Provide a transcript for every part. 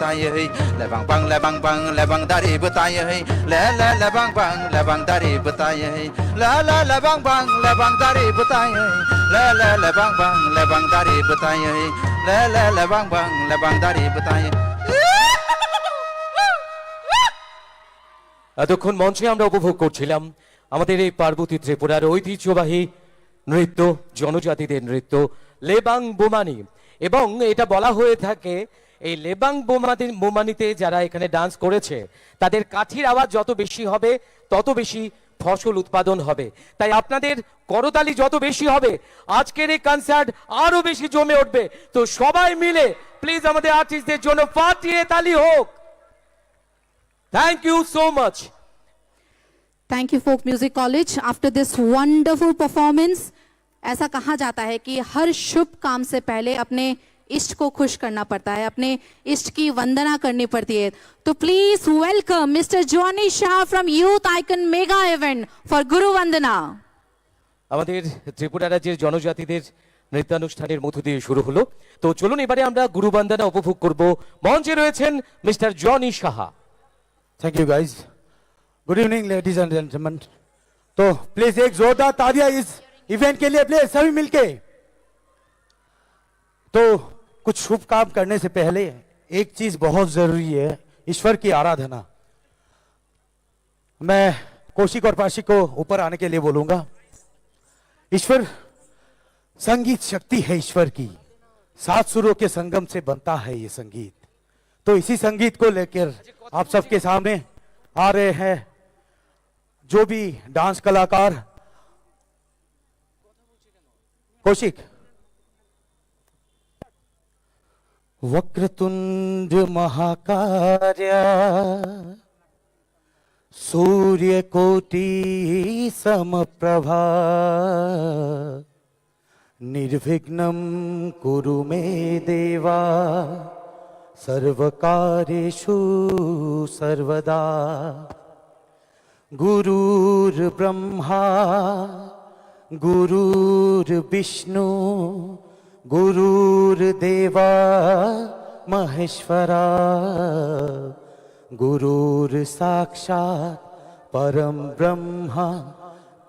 बताए है लेबांग बांग लेबांग दारी बताए है ले लेबांग बांग लेबांग दारी बताए है ला लेबांग बांग लेबांग दारी बताए है ले लेबांग बांग लेबांग दारी बताए है ले लेबांग बांग लेबांग दारी बताए। এতক্ষণ মঞ্চে আমরা উপভোগ করছিলাম আমাদের এই পার্বতী ত্রিপুরার ঐতিহ্যবাহী নৃত্য, জনজাতিদের নৃত্য লেবাং বোমানি। এবং এটা বলা হয়ে থাকে এই লেবাং বোমানিতে যারা এখানে ডান্স করেছে তাদের কাঠির আওয়াজ যত বেশি হবে তত বেশি ফসল উৎপাদন হবে। তাই আপনাদের করতালি যত বেশি হবে আজকের এই কনসার্ট আরো বেশি জমে উঠবে। তো সবাই মিলে প্লিজ আমাদের আর্টিস্টদের জন্য ফাটিয়ে তালি হোক। Thank you so much. Thank you Folk Music College. After this wonderful performance, ऐसा कहा जाता है कि हर शुभ काम से पहले अपने इष्ट को खुश करना पड़ता है, अपने इष्ट की वंदना करनी पड़ती है। तो please welcome mister Johnny Shah from youth icon mega event for गुरु वंदना। আমাদের ত্রিপুরা রাজ্যের জনজাতিদের নৃত্যানুষ্ঠানের মধ্য দিয়ে শুরু হলো। তো চলুন এবারে আমরা গুরু বন্দনা উপভোগ করব। মঞ্চে রয়েছেন mister Johnny Saha. Thank you guys. Good evening ladies and gentleman. तो प्लीज एक जोरदार तालियां इस इवेंट के लिए प्लीज सभी मिलके। तो कुछ शुभ काम करने से पहले एक चीज बहुत जरूरी है, ईश्वर की आराधना। मैं कौशिक और पाशिक को ऊपर आने के लिए बोलूंगा। ईश्वर संगीत शक्ति है ईश्वर की, 7 सुरों के संगम से बनता है ये संगीत। तो इसी संगीत को लेकर आप सबके सामने आ रहे हैं जो भी डांस कलाकार। कौशिक। वक्रतुंड महाकार्य सूर्य कोटि समप्रभा निर्विघ्नं कुरु मे देवा सर्वकार्येषु सर्वदा। गुरुर्ब्रह्मा गुरुर्विष्णु गुरुर्देवा महेश्वरा गुरुर्साक्षात् परं ब्रह्म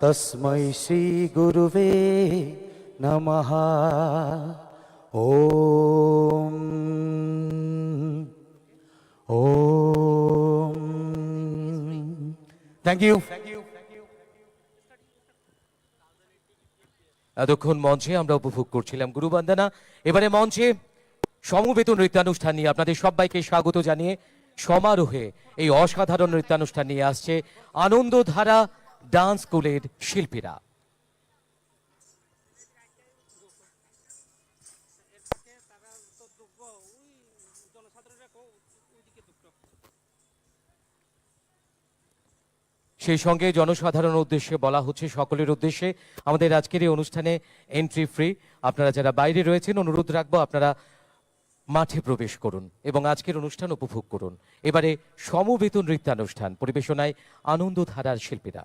तस्मै श्री गुरुवे नमः। ओम ओम। Thank you. এতক্ষণ মঞ্চে আমরা উপভোগ করছিলাম গুরু বন্দনা। এবারে মঞ্চে সমবেত নৃত্যানুষ্ঠান নিয়ে আপনাদের সবাইকে স্বাগত জানিয়ে সমারোহে এই অসাধারণ নৃত্যানুষ্ঠান নিয়ে আসছে আনন্দধারা ডান্স স্কুলের শিল্পীরা। সেই সঙ্গে জনসাধারণের উদ্দেশ্যে বলা হচ্ছে সকলের উদ্দেশ্যে আমাদের আজকের এই অনুষ্ঠানে এন্ট্রি ফ্রি। আপনারা যারা বাইরে রয়েছেন অনুরোধ রাখবো আপনারা মাঠে প্রবেশ করুন এবং আজকের অনুষ্ঠান উপভোগ করুন। এবারে সমবেত নৃত্যানুষ্ঠান পরিবেশনায় আনন্দধারার শিল্পীরা।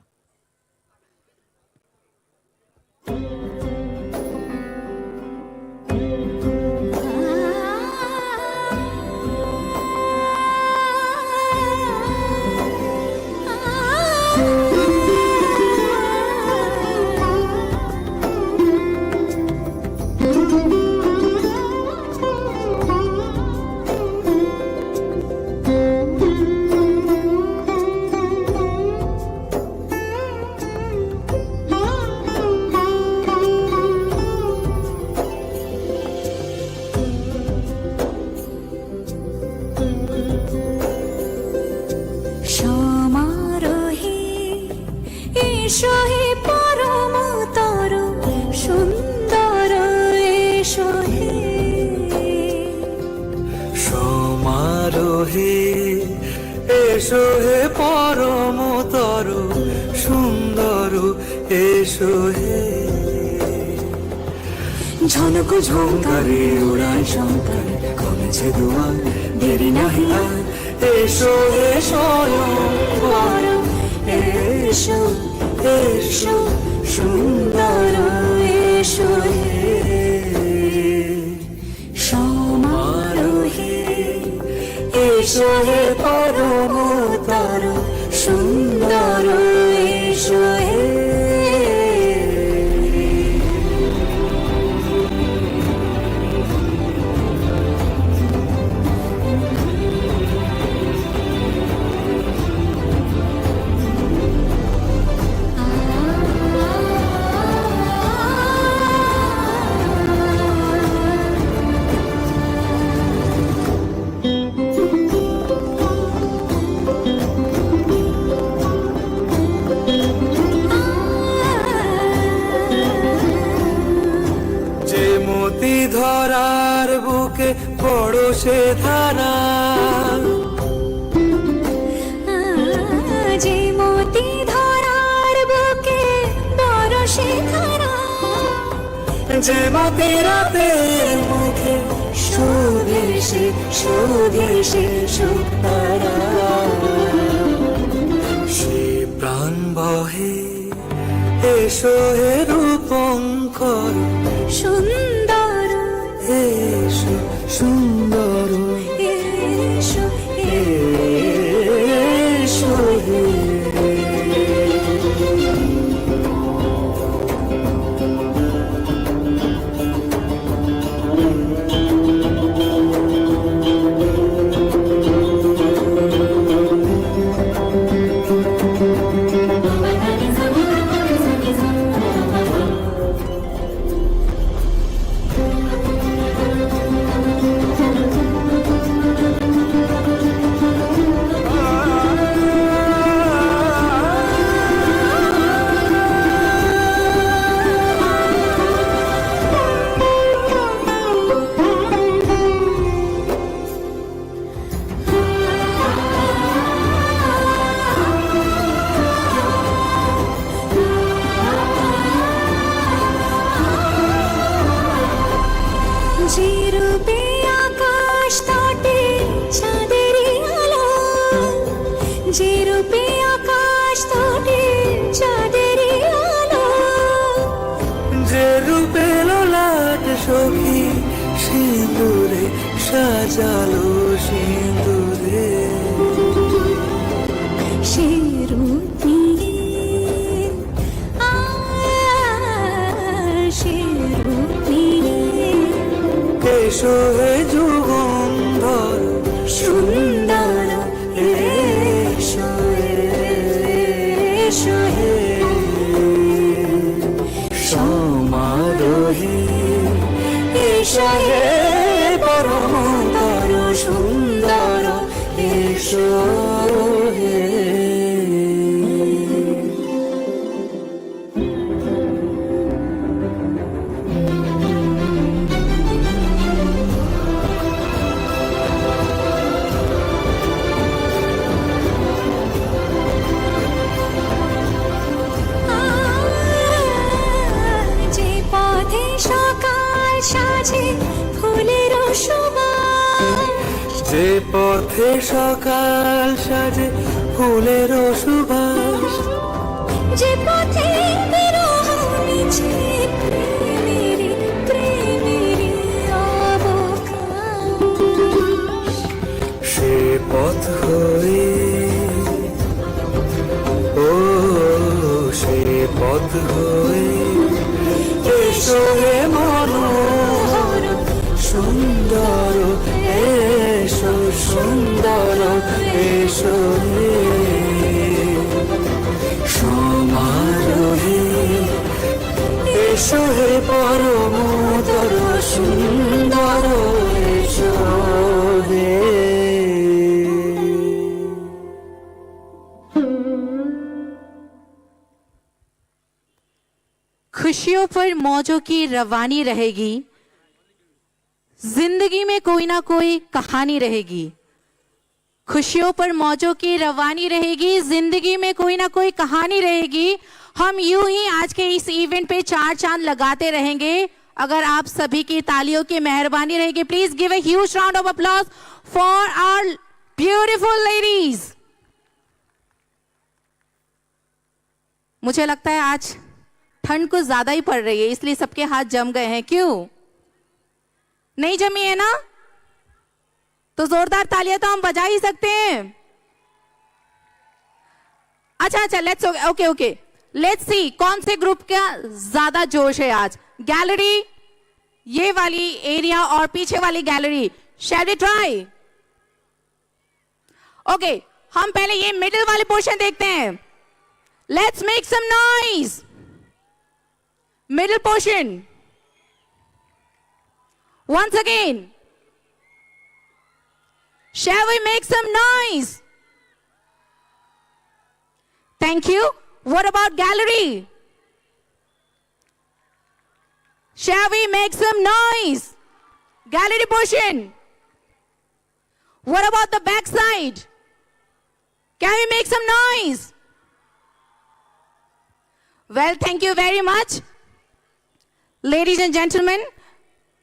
এসো হে পরমতর সুন্দর এসো হে ঝনক ঝঙ্কারে উড়ায় শঙ্কর কমেছে দুয়ার দেরি নাহি আর এসো হে স্বয়ং এসো এসো সুন্দর এসো হে সমারোহে এসো হে পরমতর সুন্দর এসো হে যে মতি ধরার বুকে পড়োশে ধারা যে মতি ধরার বুকে বরসে ধারা যে মতি রাতের মুখে শোভেশে শোভেশে সুতারা সে প্রাণ বহে এসো হে রূপঙ্কর সুন্দর এসো সুন্দর এসো এসো হে যে রূপে আকাশ তটে চাঁদেরই আলো যে রূপে আকাশ তটে চাঁদেরই আলো যে রূপে ললাট সখী সিঁদুরে সাজালো সিঁদুরে সে রূপ নিয়ে সে রূপ নিয়ে এসো হে যুগন্ধর সুন্দর এসো এসো হে সমারোহে এসো হে পরমতর সুন্দর এসো হে যে পথে সকাল সাজে ফুলের সুবাস যে পথে সকাল সাজে ফুলের সুবাস যে পথে বিরহ মিছে প্রেমেরই প্রেমেরই অবকাশ সে পথ হয়ে ও সে পথ হয়ে এসো হে মনোহর সুন্দর এসো সুন্দর এসো হে সমারোহে এসো হে পরমতর সুন্দর এসো হে खुशियों पर मौजों की रवानी रहेगी, जिंदगी में कोई ना कोई कहानी रहेगी। खुशियों पर मौजों की रवानी रहेगी, जिंदगी में कोई ना कोई कहानी रहेगी। हम यूं ही आज के इस इवेंट पे चार चांद लगाते रहेंगे अगर आप सभी की तालियों की मेहरबानी रहेगी। Please give a huge round of applause for our beautiful ladies. मुझे लगता है आज ठंड कुछ ज्यादा ही पड़ रही है, इसलिए सबके हाथ जम गए हैं। क्यों नहीं जमी है ना? तो जोरदार तालियां तो हम बजा ही सकते हैं। अच्छा, लेट्स ओके, लेट्स सी कौन से ग्रुप का ज्यादा जोश है आज। गैलरी, ये वाली एरिया और पीछे वाली gallery, shall we try? Okay, हम पहले ये मिडिल वाले पोर्शन देखते हैं। Let's make some noise. Middle portion once again. Shall we make some noise? Thank you. What about gallery? Shall we make some noise? Gallery portion. What about the back side? Can we make some noise? Well, thank you very much. Ladies and gentlemen,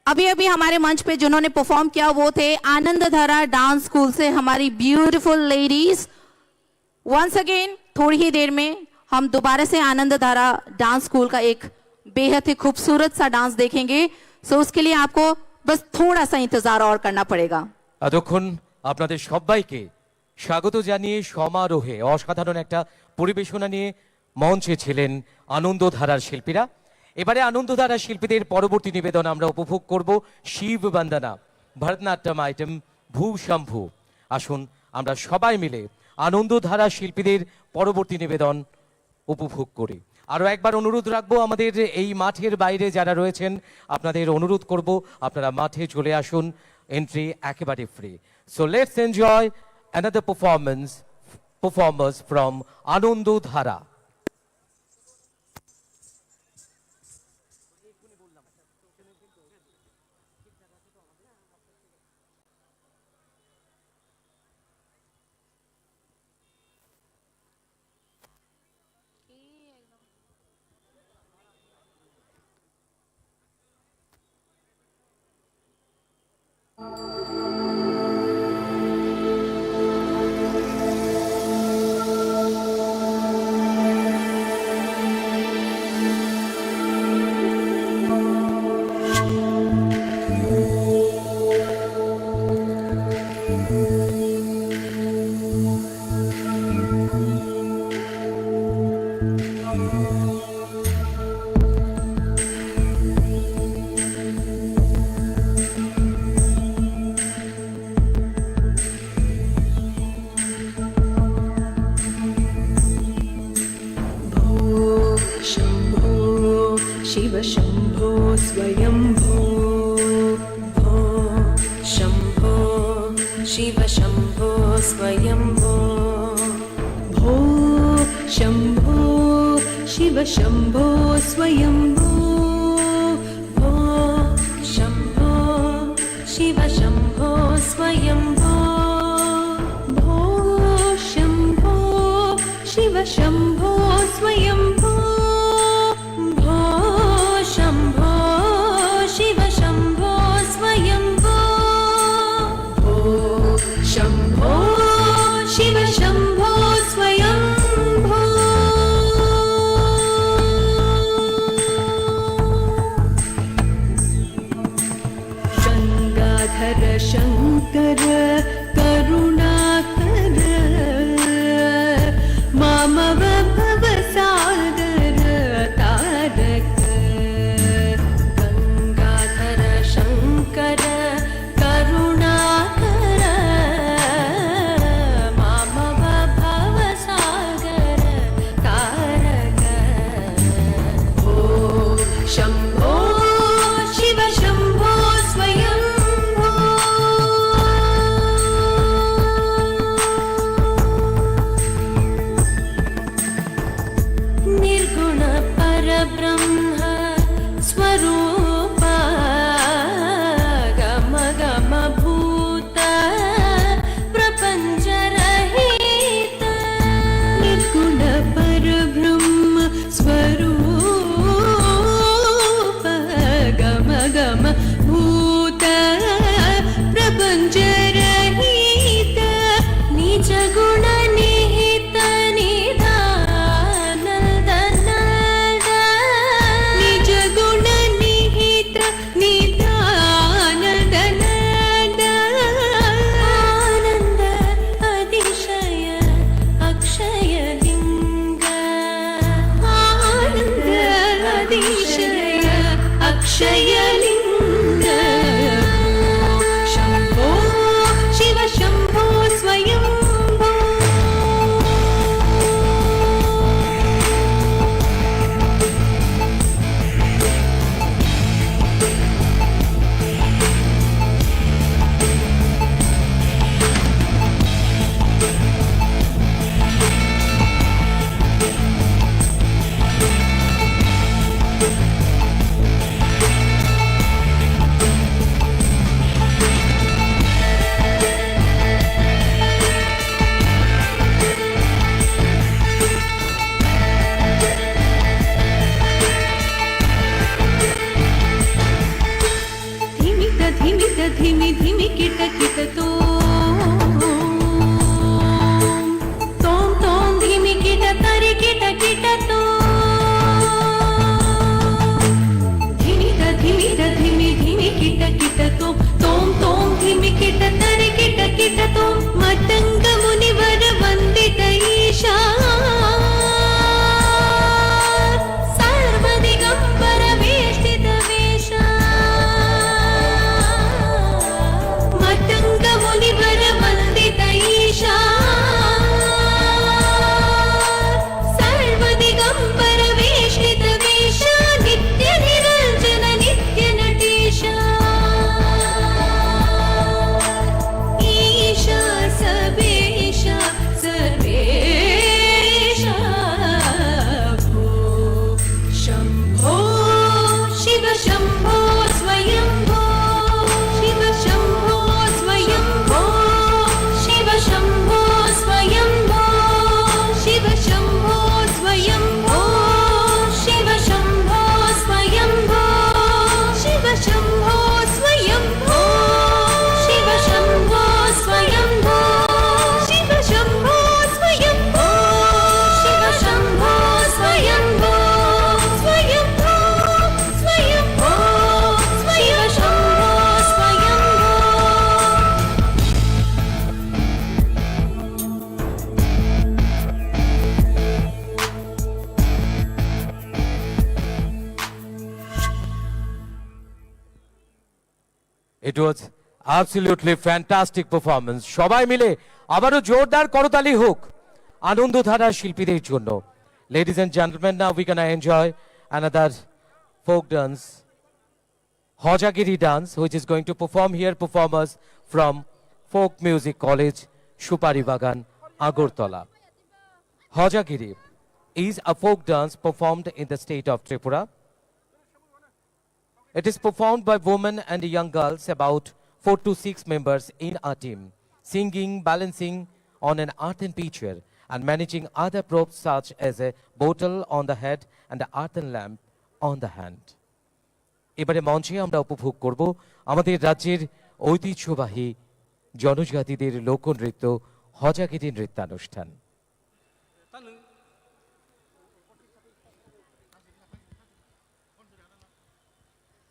अभी अभी हमारे मंच पे जिन्होंने perform किया वो थे आनंद धारा डांस स्कूल से हमारी ब्यूटीफुल लेडीज। वंस अगेन थोड़ी ही देर में हम दोबारा से आनंद धारा डांस स्कूल का एक बेहद ही खूबसूरत सा डांस देखेंगे। सो उसके लिए आपको बस थोड़ा सा इंतजार और करना पड़ेगा। এতক্ষণ আপনাদের সবাইকে স্বাগত জানিয়ে সমারোহে অসাধারণ একটা পরিবেশনা নিয়ে মঞ্চে ছিলেন আনন্দধারার শিল্পীরা। এবারে আনন্দধারা শিল্পীদের পরবর্তী নিবেদন আমরা উপভোগ করব শিব বন্দনা ভরতনাট্যম আইটেম ভূ শম্ভু। আসুন আমরা সবাই মিলে আনন্দধারা শিল্পীদের পরবর্তী নিবেদন উপভোগ করি। আরও একবার অনুরোধ রাখবো আমাদের এই মাঠের বাইরে যারা রয়েছেন আপনাদের অনুরোধ করব আপনারা মাঠে চলে আসুন, এন্ট্রি একেবারে free. So let's enjoy another performers from Anandadhara. Shiv Shambho Swayambho भो शम्भो शिव शम्भो स्वयम्भो भो शम्भो शिव शम्भो स्वयम्भो भो शम्भो शिव शम्भो स्वयम्भो भो Shambho Shiv Shambho स्वयम्भो It was absolutely fantastic performance. সবাই মিলে আবারও জোরদার করতালি হোক আনন্দধারা শিল্পীদের জন্য। Ladies and gentlemen, now we're gonna enjoy another folk dance, Hojagiri dance, which is going to perform here performers from Folk Music College, Shupari Bagan, Agartala. Hojagiri is a folk dance performed in the state of Tripura. It is performed by women and young girls, about 4 to 6 members in a team, singing, balancing on an earthen pitcher, and managing other props such as a bottle on the head and an earthen lamp on the hand. এবারে মঞ্চে আমরা উপভোগ করব আমাদের রাজ্যের ঐতিহ্যবাহী জনজাতিদের লোকনৃত্য Hojagiri নৃত্যানুষ্ঠান।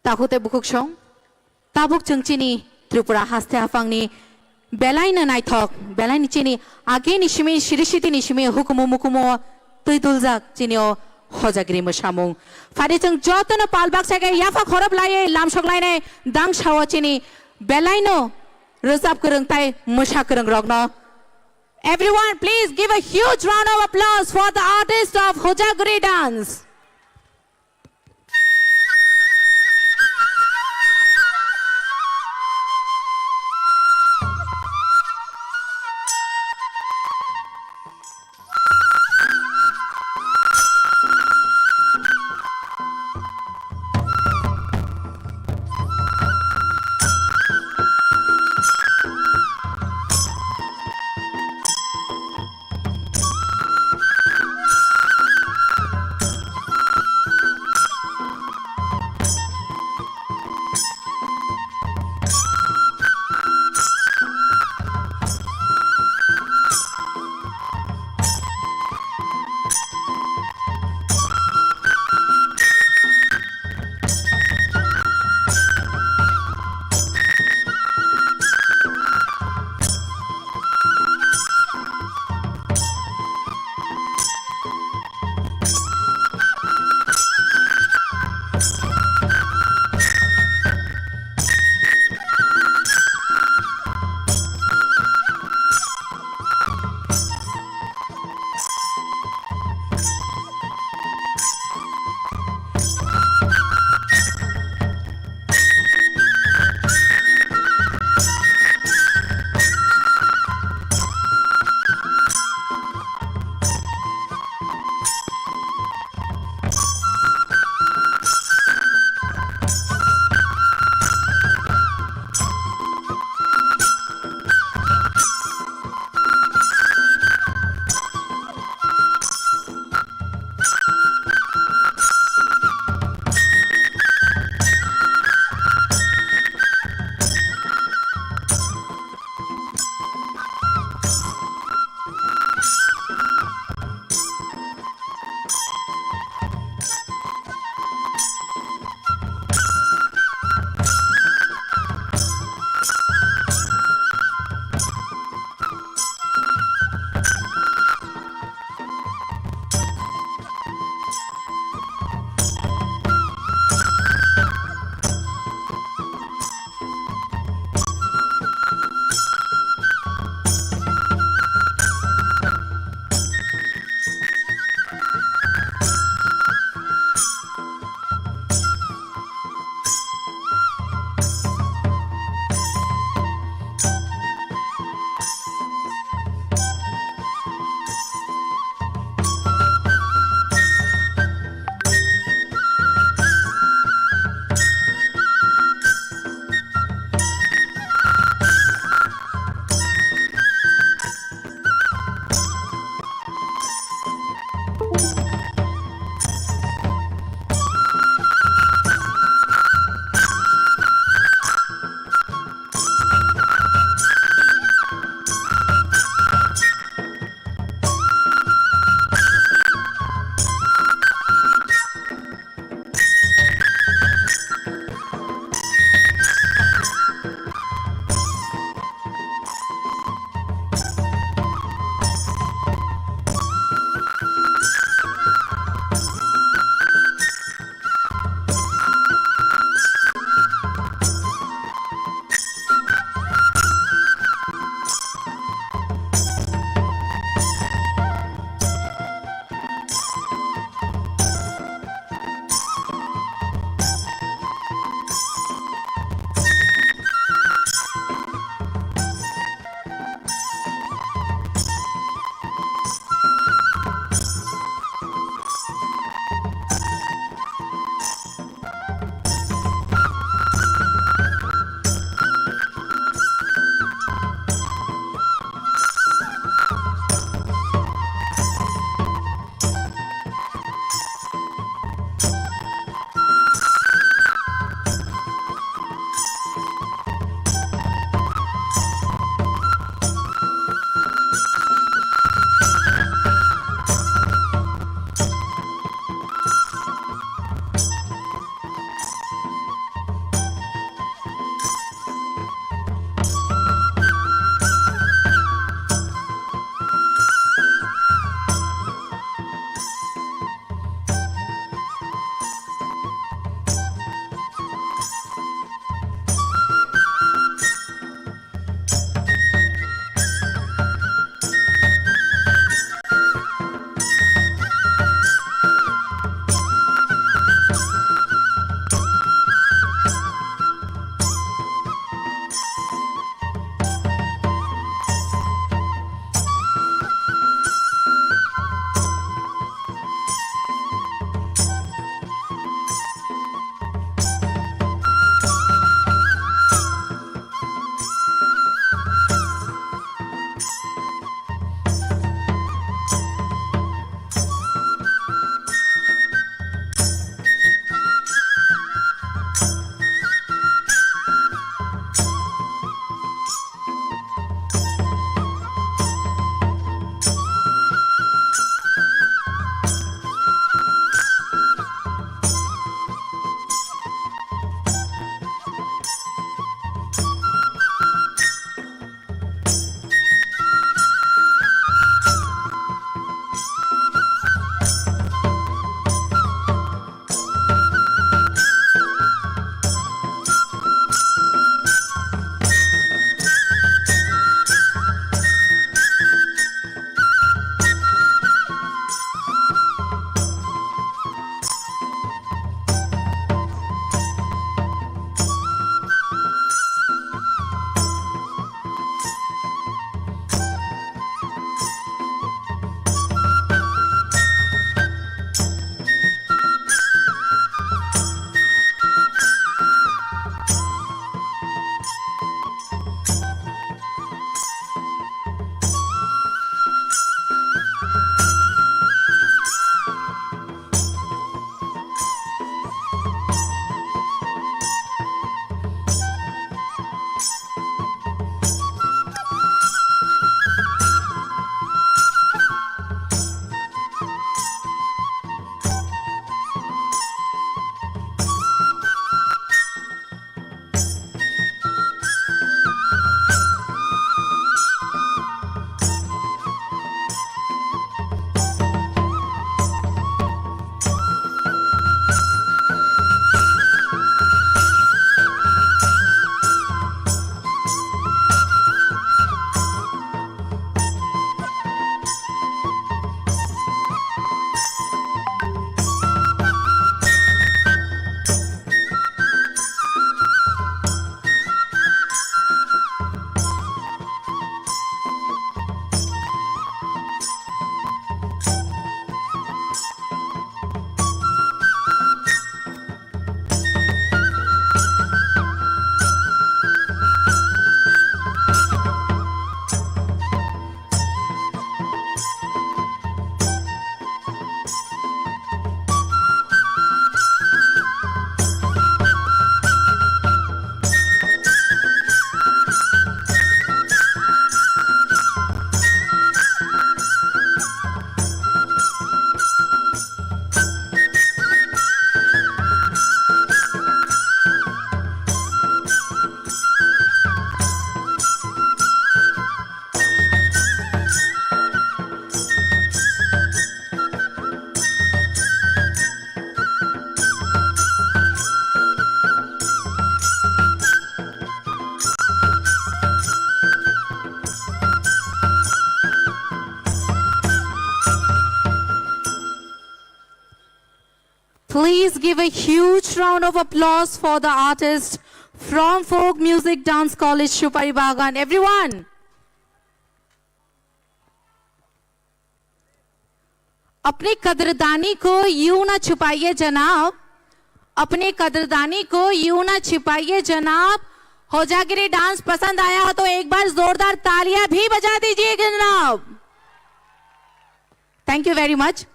তাহুতে বুকুক song তাবুক চংচিনি ত্রিপুরা হাসতে আফাংনি বেলাইনা নাইথক বেলাইনি চিনি আগে নিশিমি শিরিশিতি নিশিমি হুকুমু মুকুমু তুই দুলজাক চিনিও হজাগিরি মোসামুং ফারি চং যতন পালবাক সাগে ইয়াফা খরব লায়ে লামসক লাইনে দাং সাওয়া চিনি বেলাইনো রোজাব করং তাই মোসা করং রগ্ন। Everyone, please give a huge round of applause for the artist of Hojagiri dance. Please give a huge round of applause for the artist from Folk Music Dance College, Shupari Bagan. Everyone. अपनी कदरदानी को यूं ना छुपाइए जनाब, अपनी कदरदानी को यूं ना छुपाइए जनाब। होजागिरी डांस पसंद आया हो तो एक बार जोरदार तालियां भी बजा दीजिए जनाब। Thank you very much.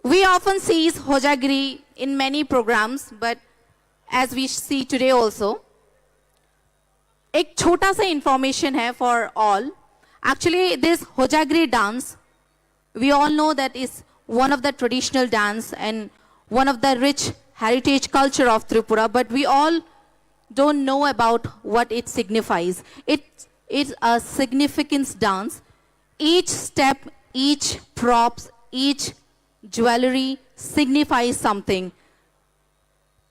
We often see Hojagiri in many programs, but as we see today also, एक छोटा सा information है for all. Actually, this Hojagiri dance, we all know that is one of the traditional dance and one of the rich heritage culture of Tripura, but we all don't know about what it signifies. It is a significance dance. Each step, each props, each jewelry signifies something.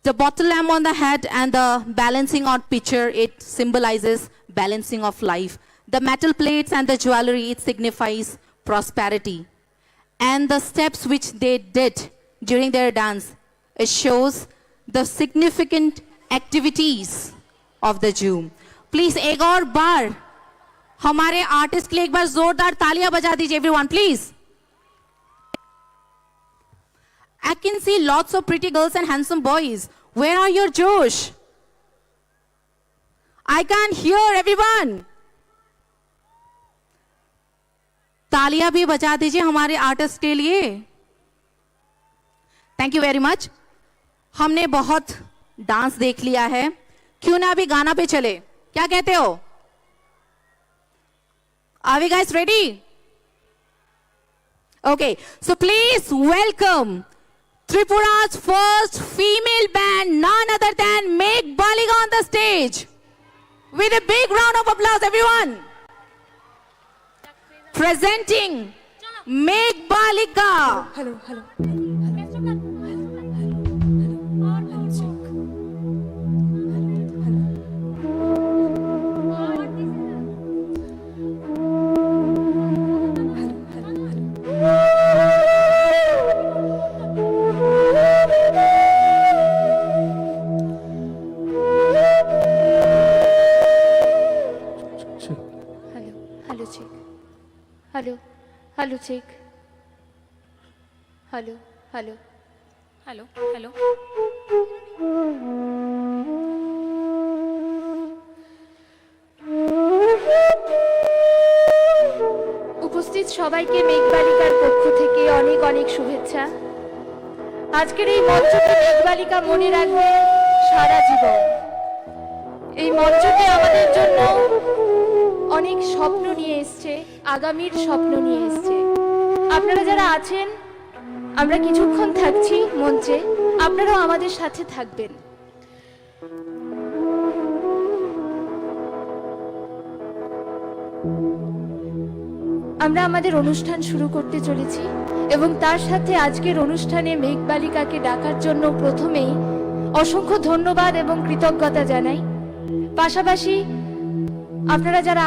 The bottle lamp on the head and the balancing on pitcher, it symbolizes balancing of life. The metal plates and the jewelry, it signifies prosperity. And the steps which they did during their dance, it shows the significant activities of the Jew. Please, एक और बार हमारे artist के लिए एक बार जोरदार तालियां बजा दीजिए everyone, please. I can see lots of pretty girls and handsome boys. Where are your Josh? I can't hear everyone. तालियां भी बजा दीजिए हमारे आर्टिस्ट के लिए. Thank you very much. हमने बहुत डांस देख लिया है, क्यों ना अभी गाना पे चले, क्या कहते हो? Are we guys ready? Okay, so please welcome Tripura's first female band, none other than Meg Balika on the stage. With a big round of applause, everyone. Presenting Meg Balika. Hello, hello. Hello, hello, check. Hello, hello, hello, hello. উপস্থিত সবাইকে মেঘবালিকার পক্ষ থেকে অনেক অনেক শুভেচ্ছা। আজকের এই মঞ্চকে মেঘবালিকা মনে রাখবে সারা জীবন। এই মঞ্চটি আমাদের জন্য অনেক স্বপ্ন নিয়ে এসছে, আগামীর স্বপ্ন নিয়ে এসছে। আপনারা যারা আছেন, আমরা কিছুক্ষণ থাকছি মঞ্চে, আপনারাও আমাদের সাথে থাকবেন। আমরা আমাদের অনুষ্ঠান শুরু করতে চলেছি এবং তার সাথে আজকের অনুষ্ঠানে মেঘবালিকাকে ডাকার জন্য প্রথমেই অসংখ্য ধন্যবাদ এবং কৃতজ্ঞতা জানাই। পাশাপাশি আপনারা যারা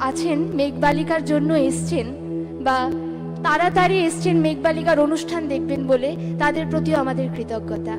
আছেন মেঘবালিকার জন্য এসছেন বা তাড়াতাড়ি এসছেন মেঘবালিকার অনুষ্ঠান দেখবেন বলে, তাদের প্রতিও আমাদের কৃতজ্ঞতা।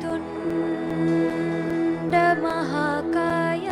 वक्रतुण्ड महाकाय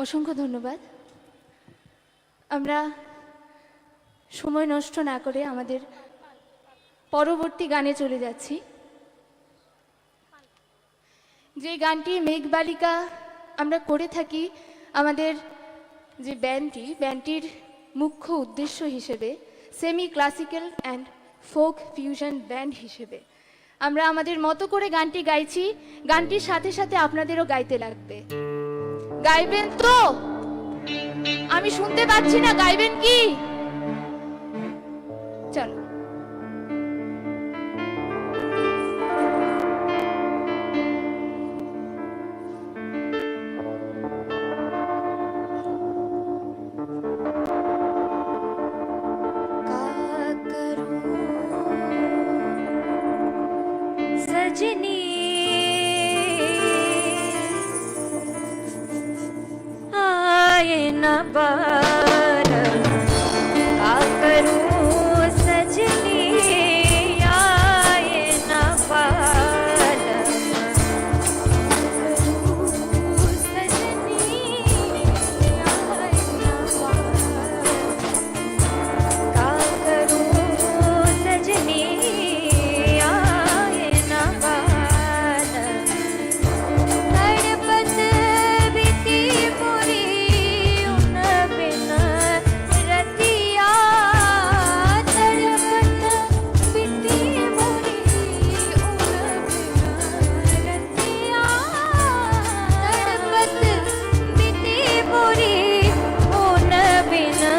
অসংখ্য ধন্যবাদ। আমরা সময় নষ্ট না করে আমাদের পরবর্তী গানে চলে যাচ্ছি। যে গানটি মেঘবালিকা আমরা করে থাকি আমাদের যে ব্যান্ডটির মুখ্য উদ্দেশ্য হিসেবে semi classical and folk fusion band হিসেবে আমরা আমাদের মতো করে গানটি গাইছি। গানটির সাথে সাথে আপনাদেরও গাইতে লাগবে। গাইবেন তো? আমি শুনতে পাচ্ছি না, গাইবেন কি? চলো। सजनी आए न बार का करूं सजनी आए न बार सजनी आए न बार का करूं सजनी आए न बार तड़पत बीती पूरी उन बिना रतिया तड़पत बीती पूरी उन बिना रतिया तड़पत बीती पूरी उन बिना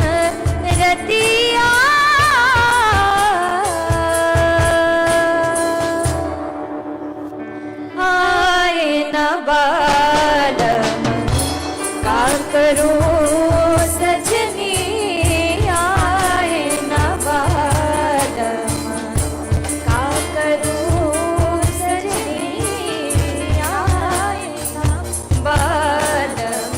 रतिया आए न बालम का करूं सजनी आए न बालम का करूं सजनी आए न बालम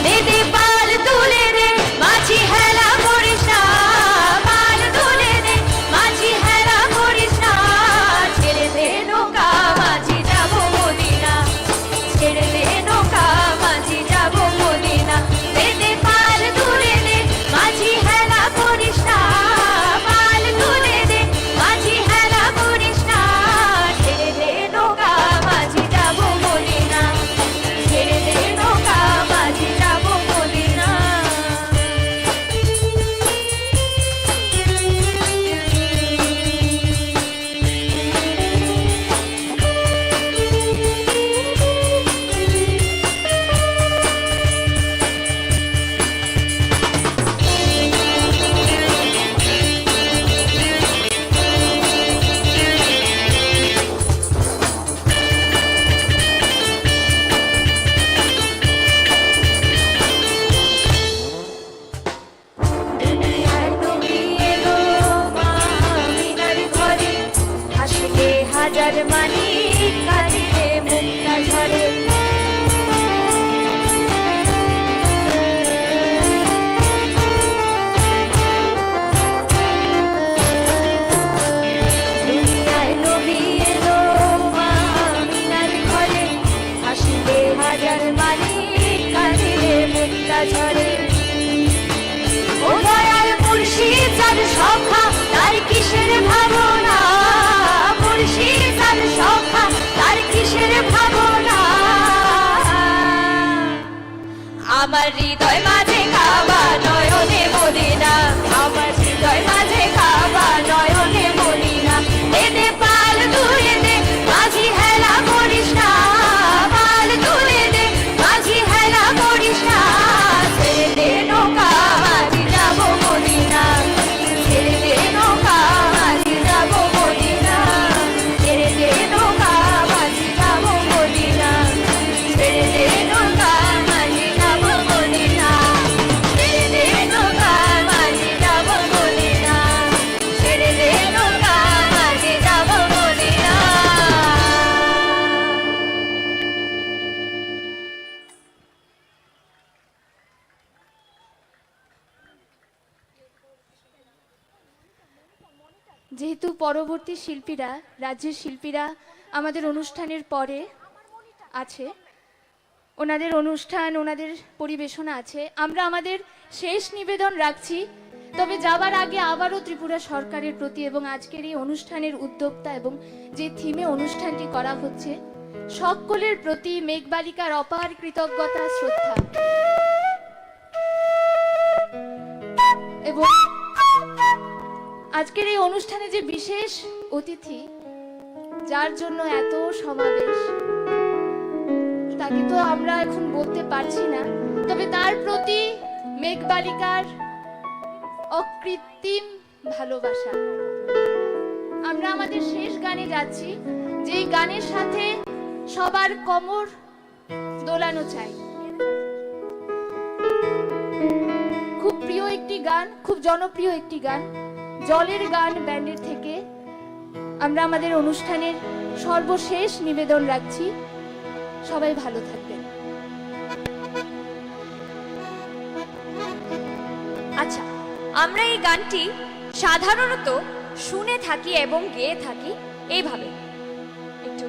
दीदी पाल तुले रे माझी हेला करिस ना पाल तुले रे माझी हेला करिस ना ছেড়ে দে নৌকা মাঝি যাবো মদিনা ছেড়ে দে নৌকা মাঝি যাবো মদিনা দীদি পাল তুলে রে माझी হেলা করিস না পাল তুলে রে माझी হেলা করিস না ছেড়ে দে নৌকা মাঝি যাবো মদিনা ছেড়ে দে নৌকা মাঝি যাবো মদিনা দুনিয়ায় তুমি এলো মা আমিনার ঘরে হাসিলে হাজার মানি কাঁদিলে মুক্তা ঝরে দুনিয়ায় নবী এলো মা আমিনার ঘরে হাসিলে হাজার মানি কাঁদিলে মুক্তা ঝরে ও দয়াল মুর্শিদ যার সখা তার কিসের ভাবনা মুর্শিদ যার সখা তার কিসের ভাবনা আমার হৃদয় মাঝে কাবা নয়নে মদিনা আমার হৃদয় মাঝে কাবা নয়নে মদিনা দে পাল তুলে দে মাঝি হেলা করিস না পাল তুলে দে মাঝি হেলা করিস না ছেড়ে দে নৌকা মাঝি যাবো মদিনা ছেড়ে দে নৌকা মাঝি যাবো মদিনা ছেড়ে দে নৌকা মাঝি যাবো মদিনা ছেড়ে দে নৌকা মাঝি যাবো মদিনা যেহেতু পরবর্তী শিল্পীরা, রাজ্যের শিল্পীরা আমাদের অনুষ্ঠানের পরে আছে, ওনাদের অনুষ্ঠান, ওনাদের পরিবেশনা আছে, আমরা আমাদের শেষ নিবেদন রাখছি। তবে যাবার আগে আবারও ত্রিপুরা সরকারের প্রতি এবং আজকের এই অনুষ্ঠানের উদ্যোক্তা এবং যে থিমে অনুষ্ঠানটি করা হচ্ছে সকলের প্রতি মেঘবালিকার অপার কৃতজ্ঞতা, শ্রদ্ধা এবং আজকের এই অনুষ্ঠানে যে বিশেষ অতিথি যার জন্য এত সমাবেশ তাকে তো আমরা এখন বলতে পারছি না, তবে তার প্রতি মেঘবালিকার অকৃত্রিম ভালোবাসা। আমরা আমাদের শেষ গানে যাচ্ছি, যে গানের সাথে সবার কোমর দোলানো চাই। খুব প্রিয় একটি গান, খুব জনপ্রিয় একটি গান, জলের গান ব্যান্ডের থেকে আমরা আমাদের অনুষ্ঠানের সর্বশেষ নিবেদন রাখছি। সবাই ভালো থাকবেন। আচ্ছা, আমরা এই গানটি সাধারণত শুনে থাকি এবং গেয়ে থাকি এইভাবে। একটু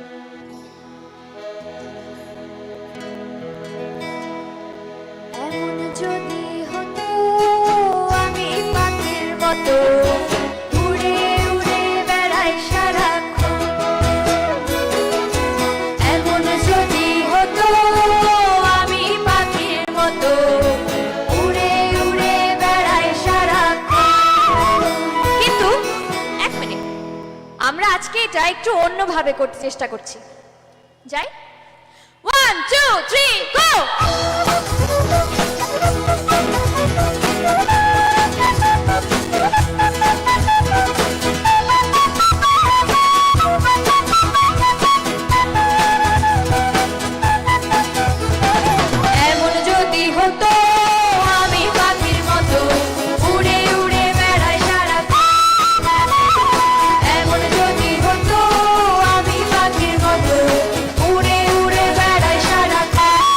এমন যদি হতো আমি পাখির মতো উড়ে উড়ে বেড়াই সারাক্ষণ, এমন যদি হতো আমি পাখির মতো উড়ে উড়ে বেড়াই সারাক্ষণ। কিন্তু এক মিনিট, আমরা আজকে এটা একটু অন্যভাবে করতে চেষ্টা করছি। যাই, 1 2 3 গো। এমন যদি হতো আমি পাখির মতো উড়ে উড়ে বেড়াই সারাক্ষণ, এমন যদি হতো আমি পাখির মতো উড়ে উড়ে বেড়াই সারাক্ষণ,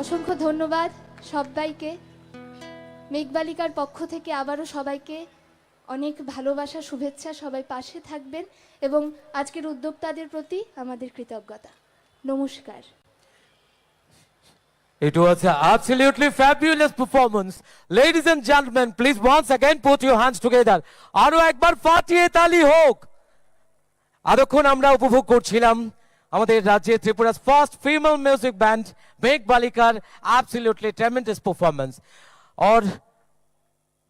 অসংখ্য ধন্যবাদ সবাইকে। মেঘবালিকার পক্ষ থেকে আবারও সবাইকে অনেক ভালোবাসা, শুভেচ্ছা। সবাই পাশে থাকবেন এবং আজকের উদ্যোক্তাদের প্রতি আমাদের কৃতজ্ঞতা। নমস্কার। It was an absolutely fabulous performance. Ladies and gentlemen, please once again put your hands together. আরো একবার ফাটিয়ে তালি হোক। এতক্ষণ আমরা উপভোগ করছিলাম আমাদের রাজ্যে ত্রিপুরা's ফার্স্ট ফিমেল মিউজিক ব্যান্ড মেঘ বালিকার absolutely tremendous performance। और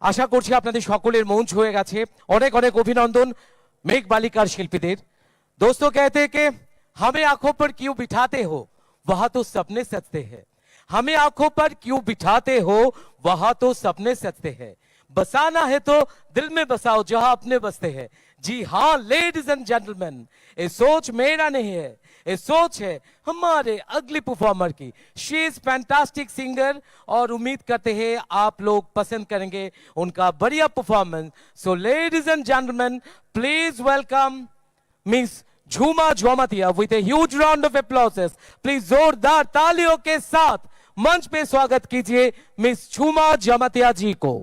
আশা করছি আপনাদের সকলের মন ছুঁয়ে গেছে। অনেক অনেক অভিনন্দন মেঘ বালিকার শিল্পীদের। दोस्तों कहते हैं कि हमें आंखों पर क्यों बिठाते हो, वहां तो सपने सजते हैं। हमें आंखों पर क्यों बिठाते हो, वहां तो सपने सजते हैं। बसाना है तो दिल में बसाओ जहां अपने बसते हैं। जी हाँ लेडीज एंड जेंटलमैन, ये सोच मेरा नहीं है, ये सोच है हमारे अगली परफॉर्मर की। शी इज फैंटास्टिक सिंगर और उम्मीद करते हैं आप लोग पसंद करेंगे उनका बढ़िया performance. So ladies and gentleman, please welcome miss Jhuma Jomatia with a huge round of applauses. Please जोरदार तालियों के साथ मंच पे स्वागत कीजिए मिस झूमा जोमतिया जी को।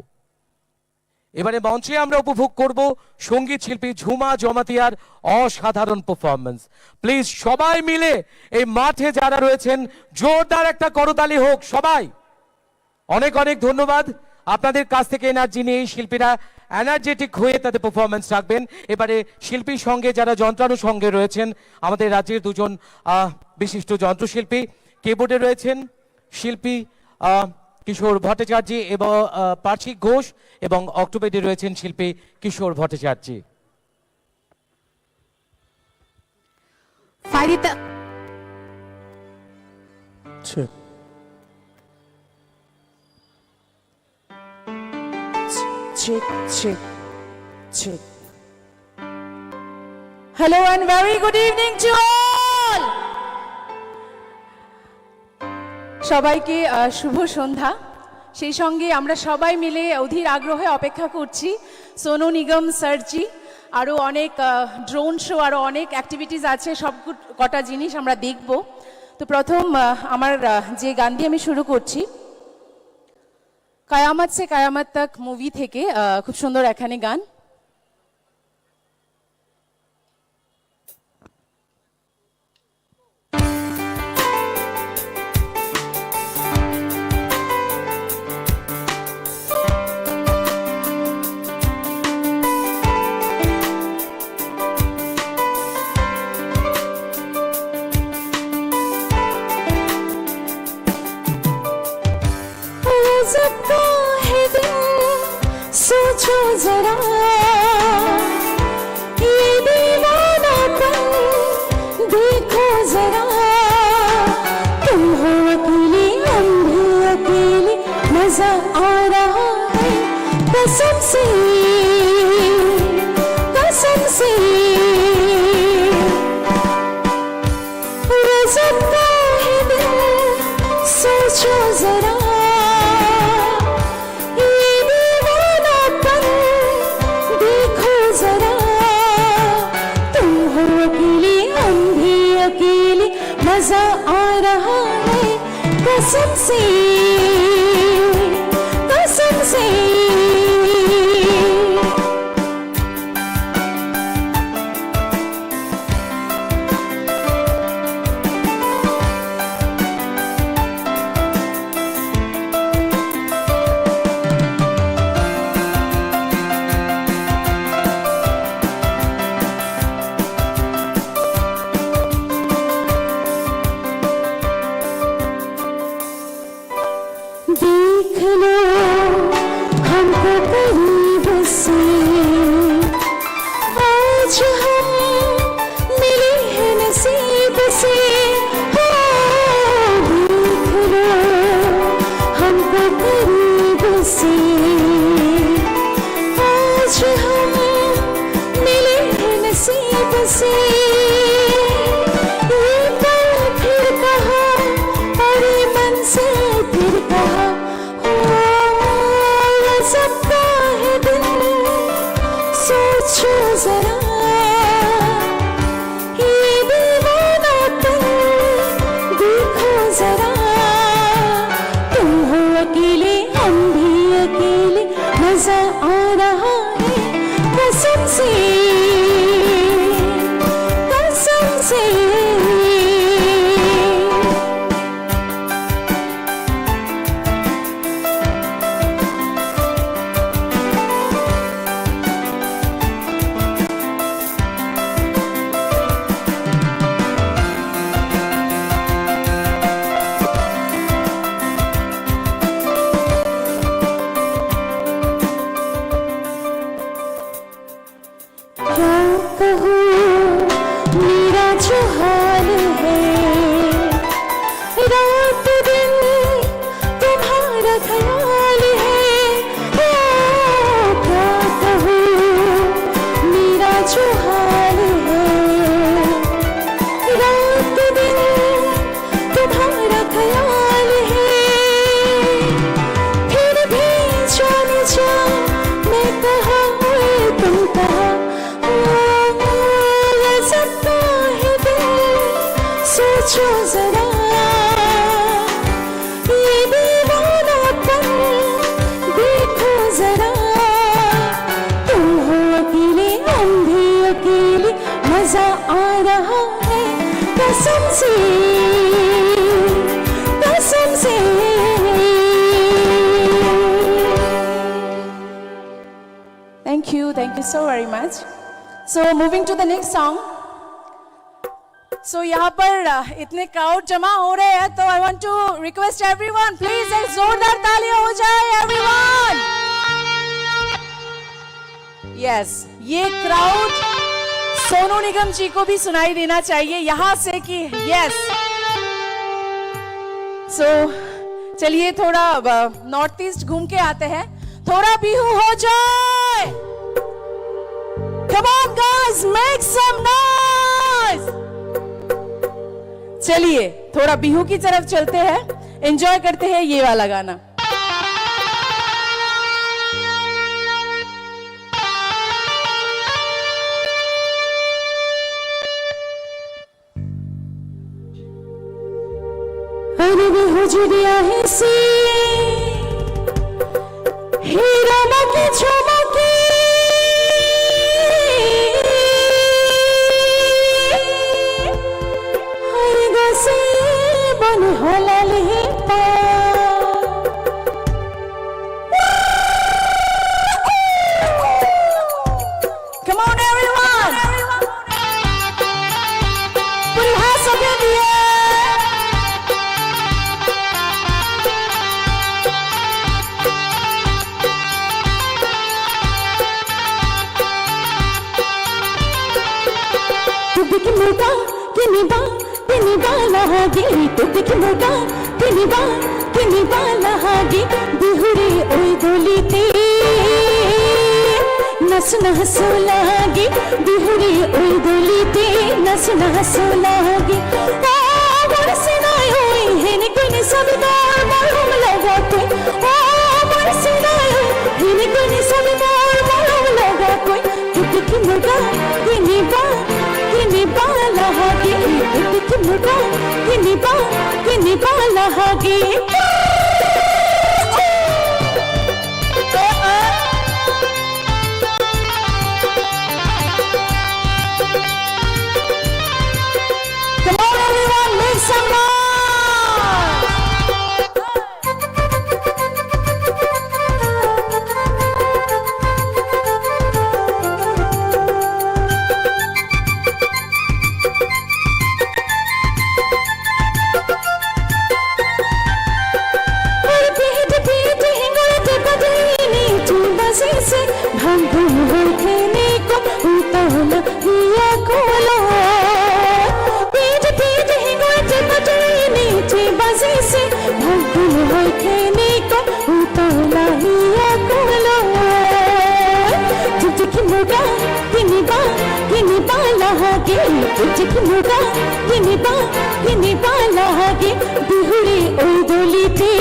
এবারে মঞ্চে আমরা উপভোগ করব সঙ্গীত শিল্পী ঝুমা জমাতিয়ার অসাধারণ পারফরম্যান্স। প্লিজ সবাই মিলে এই মাঠে যারা রয়েছেন জোরদার একটা করতালি হোক সবাই। অনেক অনেক ধন্যবাদ। আপনাদের কাছ থেকে এনার্জি নিয়ে এই শিল্পীরা এনার্জেটিক হয়ে তাদের পারফরম্যান্স রাখবেন। এবারে শিল্পীর সঙ্গে যারা যন্ত্রাণু সঙ্গে রয়েছেন আমাদের রাজ্যের দুজন বিশিষ্ট যন্ত্রশিল্পী। কিবোর্ডে রয়েছেন শিল্পী কিশোর ভট্টাচার্য এবং পার্থিক ঘোষ এবং অক্টোপেডে রয়েছেন শিল্পী কিশোর Bhattacharya. ফারিতা check check check check hello and very good evening to all সবাইকে শুভ সন্ধ্যা। সেই সঙ্গে আমরা সবাই মিলে অধীর আগ্রহে অপেক্ষা করছি সোনু নিগম স্যারজি। আরও অনেক ড্রোন শো, আরও অনেক অ্যাক্টিভিটিস আছে, সব কটা জিনিস আমরা দেখব। তো প্রথম আমার যে গান দিয়ে আমি শুরু করছি, কায়ামত সে কায়ামত তক মুভি থেকে খুব সুন্দর এখানে গান। सोचो जरा ये दीवानापन देखो जरा, तुम हो अकेले हम भी अकेले, मजा आ रहा है कसम से कसम से। रज़ब का है दिल सोचो जरा, मजा आ रहा है कसम से कसम से। रात दिन तुम्हारा ख्याल है, ओ क्या कहूँ मेरा जो हाल है। रात दिन तुम्हारा ख्याल है, फिर भी जाने जा मैं कहाँ तुम कहाँ। सकता है दिल, सोचो जरा ये दीवानापन देखो जरा। तुम हो अकेले हम भी अकेले, मजा आ रहा है कसम से कसम से। Thank you so very much. So moving to the next song. So यहाँ पर इतने क्राउड जमा हो रहे हैं, तो I want to request everyone, please एक जोरदार तालियां हो जाए everyone. Yes, ये क्राउड सोनू निगम जी को भी सुनाई देना चाहिए यहाँ से कि yes. So चलिए थोड़ा नॉर्थ ईस्ट घूम के आते हैं, थोड़ा बिहू हो जाए। Come on guys, make some noise. चलिए थोड़ा बिहू की तरफ चलते हैं, एंजॉय करते हैं ये वाला गाना। अरे भी हुजरिया है सी हीरा मकी चमकी, Come on everyone, put your hands up in the air. Tu biki muda kini ba lahagi, tu biki muda kini ba lahagi, bihuri oi dolite नस नस लागी, बिहुरी ओई दोलीते नस नस लागी। ओ बरसे नाय होई हेने कोने सब बार मालूम लगा कोई, ओ बरसे नाय होई हेने कोने सब बार मालूम लगा कोई। तुझ की मुर्गा किनी बा लहागी, तुझ की मुर्गा किनी बा लहागी। बिहुरी ओई दोलीते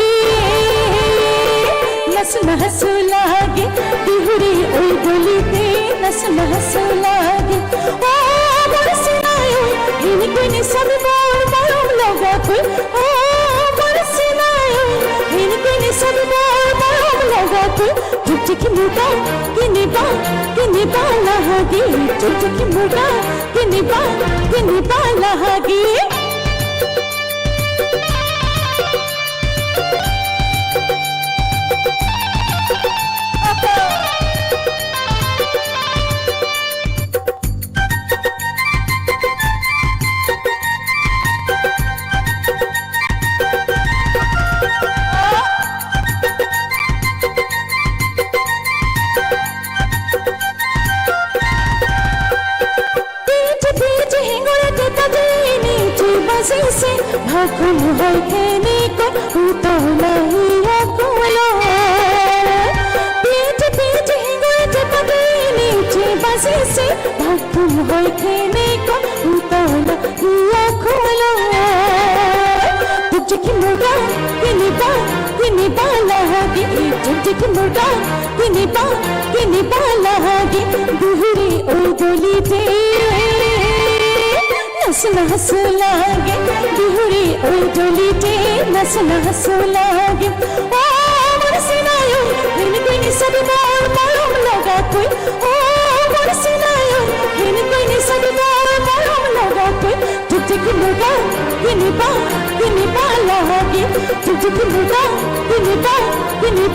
नस नस लागे, बिहुरी ओई दोलीते नस नस लागे। ओ बरसे नाय होई हेने कोने सब बार मालूम लगा कोई, ओ बरसे नाय होई हेने कोने सब बार मालूम लगा कोई। तुझ की मुर्गा किनी बा लहागी, तुझ की मुर्गा किनी बा लहागी। पीठ हिंगुल के तदीनी भाकुम होय खेने को उतोला ही अकुलो पीठ पीठ हिंगोय चपके नीचे बसे से भाकुम होय खेने को उतोला ही अकुलो तुझे की मुर्गा किनी बाला हागी तुझे की मुर्गा किनी बाला हागी बिहुरी ओय गोली ते नस नस लागे बिहुरी ओय डोलीटे नस नस लागे ओ मरसिनायो हिन कोई सब बार मालूम लगा कोई ओ मरसिनायो हिन कोई सब बार मालूम लगा कोई तुझे की मुर्गा किनी बा लागे तुझे की मुर्गा किनी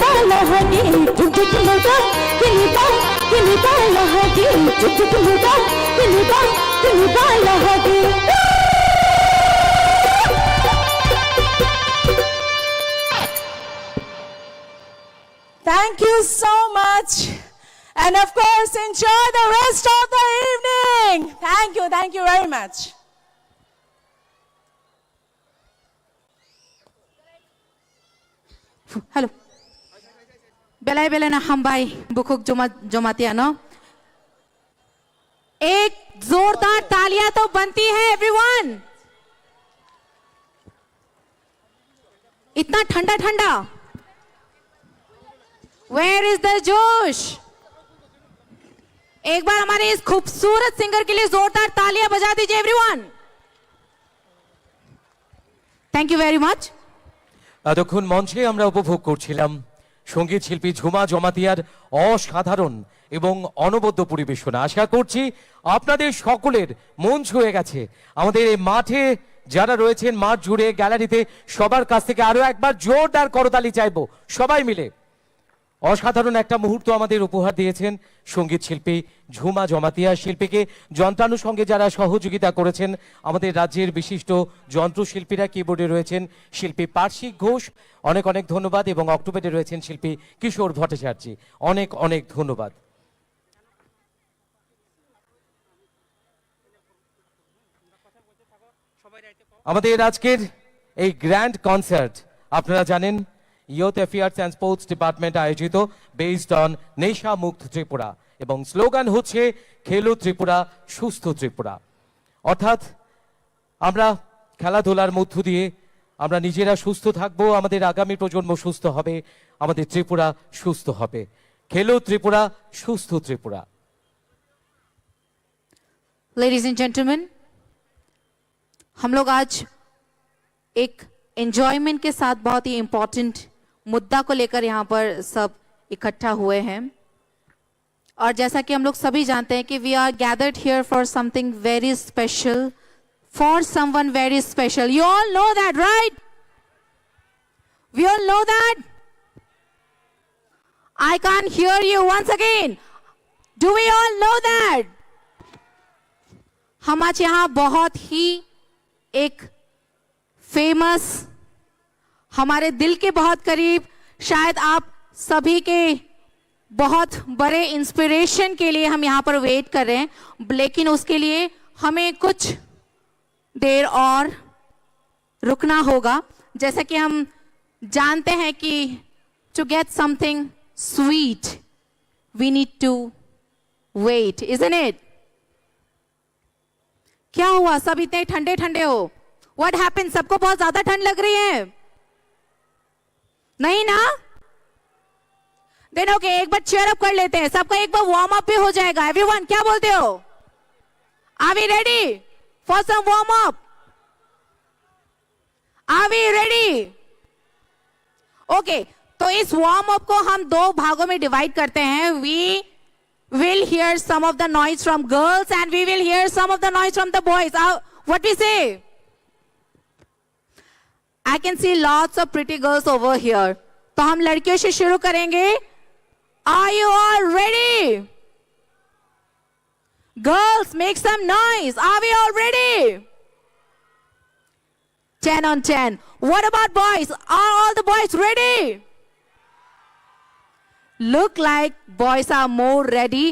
बा लागे तुझे की मुर्गा किनी बा लागे तुझे की मुर्गा किनी बा लागे Thank you so much. And of course, enjoy the rest of the evening. Thank you very much. Hello बेलाय बेलाना हम भाई बुकुक जमातिया ना एक जोरदार तालियां तो बनती है एवरीवन इतना ठंडा ठंडा वेयर इज द जोश एक बार हमारे इस खूबसूरत सिंगर के लिए जोरदार तालियां बजा दीजिए everyone thank you very much এতক্ষণ মঞ্চে আমরা উপভোগ করছিলাম সঙ্গীত শিল্পী ঝুমা জমাতিয়ার অসাধারণ এবং অনবদ্য পরিবেশনা আশা করছি আপনাদের সকলের মন ছুঁয়ে গেছে আমাদের এই মাঠে যারা রয়েছেন মাঠ জুড়ে গ্যালারিতে সবার কাছ থেকে আরো একবার জোরদার করতালি চাইবো সবাই মিলে অসাধারণ একটা মুহূর্ত আমাদের উপহার দিয়েছেন সঙ্গীত শিল্পী ঝুমা জমাতিয়া শিল্পীকে যন্ত্রানুর সঙ্গে যারা সহযোগিতা করেছেন আমাদের রাজ্যের বিশিষ্ট যন্ত্রশিল্পীরা কিবোর্ডে রয়েছেন শিল্পী পার্শ্বিক ঘোষ অনেক অনেক ধন্যবাদ এবং অক্টোপেডে রয়েছেন শিল্পী কিশোর ভট্টাচার্য অনেক অনেক ধন্যবাদ আমাদের আজকের এই গ্র্যান্ড কনসার্ট আপনারা জানেন youth affairs and sports department আয়োজিত বেসড অন নেশা মুক্ত ত্রিপুরা এবং স্লোগান হচ্ছে খেলো ত্রিপুরা সুস্থ ত্রিপুরা অর্থাৎ আমরা খেলাধুলার মধ্য দিয়ে আমরা নিজেরা সুস্থ থাকবো আমাদের আগামী প্রজন্ম সুস্থ হবে আমাদের ত্রিপুরা সুস্থ হবে খেলো ত্রিপুরা সুস্থ ত্রিপুরা लेडीज एंड जेंटलमैन हम लोग आज एक एंजॉयमेंट के साथ बहुत ही इंपॉर्टेंट मुद्दा को लेकर यहाँ पर सब इकट्ठा हुए हैं और जैसा कि हम लोग सभी जानते हैं कि we are gathered here for something very special for someone very special you all know that right we all know that I can hear you once again do we all know that हम आज यहाँ बहुत ही एक famous हमारे दिल के बहुत करीब शायद आप सभी के बहुत बड़े इंस्पिरेशन के लिए हम यहाँ पर वेट कर रहे हैं लेकिन उसके लिए हमें कुछ देर और रुकना होगा जैसा कि हम जानते हैं कि to get something sweet we need to wait isn't it क्या हुआ सब इतने ठंडे ठंडे हो व्हाट हैपेंड सबको बहुत ज्यादा ठंड लग रही है नहीं ना देन ओके एक बार चेयर अप कर लेते हैं सबका एक बार वार्म अप भी हो जाएगा एवरीवन क्या बोलते हो are we ready for some warm up are we ready okay तो इस वार्म अप को हम दो भागों में डिवाइड करते हैं we will hear some of the noise from girls and we will hear some of the noise from the boys what we say I can see lots of pretty girls over here तो हम लड़कियों से शुरू करेंगे are you all ready girls make some noise are we all ready 10 on 10 what about boys are all the boys ready look like boys are more ready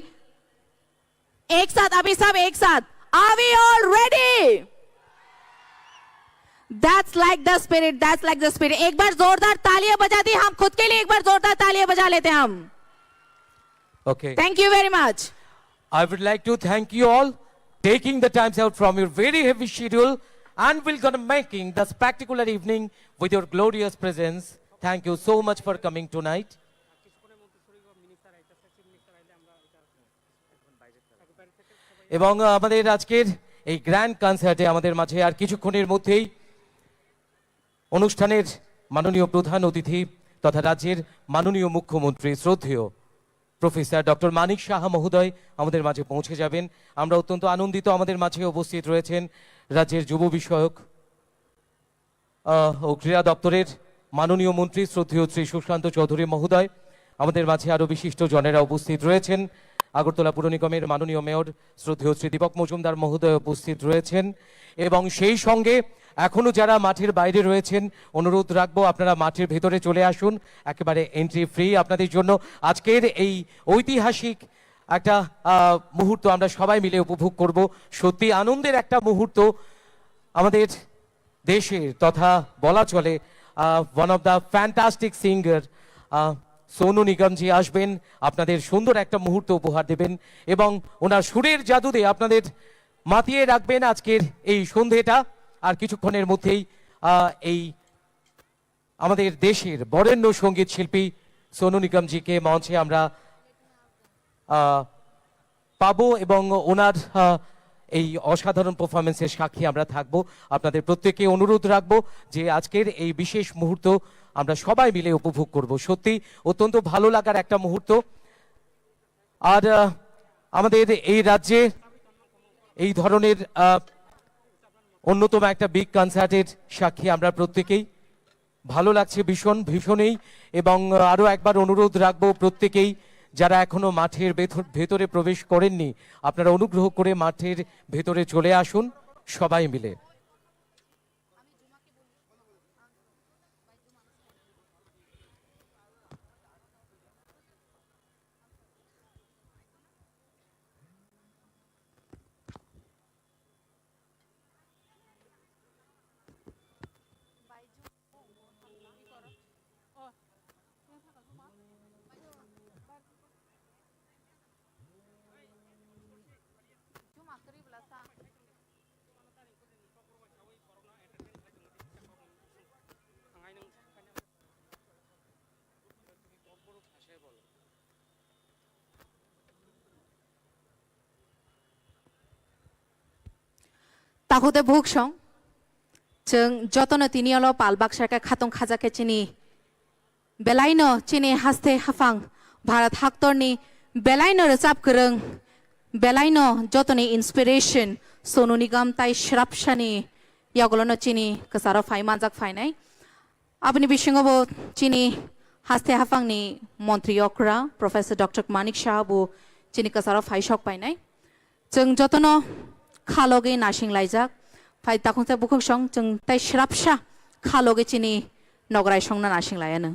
एक साथ अभी सब एक साथ are we all ready That's like the spirit. That's like the spirit. एक बार जोरदार तालियां बजा दी हम खुद के लिए एक बार जोरदार तालियां बजा लेते हैं हम. Okay. Thank you very much. I would like to thank you all taking the times out from your very heavy schedule and we're gonna making the spectacular evening with your glorious presence. Thank you so much for coming tonight. এবং আমাদের আজকের এই grand কনসার্টে আমাদের মাঝে আর কিছুক্ষণের মধ্যেই অনুষ্ঠানের মাননীয় প্রধান অতিথি তথা রাজ্যের মাননীয় মুখ্যমন্ত্রী শ্রদ্ধেয় প্রফেসর ডক্টর মানিক সাহা মহোদয় আমাদের মাঝে পৌঁছে যাবেন। আমরা অত্যন্ত আনন্দিত আমাদের মাঝে উপস্থিত রয়েছেন রাজ্যের যুব বিষয়ক ও ক্রীড়া দপ্তরের মাননীয় মন্ত্রী শ্রদ্ধেয় শ্রী সুশান্ত চৌধুরী মহোদয়। আমাদের মাঝে আরও বিশিষ্ট জনেরা উপস্থিত রয়েছেন। আগরতলা পুর নিগমের মাননীয় মেয়র শ্রদ্ধেয় শ্রী দীপক মজুমদার মহোদয় উপস্থিত রয়েছেন এবং সেই সঙ্গে এখনো যারা মাঠের বাইরে রয়েছেন অনুরোধ রাখবো আপনারা মাঠের ভেতরে চলে আসুন, একেবারে এন্ট্রি ফ্রি আপনাদের জন্য। আজকের এই ঐতিহাসিক একটা মুহূর্ত আমরা সবাই মিলে উপভোগ করব। সত্যি আনন্দের একটা মুহূর্ত আমাদের দেশের তথা বলা চলে one of the fantastic singer Sonu নিগমজি আসবেন, আপনাদের সুন্দর একটা মুহূর্ত উপহার দেবেন এবং ওনার সুরের জাদুতে আপনাদের মাতিয়ে রাখবেন আজকের এই সন্ধেটা। আর কিছুক্ষণের মধ্যেই এই আমাদের দেশের বরেণ্য সঙ্গীত শিল্পী সোনু নিগমজিকে মঞ্চে আমরা পাবো এবং ওনার এই অসাধারণ পারফরমেন্সের সাক্ষী আমরা থাকবো। আপনাদের প্রত্যেককে অনুরোধ রাখবো যে আজকের এই বিশেষ মুহূর্ত আমরা সবাই মিলে উপভোগ করব। সত্যি অত্যন্ত ভালো লাগার একটা মুহূর্ত। আর আমাদের এই রাজ্যে এই ধরনের অন্যতম একটা বিগ কনসার্টের সাক্ষী আমরা প্রত্যেকেই। ভালো লাগছে ভীষণই এবং আরো একবার অনুরোধ রাখবো প্রত্যেকেই যারা এখনো মাঠের ভেতরে প্রবেশ করেননি আপনারা অনুগ্রহ করে মাঠের ভেতরে চলে আসুন সবাই মিলে। তাহুতে ভোগ সং जों जतन तिनियाल पालबाक्साका खातं खाजाके चिनि बेलायनो चिनि हास्ते हाफां भारत हाक्तरनि बेलायनो रोजाब गोरों बेलायनो जतनि इन्सपिरेशन सोनू निगम ताई श्रापसानि यागलनो चिनि कसारो फाइ मानजाक फाइनाय आबनि बिसिङावबो चिनि हास्ते हाफांनि मन्त्रि अक्रा प्रोफेसर डक्टर मानिक साहाबो चिनि कसारो फाइ शक पाइनाय जों जतन खालगे नासिं लाइजाक फाइ ताखुंसा बुखुं सं जों ताइ श्रापसा खालगे चिनि नगराय संना नासिं लायानो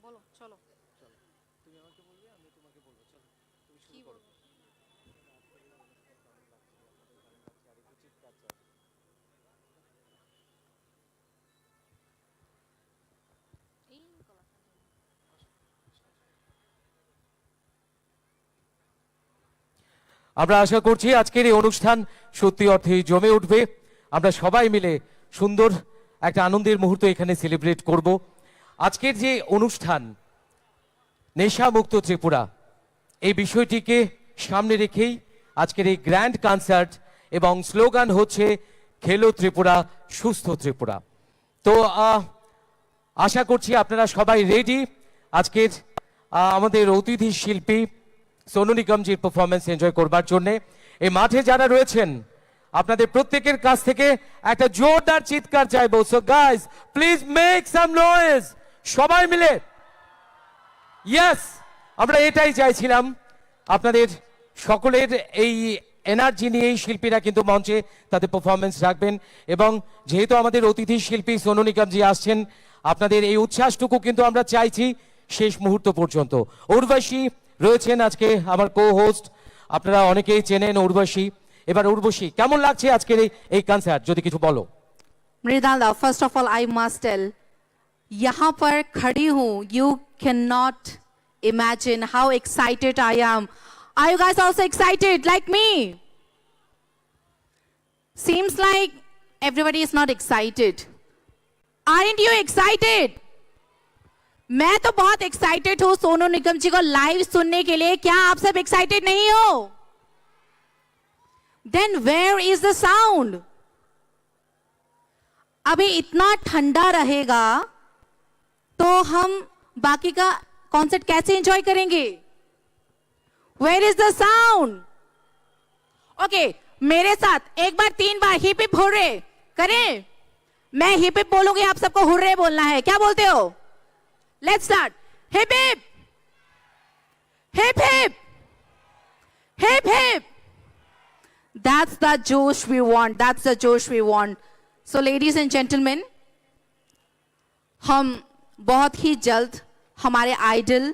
बोलो चलो আমরা আশা করছি আজকের এই অনুষ্ঠান সত্যি অর্থে জমে উঠবে। আমরা সবাই মিলে সুন্দর একটা আনন্দের মুহূর্ত এখানে সেলিব্রেট করব। আজকের যে অনুষ্ঠান নেশামুক্ত ত্রিপুরা এই বিষয়টিকে সামনে রেখেই আজকের এই গ্র্যান্ড কনসার্ট এবং স্লোগান হচ্ছে খেলো ত্রিপুরা সুস্থ ত্রিপুরা। তো আশা করছি আপনারা সবাই রেডি আজকের আমাদের অতিথি শিল্পী সোনু নিগমজির পারফরমেন্স এনজয় করবার জন্য। এই মাঠে যারা রয়েছেন আপনাদের প্রত্যেকের কাছ থেকে একটা জোরদার চিৎকার চাইবো। So guys please make some noise সবাই মিলে। ইয়েস আমরা এটাই চাইছিলাম আপনাদের সকলের এই এনার্জি নিয়েই শিল্পীরা কিন্তু মঞ্চে তাদের পারফরমেন্স রাখবেন এবং যেহেতু আমাদের অতিথি শিল্পী সোনু নিগমজি আসছেন আপনাদের এই উচ্ছ্বাসটুকু কিন্তু আমরা চাইছি শেষ মুহূর্ত পর্যন্ত। উর্বশী রয়েছেন আজকে আমার কো হোস্ট, আপনারা অনেকেই চেনেন উর্বশী। এবার উর্বশী, কেমন লাগছে আজকের এই কনসার্ট, যদি কিছু বলো। Mrinala, first of all I must tell, यहाँ पर खड़ी हूँ, you can not imagine how excited I am. Are you guys also excited like me? Seems like everybody is not excited. Aren't you excited? मैं तो बहुत एक्साइटेड हूँ सोनू निगम जी को live सुनने के लिए. क्या आप सब एक्साइटेड नहीं हो? Then where is the sound? अभी इतना ठंडा रहेगा तो हम बाकी का कॉन्सर्ट कैसे एंजॉय करेंगे? Where is the sound? Okay, मेरे साथ एक बार 3 बार हिप हिप हुर्रे करें. मैं हिप हिप बोलूंगी, आप सबको हुर्रे बोलना है. क्या बोलते हो? Let's start. Hip hip, hip hip, hip hip. That's the josh we want. That's the josh we want. So ladies and gentlemen, हम बहुत ही जल्द हमारे आइडल,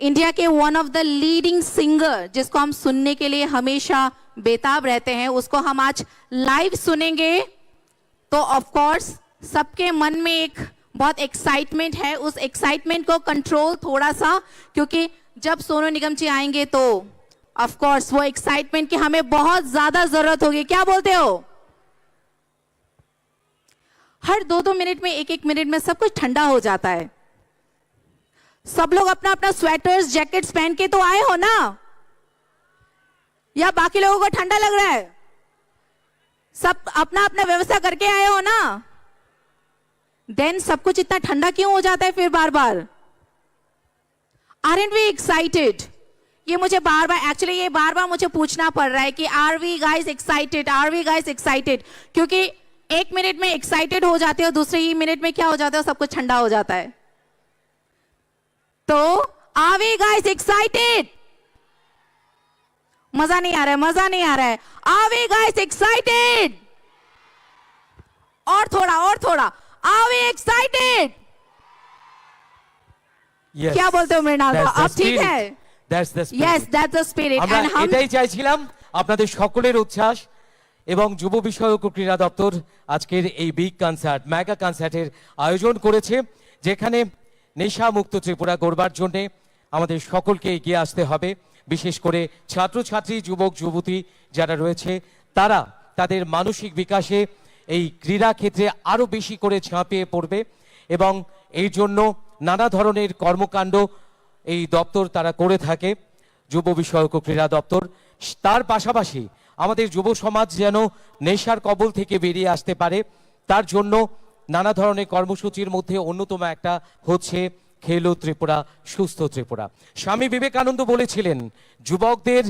इंडिया के one of the leading singer जिसको हम सुनने के लिए हमेशा बेताब रहते हैं, उसको हम आज लाइव सुनेंगे. तो ऑफ कोर्स सबके मन में एक बहुत एक्साइटमेंट है. उस एक्साइटमेंट को कंट्रोल थोड़ा सा, क्योंकि जब सोनू निगम जी आएंगे तो ऑफ कोर्स वो एक्साइटमेंट की हमें बहुत ज्यादा जरूरत होगी. क्या बोलते हो? हर 2-2 मिनट में, 1-1 मिनट में सब कुछ ठंडा हो जाता है. सब लोग अपना अपना स्वेटर्स जैकेट्स पहन के तो आए हो ना, या बाकी लोगों को ठंडा लग रहा है? सब अपना अपना व्यवस्था करके आए हो ना? देन सब कुछ इतना ठंडा क्यों हो जाता है फिर बार बार? Aren't we excited? ये मुझे बार बार मुझे पूछना पड़ रहा है कि are we guys excited, are we guys excited? क्योंकि 1 मिनट में एक्साइटेड हो जाते हो, दूसरे ही मिनट में क्या हो जाता है, सब कुछ ठंडा हो जाता है. तो आर वी गाइस एक्साइटेड? मजा नहीं आ रहा है, मजा नहीं आ रहा है. Are we guys excited? और थोड़ा, और थोड़ा. Are we excited? Yes. क्या बोलते हो मृणाल? That's the अब ठीक spirit. है? That's the spirit. Yes, that's the spirit. আমরা And हम এটাই চাইছিলাম, আপনাদের সকলের উচ্ছ্বাস এবং যুব বিষয়ক ও ক্রীড়া দপ্তর আজকের এই বিগ কনসার্ট, মেগা কনসার্টের আয়োজন করেছে, যেখানে নেশা মুক্ত ত্রিপুরা গড়বার জন্য আমাদের সকলকে এগিয়ে আসতে হবে. বিশেষ করে ছাত্রছাত্রী, যুবক যুবতী যারা রয়েছে তারা তাদের মানসিক বিকাশে এই ক্রীড়া ক্ষেত্রে আরো বেশি করে ঝাঁপিয়ে পড়বে এবং এই জন্য নানা ধরনের কর্মকাণ্ড এই দপ্তর তারা করে থাকে, যুব বিষয়ক ও ক্রীড়া দপ্তর. তার পাশাপাশি আমাদের যুব সমাজ যেন নেশার কবল থেকে বেরিয়ে আসতে পারে, তার জন্য নানা ধরনের কর্মসূচির মধ্যে অন্যতম একটা হচ্ছে খেলো ত্রিপুরা, সুস্থ ত্রিপুরা. স্বামী বিবেকানন্দ বলেছিলেন, যুবকদের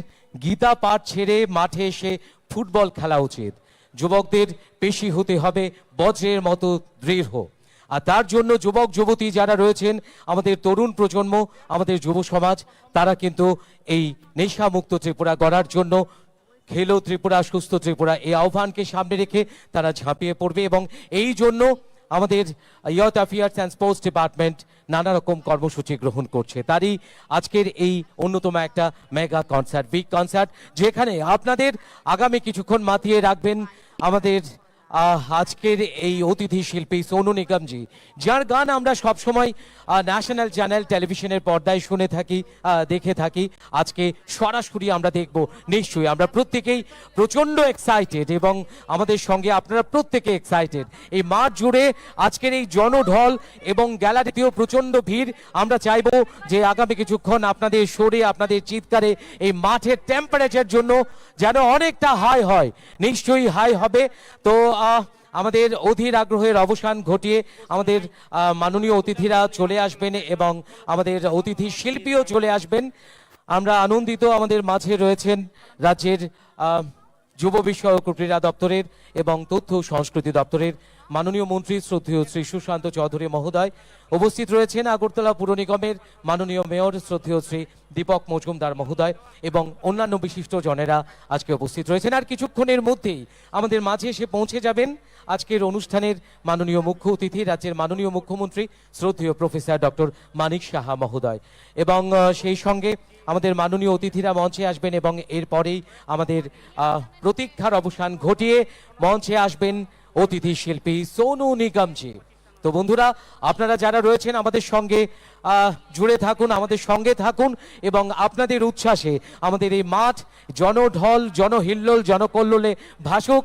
গীতা পাঠ ছেড়ে মাঠে এসে ফুটবল খেলা উচিত. যুবকদের পেশি হতে হবে বজ্রের মতো দৃঢ়. আর তার জন্য যুবক যুবতী যারা রয়েছেন, আমাদের তরুণ প্রজন্ম, আমাদের যুব সমাজ, তারা কিন্তু এই নেশামুক্ত ত্রিপুরা গড়ার জন্য খেলো ত্রিপুরা, সুস্থ ত্রিপুরা এই আহ্বানকে সামনে রেখে তারা ঝাঁপিয়ে পড়বে এবং এই জন্য আমাদের youth affairs and sports department নানা রকম কর্মসূচি গ্রহণ করছে. তারই আজকের এই অন্যতম একটা মেগা কনসার্ট, বিগ কনসার্ট, যেখানে আপনাদের আগামী কিছুক্ষণ মাতিয়ে রাখবেন আমাদের আজকের এই অতিথি শিল্পী সোনু নিগমজি, যার গান আমরা সবসময় ন্যাশনাল চ্যানেল টেলিভিশনের পর্দায় শুনে থাকি, দেখে থাকি. আজকে সরাসরি আমরা দেখব. নিশ্চয়ই আমরা প্রত্যেকেই প্রচণ্ড এক্সাইটেড এবং আমাদের সঙ্গে আপনারা প্রত্যেকে এক্সাইটেড. এই মাঠ জুড়ে আজকের এই জনঢল এবং গ্যালারিতেও প্রচণ্ড ভিড়. আমরা চাইবো যে আগামী কিছুক্ষণ আপনাদের সরে, আপনাদের চিৎকারে এই মাঠের টেম্পারেচার জন্য যেন অনেকটা হাই হয়. নিশ্চয়ই হাই হবে. তো আমাদের অধীর আগ্রহের অবসান ঘটিয়ে আমাদের মাননীয় অতিথিরা চলে আসবেন এবং আমাদের অতিথি শিল্পীও চলে আসবেন. আমরা আনন্দিত, আমাদের মাঝে রয়েছেন রাজ্যের যুব বিষয়ক ক্রীড়া দপ্তরের এবং তথ্য সংস্কৃতি দপ্তরের মাননীয় মন্ত্রী শ্রদ্ধেয় শ্রী সুশান্ত চৌধুরী মহোদয়, উপস্থিত রয়েছেন আগরতলা পুর নিগমের মাননীয় মেয়র শ্রদ্ধেয় শ্রী দীপক মজুমদার মহোদয় এবং অন্যান্য বিশিষ্ট জনেরা আজকে উপস্থিত রয়েছেন। আর কিছুক্ষণের মধ্যেই আমাদের মাঝে এসে পৌঁছে যাবেন আজকের অনুষ্ঠানের মাননীয় মুখ্য অতিথি, রাজ্যের মাননীয় মুখ্যমন্ত্রী শ্রদ্ধেয় প্রফেসর ডক্টর মানিক সাহা মহোদয়, এবং সেই সঙ্গে আমাদের মাননীয় অতিথিরা মঞ্চে আসবেন এবং এরপরেই আমাদের প্রতীক্ষার অবসান ঘটিয়ে মঞ্চে আসবেন অতিথি শিল্পী সোনু নিগমজি। তো বন্ধুরা, আপনারা যারা রয়েছেন আমাদের সঙ্গে জুড়ে থাকুন, আমাদের সঙ্গে থাকুন এবং আপনাদের উচ্ছ্বাসে আমাদের এই মাঠ জনঢল, জনহিল্লোল, জনকল্লোলে ভাসুক।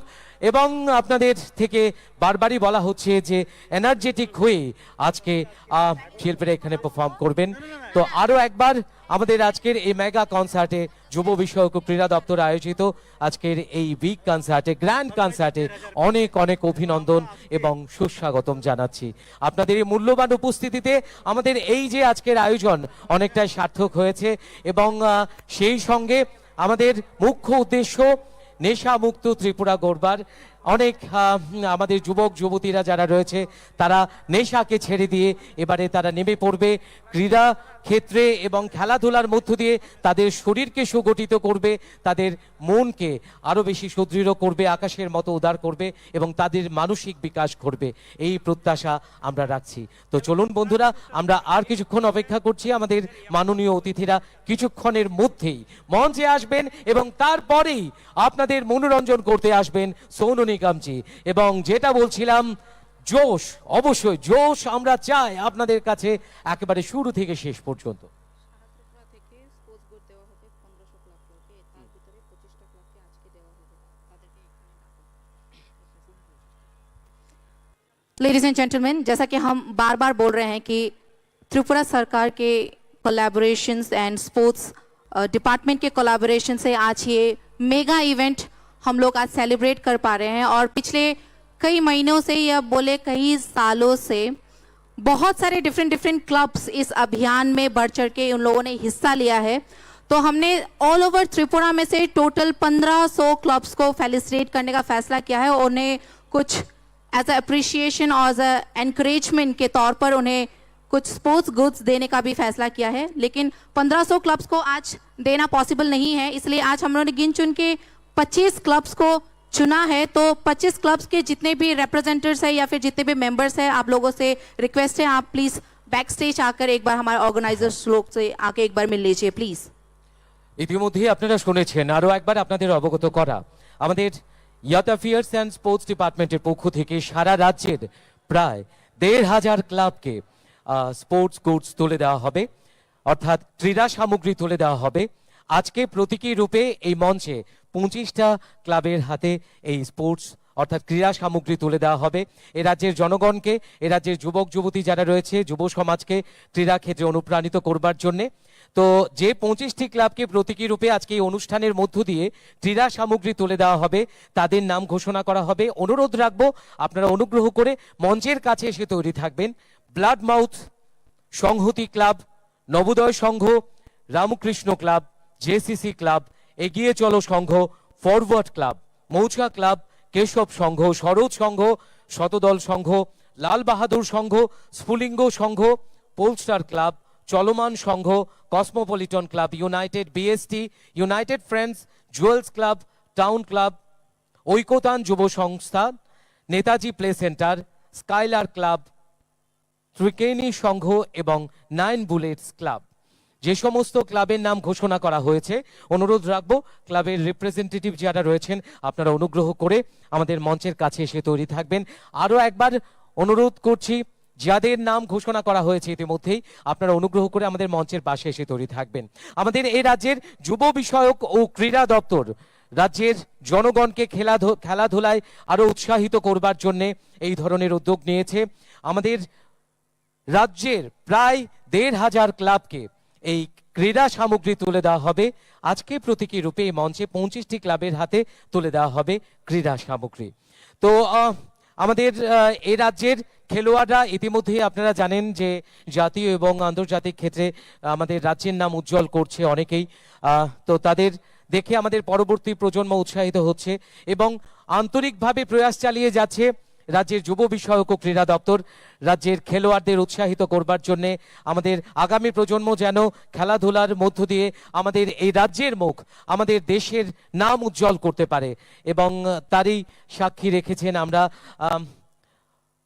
এবং আপনাদের থেকে বারবারই বলা হচ্ছে যে এনার্জেটিক হয়ে আজকে শিল্পীরা এখানে পারফর্ম করবেন। তো আরও একবার আমাদের আজকের এই মেগা কনসার্টে যুব বিষয়ক ক্রীড়া দপ্তর আয়োজিত আজকের এই বিগ কনসার্টে, গ্র্যান্ড কনসার্টে অনেক অনেক অভিনন্দন এবং সুস্বাগতম জানাচ্ছি। আপনাদের এই মূল্যবান উপস্থিতিতে আমাদের এই যে আজকের আয়োজন অনেকটাই সার্থক হয়েছে এবং সেই সঙ্গে আমাদের মুখ্য উদ্দেশ্য নেশা মুক্ত ত্রিপুরা গড়বার। অনেক আমাদের যুবক যুবতীরা যারা রয়েছে তারা নেশাকে ছেড়ে দিয়ে এবারে তারা নেমে পড়বে ক্রীড়া ক্ষেত্রে এবং খেলাধুলার মধ্য দিয়ে তাদের শরীরকে সুগঠিত করবে, তাদের মনকে আরও বেশি সুদৃঢ় করবে, আকাশের মতো উদার করবে এবং তাদের মানসিক বিকাশ করবে, এই প্রত্যাশা আমরা রাখছি। তো চলুন বন্ধুরা, আমরা আর কিছুক্ষণ অপেক্ষা করছি। আমাদের মাননীয় অতিথিরা কিছুক্ষণের মধ্যেই মঞ্চে আসবেন এবং তারপরেই আপনাদের মনোরঞ্জন করতে আসবেন সোনু নিগমজি। এবং যেটা বলছিলাম, জোশ, অবশ্যই জোশ আমরা চাই আপনাদের কাছে একেবারে শুরু থেকে শেষ পর্যন্ত। लेडीज एंड जेंटलमैन, जैसा कि हम बार बार बोल रहे हैं कि त्रिपुरा सरकार के कोलैबोरेशंस एंड स्पोर्ट्स डिपार्टमेंट के कोलैबोरेशन से आज ये मेगा इवेंट हम लोग आज सेलिब्रेट कर पा रहे हैं। और पिछले कई महीनों से या बोले कई सालों से बहुत सारे डिफरेंट क्लब्स इस अभियान में बढ़ चढ़ के उन लोगों ने हिस्सा लिया है। तो हमने ऑल ओवर त्रिपुरा में से टोटल 1500 क्लब्स को फेलिसिटेट करने का फैसला किया है। उन्हें कुछ एज अ अप्रिशिएशन और एज अ एनकरेजमेंट के तौर पर उन्हें कुछ स्पोर्ट्स गुड्स देने का भी फैसला किया है। लेकिन 1500 क्लब्स को आज देना पॉसिबल नहीं है, इसलिए आज हम लोगों ने गिन चुन के 25 क्लब्स को चुना है। तो 25 क्लब्स के जितने भी रिप्रेजेंटेटिव्स हैं या फिर जितने भी मेंबर्स हैं, आप लोगों से रिक्वेस्ट है, आप प्लीज बैक स्टेज आकर एक बार हमारे ऑर्गेनाइजर्स लोग से आके एक बार मिल लीजिए प्लीज। ইতিমধ্যে আপনারা শুনেছেন, আরও একবার আপনাদের অবগত করা, আমাদের ইয়ুথ অ্যাফেয়ার্স অ্যান্ড স্পোর্টস ডিপার্টমেন্টের পক্ষ থেকে সারা রাজ্যের প্রায় 1500 ক্লাবকে স্পোর্টস গুডস তুলে দেওয়া হবে, অর্থাৎ ক্রীড়া সামগ্রী তুলে দেওয়া হবে। আজকে প্রতীকী রূপে এই মঞ্চে 25টা ক্লাবের হাতে এই স্পোর্টস অর্থাৎ ক্রীড়া সামগ্রী তুলে দেওয়া হবে। এ রাজ্যের জনগণকে, এ রাজ্যের যুবক যুবতী যারা রয়েছে, যুব সমাজকে ক্রীড়া ক্ষেত্রে অনুপ্রাণিত করবার জন্যে। তো যে 25টি ক্লাবকে প্রতীকী রূপে আজকে এই অনুষ্ঠানের মধ্য দিয়ে ক্রীড়া সামগ্রী তুলে দেওয়া হবে তাদের নাম ঘোষণা করা হবে। অনুরোধ রাখবো আপনারা অনুগ্রহ করে মঞ্চের কাছে এসে তৈরি থাকবেন। Blood mouth Sanghati club, Nabodoy Sangha, Ramakrishna club, JCC club, Egiye Cholo Sangha, forward club, Moucha club, Keshab Sangha, Saroj Sangha, Shatadal Sangha, Lal Bahadur Sangha, Sphulinga Sangha, polestar club, Cholman Sangha, cosmopolitan club, united BST, united friends, jewels club, town club, Oikatan Jubo Sangstha, Netaji play centre, skylar club, Triveni Sangha এবং 9 বুলেটস ক্লাব। যে সমস্ত ক্লাবের নাম ঘোষণা করা হয়েছে, অনুরোধ রাখবো ক্লাবের রিপ্রেজেন্টেটিভ যারা রয়েছেন আপনারা অনুগ্রহ করে আমাদের মঞ্চের কাছে এসে তৈরি থাকবেন। আরও একবার অনুরোধ করছি, যাদের নাম ঘোষণা করা হয়েছে ইতিমধ্যেই আপনারা অনুগ্রহ করে আমাদের মঞ্চের পাশে এসে তৈরি থাকবেন। আমাদের এই রাজ্যের যুব বিষয়ক ও ক্রীড়া দপ্তর রাজ্যের জনগণকে খেলাধুলায় আরো উৎসাহিত করবার জন্য এই ধরনের উদ্যোগ নিয়েছে। আমাদের রাজ্যের প্রায় 1500 ক্লাবকে এই ক্রীড়া সামগ্রী তুলে দেওয়া হবে। আজকে প্রতীকী রূপে এই মঞ্চে 25টি ক্লাবের হাতে তুলে দেওয়া হবে ক্রীড়া সামগ্রী। তো আমাদের এই রাজ্যের খেলোয়াড়রা ইতিমধ্যেই আপনারা জানেন যে জাতীয় এবং আন্তর্জাতিক ক্ষেত্রে আমাদের রাজ্যের নাম উজ্জ্বল করছে অনেকেই। তো তাদের দেখে আমাদের পরবর্তী প্রজন্ম উৎসাহিত হচ্ছে এবং আন্তরিকভাবে প্রয়াস চালিয়ে যাচ্ছে রাজ্যের যুব বিষয়ক ও ক্রীড়া দপ্তর রাজ্যের খেলোয়াড়দের উৎসাহিত করবার জন্য আমাদের আগামী প্রজন্ম যেন খেলাধুলার মধ্য দিয়ে আমাদের এই রাজ্যের মুখ, আমাদের দেশের নাম উজ্জ্বল করতে পারে, এবং তারই সাক্ষী রেখেছেন আমরা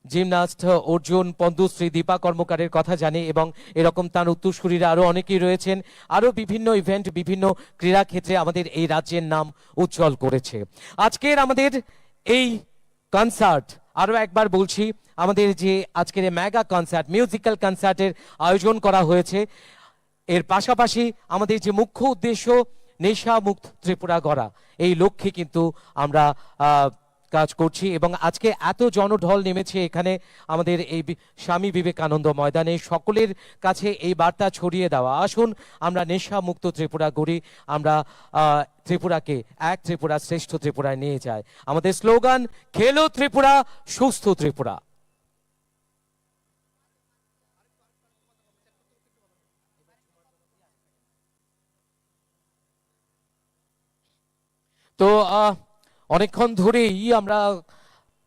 জিমনাস্ট অর্জুন, পদ্মশ্রী দীপা কর্মকারের কথা জানি, এবং এরকম তার উত্তরসূরিরা আরো অনেকেই রয়েছেন, আরো বিভিন্ন ইভেন্ট, বিভিন্ন ক্রীড়া ক্ষেত্রে আমাদের এই রাজ্যের নাম উজ্জ্বল করেছে। আজকের আমাদের এই কনসার্ট, আরো একবার বলছি, আমাদের যে আজকের এই মেগা কনসার্ট, মিউজিক্যাল কনসার্টের আয়োজন করা হয়েছে, এর পাশাপাশি আমাদের যে মুখ্য উদ্দেশ্য নেশা মুক্ত ত্রিপুরা গড়া, এই লক্ষ্যে কিন্তু আমরা কাজ করছি। এবং আজকে এত জনঢল নেমেছে এখানে আমাদের এই স্বামী বিবেকানন্দ ময়দানে, সকলের কাছে এই বার্তা ছড়িয়ে দেওয়া, আসুন আমরা নেশা মুক্ত ত্রিপুরা গড়ি, আমরা ত্রিপুরাকে এক ত্রিপুরা শ্রেষ্ঠ ত্রিপুরায় নিয়ে যায়। আমাদের স্লোগান খেলো ত্রিপুরা, সুস্থ ত্রিপুরা। তো অনেকক্ষণ ধরেই আমরা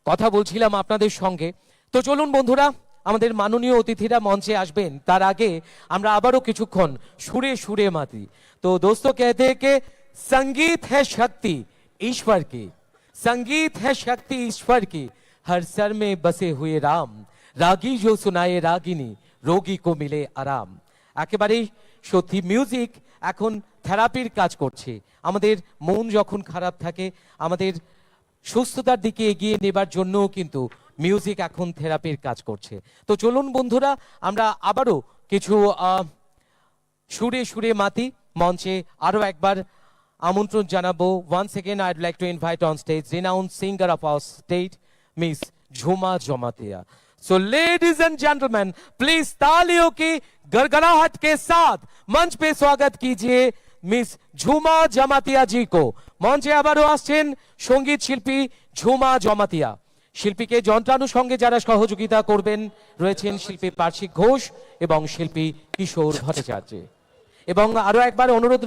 কথা বলছিলাম আপনাদের সঙ্গে। তো চলুন বন্ধুরা, আমাদের মাননীয় অতিথিরা মঞ্চে আসবেন, তার আগে আমরা আবারও কিছুক্ষণ সুরে সুরে মাতি। তো দোস্তো कहते हैं कि संगीत है शक्ति ईश्वर की, संगीत है शक्ति ईश्वर की, हर सर में बसे हुए राम, रागी जो सुनाए रागिनी, रोगी को मिले आराम। একেবারেই সত্যি, মিউজিক এখন থেরাপির কাজ করছে। আমাদের মন যখন খারাপ থাকে, আমাদের সুস্থতার দিকে এগিয়ে নেবার জন্যও কিন্তু মিউজিক এখন থেরাপির কাজ করছে। তো চলুন বন্ধুরা, আমরা আবারও কিছু সুরে সুরে মাতি। মঞ্চে আরো একবার আমন্ত্রণ জানাবো। Once again I'd like to invite on stage renowned singer of our state, miss Jhuma Jamatia. So ladies and gentlemen, please तालियों की गड़गड़ाहट के साथ मंच पे स्वागत कीजिए मिस झुमा जमातिया जी को। মঞ্চে আবারও আসছেন সঙ্গীত শিল্পী ঝুমা জমাতিয়া। শিল্পীকে যন্ত্রানুষঙ্গে যারা সহযোগিতা করবেন রয়েছেন শিল্পী পার্শ্বিক ঘোষ এবং শিল্পী কিশোর ভট্টাচার্য। এবং আরো একবার অনুরোধ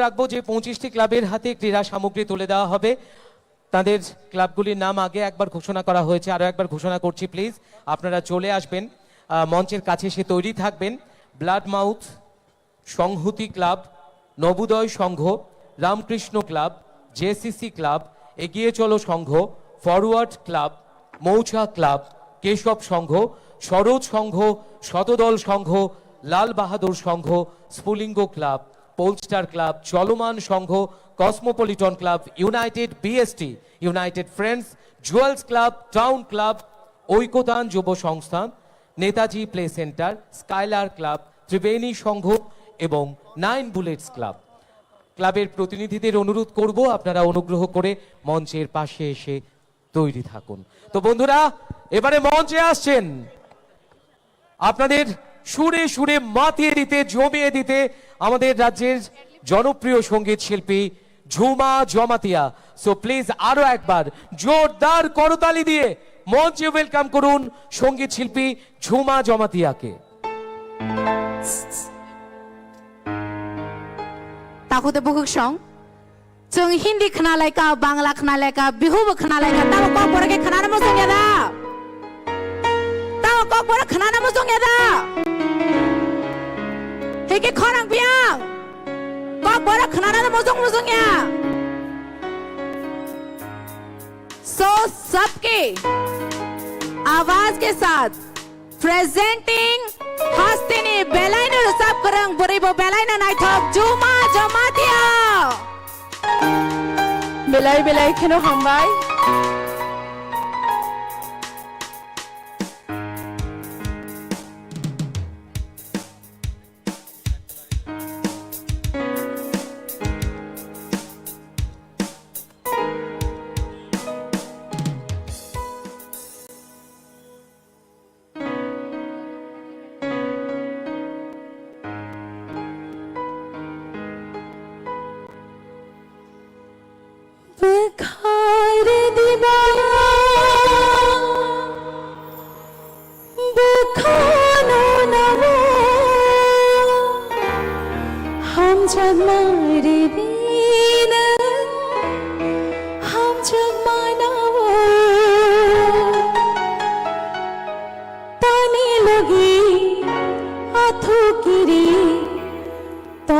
রাখবো যে 25টি ক্লাবের হাতে ক্রীড়া সামগ্রী তুলে দেওয়া হবে। তাদের ক্লাবগুলির নাম আগে একবার ঘোষণা করা হয়েছে, আরো একবার ঘোষণা করছি, প্লিজ আপনারা চলে আসবেন, মঞ্চের কাছে এসে তৈরি থাকবেন। Blood mouth Sanghati club, Nabodoy Sangha, Ramakrishna club, JCC club, Egiye Cholo Sangha, forward club, Moucha club, Keshab Sangha, Saroj Sangha, Shatadal Sangha, Lal Bahadur Sangha, Sphulinga club, polestar club, Cholman Sangha, cosmopolitan club, united BST, united friends, jewels club, town club, Oikatan Jubo Sangstha, Netaji play centre, skylar club, Triveni Sangha এবং 9 বুলেটস ক্লাব। ক্লাবের প্রতিনিধিদের অনুরোধ করব আপনারা অনুগ্রহ করে মঞ্চের পাশে এসে তৈরি থাকুন। তো বন্ধুরা, এবারে মঞ্চে আসছেন আপনাদের সুরে সুরে মাতিয়ে দিতে, জমিয়ে দিতে আমাদের রাজ্যের জনপ্রিয় সঙ্গীত শিল্পী ঝুমা জমাতিয়া। সো প্লিজ আরো একবার জোরদার করতালি দিয়ে মঞ্চে ওয়েলকাম করুন সঙ্গীত শিল্পী ঝুমা জমাতিয়াকে। তাকুতে বহুক সং जों हिंदी खोनालायका, बांग्ला खोनालायका, बिहुबो खोनालायका, ताव कक बरके खोनानो मोजों यादा, ताव कक बर खोनानो मोजों यादा, हेके खरं बियां कक बर खोनानो मोजों या। सो सबके आवाज के साथ प्रेजेंटिंग हस्तिनी बेलायनो सब करंग बोरैबो बेलायनो नायथक झुमा जमातिया। बेलाय बेलाय खेनो हामबाय।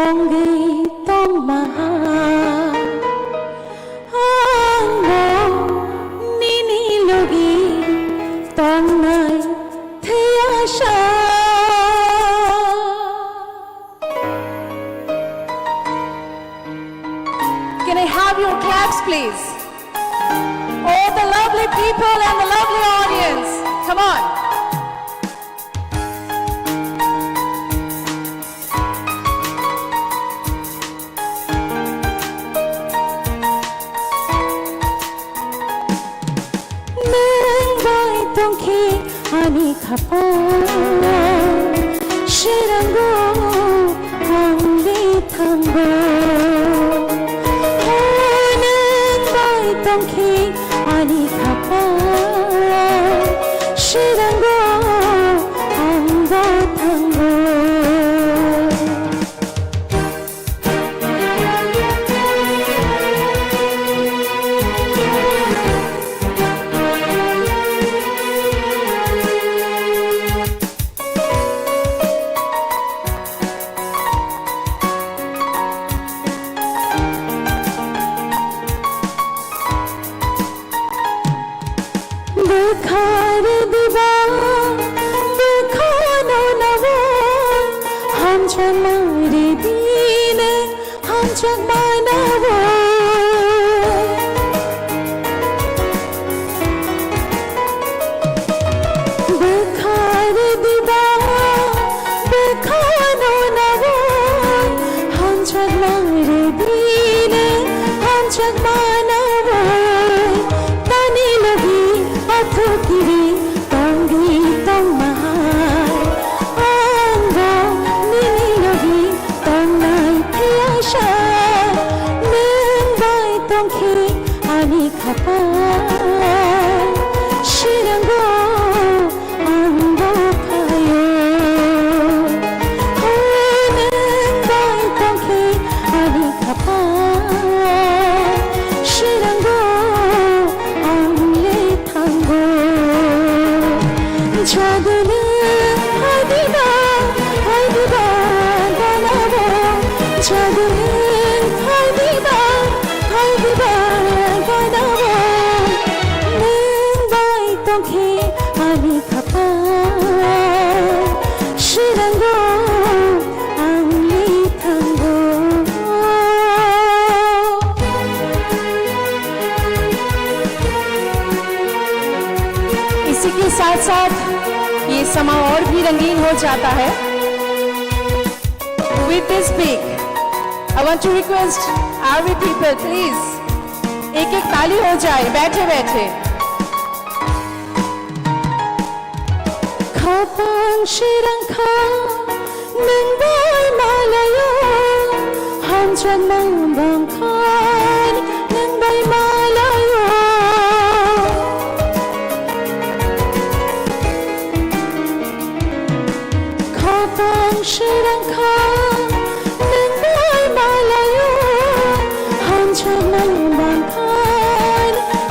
संगीतं महा निनी लोगी तंगनाय थेयाशा Can I have your claps, please? All the lovely people and the lovely audience. Come on. 맹바이 똥키 아니 가빠 시랑고 왕리 탕고 맹바이 똥키 아니 가빠 시랑고 왕도 탕고 देखार दिवा देखानो नवो हम चमारे दीन हम चमानवो देखार दिवा देखानो नवो हम चमारे दीन हम चमानवो तानी लगी अथुकिरी संगीतं महाय आंगो निनी लगी तंगनाय थेयाशा 맹바이 똥키 아니 가빠 시랑고 안고 가요 맹바이 똥키 아니 가빠 시랑고 안리 탕고 저그는 어디가 어디가 가나보 저그는 어디가 어디가 가나보 맹바이 똥키 아니 가빠 시랑고 안리 탕고 इसी के साथ साथ ये समा और भी रंगीन हो जाता है. With this speak, I want to request every people, please, एक एक ताली हो जाए बैठे बैठे. 가방 시랑카 능바이 말라요 한잔만 방칸 능바이 말라요 가방 시랑카 능바이 말라요 한잔만 방칸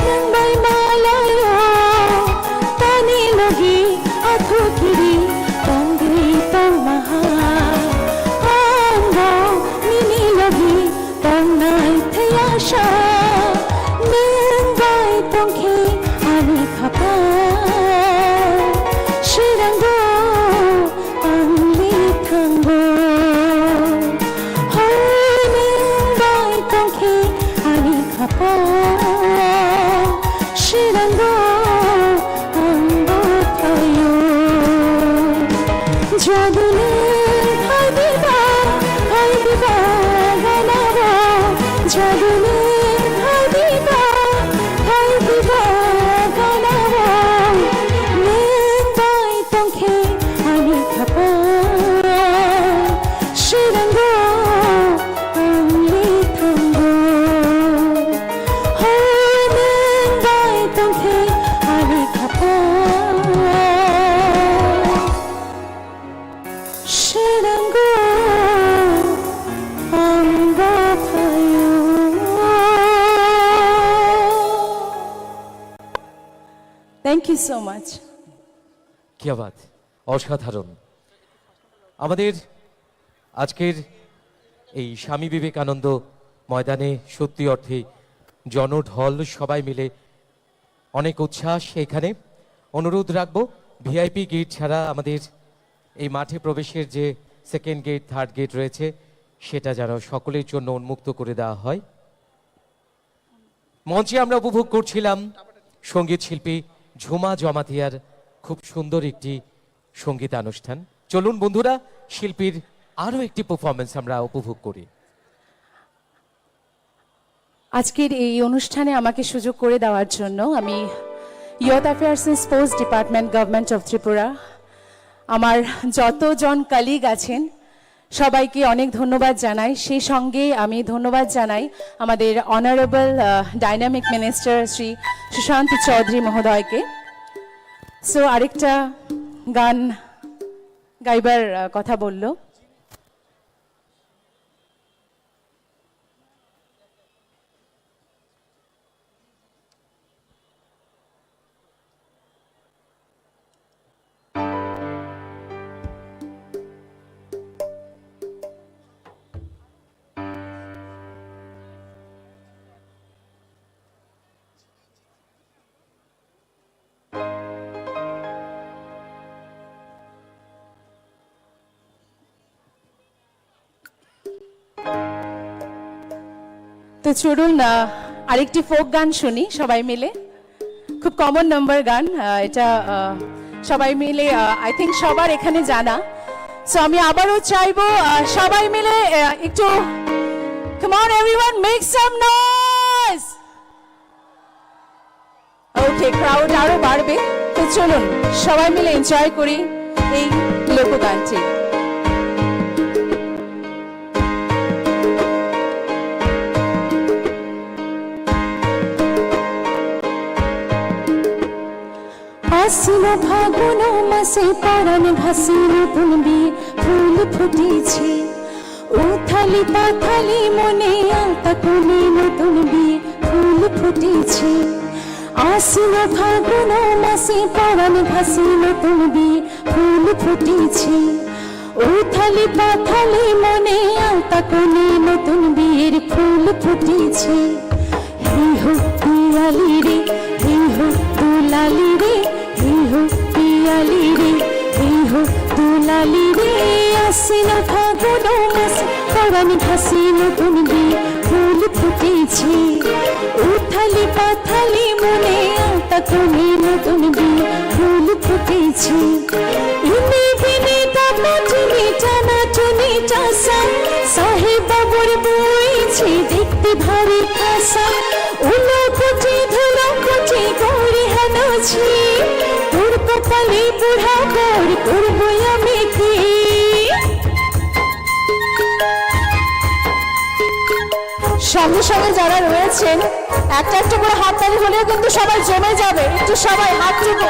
능바이 말라요 तानी लगी अथुकिरी संगीतं महाय आंगो निनी लगी तंगनाय थेयाशा 맹바이 똥키 아니 가빠 시랑고 안리 탕고 맹바이 똥키 아니 가빠 시랑고 안고 가요 저그는 어디가 어디가 가나보 저그는 어디가 어디가 가나보 맹바이 똥키 아니 가빠 시랑고 안리 탕고 맹바이 똥키 아니 가빠 시랑고 안고 가요. Thank you so much. কি আবাদ, অসাধারণ। আমাদের আজকের এই স্বামী বিবেকানন্দ ময়দানে সত্যি অর্থে জনঢল, সবাই মিলে অনেক উচ্ছ্বাস। এখানে অনুরোধ রাখবো ভিআইপি গেট ছাড়া আমাদের এই মাঠে প্রবেশের যে সেকেন্ড গেট, থার্ড গেট রয়েছে সেটা যেন সকলের জন্য উন্মুক্ত করে দেওয়া হয়। মঞ্চে আমরা উপভোগ করছিলাম সঙ্গীত শিল্পী ঝুমা জমাতিয়ার খুব সুন্দর একটি সঙ্গীতানুষ্ঠান। চলুন বন্ধুরা, শিল্পীর আরো একটি পারফরমেন্স আমরা উপভোগ করি। আজকের এই অনুষ্ঠানে আমাকে সুযোগ করে দেওয়ার জন্য আমি youth affairs and sports department, government of Tripura, আমার যতজন কলিগ আছেন সবাইকে অনেক ধন্যবাদ জানাই। সেই সঙ্গে আমি ধন্যবাদ জানাই আমাদের honourable dynamic minister Shri Sushanta Chowdhury মহোদয়কে। সো আরেকটা গান গাইবার কথা বলল। তো চলুন আরেকটি ফোক গান শুনি সবাই মিলে। খুব কমন নাম্বার গান এটা, সবাই মিলে আই থিঙ্ক সবার এখানে জানা। সো আমি আবারও চাইবো সবাই মিলে একটু come on everyone make some noise. Okay, crowd আরো বাড়বে। তো চলুন সবাই মিলে এনজয় করি এই লোকগানটি। আসিল ফাগুন মাসে পরাণ ঘাসে নতুন বিয়ে ফুল ফুটেছে, উথালি পাথালি মনে আলতা কোণে নতুন বিয়ে ফুল ফুটেছে। আসিল ফাগুন মাসে পরাণ ঘাসে নতুন বিয়ে ফুল ফুটেছে, উথালি পাথালি মনে আলতা কোণে নতুন বিয়ের ফুল ফুটেছে। হে হো পিয়ালি রে, হে হো দুলালি রে, হে হো পিয়ালি রে, হে হো দুলালি রে। আসিল ফাগুন মাসে পরাণ ঘাসে নতুন বিয়ে ফুল ফুটেছে, উথালি পাথালি মনে আলতা কোণে নতুন বিয়ে ফুল ফুটেছে। ইনে বিনে দাপা চুনি টানা চুনি টাসা, সাহেব বাবুর বইছে দেখতে ভারী খাসা। উলো কুচি ধুলো কুচি গৌরি হানাছি, তোর কপালে বুড়া বর করবো আমি কি। সঙ্গে সঙ্গে যারা রয়েছেন একটা একটা করে হাততালি হলেও কিন্তু সবাই জমে যাবে। একটু সবাই হাত তুলো।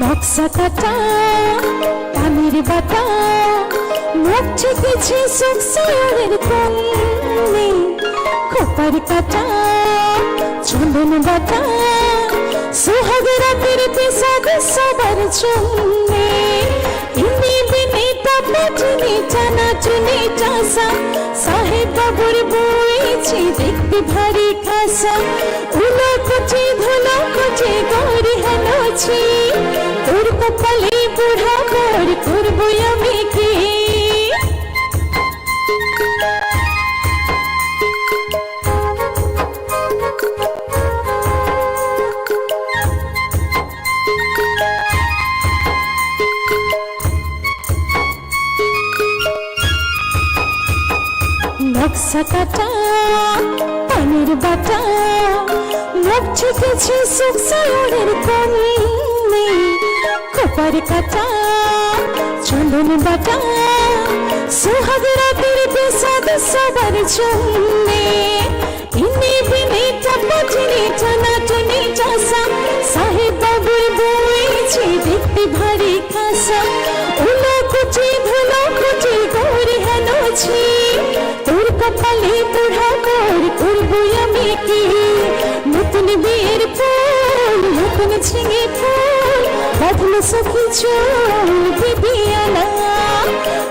নকশা কাটা পানির বাটা, মুখ ঠেকেছে সুখ সায়রের কন্যে, খোপার কাটা চন্দন বাটা, সোহাগ রাতের পেশাদ সবার জন্যে। ইনি বিনি তাপা চুনি টানা চুনি টাসা, সাহেব বাবুর বইছে দেখতে ভারী খাসা। উলো কুচি ধুলো কুচি গৌরি হানাছি, তোর কপালে বুড়া বর করবো আমি কি। নকশা কাটা পানির বাটা, মুখ ঠেকেছে সুখ সায়রের কন্যে, খোপার কাটা চন্দন বাটা, সোহাগ রাতের পেশাদ সবার জন্যে। ইনি বিনি টাপা চিনি টানা টুনি টাসা, সাহেব বাবুর বইছে দেখতে ভারী খাসা। উলো কুচি ধুলো কুচি গৌরি হানাছি, তোর কপালে বুড়া বর করবো আমি কি। নতুন বিয়ের ফুল নতুন ছিঙে ফুল, বাঁধলো সখী চুল বিবিয়ানা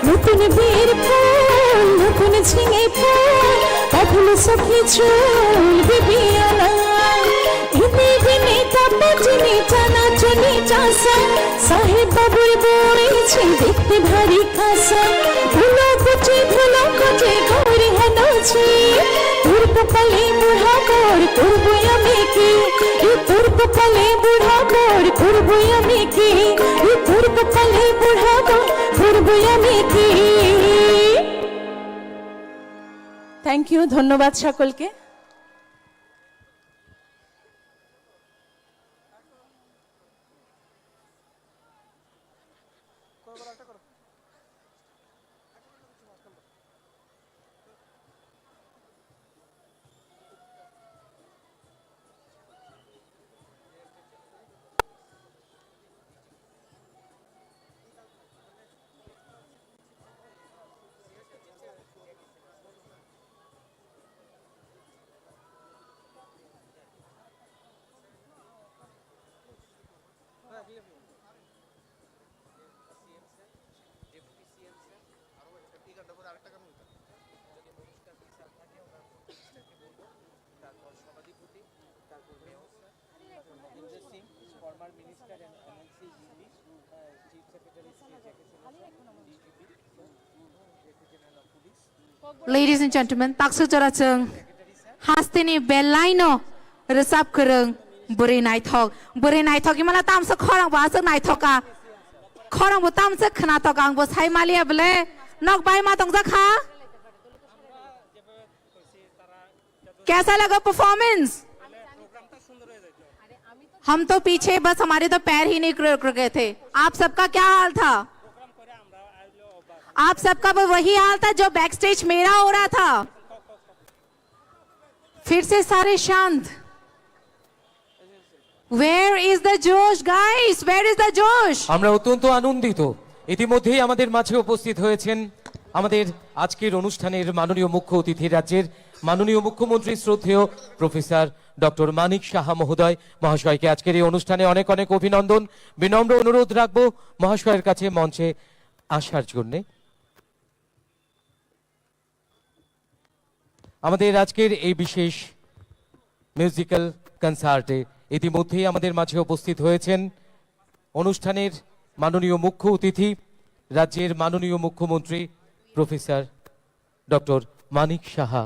নতুন বীর ফুল নতুন ঝিঙে ফুল বাঁধলো সখী চুল বিবিয়ানা ইনে বিনে কাপড় টানা চুনি চাষা সাহেব বাবুর বইছে দেখতে ভারী খাসা ভুলো কুচি ঘরে হেনছি তোর কপালে বুড়া কর করবো আমি কি তোর কপালে বুড়া কর করবো আমি কি তোর কপালে বুড়া কর করবো আমি কি। থ্যাংক ইউ, ধন্যবাদ সকলকে। Ladies and gentlemen, taksu charachung hastini belaino resap kereng buri naithok imala tamsa khorang ba sa naithoka khorang bo tamsa khna to gang bo sai malia bele nok bai ma tongja kha कैसा लगा performance? हम तो पीछे बस हमारे तो पैर ही नहीं रुक गए थे। आप सबका क्या हाल था? आप सबका वही हाल था जो बैक स्टेज मेरा हो रहा था। फिर से सारे शांत। Where is the जोश guys? Where is the जोश? আমরা অত্যন্ত আনন্দিত। ইতিমধ্যেই আমাদের মাঝে উপস্থিত হয়েছেন আমাদের আজকের অনুষ্ঠানের মাননীয় মুখ্য অতিথি রাজ্যের মাননীয় মুখ্যমন্ত্রী শ্রদ্ধেয় প্রফেসর ডক্টর মানিক সাহা মহাশয়কে আজকের এই অনুষ্ঠানে অনেক অনেক অভিনন্দন। বিনম্র অনুরোধ রাখবো মহাশয়ের কাছে মঞ্চে আসার জন্য। আমাদের আজকের এই বিশেষ মিউজিক্যাল কনসার্টে ইতিমধ্যেই আমাদের মাঝে উপস্থিত হয়েছেন অনুষ্ঠানের মাননীয় মুখ্য অতিথি রাজ্যের মাননীয় মুখ্যমন্ত্রী প্রফেসর ডক্টর মানিক সাহা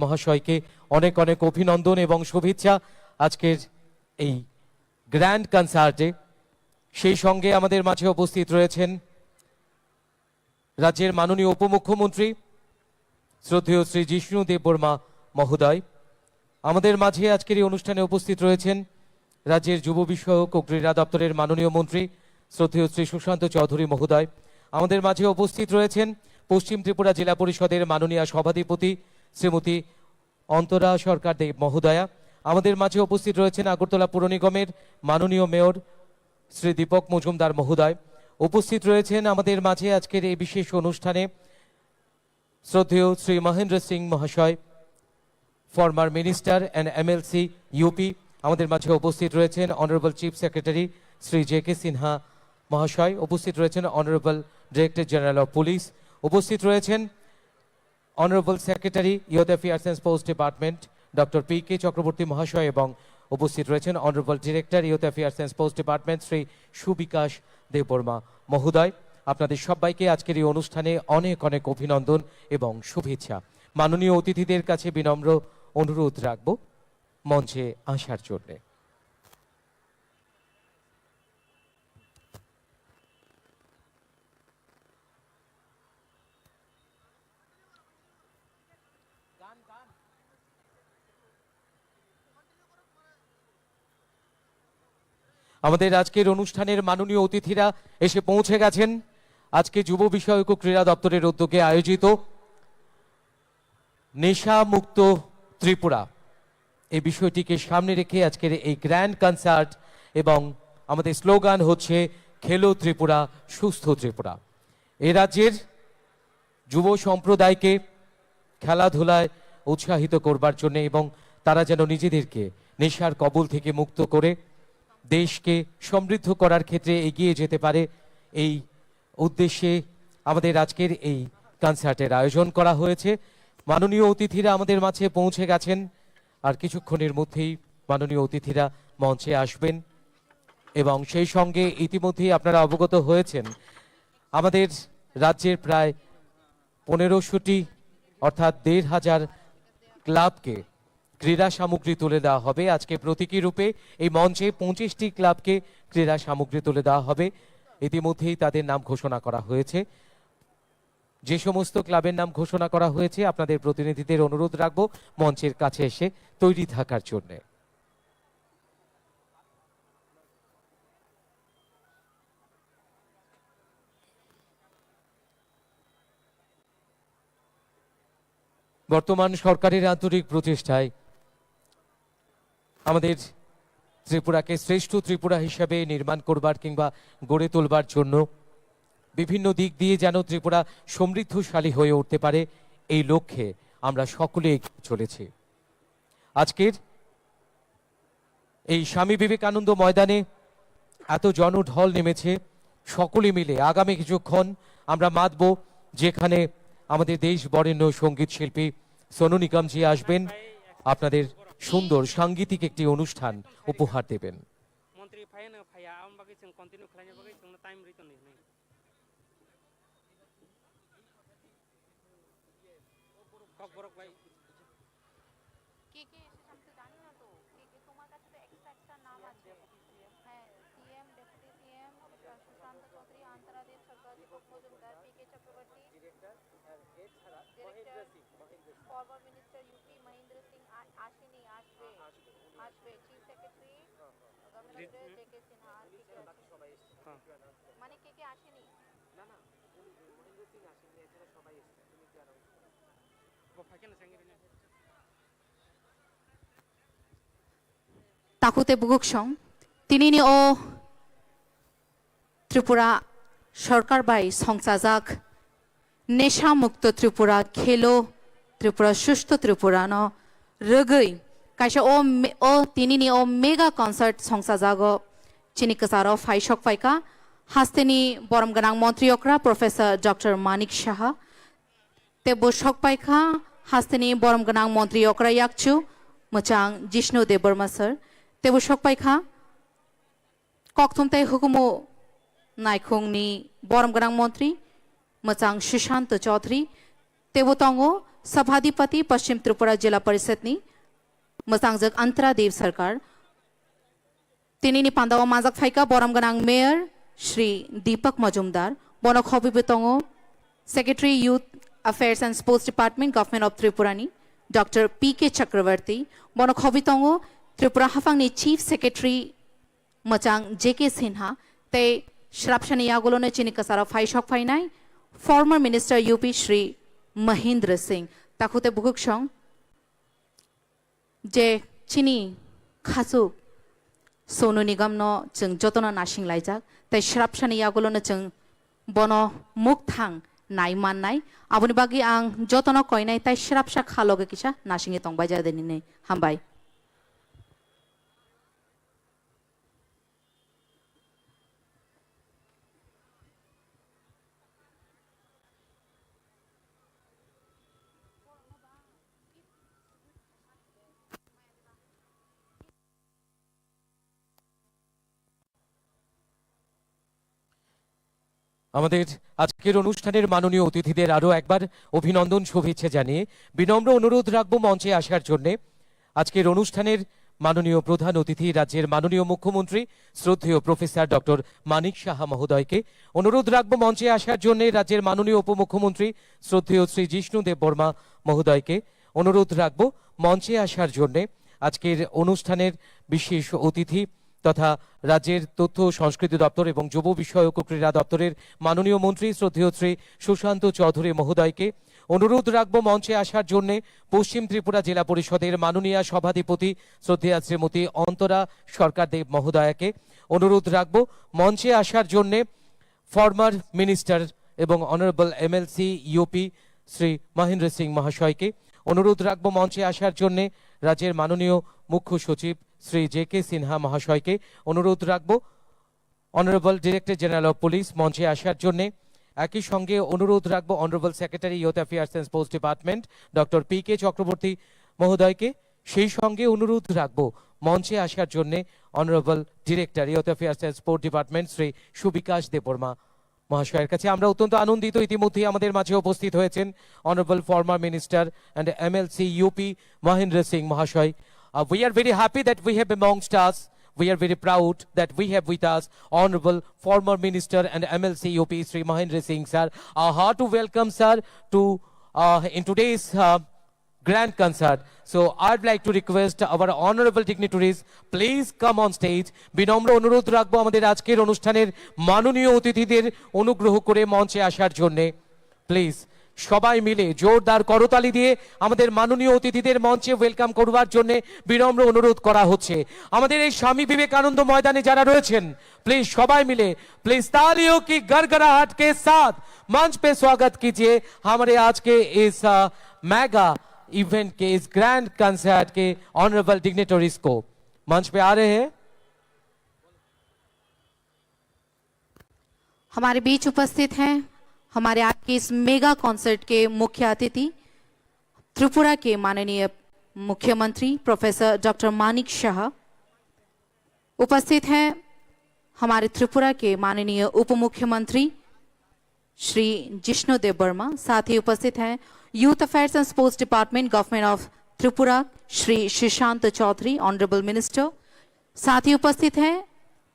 মহাশয়কে অনেক অনেক অভিনন্দন এবং শুভেচ্ছা আজকের এই গ্র্যান্ড কনসার্টে। সেই সঙ্গে আমাদের মাঝে উপস্থিত রয়েছেন রাজ্যের মাননীয় উপমুখ্যমন্ত্রী শ্রদ্ধেয় শ্রী জিষ্ণু দেববর্মা মহোদয়। আমাদের মাঝে আজকের এই অনুষ্ঠানে উপস্থিত রয়েছেন রাজ্যের যুব বিষয়ক ও ক্রীড়া দপ্তরের মাননীয় মন্ত্রী শ্রদ্ধেয় শ্রী সুশান্ত চৌধুরী মহোদয়। আমাদের মাঝে উপস্থিত রয়েছেন পশ্চিম ত্রিপুরা জেলা পরিষদের মাননীয় সভাধিপতি শ্রীমতী অন্তরা সরকার দেব মহোদয়া। আমাদের মাঝে উপস্থিত রয়েছেন আগরতলা পুর নিগমের মাননীয় মেয়র শ্রী দীপক মজুমদার মহোদয়। উপস্থিত রয়েছেন আমাদের মাঝে আজকের এই বিশেষ অনুষ্ঠানে শ্রদ্ধেয় শ্রী মহেন্দ্র সিং মহাশয়, former minister and MLC UP. আমাদের মাঝে উপস্থিত রয়েছেন honourable chief secretary Shri JK Sinha মহাশয়। উপস্থিত রয়েছেন honourable director general of police. উপস্থিত রয়েছেন honourable secretary youth affairs and sports department doctor PK Chakraborty মহাশয় এবং উপস্থিত রয়েছেন honourable director youth affairs and sports department Shri Subikash Debbarma মহোদয়। আপনাদের সবাইকে আজকের এই অনুষ্ঠানে অনেক অনেক অভিনন্দন এবং শুভেচ্ছা। মাননীয় অতিথিদের কাছে বিনম্র অনুরোধ রাখব মঞ্চে আসার জন্য। আমাদের আজকের অনুষ্ঠানের মাননীয় অতিথিরা এসে পৌঁছে গেছেন। আজকে যুব বিষয়ক ও ক্রীড়া দপ্তরের উদ্যোগে আয়োজিত নেশা মুক্ত ত্রিপুরা এই বিষয়টিকে সামনে রেখে আজকের এই গ্র্যান্ড কনসার্ট এবং আমাদের স্লোগান হচ্ছে খেলো ত্রিপুরা সুস্থ ত্রিপুরা। এ রাজ্যের যুব সম্প্রদায়কে খেলাধুলায় উৎসাহিত করবার জন্য এবং তারা যেন নিজেদেরকে নেশার কবল থেকে মুক্ত করে দেশকে সমৃদ্ধ করার ক্ষেত্রে এগিয়ে যেতে পারে, এই উদ্দেশ্যে আমাদের আজকের এই কনসার্টের আয়োজন করা হয়েছে। মাননীয় অতিথিরা আমাদের মাঝে পৌঁছে গেছেন, আর কিছুক্ষণের মধ্যেই মাননীয় অতিথিরা মঞ্চে আসবেন। এবং সেই সঙ্গে ইতিমধ্যেই আপনারা অবগত হয়েছেন আমাদের রাজ্যের প্রায় 1500টি অর্থাৎ 1500 ক্লাবকে ক্রীড়া সামগ্রী তুলে দেওয়া হবে। আজকে প্রতীকী রূপে এই মঞ্চে 25টি ক্লাবকে ক্রীড়া সামগ্রী তুলে দেওয়া হবে। ইতিমধ্যেই তাদের নাম ঘোষণা করা হয়েছে। যে সমস্ত ক্লাবের নাম ঘোষণা করা হয়েছে আপনাদের প্রতিনিধিদের অনুরোধ রাখবো মঞ্চের কাছে এসে তৈরি থাকার জন্যে। বর্তমান সরকারের আন্তরিক প্রচেষ্টায় আমাদের ত্রিপুরাকে শ্রেষ্ঠ ত্রিপুরা হিসাবে নির্মাণ করবার কিংবা গড়ে তোলবার জন্য বিভিন্ন দিক দিয়ে যেন ত্রিপুরা সমৃদ্ধশালী হয়ে উঠতে পারে, এই লক্ষ্যে আমরা সকলে এগিয়ে চলেছি। আজকের এই স্বামী বিবেকানন্দ ময়দানে এত জনঢল নেমেছে, সকলে মিলে আগামী কিছুক্ষণ আমরা মাতব, যেখানে আমাদের দেশ বরেণ্য সঙ্গীত শিল্পী সোনু নিগমজি আসবেন, আপনাদের সুন্দর সাংগীতিক একটি অনুষ্ঠান উপহার দেবেন। मन्त्री फायन फाया आम बागै जों कन्टिन्यू खालामनो बागै जोंनो टाइम रिटर्न होनाय कक बरक भाई কে কে এসেছে আমি তো জানি না, তো কে কে তোমার কাছে তো এক্সট্রা এক্সট্রা নাম আছে। হ্যাঁ, CM, deputy CM Sushanta Chowdhury, Antaradev, Sarkar Dipak Majumdar, PK Chakraborty, director, forward minister UP Mahendra Singh আসেনি, আসবে, chief secretary governor JK Sinha, মানে কে কে আসেনি? फायकेन संगिरिने তাকুতে বুগুকসং তিনি ও ত্রিপুরা সরকার বাই সংসাজাক নেশা মুক্ত ত্রিপুরা খেলো ত্রিপুরা সুস্থ ত্রিপুরা ন রগৈ কাইসা ও তিনি ও মেগা কনসার্ট সংসাজাগ চিনি কাসারো ফাইশক ফাইকা হাস্তেনি বরম গনাং মন্ত্রী অকরা প্রফেসর ডক্টর মানিক সাহা তে বসক পাইখা হাস্তেনি বরম গনাং মন্ত্রী অকরা ইয়াকচু মোচাং জিষ্ণু দেববর্মা স্যার তে বসক পাইখা ককথুমতাই হুকুমো নাইখুংনি বরম গনাং মন্ত্রী মোচাং সুশান্ত চৌধুরী तेबोतंगो सभाधिपति पश्चिम त्रिपुरा जिला परिषद नि मसांगजक अंतरा देव सरकार तिनी पांदावा माजक फाइका बरम गनांग मेयर श्री दीपक मजुमदार बनक हबिबतंगो secretary youth affairs and sports department government of Tripura नि डॉक्टर पीके चक्रवर्ती बनक हबितंगो त्रिपुरा हाफांग नि चीफ सेक्रेटरी मचांग जेके सिन्हा ते श्रापशनी यागोलोने चिनी कसारा फाइशक फाइनाई former minister UP Shri Mahendra Singh ताकुते बुकुक्षं जे चिनी खासु सोनू निगम न जों जतन नासिं लाइजाक ताई श्रापसानि यागोलोनो जों बनो मुक्थां नाय माननाय आबुनि बागै आं जतन कयनाय ताई श्रापसा खालगे किसा नासिंगे तंबाय जादेनि हामबाय। আমাদের আজকের অনুষ্ঠানের মাননীয় অতিথিদের আরো একবার অভিনন্দন শুভেচ্ছা জানিয়ে বিনম্র অনুরোধ রাখবো মঞ্চে আসার জন্য আজকের অনুষ্ঠানের মাননীয় প্রধান অতিথি রাজ্যের মাননীয় মুখ্যমন্ত্রী শ্রদ্ধেয় প্রফেসর ডক্টর মানিক সাহা মহোদয়কে অনুরোধ রাখবো মঞ্চে আসার জন্য রাজ্যের মাননীয় উপমুখ্যমন্ত্রী শ্রদ্ধেয় শ্রী জিষ্ণু দেববর্মা মহোদয়কে অনুরোধ রাখবো মঞ্চে আসার জন্য আজকের অনুষ্ঠানের বিশেষ অতিথি তথা রাজ্যের তথ্য সংস্কৃতি দপ্তর এবং যুব বিষয়ক ও ক্রীড়া দপ্তরের মাননীয় মন্ত্রী শ্রদ্ধেয় শ্রী সুশান্ত চৌধুরী মহোদয়কে অনুরোধ রাখবো মঞ্চে আসার জন্য পশ্চিম ত্রিপুরা জেলা পরিষদের মাননীয় সভাধিপতি শ্রদ্ধেয়া শ্রীমতী অন্তরা সরকার দেব মহোদয়াকে অনুরোধ রাখবো মঞ্চে আসার জন্য ফর্মার মিনিস্টার এবং honourable MLC UP Shri Mahendra Singh মহাশয়কে অনুরোধ রাখবো মঞ্চে আসার জন্য রাজ্যের মাননীয় মুখ্য সচিব শ্রী জে কে সিনহা মহাশয়কে অনুরোধ রাখবো honourable director general of police মঞ্চে আসার জন্য। একই সঙ্গে অনুরোধ রাখবো honourable secretary youth affairs and sports department doctor P K Chakraborty মহোদয়কে। সেই সঙ্গে অনুরোধ রাখবো মঞ্চে আসার জন্য honourable director youth affairs and sport department Shri Subikash Debbarma মহাশয়ের কাছে। আমরা অত্যন্ত আনন্দিত, ইতিমধ্যেই আমাদের মাঝে উপস্থিত হয়েছেন honourable former minister and MLC UP Mahendra Singh মহাশয়। We are very happy that we have amongst us, we are very proud that we have with us Honorable former Minister and MLC UP Sri Mahendra Singh sir. A hearty welcome sir to in today's grand concert. So I'd like to request our honorable dignitaries please come on stage. বিনম্র অনুরোধ রাখবো আমাদের আজকের অনুষ্ঠানের মাননীয় অতিথিদের অনুগ্রহ করে মঞ্চে আসার জন্য। প্লিজ সবাই মিলে জোরদার করতালি দিয়ে আমাদের মাননীয় অতিথিদের মঞ্চে ওয়েলকাম করবার জন্য বিনম্র অনুরোধ করা হচ্ছে। আমাদের এই স্বামী বিবেকানন্দ ময়দানে যারা রয়েছেন প্লিজ সবাই মিলে प्लीज तालियों की गड़गड़ाहट के साथ मंच पे स्वागत कीजिए हमारे आज के इस मेगा इवेंट के इस ग्रैंड कंसर्ट के ऑनरेबल डिग्नेटरीज को। मंच पे आ रहे हैं हमारे बीच उपस्थित हैं हमारे आज के इस मेगा कॉन्सर्ट के मुख्य अतिथि त्रिपुरा के माननीय मुख्यमंत्री प्रोफेसर डॉक्टर मानिक शाह। उपस्थित हैं हमारे त्रिपुरा के माननीय उप मुख्यमंत्री श्री जिष्णु देबबर्मा। साथ ही उपस्थित हैं youth affairs and sports department government of Tripura Shri Sushant Chaudhary honourable minister. साथ ही उपस्थित हैं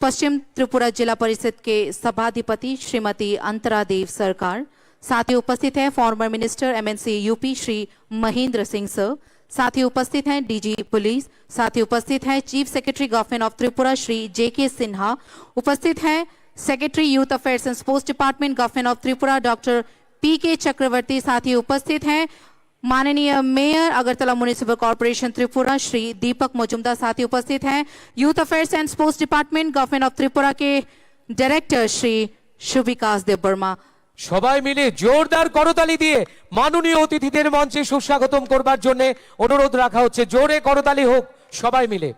पश्चिम त्रिपुरा जिला परिषद के सभाधिपति श्रीमती अंतरा देव सरकार। साथ ही उपस्थित हैं former minister MNC UP Shri Mahendra Singh sir. साथ ही उपस्थित हैं डीजी पुलिस। साथ ही उपस्थित हैं chief secretary government of Tripura Shri J K Sinha. उपस्थित हैं secretary youth affairs and sports department government of Tripura doctor P K Chakraborty. साथ ही उपस्थित हैं माननीय mayor Agartala municipal corporation Tripura Shri Dipak Majumdar. साथ ही उपस्थित हैं youth affairs and sports department government of Tripura के डायरेक्टर श्री सुविकास देबबर्मा। সবাই মিলে জোরদার করতালি দিয়ে মাননীয় অতিথিদের মঞ্চে সুস্বাগতম করবার জন্য অনুরোধ রাখা হচ্ছে। জোরে করতালি হোক সবাই মিলে।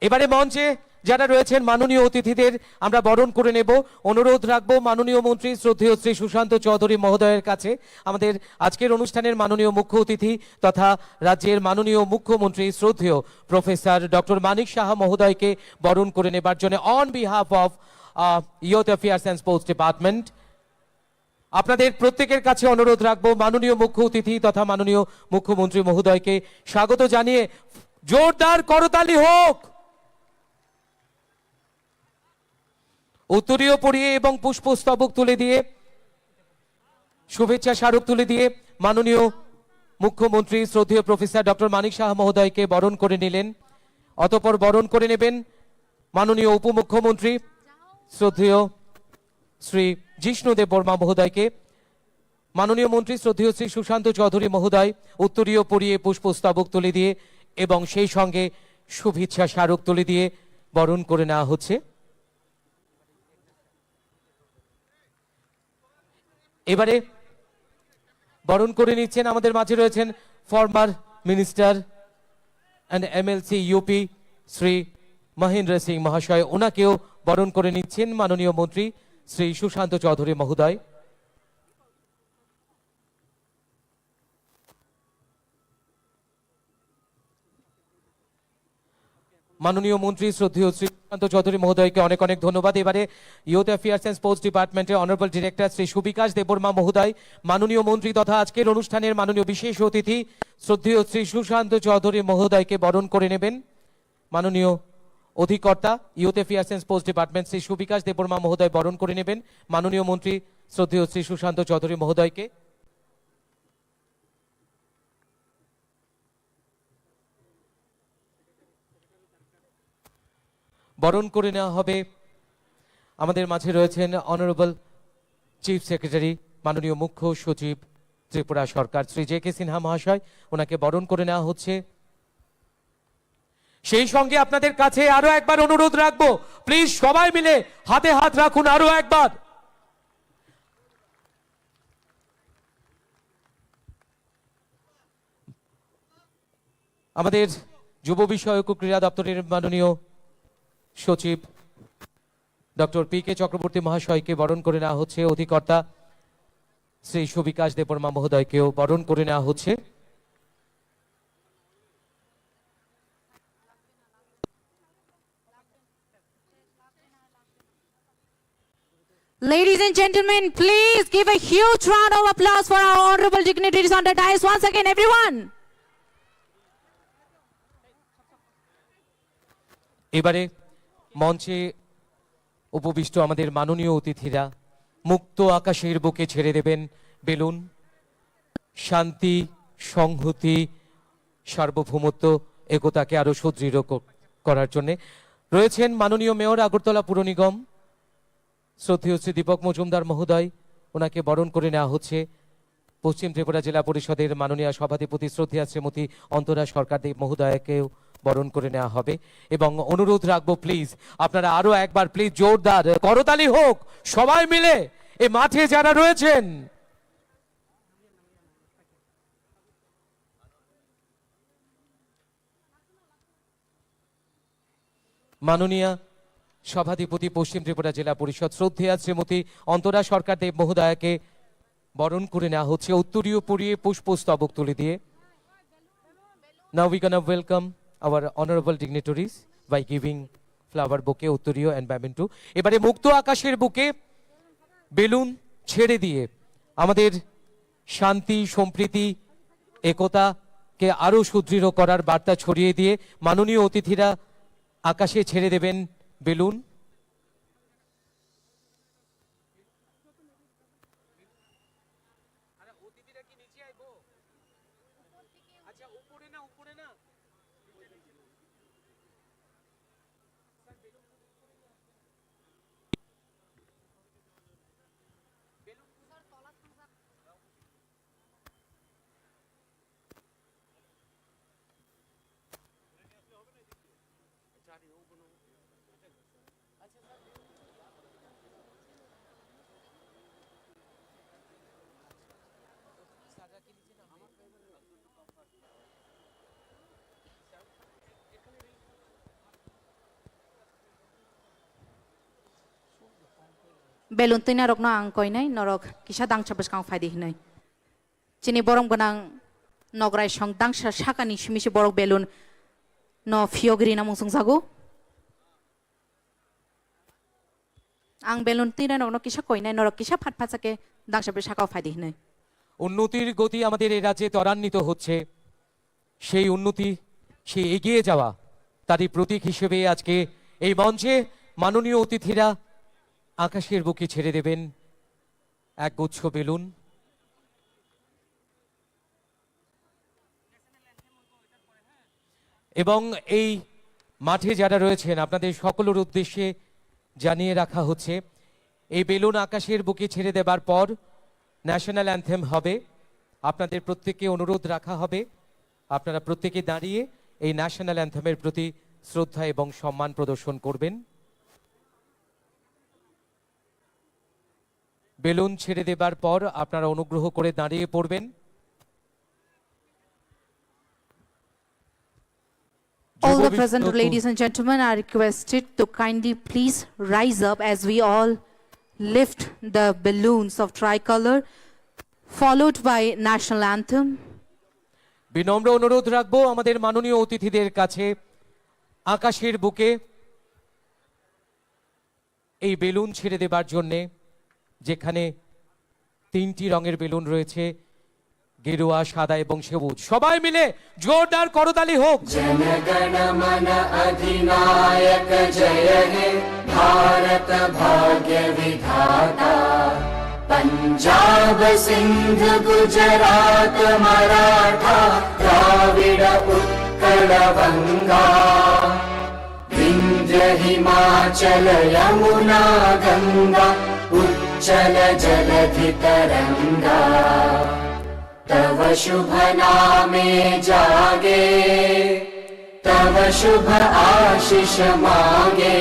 এবারে মঞ্চে যারা রয়েছেন মাননীয় অতিথিদের আমরা বরণ করে নেব। অনুরোধ রাখবো মাননীয় মন্ত্রী শ্রদ্ধেয় শ্রী সুশান্ত চৌধুরী মহোদয়ের কাছে আমাদের আজকের অনুষ্ঠানের মাননীয় মুখ্য অতিথি তথা রাজ্যের মাননীয় মুখ্যমন্ত্রী শ্রদ্ধেয় প্রফেসর ডক্টর মানিক সাহা মহোদয়কে বরণ করে নেবার জন্য on behalf of youth affairs and sports department আপনাদের প্রত্যেকের কাছে অনুরোধ রাখবো মাননীয় মুখ্য অতিথি তথা মাননীয় মুখ্যমন্ত্রী মহোদয়কে স্বাগত জানিয়ে জোরদার করতালি হোক। উত্তরীয় পরিয়ে এবং পুষ্পস্তবক তুলে দিয়ে শুভেচ্ছা স্মারক তুলে দিয়ে মাননীয় মুখ্যমন্ত্রী শ্রদ্ধেয় প্রফেসর ডক্টর মানিক সাহা মহোদয়কে বরণ করে নিলেন। অতঃপর বরণ করে নেবেন মাননীয় উপমুখ্যমন্ত্রী শ্রদ্ধেয় শ্রী জিষ্ণু দেববর্মা মহোদয়কে। মাননীয় মন্ত্রী শ্রদ্ধেয় শ্রী সুশান্ত চৌধুরী মহোদয় উত্তরীয় পরিয়ে পুষ্পস্তবক তুলে দিয়ে এবং সেই সঙ্গে শুভেচ্ছা স্মারক তুলে দিয়ে বরণ করে নেওয়া হচ্ছে। এবারে বরণ করে নিচ্ছেন আমাদের মাঝে রয়েছেন former minister and MLC UP Shri Mahendra Singh মহাশয়। ওনাকেও বরণ করে নিচ্ছেন মাননীয় মন্ত্রী শ্রী সুশান্ত চৌধুরী মহোদয়। মাননীয় মন্ত্রী শ্রদ্ধেয় শ্রী সুশান্ত চৌধুরী মহোদয়কে অনেক অনেক ধন্যবাদ। এবারে ইউথ অ্যাফেয়ার্স অ্যান্ড স্পোর্টস ডিপার্টমেন্টের অনারেবল ডিরেক্টর শ্রী সুবিকাশ দেববর্মা মহোদয় মাননীয় মন্ত্রী তথা আজকের অনুষ্ঠানের মাননীয় বিশেষ অতিথি শ্রদ্ধেয় শ্রী সুশান্ত চৌধুরী মহোদয়কে বরণ করে নেবেন। মাননীয় অধিকর্তা youth affairs and sports department Shri Subikash Debbarma মহোদয় বরণ করে নেবেন মাননীয় মন্ত্রী শ্রদ্ধেয় শ্রী সুশান্ত চৌধুরী মহোদয়কে। বরণ করে নেওয়া হবে আমাদের মাঝে রয়েছেন অনারেবল চিফ সেক্রেটারি মাননীয় মুখ্য সচিব ত্রিপুরা সরকার শ্রী জে কে সিনহা মহাশয়। ওনাকে বরণ করে নেওয়া হচ্ছে। সেই সঙ্গে আপনাদের কাছে আরো একবার অনুরোধ রাখবো প্লিজ সবাই মিলে হাতে হাত রাখুন আরো একবার। আমাদের যুব বিষয়ক ও ক্রীড়া দপ্তরের মাননীয় সচিব ডক্টর পি কে চক্রবর্তী মহাশয়কে বরণ করে নেওয়া হচ্ছে। অধিকর্তা শ্রী সুবিকাশ দেববর্মা মহোদয়কেও বরণ করে নেওয়া হচ্ছে। Ladies and gentlemen, please give a huge round of applause for our honorable dignitaries on the dais once again, everyone. এবারে মঞ্চে উপবিষ্ট আমাদের মাননীয় অতিথিরা মুক্ত আকাশের বুকে ছেড়ে দেবেন বেলুন। শান্তি, সংহতি, সার্বভৌমত্ব, একতাকে আরো সুদৃঢ় করার জন্য রয়েছেন মাননীয় মেয়র আগরতলা পুর নিগম শ্রদ্ধেয় শ্রী দীপক মজুমদার মহোদয়, ওনাকে বরণ করে নেওয়া হচ্ছে। পশ্চিম ত্রিপুরা জেলা পরিষদের মাননীয় সভাধিপতি শ্রদ্ধেয়া শ্রীমতী অন্তরা সরকার দেব মহোদয়কেও বরণ করে নেওয়া হবে। এবং অনুরোধ রাখবো প্লিজ আপনারা আরো একবার প্লিজ জোরদার করতালি হোক সবাই মিলে এই মাঠে যারা রয়েছেন। মাননীয় সভাধিপতি পশ্চিম ত্রিপুরা জেলা পরিষদ শ্রদ্ধেয়া শ্রীমতী অন্তরা সরকার দেব মহোদয়কে বরণ করে নেওয়া হচ্ছে উত্তরীয় পরিয়ে পুষ্পস্তবক তুলে দিয়ে। Now we gonna welcome our honorable dignitaries by giving flower bouquet, উত্তরীয় and memento. এবারে মুক্ত আকাশের বুকে বেলুন ছেড়ে দিয়ে আমাদের শান্তি, সম্প্রীতি, একতাকে আরো সুদৃঢ় করার বার্তা ছড়িয়ে দিয়ে মাননীয় অতিথিরা আকাশে ছেড়ে দেবেন balloon. Belun tina rok na ang koy nay norok kisa dang chabas kang faidi hinay. Chini borong banang nogray shong dang shakani shimishi borok belun no fiogri na musung sago. Ang belun tina rok no kisa koy nay norok kisa phat phat sake dang chabas shakaw faidi hinay. উন্নতির গতি আমাদের এই রাজ্যে ত্বরান্বিত হচ্ছে। সেই উন্নতি, সেই এগিয়ে যাওয়া তারই প্রতীক হিসেবে আজকে এই মঞ্চে মাননীয় অতিথিরা আকাশের বুকে ছেড়ে দেবেন এক গুচ্ছ বেলুন। এবং এই মাঠে যারা রয়েছেন আপনাদের সকলের উদ্দেশ্যে জানিয়ে রাখা হচ্ছে এই বেলুন আকাশের বুকে ছেড়ে দেবার পর ন্যাশনাল অ্যানথেম হবে। আপনাদের প্রত্যেককে অনুরোধ রাখা হবে আপনারা প্রত্যেকে দাঁড়িয়ে এই ন্যাশনাল অ্যানথেমের প্রতি শ্রদ্ধা এবং সম্মান প্রদর্শন করবেন। বেলুন ছেড়ে দেবার পর আপনারা অনুগ্রহ করে দাঁড়িয়ে পড়বেন। All the present ladies and gentlemen are requested to kindly please rise up as we all lift the balloons of tricolor followed by national anthem. বিনম্র অনুরোধ রাখবো আমাদের মাননীয় অতিথিদের কাছে আকাশের বুকে এই বেলুন ছেড়ে দেবার জন্যে, যেখানে তিনটি রঙের বেলুন রয়েছে গেরুয়া, সাদা এবং সবুজ। সবাই মিলে জোরদার করতালি হোক। जनगण मन अधिनायक जय हे भारत भाग्य विधाता पंजाब सिंध गुजरात मराठा द्राविड उत्कल बंगा विंध्य हिमाचल यमुना गंगा उच्चल जलधि तरंगा तव शुभ नामे जागे तव शुभ आशीष मांगे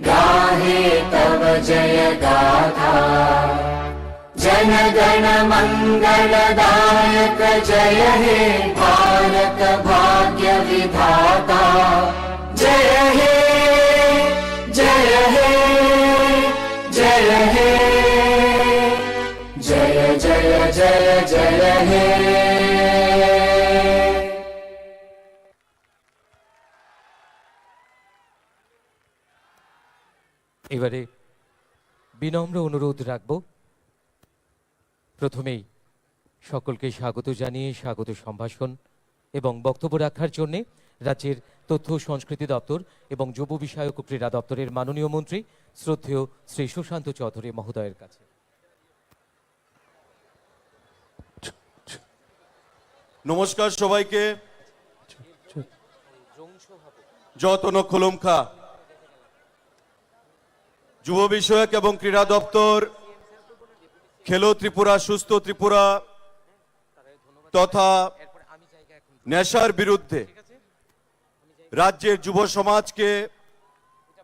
गाहे तव जय गाथा जनगण मंगलदायक जय हे भारत भाग्य विधाता जय हे जय हे जय हे जय जय जय जय हे এবারে বিনম্র অনুরোধ রাখব, প্রথমেই সকলকে স্বাগত জানিয়ে স্বাগত সম্ভাষণ এবং বক্তব্য রাখার জন্যে রাজ্যের তথ্য ও সংস্কৃতি দপ্তর এবং যুব বিষয়ক ও ক্রীড়া দপ্তরের মাননীয় মন্ত্রী শ্রদ্ধেয় শ্রী সুশান্ত চৌধুরী মহোদয়ের কাছে। নমস্কার সবাইকে। যতন খুলুমখা যুব বিষয়ক এবং ক্রীড়া দপ্তর খেলো ত্রিপুরা সুস্থ ত্রিপুরা তথা নেশার বিরুদ্ধে রাজ্যের যুব সমাজকে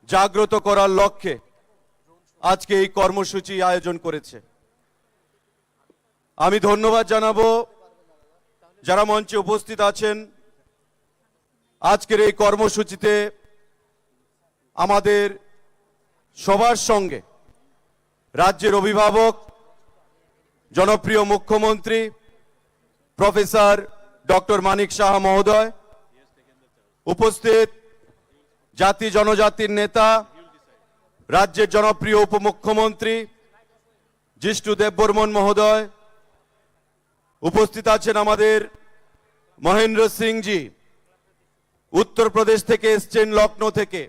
জাগ্রত করার লক্ষ্যে আজকে এই কর্মসূচি আয়োজন করেছে। আমি ধন্যবাদ জানাবো যারা মঞ্চে উপস্থিত আছেন। আজকের এই কর্মসূচিতে আমাদের সবার সঙ্গে রাজ্যের অভিভাবক জনপ্রিয় মুখ্যমন্ত্রী প্রফেসর ডক্টর মানিক সাহা মহোদয়, উপস্থিত জাতি জনজাতির নেতা রাজ্যের জনপ্রিয় উপমুখ্যমন্ত্রী জিষ্ণু দেববর্মন মহোদয়, উপস্থিত আছেন আমাদের মহেন্দ্র সিংজি, উত্তরপ্রদেশ থেকে এসছেন, লখনৌ থেকে,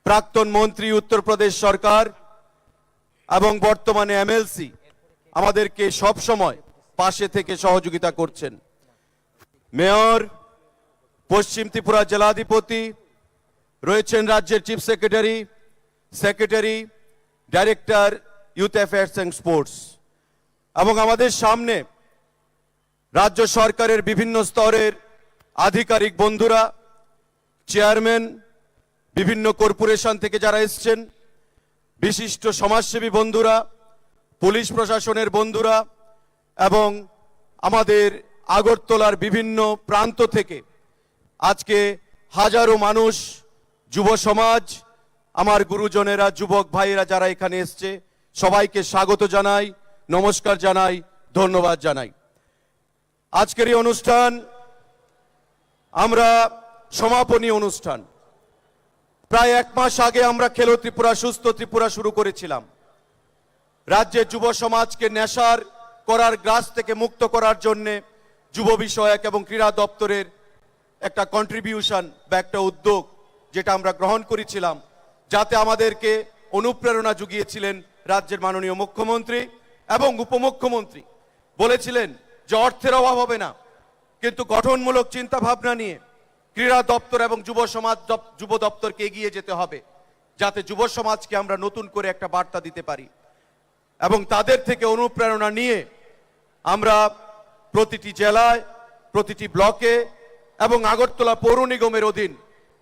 প্রাক্তন মন্ত্রী উত্তরপ্রদেশ সরকার এবং বর্তমানে এমএলসি, আমাদেরকে সব সময় পাশে থেকে সহযোগিতা করছেন। মেয়র, পশ্চিম ত্রিপুরা জেলাধিপতি রয়েছেন, রাজ্যের chief secretary, secretary, director youth affairs and sports, এবং আমাদের সামনে রাজ্য সরকারের বিভিন্ন স্তরের আধিকারিক বন্ধুরা, চেয়ারম্যান, বিভিন্ন কর্পোরেশন থেকে যারা এসছেন, বিশিষ্ট সমাজসেবী বন্ধুরা, পুলিশ প্রশাসনের বন্ধুরা এবং আমাদের আগরতলার বিভিন্ন প্রান্ত থেকে আজকে হাজারো মানুষ, যুব সমাজ, আমার গুরুজনেরা, যুবক ভাইয়েরা যারা এখানে এসছে, সবাইকে স্বাগত জানাই, নমস্কার জানাই, ধন্যবাদ জানাই। আজকের এই অনুষ্ঠান আমরা সমাপনী অনুষ্ঠান। প্রায় 1 মাস আগে আমরা খেলো ত্রিপুরা সুস্থ ত্রিপুরা শুরু করেছিলাম। রাজ্যের যুব সমাজকে নেশার করার গ্রাস থেকে মুক্ত করার জন্য যুব বিষয়ক এবং ক্রীড়া দপ্তরের একটা কন্ট্রিবিউশন বা একটা উদ্যোগ যেটা আমরা গ্রহণ করেছিলাম, যাতে আমাদেরকে অনুপ্রেরণা জুগিয়েছিলেন রাজ্যের মাননীয় মুখ্যমন্ত্রী এবং উপমুখ্যমন্ত্রী। বলেছিলেন যে অর্থের অভাব হবে না, কিন্তু গঠনমূলক চিন্তা ভাবনা নিয়ে ক্রীড়া দপ্তর এবং যুব দপ্তরকে এগিয়ে যেতে হবে, যাতে যুব সমাজকে আমরা নতুন করে একটা বার্তা দিতে পারি। এবং তাদের থেকে অনুপ্রেরণা নিয়ে আমরা প্রতিটি জেলায়, প্রতিটি ব্লকে এবং আগরতলা পৌর নিগমের অধীন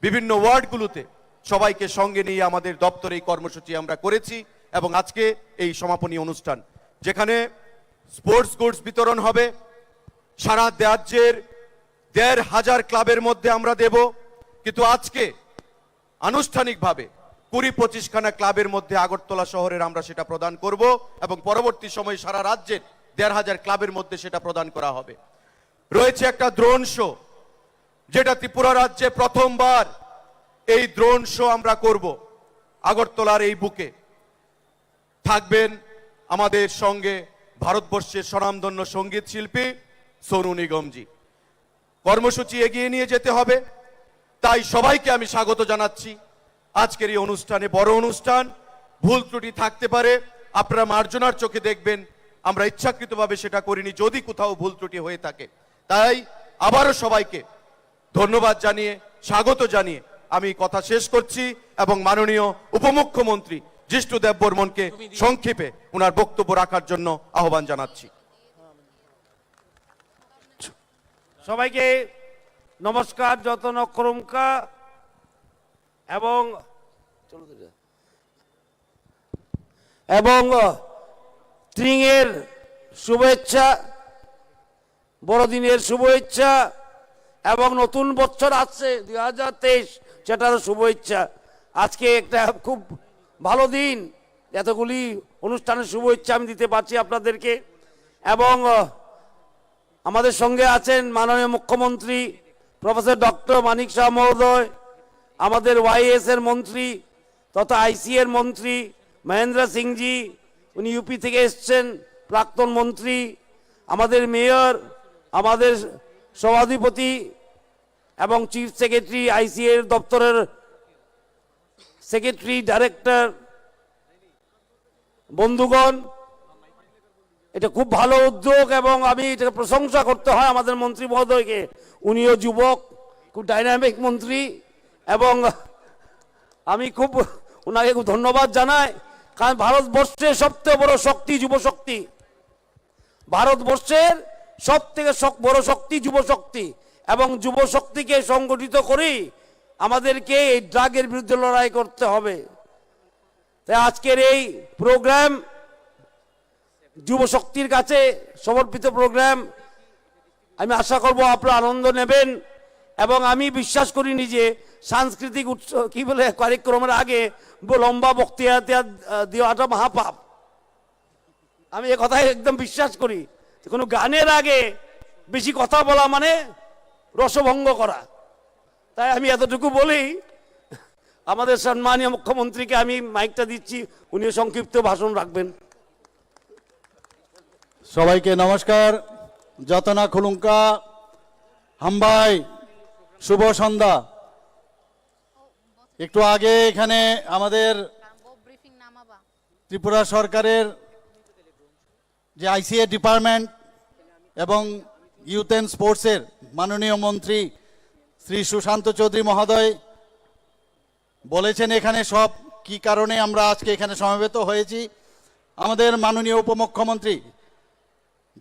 বিভিন্ন ওয়ার্ডগুলোতে সবাইকে সঙ্গে নিয়ে আমাদের দপ্তরে এই কর্মসূচি আমরা করেছি। এবং আজকে এই সমাপনী অনুষ্ঠান, যেখানে স্পোর্টস গুডস বিতরণ হবে, সারা রাজ্যের 1,500 ক্লাবের মধ্যে আমরা দেব, কিন্তু আজকে আনুষ্ঠানিকভাবে 20-25 খানা ক্লাবের মধ্যে আগরতলা শহরের আমরা সেটা প্রদান করব এবং পরবর্তী সময়ে সারা রাজ্যের 1,500 ক্লাবের মধ্যে সেটা প্রদান করা হবে। রয়েছে একটা ড্রোন শো, যেটা ত্রিপুরা রাজ্যে প্রথমবার এই ড্রোন শো আমরা করব। আগরতলার এই বুকে থাকবেন আমাদের সঙ্গে ভারতবর্ষের স্বনামধন্য সঙ্গীত শিল্পী সোনু নিগমজি। কর্মসূচি এগিয়ে নিয়ে যেতে হবে, তাই সবাইকে আমি স্বাগত জানাচ্ছি আজকের এই অনুষ্ঠানে। বড় অনুষ্ঠান, ভুল ত্রুটি থাকতে পারে, আপনারা মার্জনার চোখে দেখবেন, আমরা ইচ্ছাকৃতভাবে সেটা করিনি যদি কোথাও ভুল ত্রুটি হয়ে থাকে। তাই আবারও সবাইকে ধন্যবাদ জানিয়ে, স্বাগত জানিয়ে আমি কথা শেষ করছি এবং মাননীয় উপমুখ্যমন্ত্রী জিষ্ণু দেববর্মনকে সংক্ষেপে ওনার বক্তব্য রাখার জন্য আহ্বান জানাচ্ছি। সবাইকে নমস্কার, যতন করুমকা এবং স্প্রিংয়ের শুভেচ্ছা, বড়দিনের শুভেচ্ছা এবং নতুন বছর আসছে 2023, সেটারও শুভেচ্ছা। আজকে একটা খুব ভালো দিন, এতগুলি অনুষ্ঠানের শুভেচ্ছা আমি দিতে পারছি আপনাদেরকে। এবং আমাদের সঙ্গে আছেন মাননীয় মুখ্যমন্ত্রী প্রফেসর ডক্টর মানিক শাহ মহোদয়, আমাদের ওয়াইএস এর মন্ত্রী তথা আইসি এর মন্ত্রী মহেন্দ্র সিংজি, উনি ইউপি থেকে এসছেন, প্রাক্তন মন্ত্রী, আমাদের মেয়র, আমাদের সভাধিপতি এবং চিফ সেক্রেটারি আইসি এর দপ্তরের সেক্রেটারি ডাইরেক্টর, বন্ধুগণ, এটা খুব ভালো উদ্যোগ এবং আমি এটাকে প্রশংসা করতে হয় আমাদের মন্ত্রী মহোদয়কে। উনিও যুবক, খুব ডাইনামিক মন্ত্রী এবং আমি খুব ওনাকে খুব ধন্যবাদ জানাই। কারণ ভারতবর্ষের সবথেকে বড় শক্তি যুবশক্তি, ভারতবর্ষের সব থেকে বড় শক্তি যুবশক্তি, এবং যুবশক্তিকে সংগঠিত করেই আমাদেরকে এই ড্রাগের বিরুদ্ধে লড়াই করতে হবে। তাই আজকের এই প্রোগ্রাম যুবশক্তির কাছে সমর্পিত প্রোগ্রাম, আমি আশা করব আপনারা আনন্দ নেবেন। এবং আমি বিশ্বাস করিনি যে সাংস্কৃতিক উৎসব কি বলে কার্যক্রমের আগে লম্বা বক্তৃতা দেওয়াটা মহাপাপ। আমি এ কথাই একদম বিশ্বাস করি, কোনো গানের আগে বেশি কথা বলা মানে রসভঙ্গ করা। তাই আমি এতটুকু বলি, আমাদের সম্মানীয় মুখ্যমন্ত্রীকে আমি মাইকটা দিচ্ছি, উনিও সংক্ষিপ্ত ভাষণ রাখবেন। সবাইকে নমস্কার, যতনা খুলুঙ্কা হাম্বাই, শুভ সন্ধ্যা। একটু আগে এখানে আমাদের ত্রিপুরা সরকারের যে আইসিএ ডিপার্টমেন্ট এবং ইউথ অ্যান্ড স্পোর্টসের মাননীয় মন্ত্রী শ্রী সুশান্ত চৌধুরী মহোদয় বলেছেন এখানে সব কি কারণে আমরা আজকে এখানে সমবেত হয়েছি। আমাদের মাননীয় উপমুখ্যমন্ত্রী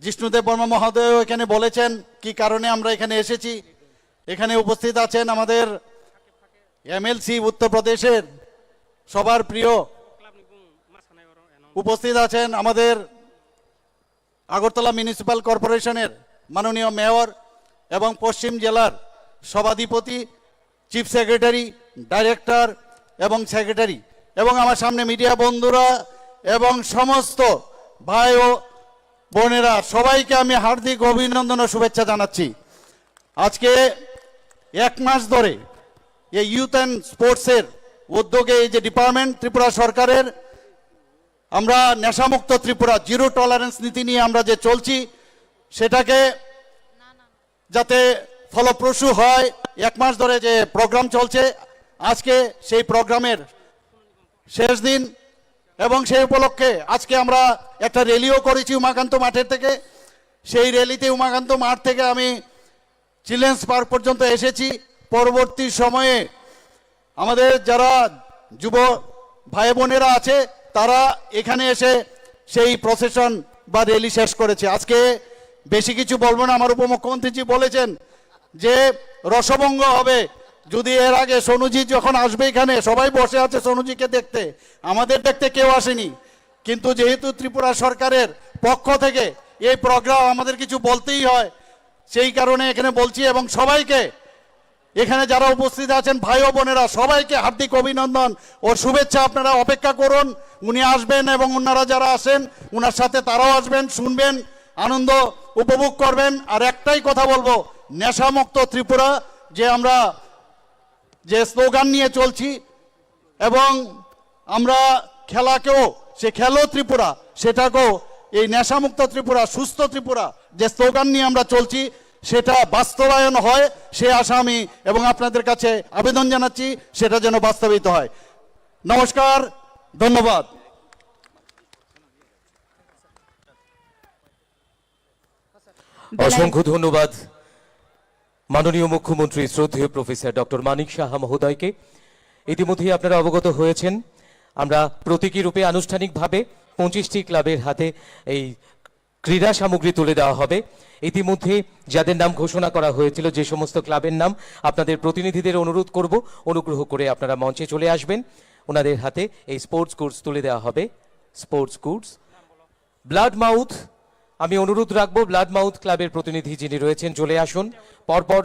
জিষ্ণুদেব বর্মা মহোদয় এখানে বলেছেন কি কারণে আমরা এখানে এসেছি। এখানে উপস্থিত আছেন আমাদের এমএলসি উত্তরপ্রদেশের সবার প্রিয়, উপস্থিত আছেন আমাদের আগরতলা মিউনিসিপ্যাল কর্পোরেশনের মাননীয় মেয়র এবং পশ্চিম জেলার সভাধিপতি, চিফ সেক্রেটারি, ডাইরেক্টর এবং সেক্রেটারি, এবং আমার সামনে মিডিয়া বন্ধুরা এবং সমস্ত ভাই ও বোনেরা, সবাইকে আমি হার্দিক অভিনন্দন ও শুভেচ্ছা জানাচ্ছি। আজকে 1 মাস ধরে এই ইউথ অ্যান্ড স্পোর্টসের উদ্যোগে এই যে ডিপার্টমেন্ট ত্রিপুরা সরকারের, আমরা নেশামুক্ত ত্রিপুরা জিরো টলারেন্স নীতি নিয়ে আমরা যে চলছি, সেটাকে যাতে ফলপ্রসূ হয়, 1 মাস ধরে যে প্রোগ্রাম চলছে, আজকে সেই প্রোগ্রামের শেষ দিন এবং সেই উপলক্ষে আজকে আমরা একটা র্যালিও করেছি উমাকান্ত মাঠের থেকে। সেই র্যালিতে উমাকান্ত মাঠ থেকে আমি চিলড্রেন্স পার্ক পর্যন্ত এসেছি। পরবর্তী সময়ে আমাদের যারা যুব ভাই বোনেরা আছে তারা এখানে এসে সেই প্রসেশন বা র্যালি শেষ করেছে। আজকে বেশি কিছু বলবো না, আমার উপমুখ্যমন্ত্রীজি বলেছেন যে রসভঙ্গ হবে। যদি এর আগে সোনুজি যখন আসবে এখানে সবাই বসে আছে সোনুজিকে দেখতে, আমাদের দেখতে কেউ আসেনি, কিন্তু যেহেতু ত্রিপুরা সরকারের পক্ষ থেকে এই প্রোগ্রাম আমাদের কিছু বলতেই হয়, সেই কারণে এখানে বলছি। এবং সবাইকে এখানে যারা উপস্থিত আছেন ভাই ও বোনেরা, সবাইকে হার্দিক অভিনন্দন ও শুভেচ্ছা। আপনারা অপেক্ষা করুন, উনি আসবেন এবং ওনারা যারা আসেন ওনার সাথে তারাও আসবেন, শুনবেন, আনন্দ উপভোগ করবেন। আর একটাই কথা বলবো, নেশামুক্ত ত্রিপুরা যে আমরা যে স্লোগান নিয়ে চলছি, এবং আমরা খেলাকেও সে খেলো ত্রিপুরা, সেটাকেও এই নেশামুক্ত ত্রিপুরা সুস্থ ত্রিপুরা যে স্লোগান নিয়ে আমরা চলছি সেটা বাস্তবায়ন হয়, সে আশা আমি এবং আপনাদের কাছে আবেদন জানাচ্ছি সেটা যেন বাস্তবায়িত হয়। নমস্কার, ধন্যবাদ। অসংখ্য ধন্যবাদ মাননীয় মুখ্যমন্ত্রী শ্রদ্ধেয় প্রফেসর ডক্টর মানিক সাহা মহোদয়কে। ইতিমধ্যে আপনারা অবগত হয়েছেন, আমরা প্রতীকী রূপে আনুষ্ঠানিকভাবে 25টি ক্লাবের হাতে এই ক্রীড়া সামগ্রী তুলে দেওয়া হবে। ইতিমধ্যে যাদের নাম ঘোষণা করা হয়েছিল, যে সমস্ত ক্লাবের নাম, আপনাদের প্রতিনিধিদের অনুরোধ করব অনুগ্রহ করে আপনারা মঞ্চে চলে আসবেন। ওনাদের হাতে এই স্পোর্টস গুডস তুলে দেওয়া হবে। স্পোর্টস গুডস ব্লাড মাউথ, আমি অনুরোধ রাখবো ব্লাড মাউথ ক্লাবের প্রতিনিধি যিনি রয়েছেন চলে আসুন। পরপর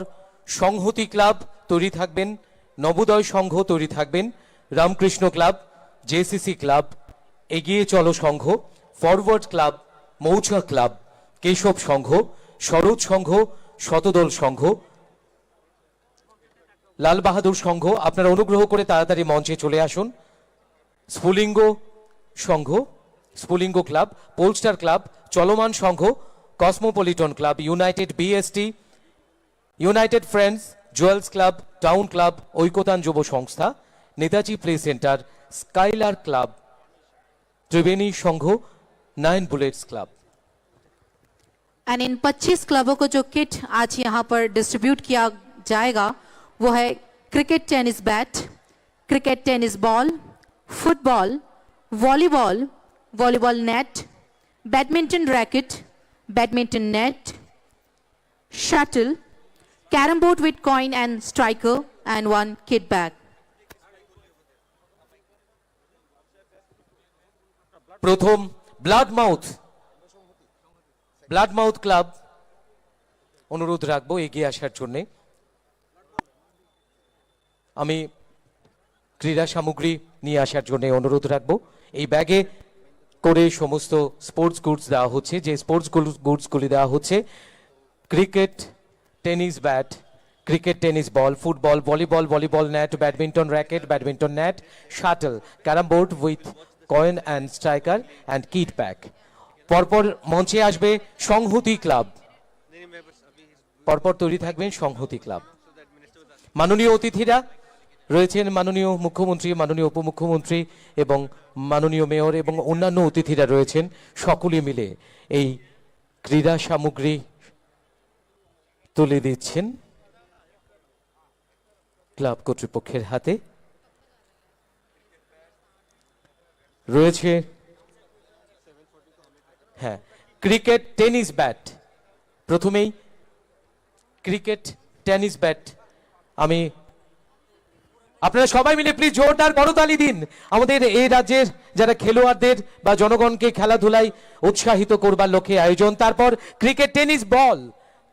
সংহতি ক্লাব তৈরি থাকবেন, নবোদয় সংঘ তৈরি থাকবেন, Ramakrishna club, JCC club, Egiye Cholo Sangha, forward club, Moucha club, Keshab Sangha, Saroj Sangha, Shatadal Sangha, Lal Bahadur সংঘ। আপনারা অনুগ্রহ করে তাড়াতাড়ি মঞ্চে চলে আসুন। স্ফুলিঙ্গ সংঘ, Sphulinga club, polestar club, Cholman Sangha, cosmopolitan club, united BST, united friends, jewels club, town club, Oikatan Jubo Sangstha, Netaji play centre, skylar club, Triveni Sangha, 9 bullets club. And इन 25 क्लबों को जो किट आज यहाँ पर डिस्ट्रीब्यूट किया जाएगा वो है cricket tennis bat, cricket tennis ball, football, volleyball, volleyball net, badminton racket, badminton net, shuttle, carrom board with coin and striker end 1 kit bag. प्रथम ব্লাড মাউথ ক্লাব অনুরোধ রাখবো এগিয়ে আসার জন্য। আমি ক্রীড়া সামগ্রী নিয়ে আসার জন্য অনুরোধ রাখবো। এই ব্যাগে করে সমস্ত স্পোর্টস গুডস দেওয়া হচ্ছে। যে স্পোর্টস গুডসগুলি দেওয়া হচ্ছে cricket tennis bat, cricket tennis ball, football, volleyball, volleyball net, badminton racket, badminton net, shuttle, carrom board with coin and striker and kit pack. পরপর মঞ্চে আসবে সংহতি ক্লাব, পরপর তৈরি থাকবেন সংহতি ক্লাব। মাননীয় অতিথিরা রয়েছেন মাননীয় মুখ্যমন্ত্রী, মাননীয় উপমুখ্যমন্ত্রী এবং মাননীয় মেয়র এবং অন্যান্য অতিথিরা রয়েছেন। সকলে মিলে এই ক্রীড়া সামগ্রী তুলে দিচ্ছেন ক্লাব কর্তৃপক্ষের হাতে। রয়েছে হ্যাঁ ক্রিকেট টেনিস ব্যাট। প্রথমেই ক্রিকেট টেনিস ব্যাট, আমি আপনারা সবাই মিলে প্লিজ জোরদার করতালি দিন আমাদের এই রাজ্যের যারা খেলোয়াড়দের বা জনগণকে খেলাধুলায় উৎসাহিত করবার লক্ষ্যে আয়োজন। তারপর cricket tennis ball,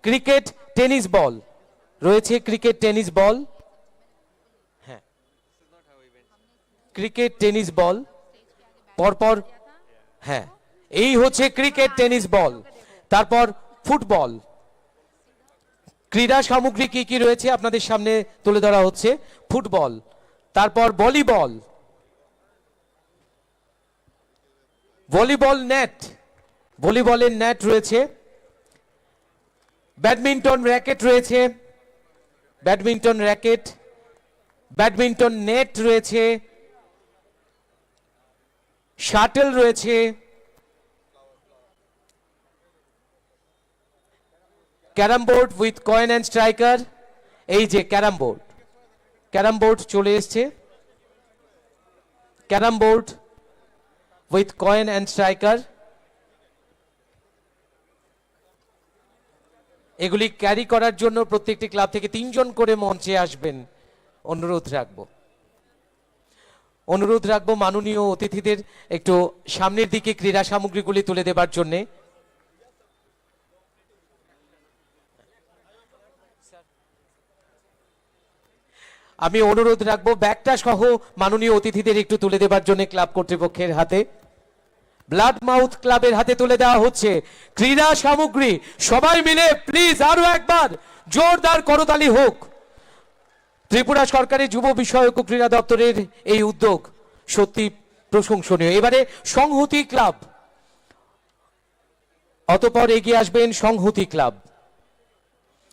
cricket tennis ball রয়েছে, ক্রিকেট টেনিস বল, হ্যাঁ ক্রিকেট টেনিস বল পরপর, হ্যাঁ এই হচ্ছে ক্রিকেট টেনিস বল। তারপর ফুটবল। ক্রীড়া সামগ্রী কি কি রয়েছে আপনাদের সামনে তুলে ধরা হচ্ছে। ফুটবল, তারপর ভলিবল, ভলিবল নেট, ভলিবলের নেট রয়েছে, ব্যাডমিন্টন র্যাকেট রয়েছে, ব্যাডমিন্টন র্যাকেট, ব্যাডমিন্টন নেট রয়েছে, শাটল রয়েছে, carrom board with coin and striker. এই যে ক্যারাম বোর্ড, ক্যারাম বোর্ড চলে এসছে, carrom board with coin and striker. এগুলি ক্যারি করার জন্য প্রত্যেকটি ক্লাব থেকে 3 জন করে মঞ্চে আসবেন অনুরোধ রাখবো। অনুরোধ রাখবো মাননীয় অতিথিদের একটু সামনের দিকে ক্রীড়া সামগ্রীগুলি তুলে দেবার জন্য। আমি অনুরোধ রাখবো ব্যাগটা সহ মাননীয় অতিথিদের একটু তুলে দেবার জন্য ক্লাব কর্তৃপক্ষের হাতে। ব্লাড মাউথ ক্লাবের হাতে তুলে দেওয়া হচ্ছে ক্রীড়া সামগ্রী। সবাই মিলে প্লিজ আরো একবার জোরদার করতালি হোক। ত্রিপুরা সরকারের যুব বিষয়ক ও ক্রীড়া দপ্তরের এই উদ্যোগ সত্যি প্রশংসনীয়। এবারে সংহতি ক্লাব, অতঃপর এগিয়ে আসবেন সংহতি ক্লাব।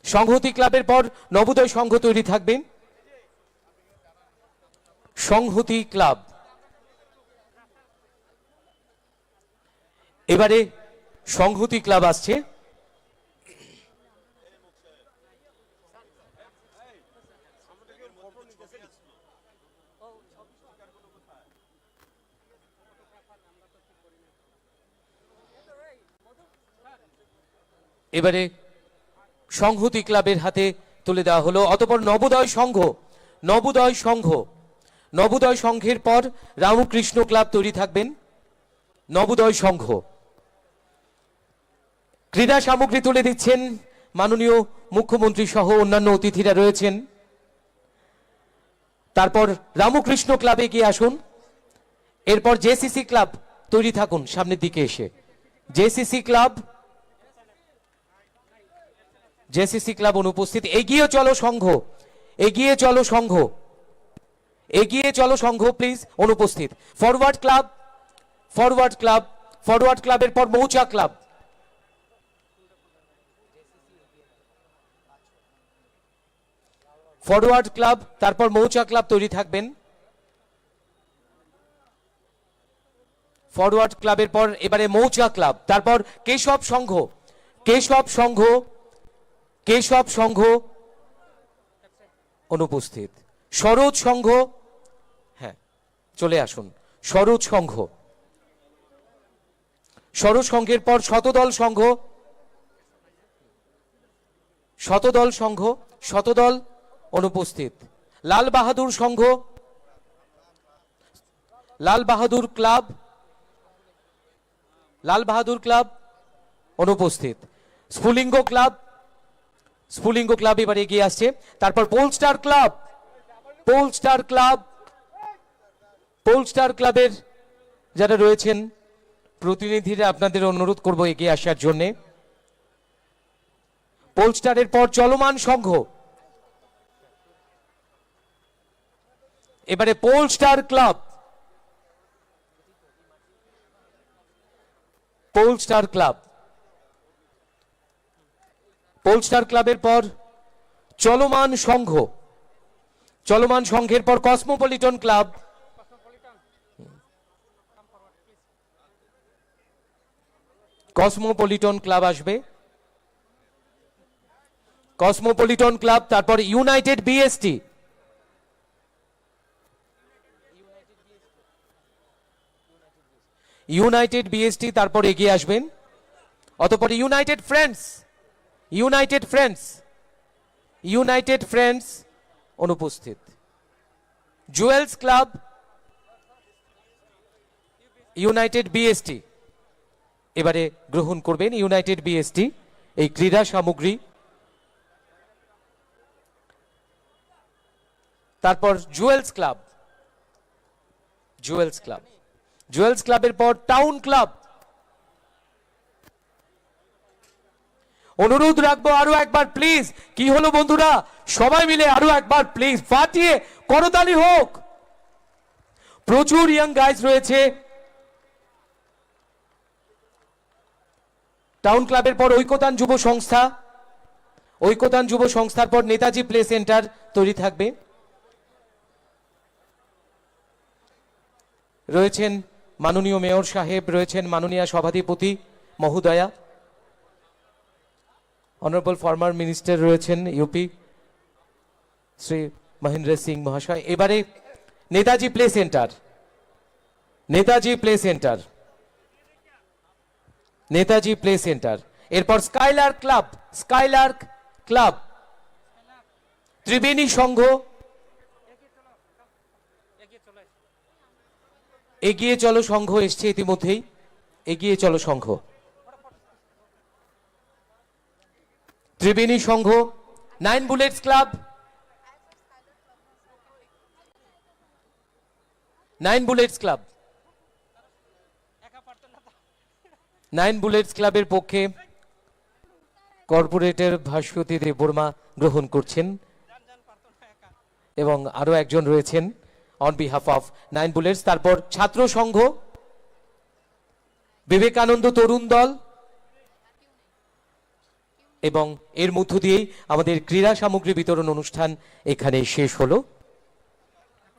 সংহতি ক্লাবের পর নবোদয় সংঘ তৈরি থাকবেন। সংহতি ক্লাব, এবারে সংহতি ক্লাব আসছে। এবারে সংহতি ক্লাবের হাতে তুলে দেওয়া হলো। অতঃপর নবোদয় সংঘ, নবোদয় সংঘ, নবোদয় সংঘের পর রামকৃষ্ণ ক্লাব তৈরি থাকবেন। নবোদয় সংঘ, ক্রীড়া সামগ্রী তুলে দিচ্ছেন মাননীয় মুখ্যমন্ত্রী সহ অন্যান্য অতিথিরা রয়েছেন। তারপর রামকৃষ্ণ ক্লাবে গিয়ে আসুন। এরপর জেসিসি ক্লাব তৈরি থাকুন সামনের দিকে এসে। জেসিসি ক্লাব অনুপস্থিত। এগিয়ে চলো সংঘ, এগিয়ে চলো সংঘ, এগিয়ে চলো সংঘ প্লিজ অনুপস্থিত। ফরওয়ার্ড ক্লাবের পর মৌচা ক্লাব। ফরওয়ার্ড ক্লাব তারপর মৌচা ক্লাব তৈরি থাকবেন। ফরওয়ার্ড ক্লাবের পর এবারে মৌচা ক্লাব, তারপর কেশব সংঘ অনুপস্থিত। সরোজ সংঘ, হ্যাঁ চলে আসুন। সরোজ সংঘের পর শতদল অনুপস্থিত। লাল বাহাদুর ক্লাব অনুপস্থিত। স্ফুলিঙ্গ ক্লাব এবার এগিয়ে আসছে। তারপর পোলস্টার ক্লাবের যারা রয়েছেন প্রতিনিধিরা, আপনাদের অনুরোধ করব এগিয়ে আসার জন্য। পোলস্টারের পর চলমান সংঘ, এবারে পোলস্টার ক্লাবের পর চলমান সংঘের পর কসমোপলিটন ক্লাব, আসবে। কসমোপলিটন ক্লাব, তারপর ইউনাইটেড বিএসটি, তারপর এগিয়ে আসবেন। অতঃপর ইউনাইটেড ফ্রেন্ডস অনুপস্থিত। জুয়েলস ক্লাব, ইউনাইটেড বিএসটি এবারে গ্রহণ করবেন। ইউনাইটেড বিএসটি এই ক্রীড়া সামগ্রী। তারপর জুয়েলস ক্লাবের পর টাউন ক্লাব। অনুরোধ রাখবো আরো একবার প্লিজ, কি হলো বন্ধুরা, সবাই মিলে আরো একবার প্লিজ ফাটিয়ে করতালি হোক। প্রচুর ইয়াং গাইজ রয়েছে। টাউন ক্লাবের পর ঐকতান যুব সংস্থার পর নেতাজি প্লে সেন্টার তৈরি থাকবে। রয়েছেন মাননীয় মেয়র সাহেব, রয়েছেন মাননীয় সভাধিপতি মহোদয়া, অনারেবল ফর্মার মিনিস্টার রয়েছেন ইউপি শ্রী মহেন্দ্র সিং মহাশয়। এবারে নেতাজি প্লে সেন্টার, এরপর স্কাইলার্ক ক্লাব, ত্রিবেণী সংঘ, এগিয়ে চলো সংঘ এসছে ইতিমধ্যেই। এগিয়ে চলো সংঘ, Triveni Sangha, 9 bullets club, nine bullets ক্লাবের পক্ষে কর্পোরেটর ভাস্বতী দেববর্মা গ্রহণ করছেন এবং আরো একজন রয়েছেন অন বিহাফ অফ 9 বুলেটস। তারপর ছাত্র সংঘ, বিবেকানন্দ তরুণ দল, এবং এর মধ্য দিয়েই আমাদের ক্রীড়া সামগ্রী বিতরণ অনুষ্ঠান এখানে শেষ হলো।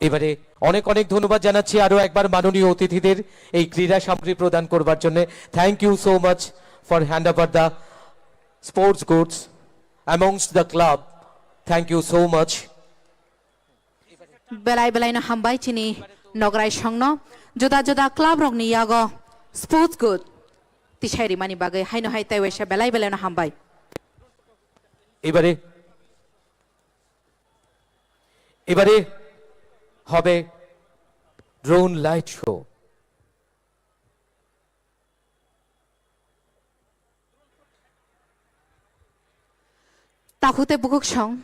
এবারে অনেক অনেক ধন্যবাদ জানাচ্ছি আরো একবার মাননীয় অতিথিদের এই ক্রীড়া সামগ্রী প্রদান করবার জন্য। Thank you so much for hand over the sports goods amongst the club. Thank you so much. belai no hambai chini nograi songno joda club rok ni yago sports good tishairi mani bagai haino hai tai wesa belai no hambai। এবারে হবে drone light show. Takute bukuk song.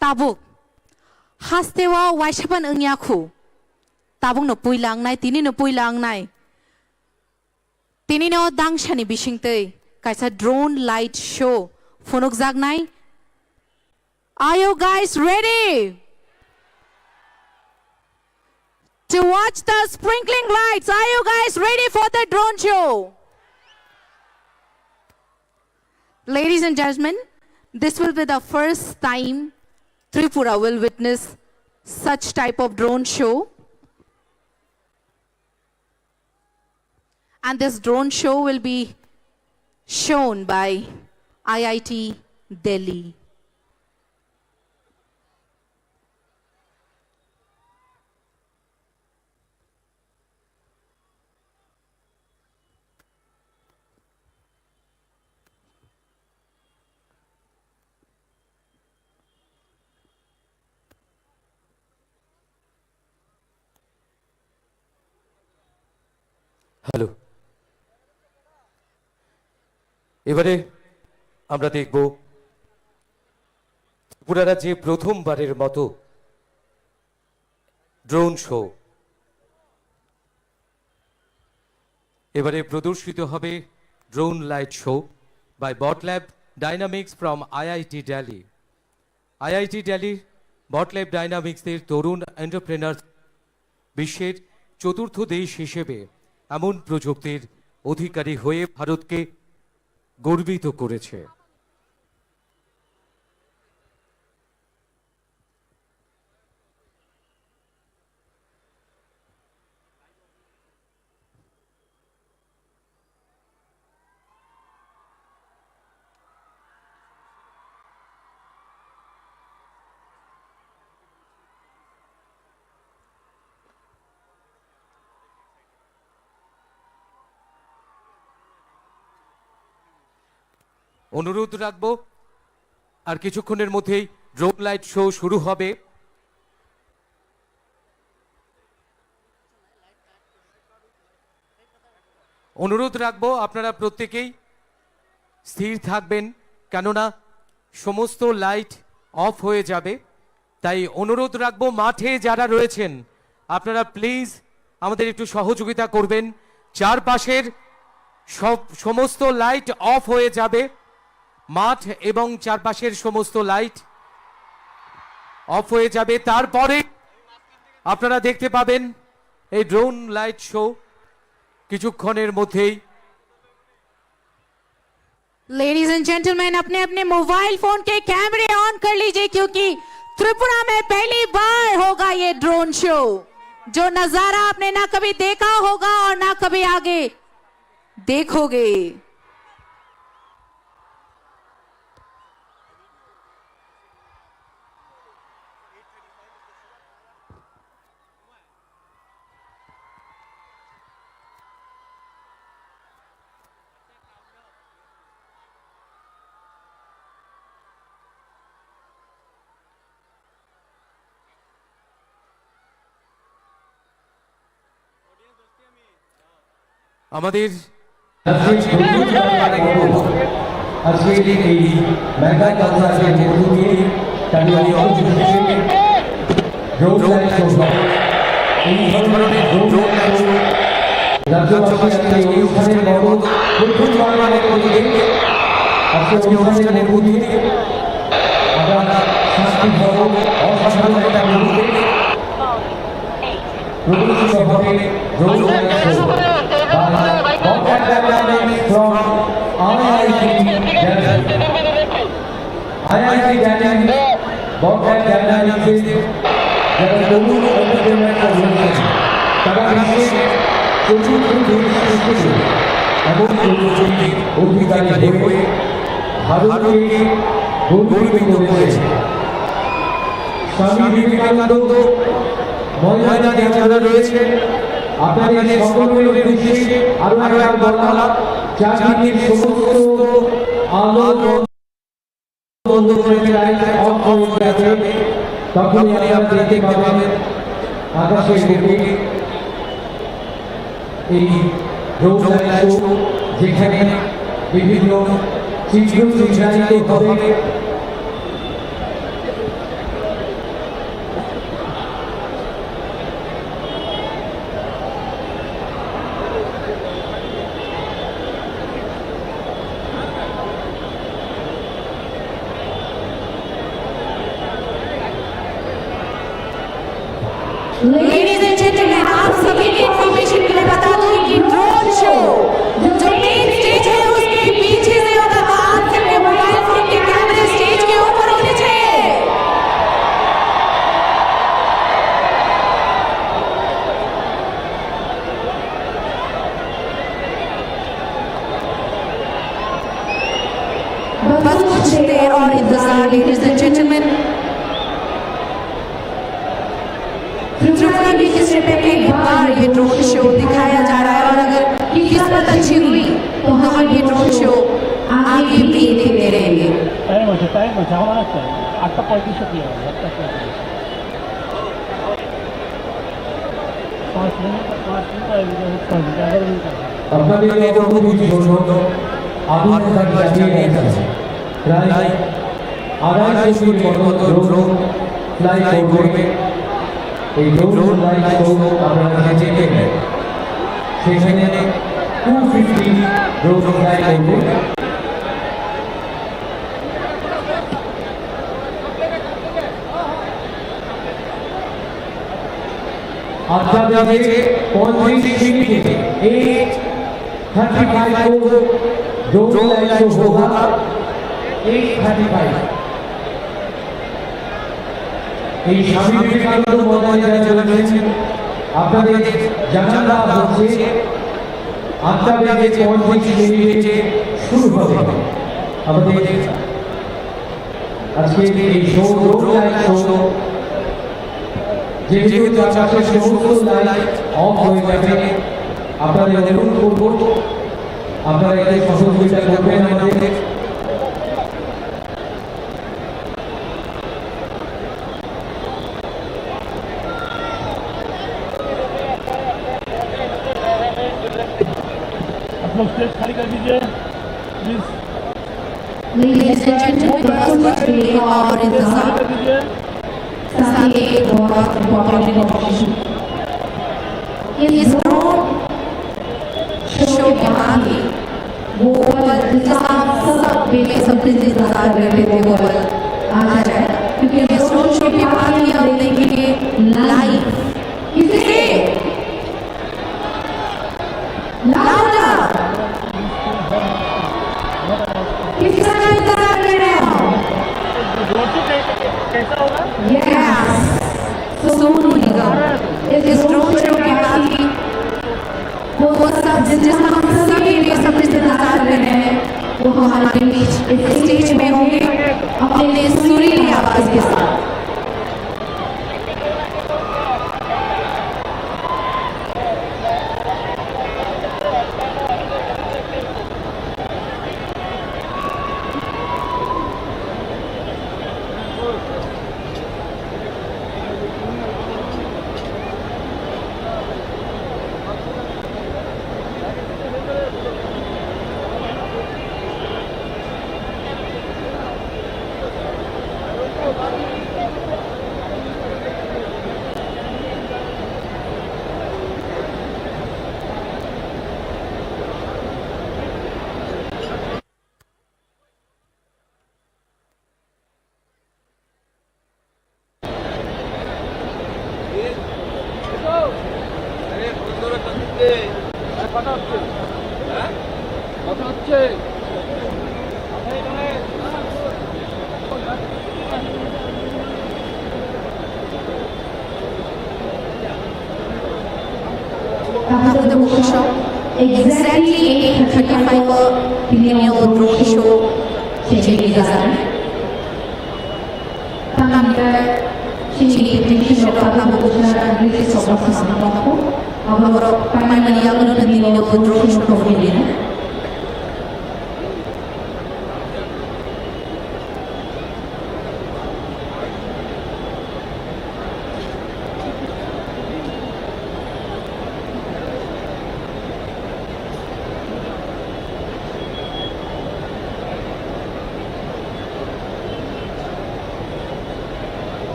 Tabuk. Hastewa waishapan engyaku. Tabung no puilang nai, tini no puilang nai. Tini no dang shani bishingtei. Kaisa drone light show. Phonok zag nai. Are you guys ready to watch the sprinkling lights? Are you guys ready for the drone show? Ladies and gentlemen, this will be the first time Tripura will witness such type of drone show. And this drone show will be shown by IIT Delhi. Hello, এবারে আমরা দেখব ত্রিপুরা রাজ্যে প্রথমবারের মতো drone show. এবারে প্রদর্শিত হবে drone light show by Botlab Dynamics from IIT Delhi. IIT দিল্লির বটল্যাব ডাইনামিক্সের তরুণ এন্টারপ্রেনার বিশ্বের চতুর্থ দেশ হিসেবে এমন প্রযুক্তির অধিকারী হয়ে ভারতকে গর্বিত করেছে। অনুরোধ রাখবো আর কিছুক্ষণের মধ্যেই ড্রোন লাইট শো শুরু হবে। অনুরোধ রাখবো আপনারা প্রত্যেকেই স্থির থাকবেন, কেননা সমস্ত লাইট অফ হয়ে যাবে। তাই অনুরোধ রাখবো মাঠে যারা রয়েছেন আপনারা প্লিজ আমাদের একটু সহযোগিতা করবেন। চারপাশের সমস্ত লাইট অফ হয়ে যাবে, মাঠ এবং চারপাশের সমস্ত লাইট অফ হয়ে যাবে। তারপরে আপনারা দেখতে পাবেন এই ড্রোন লাইট শো কিছুক্ষণের মধ্যেই। Ladies and gentlemen, अपने अपने मोबाइल फोन के कैमरे ऑन कर लीजिए, क्योंकि त्रिपुरा में पहली बार होगा ये ड्रोन शो, जो नजारा आपने ना कभी देखा होगा और ना कभी आगे देखोगे। আমাদের আজকের এই মেগা কনসার্টের মধ্য দিয়ে কালিয়ালি অঞ্চলে ড্রোন লাইট শো, এই ধরনের ড্রোন লাইট শো রাজ্যবাসী আজকে এই অনুষ্ঠানের মতো প্রথমবারের মতো দেখতে আজকে অনুষ্ঠানের মধ্যে আমরা শান্তিভাবে অসাধারণ একটা মুহূর্তে প্রদর্শিত হবে drone light show from IIT Delhi. IIT Delhi বটল্যাব ডাইনামিক্সের যারা তরুণ এন্টারপ্রেনাররা রয়েছে তারা বিশ্বের চতুর্থ দেশ হিসেবে এমন প্রযুক্তির অধিকারী হয়ে ভারতকে গর্বিত করেছে। স্বামী বিবেকানন্দ ময়দানে যারা রয়েছে আপনাদের সকলের উদ্দেশ্যে আরো একবার বলা, চারদিকের সমস্ত আলো বন্ধ করে লাইট অফ হয়ে যাবে, তখনই আপনারা দেখতে পাবেন আকাশের বুকে এই ড্রোন লাইট শো, যেখানে বিভিন্ন চিত্র চিত্রায়িত হবে लेडीज एंड जेंटलमैन, आप सभी की इन्फॉर्मेशन के लिए बता दूं कि ड्रोन शो जो मेन स्टेज है उसके पीछे से होगा, तो आप सबके मोबाइल फोन के कैमरे स्टेज के ऊपर होने चाहिए। बस कुछ देर और इंतजार लेडीज एंड जेंटलमैन। त्रिपुरा की किसी पे एक बार ये ड्रोन शो दिखाया जा रहा है और अगर किस्मत अच्छी हुई तो हम ये ड्रोन शो आगे भी देखते रहेंगे। टाइम আছে আমার আছে 8:35 কি হবে 5 মিনিট 5 মিনিট আগে আপনাদের এই অনুভূতি জন্য আগুনটা জ্বালিয়ে নিয়েছে প্রায় 250 মতো ড্রোন ফ্লাই করবে। এই ড্রোন ফ্লাই শো আপনারা দেখবেন, সেখানে 250 ড্রোন ফ্লাই করবে। আপনাদের 35 मिनट 8:35 को ड्रोन लाइव शो होगा। 8:35 এই স্বামী বিবেকানন্দ মহোদয় যারা চলে রয়েছেন আপনাদের জানানো হচ্ছে 8:35 শুরু হবে আমাদের আজকে এই শো ड्रोन लाइव শো। যেহেতু চারপাশে সমস্ত লাইট অফ হয়ে যাবে, আপনাদের অনুরোধ করব আপনারা এতে সহযোগিতা করবেন আমাদের। आप स्टेज खाली कर दीजिए प्लीज। Ladies and gentlemen, बस कुछ देर और इंतजार कर दीजिए। साथ ही एक बहुत इम्पोर्टेंट इन्फॉर्मेशन, इस ड्रोन शो के बाद ही वो पल जिसका हम सब बेसब्री से इंतजार कर रहे थे वो पल आ जाए, क्योंकि इस ड्रोन शो के बाद ही हम देखेंगे लाइव किससे लाउडा किसका इंतजार कर रहे हो। कैसा होगा? Yes, सोनू निगम इस ड्रोन शो के बाद ही वो सब जिसका हम सभी बेसब्री से इंतजार कर रहे हैं वो हमारे बीच इस स्टेज में होंगे अपने सुरीली आवाज के साथ। After the workshop, exactly 8:35 पर video drone show चलेगी ज़रा। तमाम चीज़ें टेक्निक शो अपना बुझना रिलीज हो रहा है आपको। अब हमारा पैमाने या उन्होंने video drone show को भी लेना।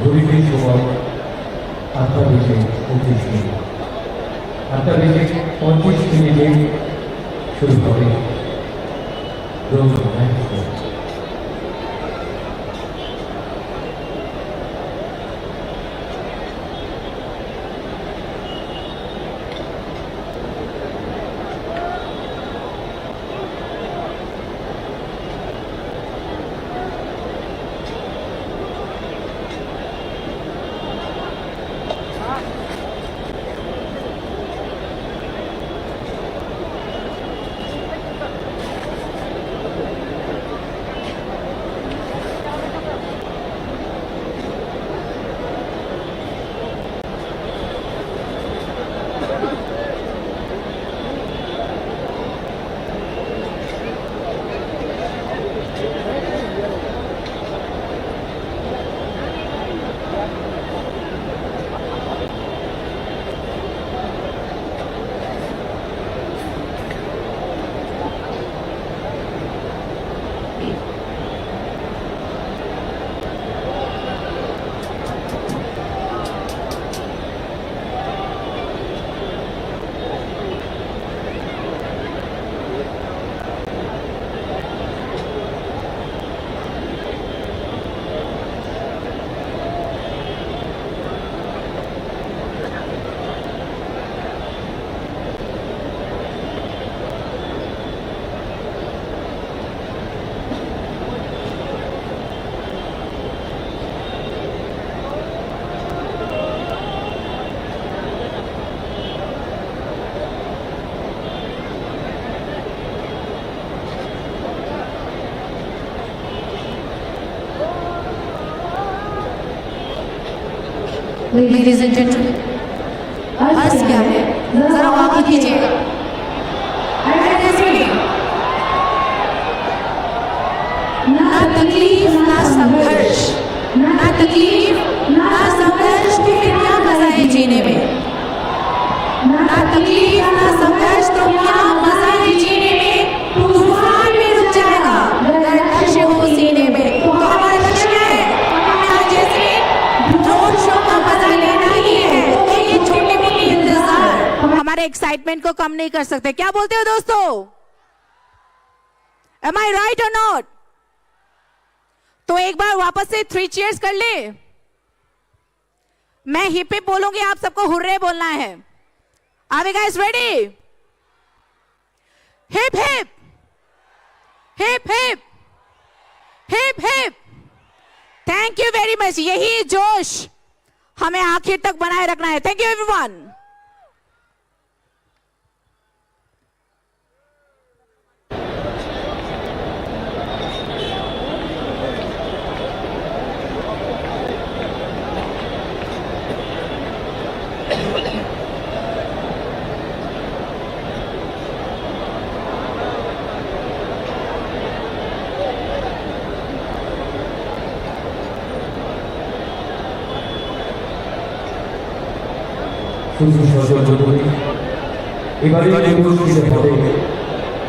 ঘড়িটির সময় 8টা বেজে 25 মিনিট। 8টা বেজে 25 মিনিটে শুরু হবে rose night show. Ladies and gentlemen, अर्ज क्या है जरा वाकई कीजिएगा। ना तकलीफ ना संघर्ष, ना तकलीफ ना संघर्ष तो फिर क्या मजा है जीने में। ना तकलीफ ना संघर्ष तो क्या मजा है जीने में। तूफान भी रुक जाएगा अगर लक्ष्य हो सीने में। तो हमारा लक्ष्य है आज जैसे ड्रोन शो का मजा लेना ही है। तो ये छोटी मोटी इंतजार हमारे एक्साइटमेंट को कम नहीं कर सकते। क्या बोलते हो दोस्तों? Am I right or not? तो एक बार वापस से 3 cheers कर ले। मैं हिप हिप बोलूंगी, आप सबको हुर्रे बोलना है। Are you guys ready? Hip hip, hip hip, hip hip. Thank you very much. यही जोश हमें आखिर तक बनाए रखना है। Thank you everyone.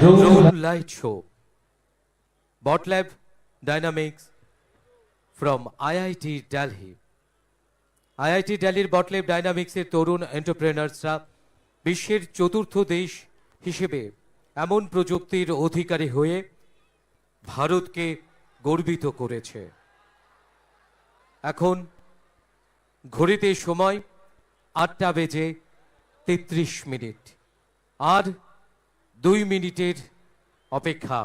Drone light show. Botlab Dynamics from IIT Delhi. IIT Delhiর বটল্যাব ডাইনামিক্সের তরুণ এন্টারপ্রেনার্সরা বিশ্বের চতুর্থ দেশ হিসেবে এমন প্রযুক্তির অধিকারী হয়ে ভারতকে গর্বিত করেছে। এখন ঘড়িতে সময় 8টা বেজে 33 মিনিট। আর 2 মিনিটের অপেক্ষা।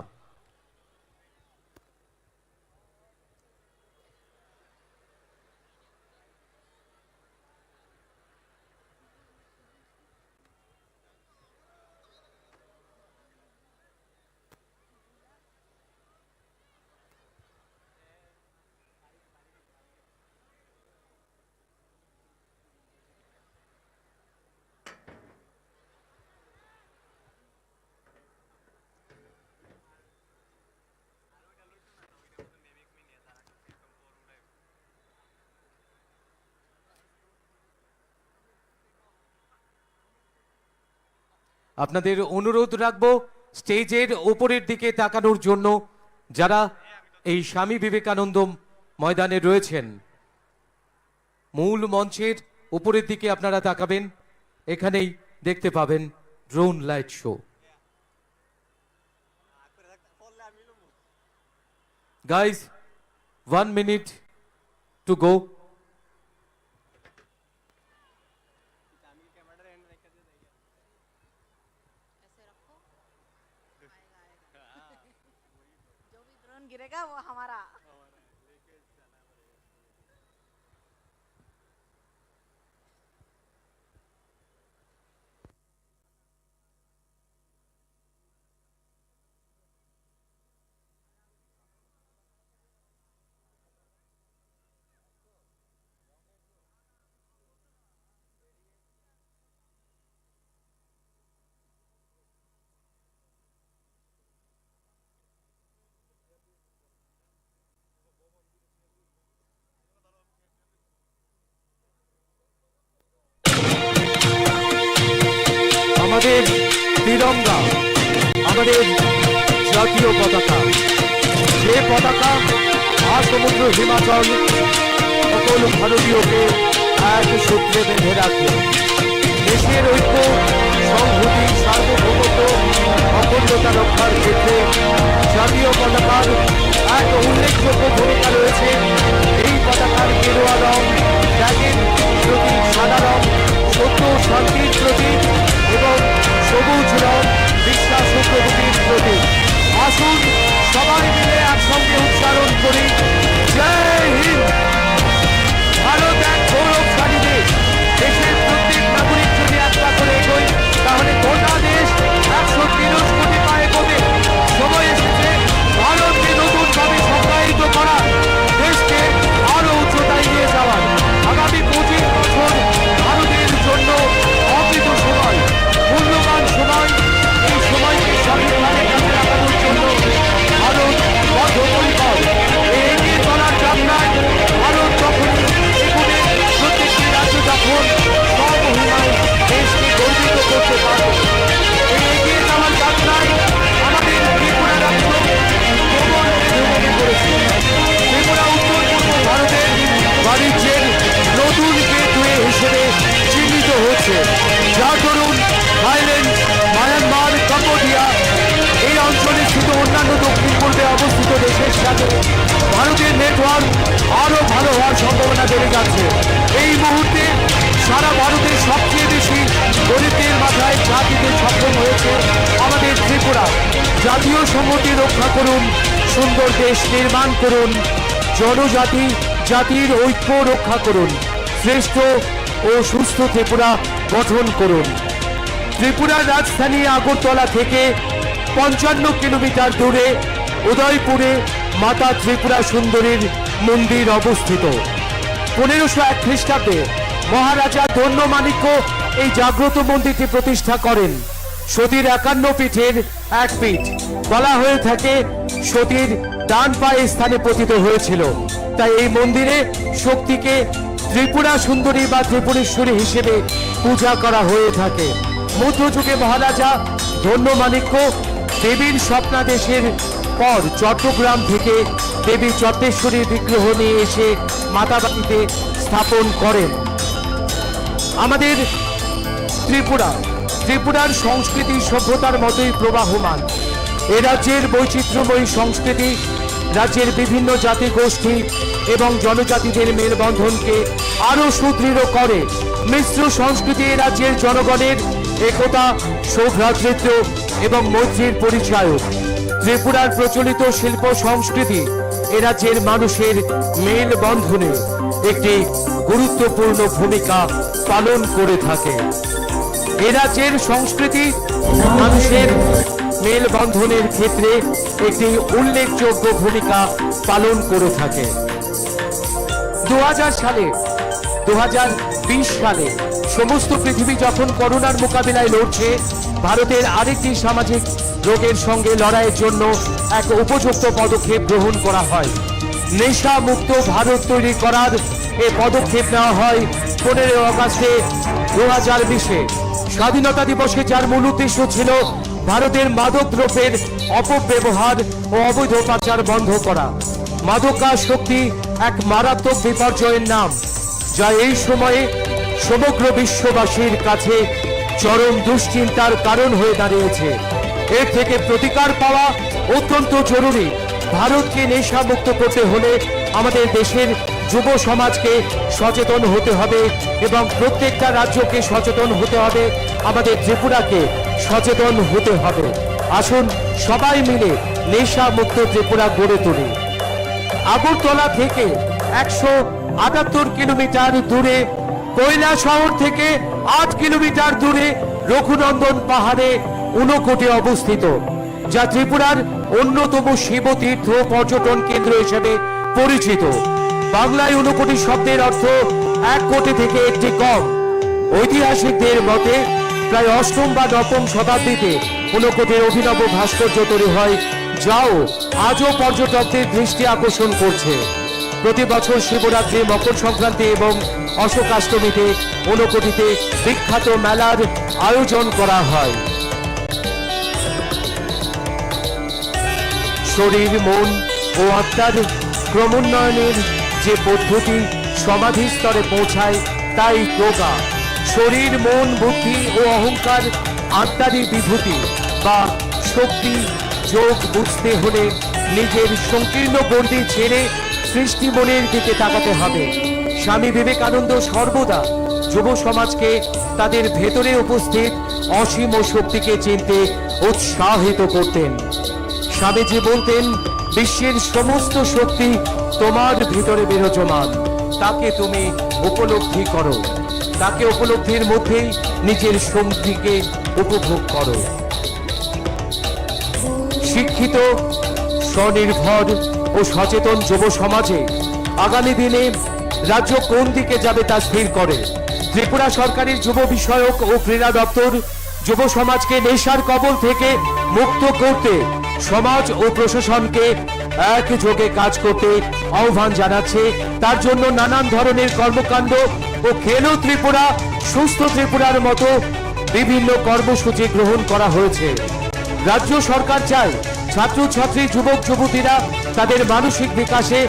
আপনাদের অনুরোধ রাখবো স্টেজের উপরের দিকে তাকানোর জন্য, যারা এই স্বামী বিবেকানন্দ ময়দানে রয়েছেন। মূল মঞ্চের উপরের দিকে আপনারা তাকাবেন, এখানেই দেখতে পাবেন drone light show. Guys, 1 minute to go. गिरेगा वो हमारा। আমাদের তিরঙ্গা, আমাদের জাতীয় পতাকা, যে পতাকা সমুদ্র হিমাচল সকল ভারতীয়কে এক সূত্রে বেঁধে রাখে। দেশের ঐক্য, সংহতি, সার্বভৌমত্ব, অখণ্ডতা রক্ষার ক্ষেত্রে জাতীয় পতাকার এক উল্লেখযোগ্য ভূমিকা রয়েছে। এই পতাকার গেরুয়া রং, ত্যাগের প্রতীক সাদা রং, সত্য শান্তির প্রতীক এবং সবুজ রং বিশ্বাস ও প্রগতির প্রতীক। আসুন সবাই মিলে একসঙ্গে উচ্চারণ করি, জয় হিন্দ। ভারত এক গৌরবশালী দেশ। দেশের প্রত্যেক নাগরিক যদি একটা করে এগোয়, তাহলে গোটা দেশ 130 কোটি পায়ে এগোবে। সময় এসেছে ভারতকে নতুনভাবে সংজ্ঞায়িত করা, দেশকে আরো উচ্চতায় নিয়ে যাওয়ার। আগামী 25 বছর ভারতের জন্য অমৃত সময়, মূল্যবান সময়। এই সময়কে সঠিকভাবে কাজে লাগানোর জন্য ভারত বদ্ধপরিকর। এই এগিয়ে চলার যাত্রায় ভারত যখনই এগোবে, প্রত্যেকটি রাজ্য যখন স্বমহিমায় দেশকে গর্বিত করতে পারবে। এই এগিয়ে যাওয়ার যাত্রায় আমাদের ত্রিপুরা রাজ্য প্রবল ভূমিকা করেছে। ত্রিপুরা উত্তর পূর্ব ভারতের বাণিজ্যের নতুন গেটওয়ে হিসেবে চিহ্নিত হচ্ছে, যার দরুন থাইল্যান্ড, মায়ানমার, কম্বোডিয়া এই অঞ্চলে স্থিত অন্যান্য দক্ষিণ পূর্বে অবস্থিত দেশের সাথে ভারতের নেটওয়ার্ক আরো ভালো হওয়ার সম্ভাবনা বেড়ে যাচ্ছে। এই মুহূর্তে সারা ভারতের সবচেয়ে বেশি গরিবদের মাথায় ছাদ দিতে সক্ষম হয়েছে আমাদের ত্রিপুরা। জাতীয় সংহতি রক্ষা করুন, সুন্দর দেশ নির্মাণ করুন, জনজাতি জাতির ঐক্য রক্ষা করুন, শ্রেষ্ঠ ও সুস্থ ত্রিপুরা গঠন করুন। ত্রিপুরার রাজধানী আগরতলা থেকে 55 কিলোমিটার দূরে উদয়পুরে মাতা ত্রিপুরা সুন্দরীর মন্দির অবস্থিত। 1501 খ্রিস্টাব্দে মহারাজা ধন্যমাণিক্য এই জাগ্রত মন্দিরটি প্রতিষ্ঠা করেন। সতীর 51 পীঠের এক পীঠ বলা হয়ে থাকে সতীর ডান পায়ে স্থানে পতিত হয়েছিল। তাই এই মন্দিরে শক্তিকে ত্রিপুরা সুন্দরী বা ত্রিপুরেশ্বরী হিসেবে পূজা করা হয়ে থাকে। মধ্যযুগে মহারাজা ধন্যমাণিক্য দেবীর স্বপ্নাদেশের পর চট্টগ্রাম থেকে দেবী চট্টেশ্বরীর বিগ্রহ নিয়ে এসে মাতাবাড়িতে স্থাপন করেন। আমাদের ত্রিপুরার সংস্কৃতি সভ্যতার মতোই প্রবাহমান। এ রাজ্যের বৈচিত্র্যময়ী সংস্কৃতি রাজ্যের বিভিন্ন জাতিগোষ্ঠী এবং জনজাতিদের মেলবন্ধনকে আরো সুদৃঢ় করে। মিশ্র সংস্কৃতি এ রাজ্যের জনগণের একতা, সৌভ্রাতৃত্ব এবং মৈত্রীর পরিচায়ক। ত্রিপুরার প্রচলিত শিল্প সংস্কৃতি এ রাজ্যের মানুষের মেলবন্ধনে একটি গুরুত্বপূর্ণ ভূমিকা পালন করে থাকে। এ রাজ্যের সংস্কৃতি মানুষের মেলবন্ধনের ক্ষেত্রে একটি উল্লেখযোগ্য ভূমিকা পালন করে থাকে। 2020 সালে সমস্ত পৃথিবী যখন করোনার মোকাবিলায় লড়ছে, ভারতের আরেকটি সামাজিক রোগের সঙ্গে লড়াইয়ের জন্য এক উপযুক্ত পদক্ষেপ গ্রহণ করা হয়। নেশা মুক্ত ভারত তৈরি করার এ পদক্ষেপ নেওয়া হয় 15 আগস্টে 2020-এ। স্বাধীনতা দিবসে যার মূল উদ্দেশ্য ছিল ভারতের মাদক দ্রব্যের অপব্যবহার ও অবৈধ পাচার বন্ধ করা। মাদকাসক্তি এক মারাত্মক বিপর্যয়ের নাম, যা এই সময়ে সমগ্র বিশ্ববাসীর কাছে চরম দুশ্চিন্তার কারণ হয়ে দাঁড়িয়েছে। এর থেকে প্রতিকার পাওয়া অত্যন্ত জরুরি। ভারতকে নেশা মুক্ত করতে হলে আমাদের দেশের যুব সমাজকে সচেতন হতে হবে এবং প্রত্যেকটা রাজ্যকে সচেতন হতে হবে, আমাদের ত্রিপুরাকে সচেতন হতে হবে। আসুন সবাই মিলে নেশা মুক্ত ত্রিপুরা গড়ে তুলি। আগরতলা থেকে 178 কিলোমিটার দূরে, কৈলাসহর থেকে 8 কিলোমিটার দূরে রঘুনন্দন পাহাড়ে ঊনকোটি অবস্থিত, যা ত্রিপুরার অন্যতম শিবতীর্থ পর্যটন কেন্দ্র হিসেবে পরিচিত। বাংলায় ঊনকোটি শব্দের অর্থ 1 কোটি থেকে একটি কম। ঐতিহাসিকদের মতে প্রায় 8ম বা 9ম শতাব্দীতে ঊনকোটির অভিনব ভাস্কর্য তৈরি হয়, যাও আজও পর্যটকদের দৃষ্টি আকর্ষণ করছে। প্রতি বছর শিবরাত্রি, মকর সংক্রান্তি এবং অশোকাষ্টমীতে ঊনকোটিতে বিখ্যাত মেলার আয়োজন করা হয়। শরীর, মন ও আত্মার ক্রমোন্নয়নের যে পদ্ধতি সমাধি স্তরে পৌঁছায় তাই যোগা। শরীর, মন, বুদ্ধি ও অহংকার আত্মারই বিভূতি বা শক্তি। যোগ বুঝতে হলে নিজের সংকীর্ণ গণ্ডি ছেড়ে সৃষ্টি মনের দিকে তাকাতে হবে। স্বামী বিবেকানন্দ সর্বদা যুব সমাজকে তাদের ভেতরে উপস্থিত অসীম শক্তিকে চিনতে উৎসাহিত করতেন। স্বামীজি বলতেন, বিশ্বের সমস্ত শক্তি তোমার ভিতরে বিরাজমান, তাকে তুমি উপলব্ধি করো। তাকে উপলব্ধির মধ্যেই নিজের শক্তিকে উপভোগ করো। শিক্ষিত, স্বনির্ভর ও সচেতন যুব সমাজে আগামী দিনে রাজ্য কোন দিকে যাবে তা স্থির করে। ত্রিপুরা সরকারের যুব বিষয়ক ও ক্রীড়া দপ্তর যুব সমাজকে নেশার কবল থেকে মুক্ত করতে সমাজ ও প্রশাসনকে একযোগে কাজ করতে আহ্বান জানাচ্ছে। তার জন্য নানান ধরনের কর্মকাণ্ড ও খেলো ত্রিপুরা, সুস্থ ত্রিপুরার মতো বিভিন্ন কর্মসূচি গ্রহণ করা হয়েছে। রাজ্য সরকার চায় ছাত্রছাত্রী, যুবক যুবতীরা তাদের মানসিক বিকাশে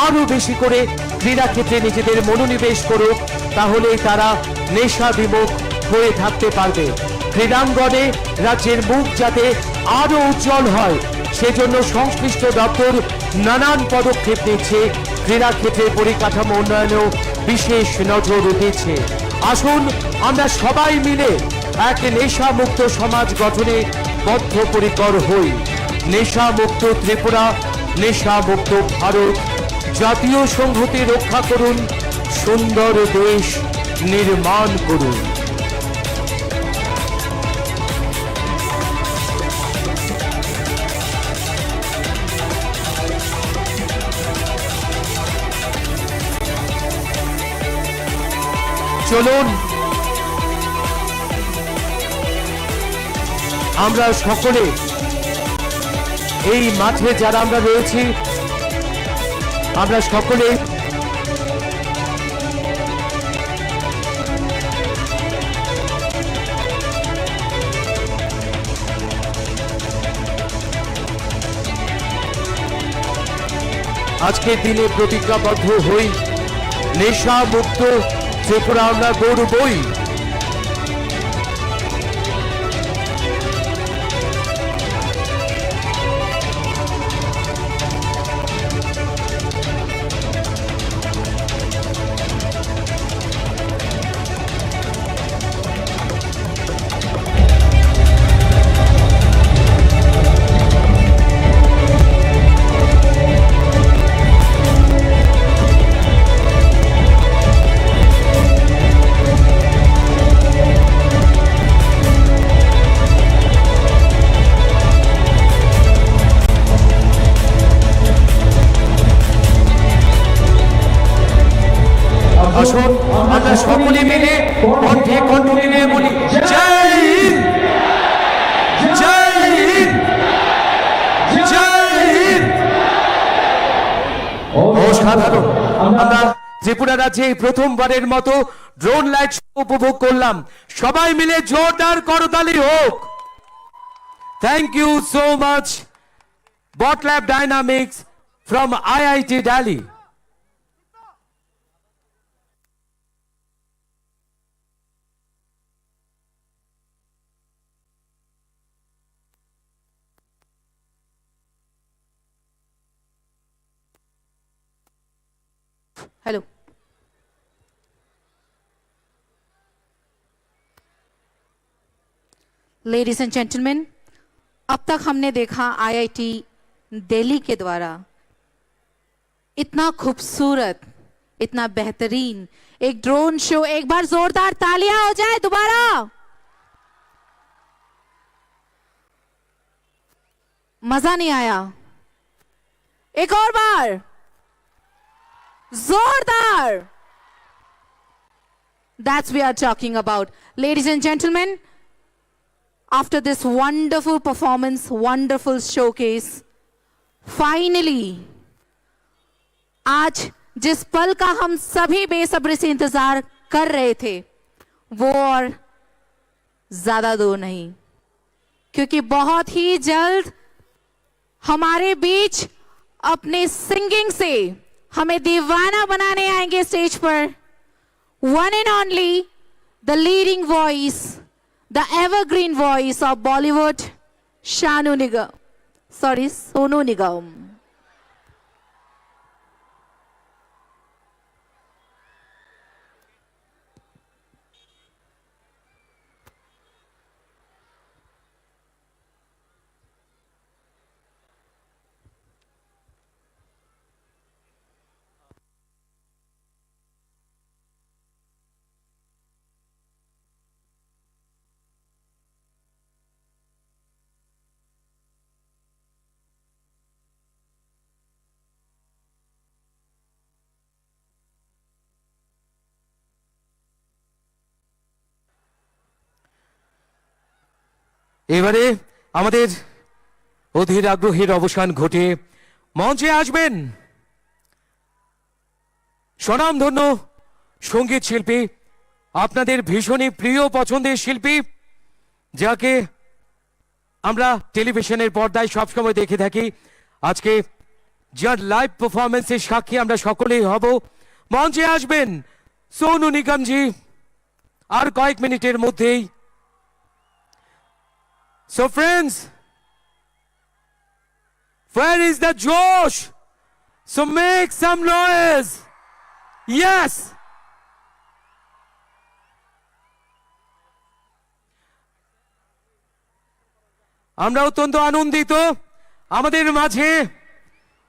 আরো বেশি করে ক্রীড়া ক্ষেত্রে নিজেদের মনোনিবেশ করুক, তাহলেই তারা নেশা বিমুখ হয়ে থাকতে পারবে। ক্রীড়াঙ্গনে রাজ্যের মুখ যাতে আরো উজ্জ্বল হয়, সেজন্য সংশ্লিষ্ট দপ্তর নানান পদক্ষেপ নিচ্ছে। ক্রীড়া ক্ষেত্রের পরিকাঠামো উন্নয়নেও বিশেষ নজর দিচ্ছে। আসুন আমরা সবাই মিলে এক নেশা মুক্ত সমাজ গঠনে বদ্ধপরিকর হই। নেশা মুক্ত ত্রিপুরা, নেশা মুক্ত ভারত। জাতীয় সংহতি রক্ষা করুন, সুন্দর দেশ নির্মাণ করুন। চলুন আমরা সকলে এই মাঠে যারা আমরা রয়েছি, আমরা সকলে আজকের দিনে প্রতিজ্ঞাবদ্ধ হই, নেশা মুক্ত ত্রিপুরা আমরা গড়বই। আসুন আমরা সকলে মিলে কণ্ঠে কণ্ঠ মিলিয়ে বলি, জয় হিন্দ, জয় হিন্দ, জয় হিন্দ। অসাধারণ। আমরা ত্রিপুরা রাজ্যে এই প্রথমবারের মতো ড্রোন লাইট উপভোগ করলাম। সবাই মিলে জোরদার করতালি হোক। Thank you so much bot lab dynamics from IIT Delhi। Hello. Ladies and gentleman, अब तक हमने देखा IIT दिल्ली के द्वारा इतना खूबसूरत, इतना बेहतरीन एक ड्रोन शो। एक बार जोरदार तालियां हो जाए दोबारा। मजा नहीं आया? एक और बार जोरदार। That's we are talking about. Ladies and gentlemen, after this wonderful performance, wonderful showcase, finally आज जिस पल का हम सभी बेसब्री से इंतजार कर रहे थे, वो और ज्यादा दूर नहीं, क्योंकि बहुत ही जल्द हमारे बीच अपने सिंगिंग से हमें दीवाना बनाने आएंगे स्टेज पर one and only the leading voice, the evergreen voice of Bollywood, Sonu Nigam. এবারে আমাদের অধীর আগ্রহের অবসান ঘটে মঞ্চে আসবেন স্বনামধন্য সঙ্গীত শিল্পী, আপনাদের ভীষণই প্রিয় পছন্দের শিল্পী, যাকে আমরা টেলিভিশনের পর্দায় সবসময় দেখে থাকি। আজকে যার লাইভ পারফরমেন্সের সাক্ষী আমরা সকলেই হব। মঞ্চে আসবেন সোনু নিগমজি আর কয়েক মিনিটের মধ্যেই। So friends, where is the Josh? So make some noise. Yes. আমরা অত্যন্ত আনন্দিত, আমাদের মাঝে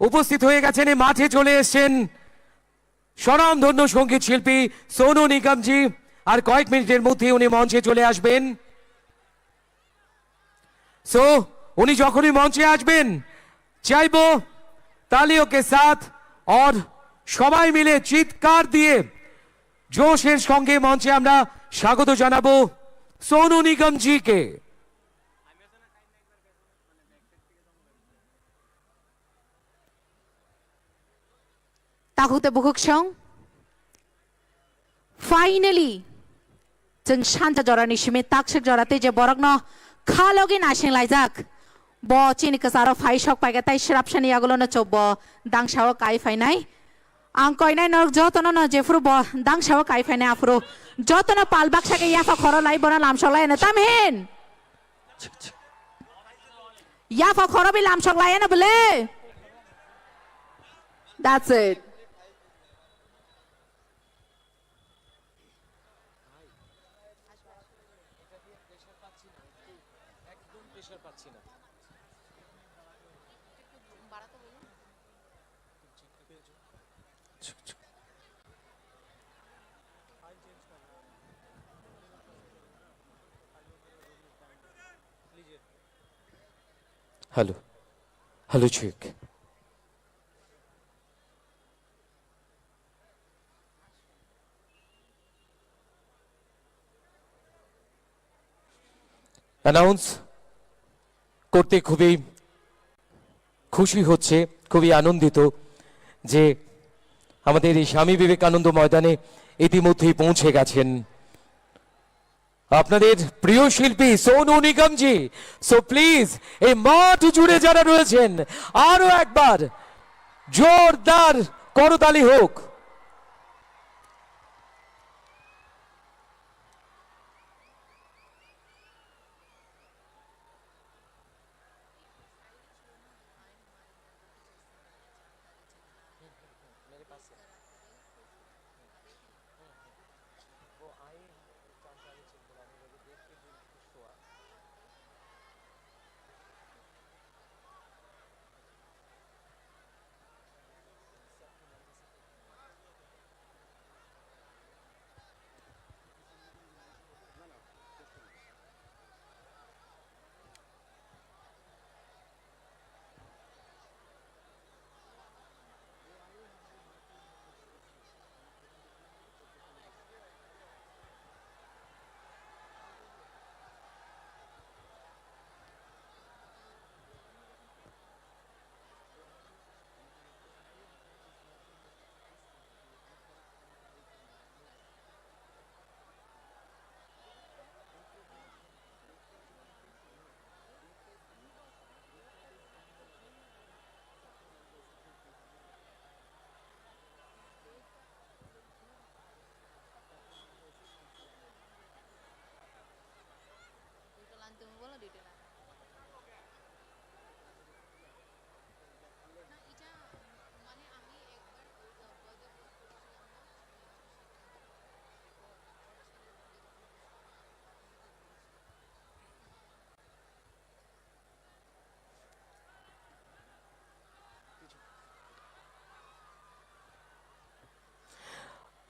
উপস্থিত হয়ে গেছেন, এই মাঠে চলে এসেছেন স্বনামধন্য সঙ্গীত শিল্পী সোনু নিগমজি। আর কয়েক মিনিটের মধ্যে উনি মঞ্চে চলে আসবেন। सो उन्हीं যখনই মঞ্চে আসবেন চাইবো তালিयों के साथ और সবাই মিলে চিৎকার দিয়ে জোশের সঙ্গে মঞ্চে আমরা স্বাগত জানাবো সোনু নিগম জি কে। ताहुते बुकुक्षं फाइनली जों शान्ता जरानि सिमे ताक्षक जराते जे बरगन खालोगे नाशिं लाइजाक ब चिनिक सारो फाइसक पाइगा ताइ श्रापसानि आगलो न चोब दांगसाव काइ फाइनाय आं कइनाय न जतन न जेफ्रु ब दांगसाव काइ फाइनाय आफ्रु जतन पालबाक्साके याफा खरो लाई बना लामसलाय न तामहेन याफा खरो बि लामसलाय न बले। That's it. Hello hello check. Announce করতে খুবই খুশি হচ্ছে, খুবই আনন্দিত যে আমাদের এই স্বামী বিবেকানন্দ ময়দানে ইতিমধ্যেই পৌঁছে গেছেন আপনাদের প্রিয় শিল্পী সোনু নিগম জি। সো প্লিজ এই মাঠ জুড়ে যারা রয়েছেন আরো একবার জোরদার করতালি হোক।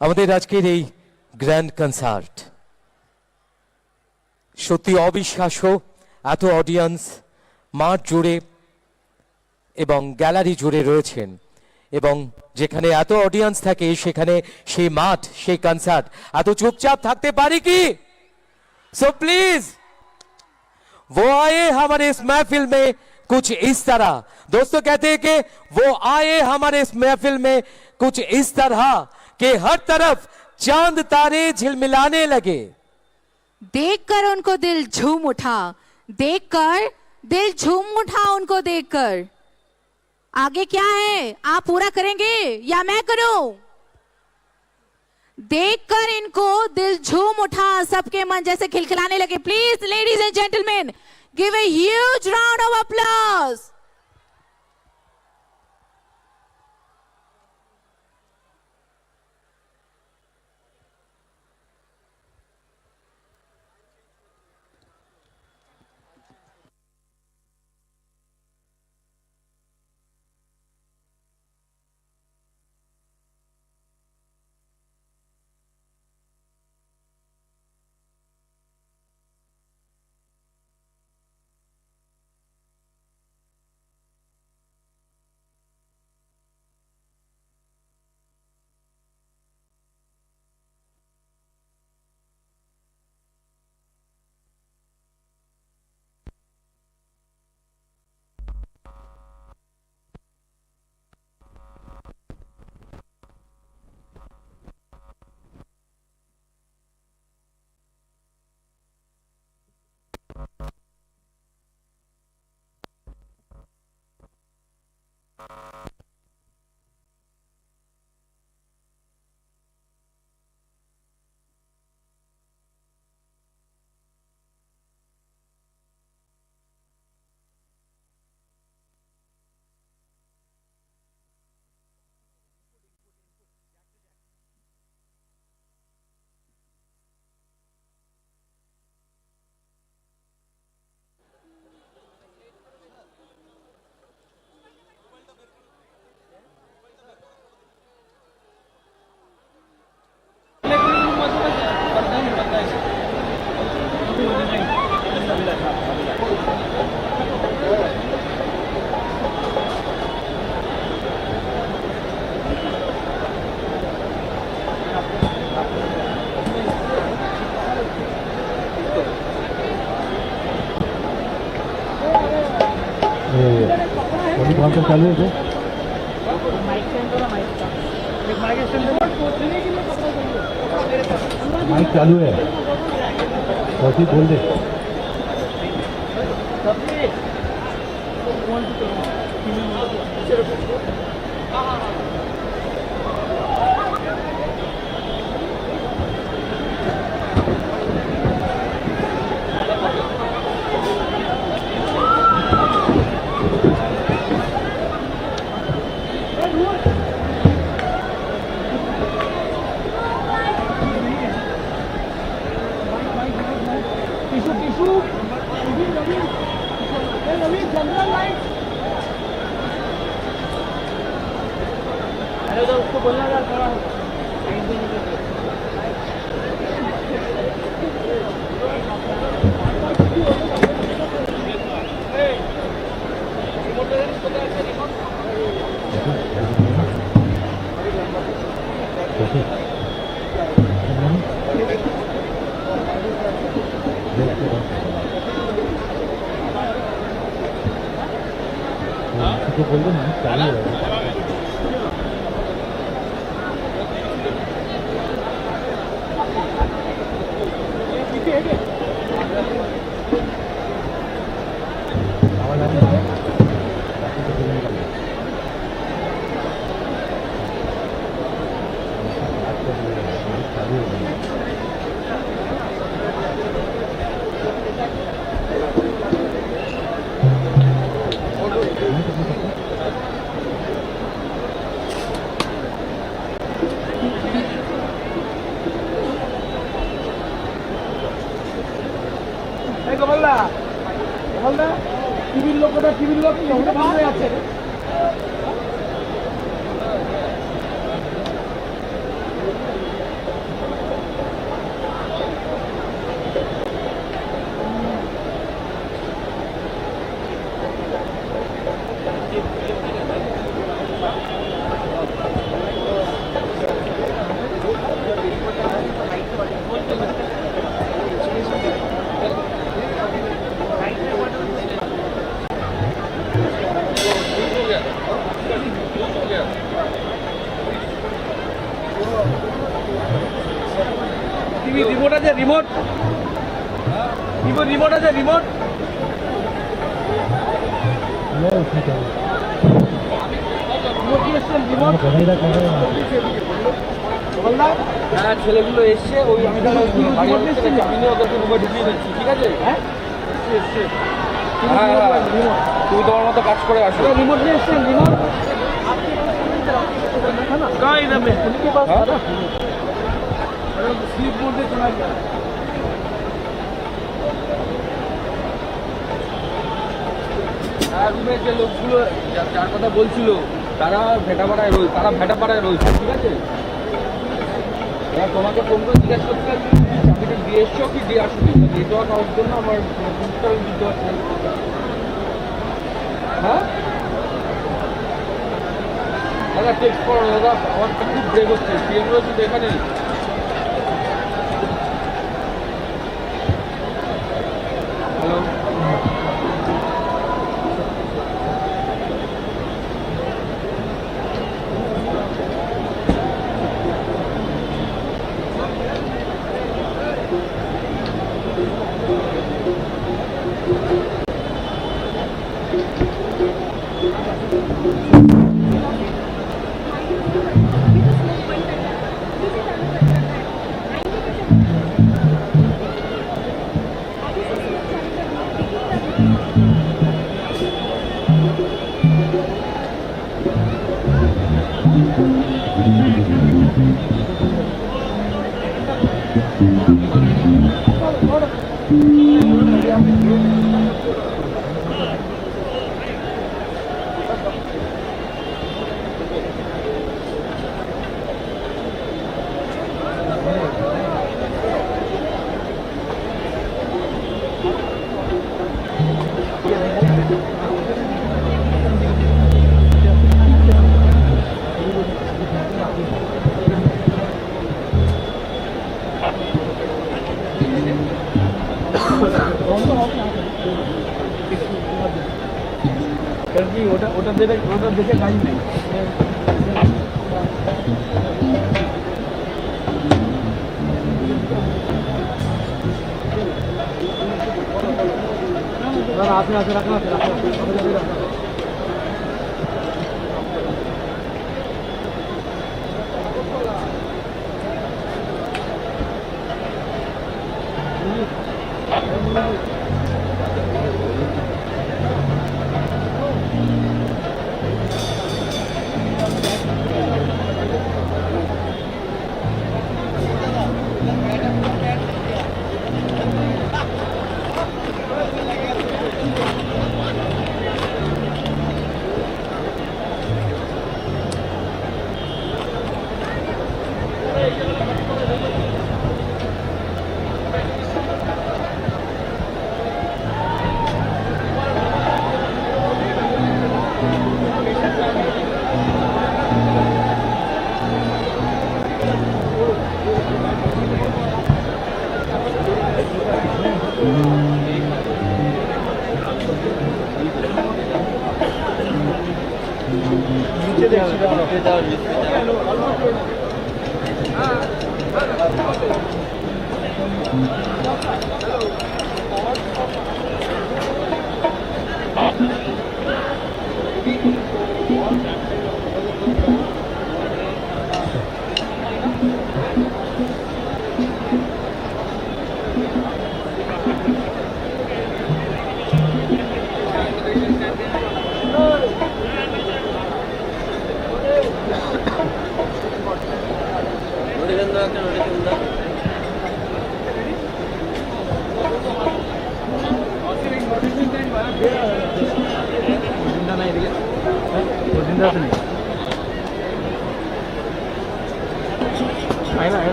আমাদের আজকের এই গ্র্যান্ড কনসার্ট সত্যি অবিশ্বাস্য। এত অডিয়েন্স মাঠ জুড়ে এবং গ্যালারি জুড়ে রয়েছেন, এবং যেখানে এত অডিয়েন্স থাকে সেখানে সেই মাঠ, সেই কনসার্ট এত চুপচাপ থাকতে পারে কি? सो प्लीज वो आए हमारे इस महफिल में कुछ इस तरह। दोस्तों कहते हैं कि वो आए हमारे इस महफिल में कुछ इस तरह कि हर तरफ चांद तारे झिलमिलाने लगे। देखकर उनको दिल झूम उठा, देखकर दिल झूम उठा उनको देखकर। आगे क्या है, आप पूरा करेंगे या मैं करूं? देखकर इनको दिल झूम उठा, सबके मन जैसे खिलखिलाने लगे। Please ladies and gentleman, give a huge round of applause. अभी कौन सा चालू है? माइक चालू है कौशिक बोल दे तो बोल दो माइक चालू है টিভির লোক ভালো আছে টিভি রিমোট আছে রিমোট রিমোট আছে রিমোট হ্যাঁ ছেলেগুলো এসছে ওই আমি ঢুকিয়ে দিচ্ছি ঠিক আছে হ্যাঁ তুমি তোমার মতো কাজ করে আসো রিমোট নিয়ে এসছেন রিমোট कहाँ इधर में उनके पास था ना स्लीप मोड में चला गया রুমে যে লোকগুলো যার কথা বলছিল তারা ভেটাপাড়ায় রয়েছে ঠিক আছে এবার তোমাকে ফোন করে জিজ্ঞাসা করতে চাবিটা দিয়ে এসছো কি দিয়ে আসবে নেটওয়ার্ক হওয়ার জন্য আমার দিতে পারছি হ্যাঁ দাদা টেক্সট করো দাদা আমার খুব ব্রেক হচ্ছে ট্রেন রয়েছে তো এখানে হ্যালো ওটা দেখে গাড়ি নেই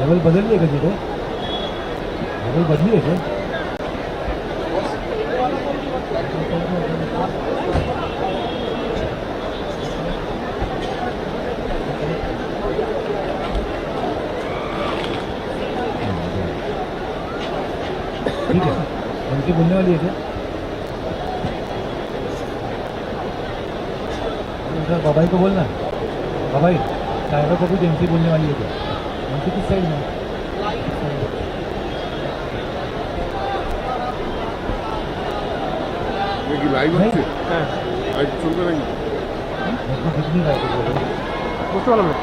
लेवल बदलिए का जीरो लेवल बदलिए क्या ठीक है उनकी बोलने वाली है क्या बाबाई को बोलना बाबाई टाइगर को भी जेमसी बोलने वाली है क्या उनकी किस साइड में लाइव नहीं आज शुरू करेंगे कितनी लाइव उस वाला में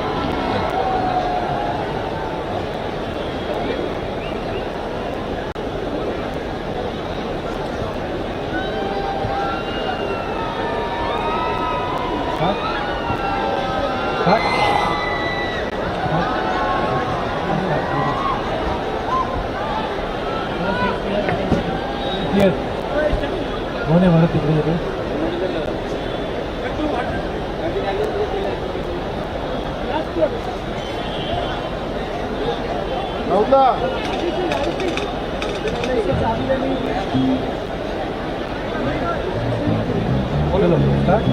कोण आहे मला तिकडे येते चलो start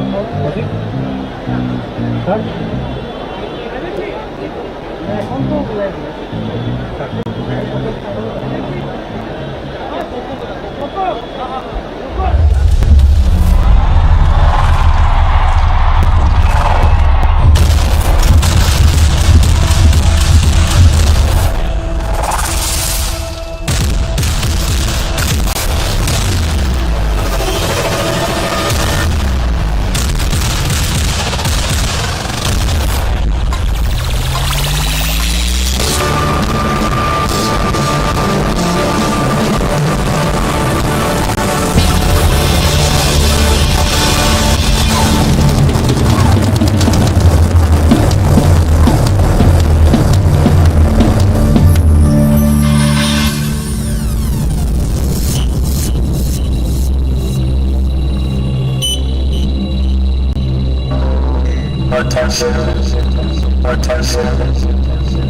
Attention,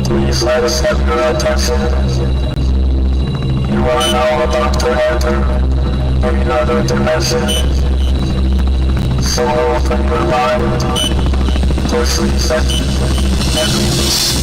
please let us have your attention. You are now about to enter another dimension. So open your mind for 3 seconds and release.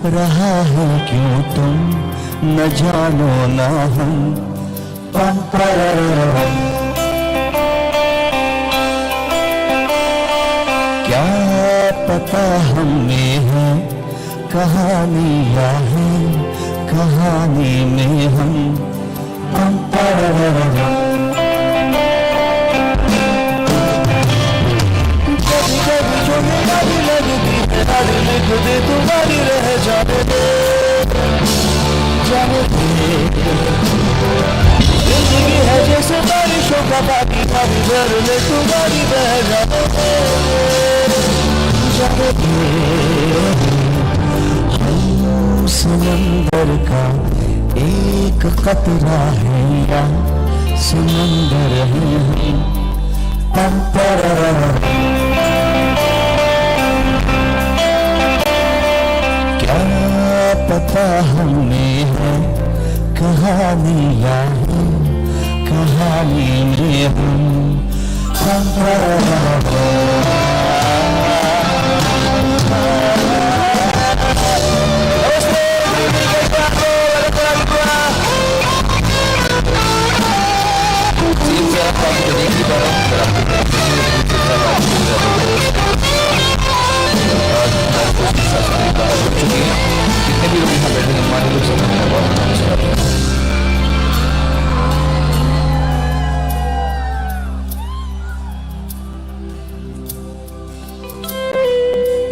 रहा है क्यों तुम न जानो ना हम क्या पता हमें है कहानियाँ है कहानी में हम लिख दे तुम्हारी रह जाने दे जिंदगी है जैसे बारिशों का पानी पानी भर ले तुम्हारी बह जाने दे हम समंदर का एक कतरा है या समंदर है हम पता हमें है कहानियाँ है कहानी में हम जितने भी लोग यहाँ बैठे हैं हमारे लोग सब बहुत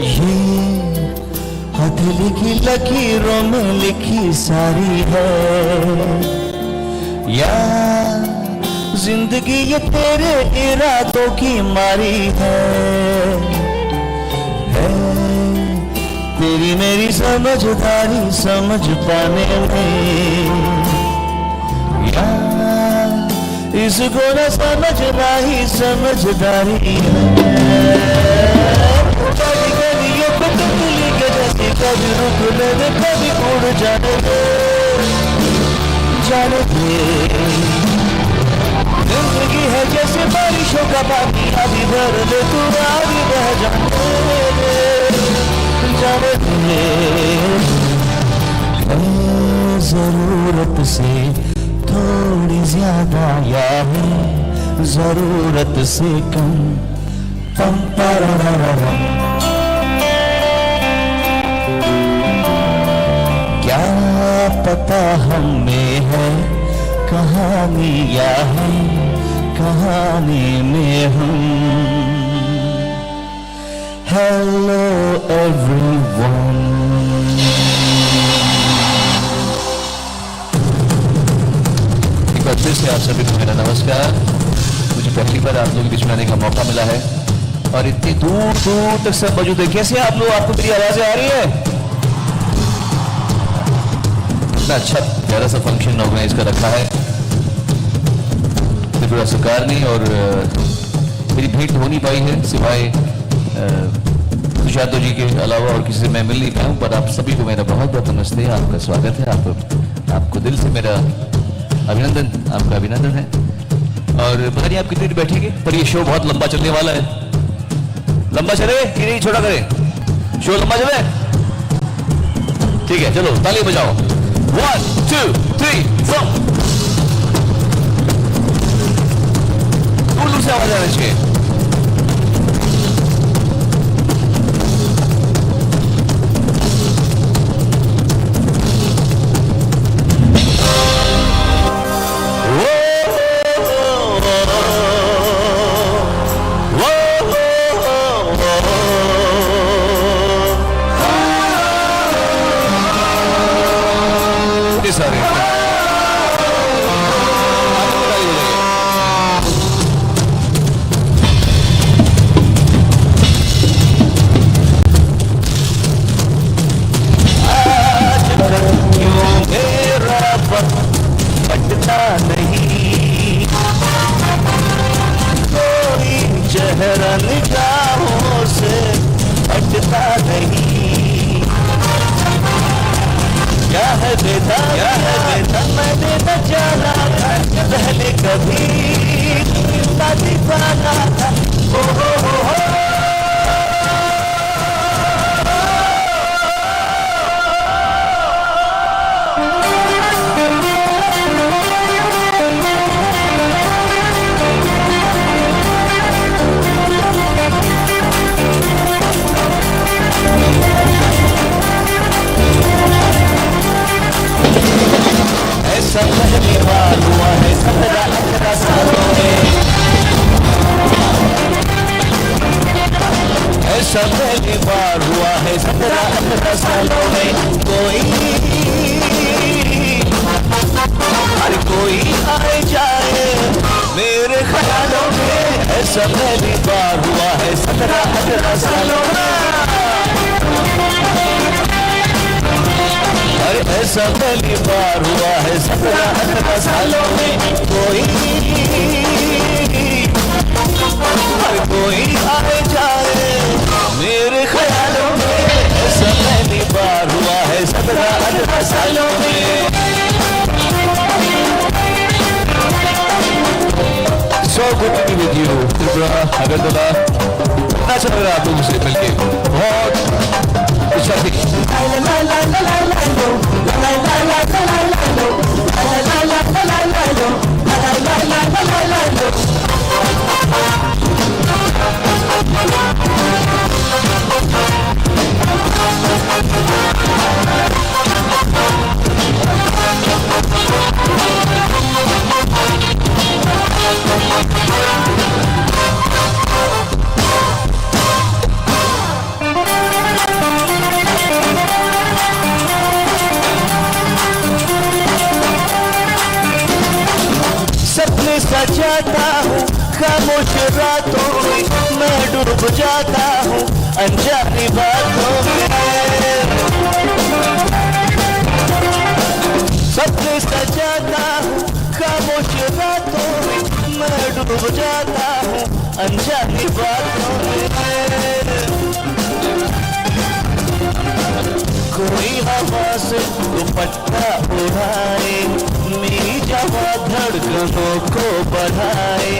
ये हथेली की लकीरों में लिखी सारी है या जिंदगी ये तेरे इरादों की मारी है तेरी मेरी समझदारी समझ पाने में या जिसको न समझना ही समझदारी है। गली गलियों पे तितली के जैसी कभी रुक ले दे कभी उड़ जाने दे, जाने दे। जिंदगी है जैसे बारिशों का पानी, अभी भर ले तू आगे बह जाने दे, जाने दे। जरूरत से थोड़ी ज्यादा या है जरूरत से कम, पम पररररम। क्या पता हम में है कहानी या है कहानी में हम। Hello everyone. फिर से आप सभी को मेरा नमस्कार। मुझे पहली बार आप लोगों के बीच में आने का मौका मिला है और इतनी दूर दूर तक सब मौजूद है। कैसे आप लोग, आपको मेरी आवाजें आ रही है? इतना अच्छा प्यारा सा फंक्शन ऑर्गेनाइज कर रखा है त्रिपुरा सरकार ने, और मेरी भेंट हो नहीं पाई है सिवाय तुषार जी के अलावा और किसी से मैं मिल नहीं पाया हूँ। पर आप सभी को मेरा बहुत बहुत नमस्ते, आपका स्वागत है। आपको दिल से मेरा अभिनंदन, आपका अभिनंदन है। और पता नहीं आप कितनी देर बैठेंगे, पर ये शो बहुत लंबा चलने वाला है। लंबा चले कि नहीं, छोटा करें? शो लंबा चले? ठीक है, चलो ताली बजाओ। 1 2 3 4। दूर दूर से आवाज आ रही है। निगाहों से हटता नहीं, क्या है बेटा, क्या है बेटा, मैंने न जाना पहले कभी ना दीवाना था। ऐसा पहली बार हुआ है 17-18 सालों में, ऐसा पहली बार हुआ है 17-18 सालों में। कोई आए जाए मेरे ख्यालों में, ऐसा पहली बार हुआ है 17-18 सालों में। अरे ऐसा पहली बार हुआ है 17-18 सालों में। कोई आए जाए मेरे ख्यालों में, ऐसा पहली बार हुआ है 17-18 सालों में। So good to be with you, Tripura, Agartala. अच्छा लग रहा है आप लोगों से मिलके, बहुत अच्छा थी। सपने सजाता हूँ खामोश रातों में, मैं डूब जाता हूँ अनजानी बातों में। सपने सजाता हूँ खामोश रातों में, मैं डूब जाता हूँ अनजानी बातों में। कोई हवा से दुपट्टा उड़ाए, मेरी जवा धड़कनों को बढ़ाए,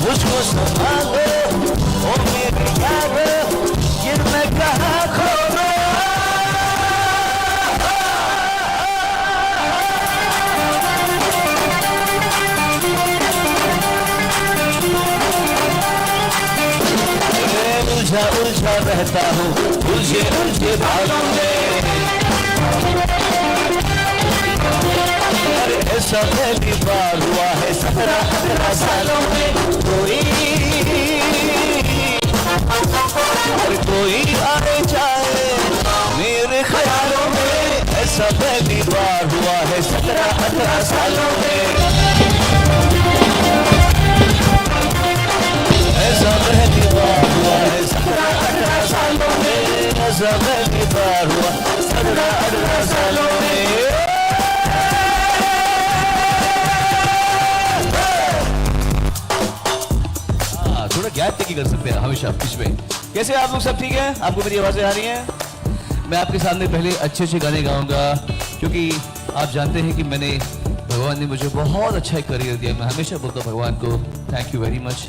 मुझको संभालो ओ मेरे यारो, ये मैं कहाँ खो गया। उलझा उलझा रहता हूँ उलझे उलझे बालों में। अरे ऐसा पहली बार हुआ है 17-18 सालों में। कोई आए जाए मेरे ख्यालों में, ऐसा पहली बार हुआ है 17-18 सालों में। ऐसा पहली बार हुआ है 17-18 सालों में। ऐसा पहली बार हुआ 17-18 सालों में। थोड़ा गैप टेकिंग कर सकते हैं हमेशा बीच में। कैसे आप लोग, सब ठीक है? आपको मेरी आवाजें आ रही हैं? मैं आपके सामने पहले अच्छे अच्छे गाने गाऊंगा, क्योंकि आप जानते हैं कि भगवान ने मुझे बहुत अच्छा एक करियर दिया। मैं हमेशा बोलता हूँ भगवान को थैंक यू वेरी मच।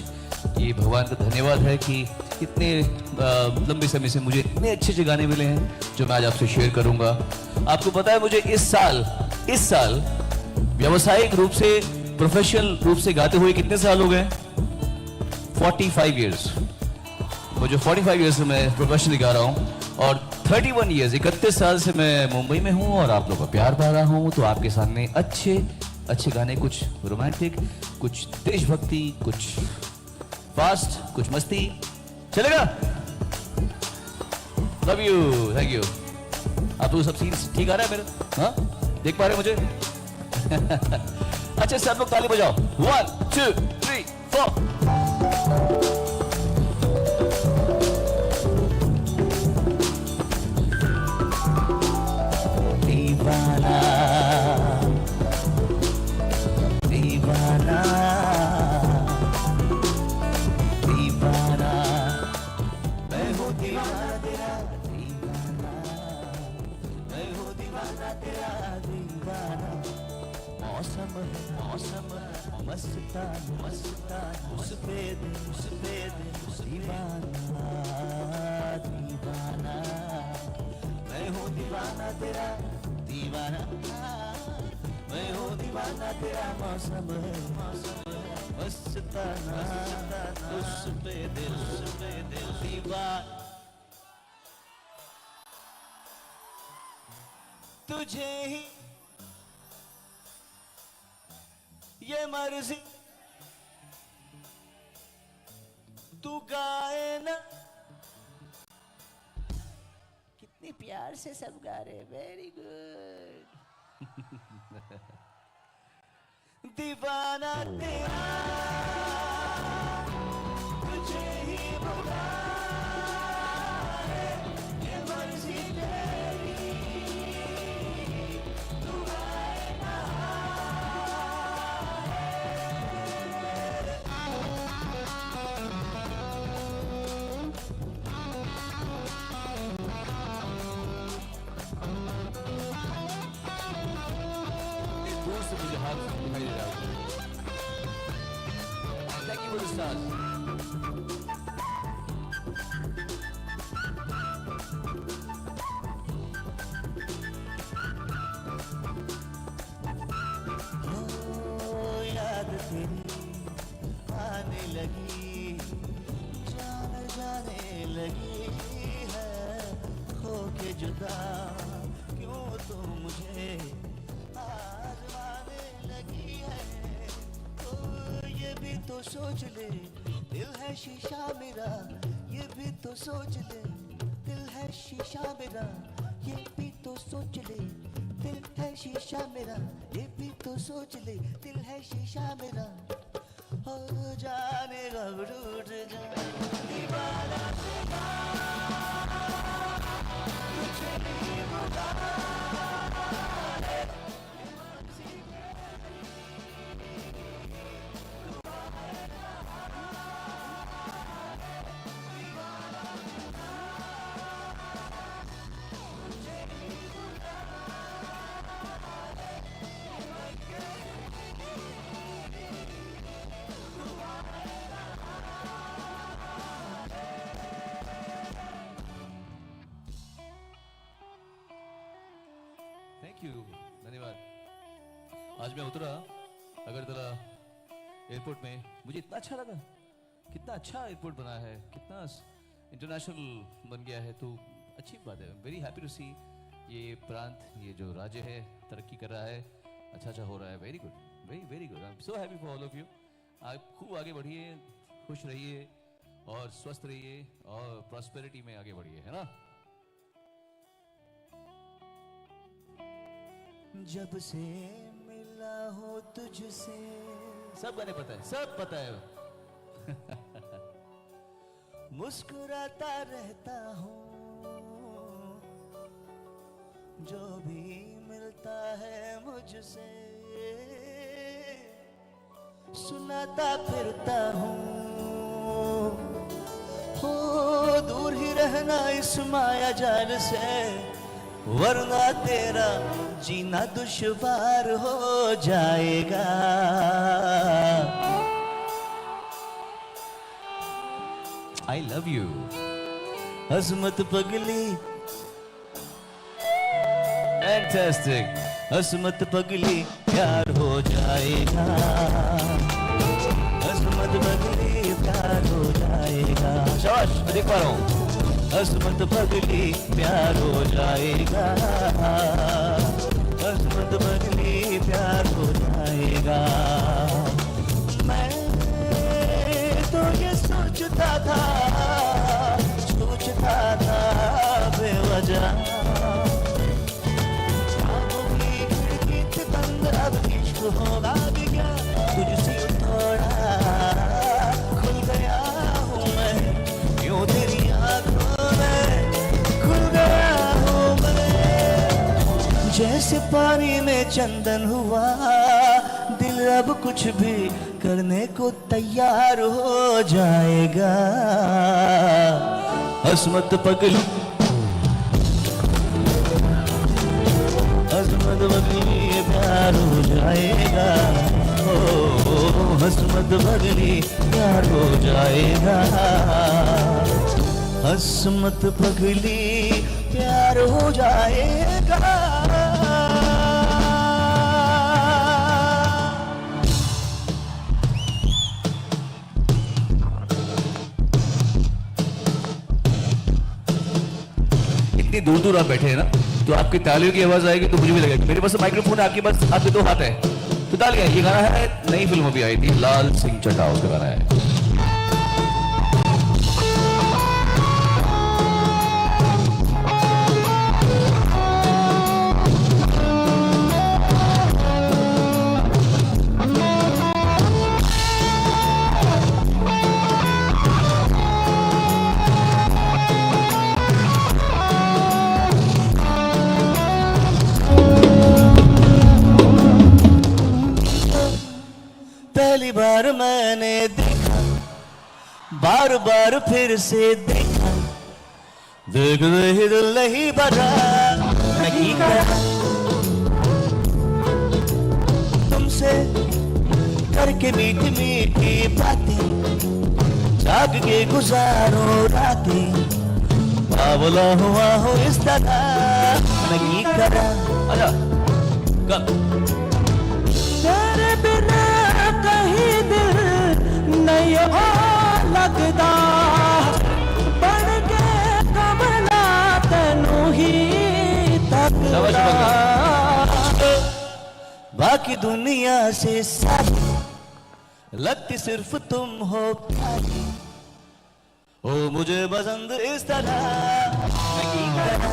ये भगवान का धन्यवाद है कि इतने लंबे समय से मुझे इतने अच्छे अच्छे गाने मिले हैं जो मैं आज आपसे शेयर करूंगा। आपको पता है मुझे इस साल व्यावसायिक रूप से, प्रोफेशनल रूप से गाते हुए कितने साल हो गए? 45 ईयर्स। मुझे 45 ईयर्स से मैं प्रोफेशनली गा रहा हूँ, और 31 ईयर्स 31 साल से मैं मुंबई में हूँ और आप लोगों का प्यार पा रहा हूँ। तो आपके सामने अच्छे अच्छे गाने, कुछ रोमांटिक, कुछ देशभक्ति, कुछ फास्ट, कुछ मस्ती। चलेगा? Love you, thank you. आप लोग सब सीन ठीक आ रहा है मेरे? हाँ, देख पा रहे मुझे? अच्छा, सब लोग ताली बजाओ। 1 2 3 4। दीवाना दीवाना दीवाना, मैं हूँ दीवाना तेरा दीवाना, मैं हूँ दीवाना तेरा दीवाना। मौसम मस्तान उस पे दीवाना दीवाना, मैं हूँ दीवाना तेरा दीवाना, मैं हूँ दीवाना तेरा। मौसम मस्ताना उस पे दिल दीवाना। तुझे ही ये मर्जी तू गाए ना। कितनी प्यार से सब गा रहे, वेरी गुड। दीवाना तेरा तुझे ही बुलाए, ये मर्जी तेरी तू आए ना। दूर से मुझे हाथ दिखाई दे रहा है। Thank you for the stars. याद तेरी आने लगी, जाने लगी है, खो के जुदा क्यों तू मुझे आजमाने लगी है। तो ये भी तो सोच ले, दिल है शीशा मेरा, ये भी तो सोच ले, दिल है शीशा मेरा, ये भी तो सोच ले, दिल है शीशा मेरा, ये भी तो सोच ले, दिल है शीशा मेरा। हो जाने कब टूट जाए दीवाना तुझे ही बुलाए। थैंक यू, धन्यवाद। आज मैं उतरा अगरतला एयरपोर्ट में, मुझे इतना अच्छा लगा, कितना अच्छा एयरपोर्ट बना है, कितना इंटरनेशनल बन गया है, तो अच्छी बात है। वेरी हैप्पी टू सी ये प्रांत, ये जो राज्य है तरक्की कर रहा है, अच्छा हो रहा है। Very good, very very good. I am so happy for all of you. आप खूब आगे बढ़िए, खुश रहिए और स्वस्थ रहिए और प्रॉस्पेरिटी में आगे बढ़िए, है ना। जब से मिला हो तुझसे, सब गाने पता है, सब पता है। मुस्कुराता रहता हूँ, जो भी मिलता है मुझसे सुनाता फिरता हूँ। हो दूर ही रहना इस माया जाल से, वरना तेरा जीना दुश्वार हो जाएगा। I love you. अजमत पगली, Fantastic. अजमत पगली प्यार हो जाएगा। अजमत पगली प्यार हो जाएगा। शाबाश, मैं देख पा रहा हूँ। अजमत पगली प्यार हो जाएगा। अजमत पगली प्यार हो जाएगा। मैं तो ये सोचता था बेवजह, ख्वाबों की खिड़की से बंद, अब इश्क होगा भी क्या तुझसे थोड़ा खुल गया हूँ मैं, यूं तेरी आंखों में खुल गया हूँ मैं। जैसे पानी में चंदन हुआ, दिल अब कुछ भी करने को तैयार हो जाएगा। अजमत पगली, अजमत पगली प्यार हो जाएगा। ओ अजमत पगली प्यार हो जाएगा। अजमत पगली प्यार हो जाएगा। दूर दूर आप बैठे हैं ना, तो आपकी तालियों की आवाज आएगी तो मुझे भी लगेगा मेरे पास माइक्रोफोन है, आपके पास आपके दो हाथ है, तो तालियां। ये गाना है, नई फिल्म अभी आई थी, लाल सिंह चड्ढा का गाना है। पहली बार मैंने देखा, बार बार फिर से देखा, देख रही दिल नहीं बजा, नहीं करा तुमसे करके मीठी मीठी बातें, जाग के गुजारो रातें, बावला हुआ हो इस तरह नहीं करा। आजा, तेरे बिना कहीं दिल नहीं हो लगता, बन के कमला तनु ही तकदा। बाकी दुनिया से सारी लगती सिर्फ तुम हो प्यारी, ओ मुझे पसंद इस तरह नहीं करना।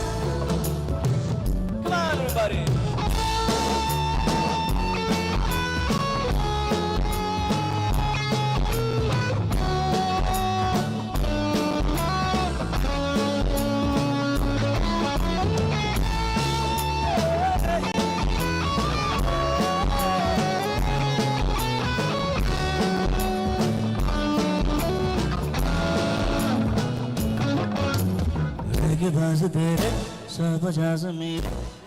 बारे के पास तेरे 150 मील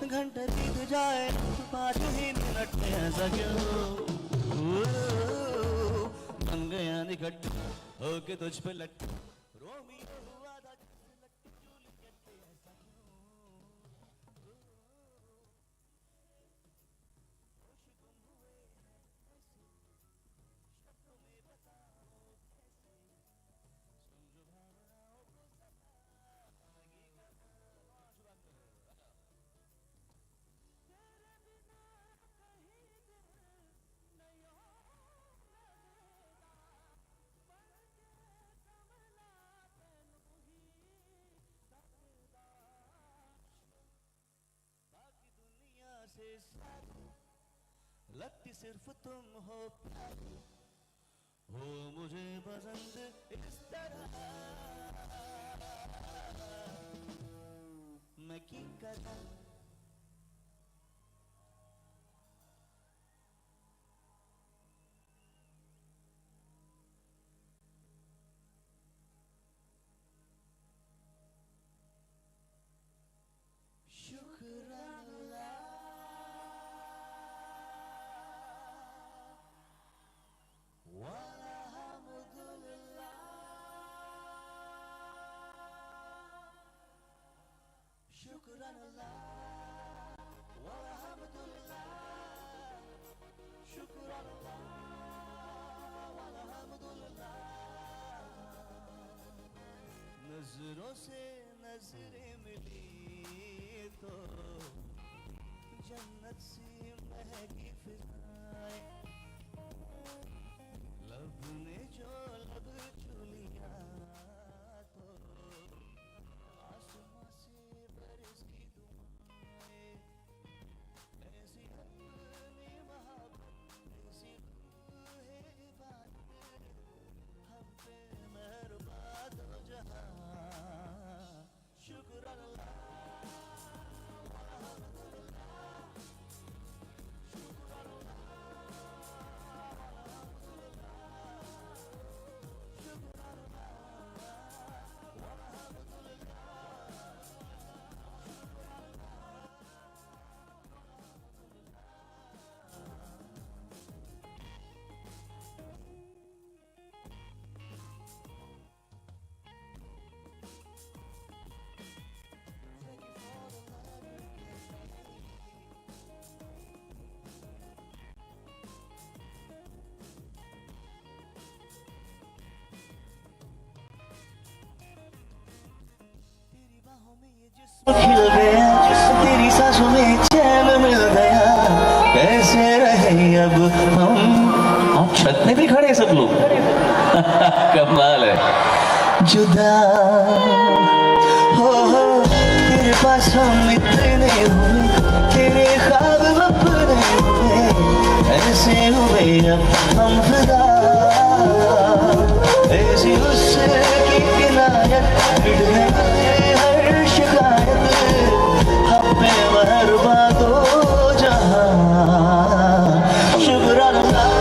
घंटे बीत जाए 5 ही मिनट में, ऐसा क्यों बन गया निकट होके तुझ पे लट रोमियो हुआ था जिससे लटकी जूलियट, ऐसा क्यों लगती सिर्फ तुम हो मुझे पसंद इस तरह मैं की करूं नजरों से नजरें मिली तो जन्नत सी महकी फिजाएं लब ने जो लब चुलिया तो आसमां से बरसी दुआएं ऐसी अपनी मोहब्बत ऐसी रूहे इबादत हम पे मेहरबान हो जहां शुक्र अल्लाह खिल गया तेरी सांसों में चैन मिल गया कैसे रहे अब हम आप छत में भी खड़े सब लोग कमाल है जुदा हो तेरे पास हम इतने हुए तेरे ख्वाब अपने हुए ऐसे हुए अब हम फिदा ऐसी उसकी किनायत मिटने हर शिकायत हम पे मेहरबान दो जहां शुक्र अल्लाह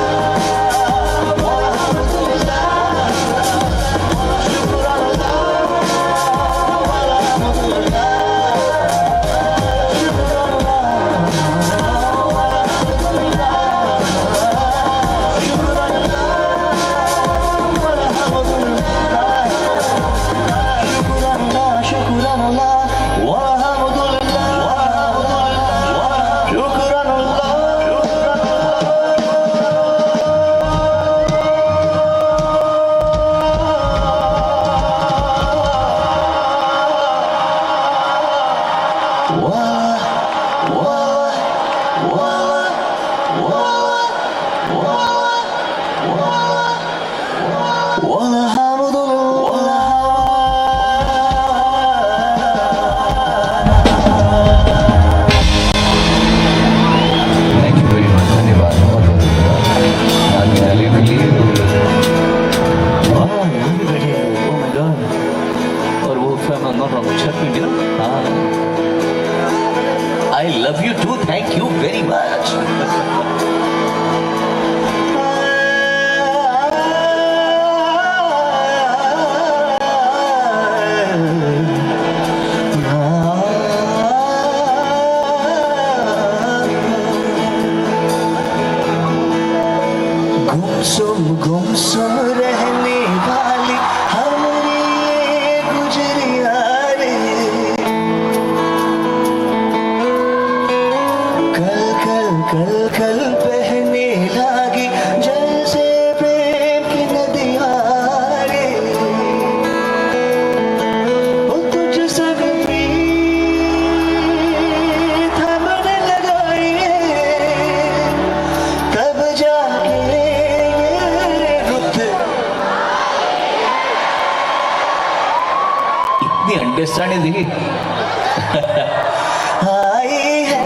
I love you too. Thank you very much. गुमसुम रहने वाली हमारी ये गुजरिया रे कल कल कल कल बहने लगी जैसे प्रेम की नदियां रे वो तुझ सगरी थमने लगाई तब जाके अंडरस्टैंडिंग देखिए आई है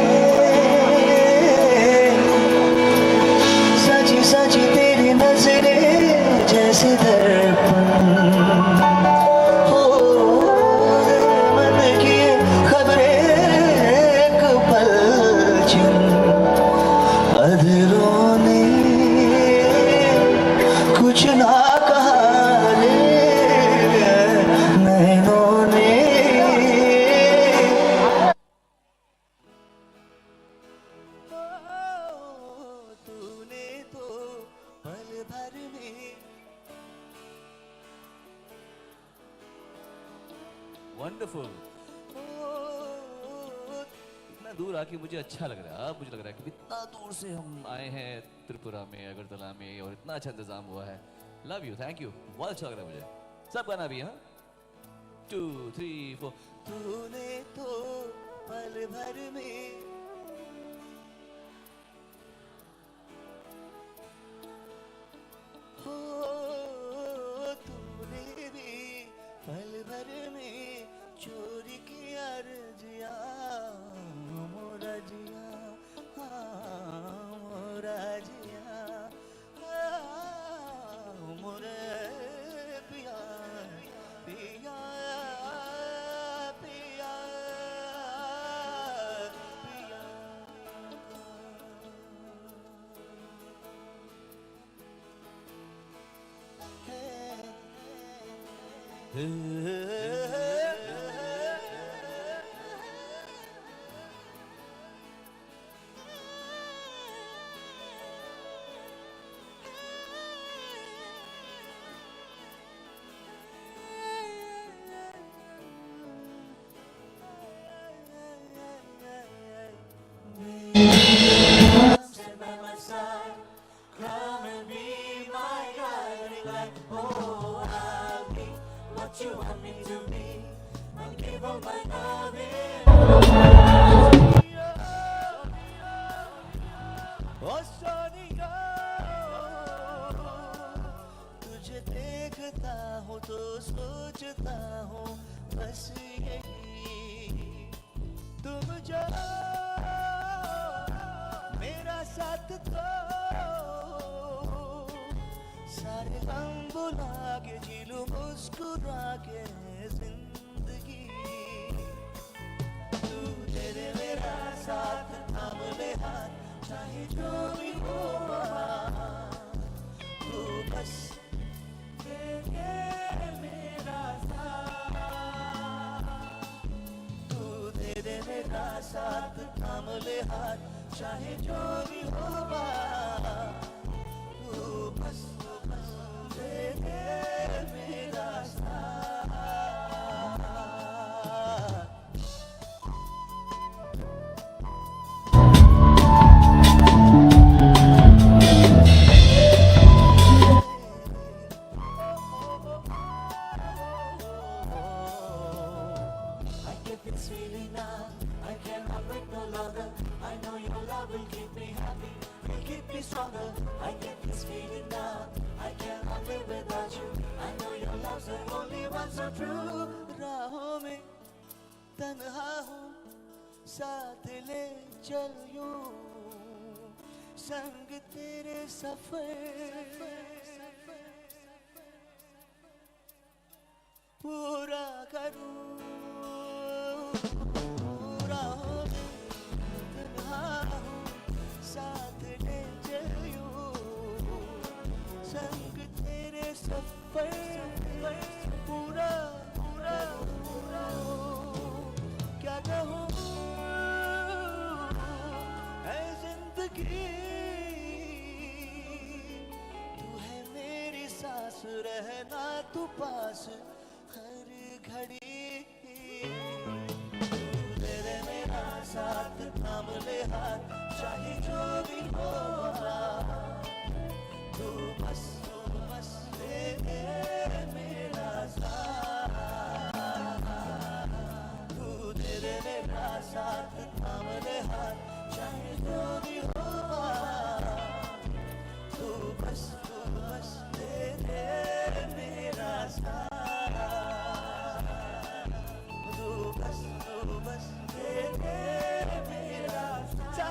दूर आके मुझे अच्छा लग रहा है। अब मुझे लग रहा है कि इतना दूर से हम आए हैं त्रिपुरा में, अगरतला में, और इतना अच्छा इंतजाम हुआ है। लव यू, थैंक यू, बहुत अच्छा लग रहा है मुझे। सब गाना भी, हाँ 2 3 4। तूने तो पल भर में हो, तूने भी पल भर में चोरी किया रजिया, मोरा जिया, मोरा जिया, मोरे पिया पिया पिया पिया। Stand by my side, come and be my guiding light. Oh, I'll be what you want me to be, and give all my loving. Oh, Sonia, तुझे देखता हूँ तो सोचता हूँ बस यही, तुम जो मेरा साथ तो सारे गम भुला के जी लूं मुस्कुरा के जिंदगी। तू दे दे मेरा साथ, थाम ले हाथ, चाहे जो भी हो तू बस दे दे मेरा साथ। तू दे दे मेरा साथ, थाम ले हाथ, चाहे जो भी हो तू बस दे दे मेरा साथ। I get this feeling now, I cannot wait no longer. I know your love will keep me happy, will keep me stronger. I get this feeling now, I cannot live without you. I know your love's the only one so true. राहों में तन्हा हूँ, साथ ले चल यूं, संग तेरे सफर पूरा करूं। राहों में तन्हा हूँ, साथ ले चल यूं, संग तेरे सफर पूरा पूरा पूरा। क्या कहूँ है जिंदगी, तू है मेरी सांस, रहना तू पास हर घड़ी। तू दे दे मेरा साथ, थाम ले हाथ, चाहे जो भी हो तू बस दे दे मेरा साथ। तू दे दे मेरा साथ, थाम ले हाथ, चाहे जो भी हो तू बस दे दे मेरा साथ। तू बस दे दे मेरा साथ।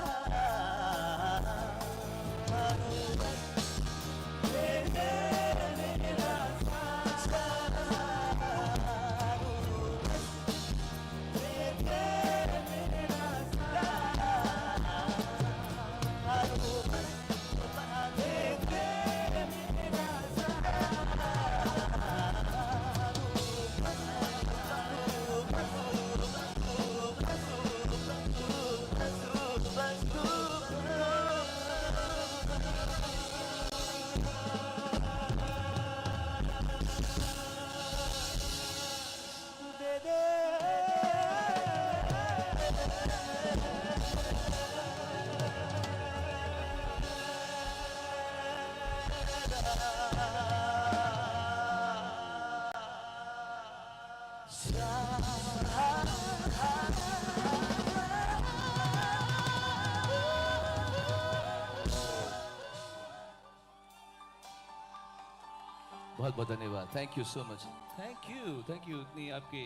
बहुत बहुत धन्यवाद, thank you so much, thank you इतनी आपके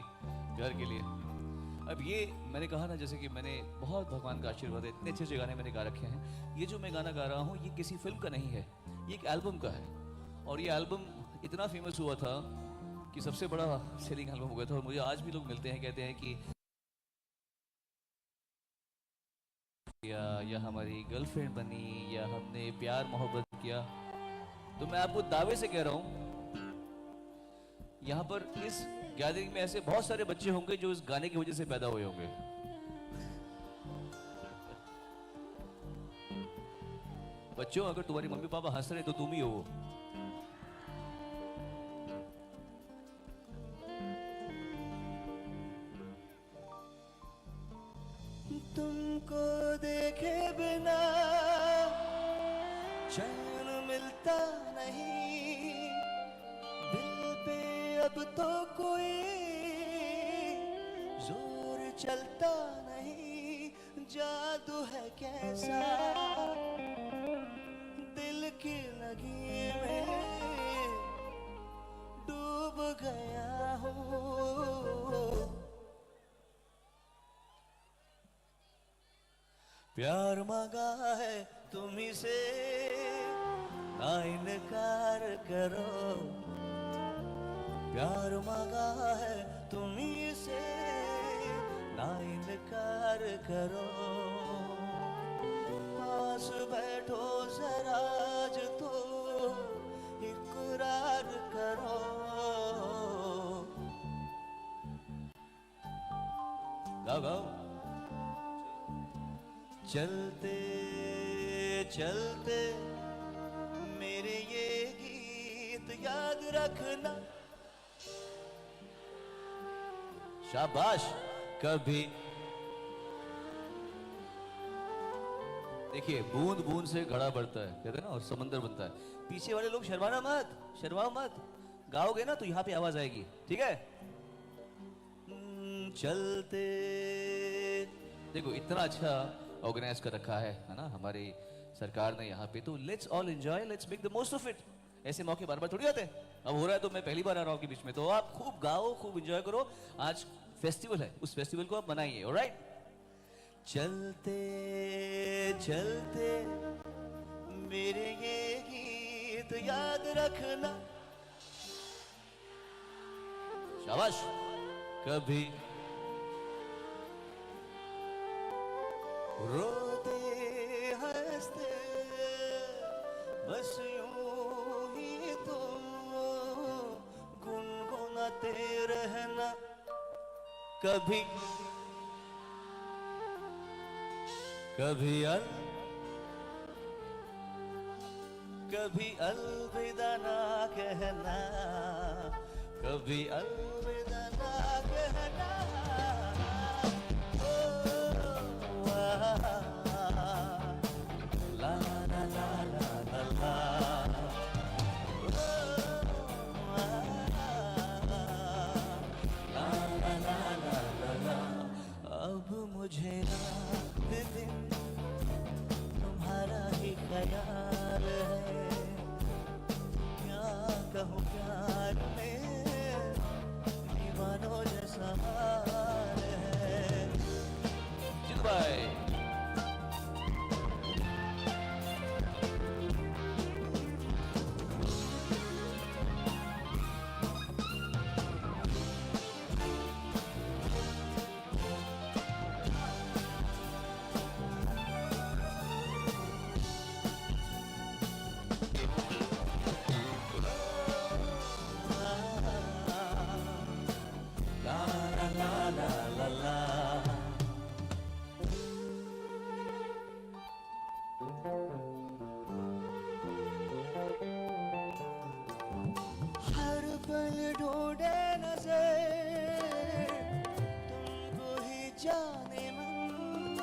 प्यार के लिए। अब ये मैंने कहा ना, जैसे कि मैंने बहुत भगवान का आशीर्वाद है, इतने अच्छे अच्छे गाने मैंने गा रखे हैं। ये जो मैं गाना गा रहा हूँ ये किसी फिल्म का नहीं है, ये एक एल्बम का है। और ये एल्बम इतना फेमस हुआ था कि सबसे बड़ा सेलिंग एल्बम हो गया था। और मुझे आज भी लोग मिलते हैं, कहते हैं कि या हमारी गर्लफ्रेंड बनी, या हमने प्यार मोहब्बत किया। तो मैं आपको दावे से कह रहा हूं, यहां पर इस गैदरिंग में ऐसे बहुत सारे बच्चे होंगे जो इस गाने की वजह से पैदा हुए होंगे। बच्चों, अगर तुम्हारी मम्मी पापा हंस रहे तो तुम ही हो वो। तुमको देखे बिना चैन मिलता नहीं, दिल पे अब तो कोई जोर चलता नहीं। जादू है कैसा दिल की लगी में डूब गया हूँ। प्यार मांगा है तुम्ही से ना इनकार करो, प्यार मांगा है तुम्ही से ना इनकार करो। पास बैठो जरा आज तो इकरार करो। गाओ गाओ। चलते चलते मेरे ये गीत याद रखना। शाबाश। कभी देखिए, बूंद बूंद से घड़ा बढ़ता है, कहते हैं ना, और समंदर बनता है। पीछे वाले लोग शर्माना मत, शर्माओ मत। गाओगे ना तो यहाँ पे आवाज आएगी, ठीक है? चलते। देखो इतना अच्छा ऑर्गेनाइज कर रखा है ना हमारी सरकार ने यहाँ पे, तो let's all enjoy, let's make the most of it. ऐसे मौके बार बार थोड़ी आते हैं। अब हो रहा है तो मैं पहली बार आ रहा हूँ आपके बीच में, तो आप खूब गाओ, खूब एंजॉय करो। आज फेस्टिवल है, उस फेस्टिवल को आप मनाइए, ऑलराइट? चलते चलते मेरे ये गीत याद रखना। शाबाश। कभी रोते हंसते बस यूं ही तुम गुनगुनाते रहना। कभी कभी अलविदा ना कहना, कभी अलविदा ना कहना। ला ला ला ला ला ला। अब मुझे रात दिन तुम्हारा ही ख्याल है। क्या कहूँ प्यार में दीवानों जैसा हाल है। बाय। हर पल ढूंढे नजर तुमको ही जाने मन,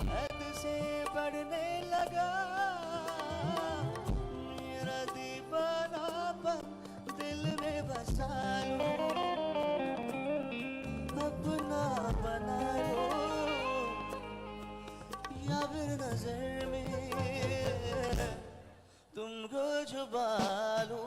हद से बढ़ने लगा मेरा दीवानापन। दिल में बसा लो, अपना बना लो, या फिर नजर में तुमको छुपा लो।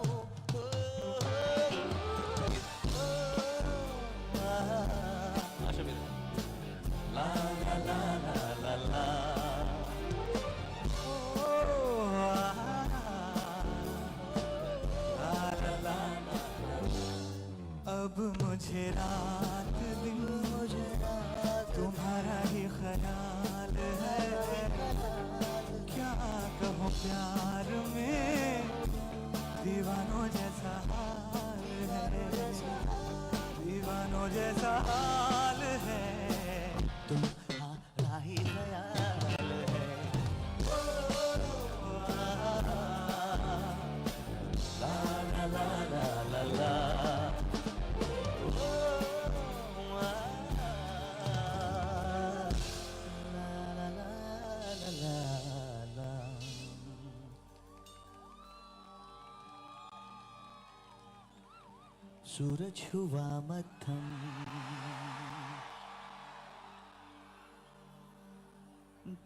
तुम्हारा ही ख्याल है। ओ, ला ला ला ला ला ला। ओ, ला ला ला ला ला। सूरज हुआ मध्यम,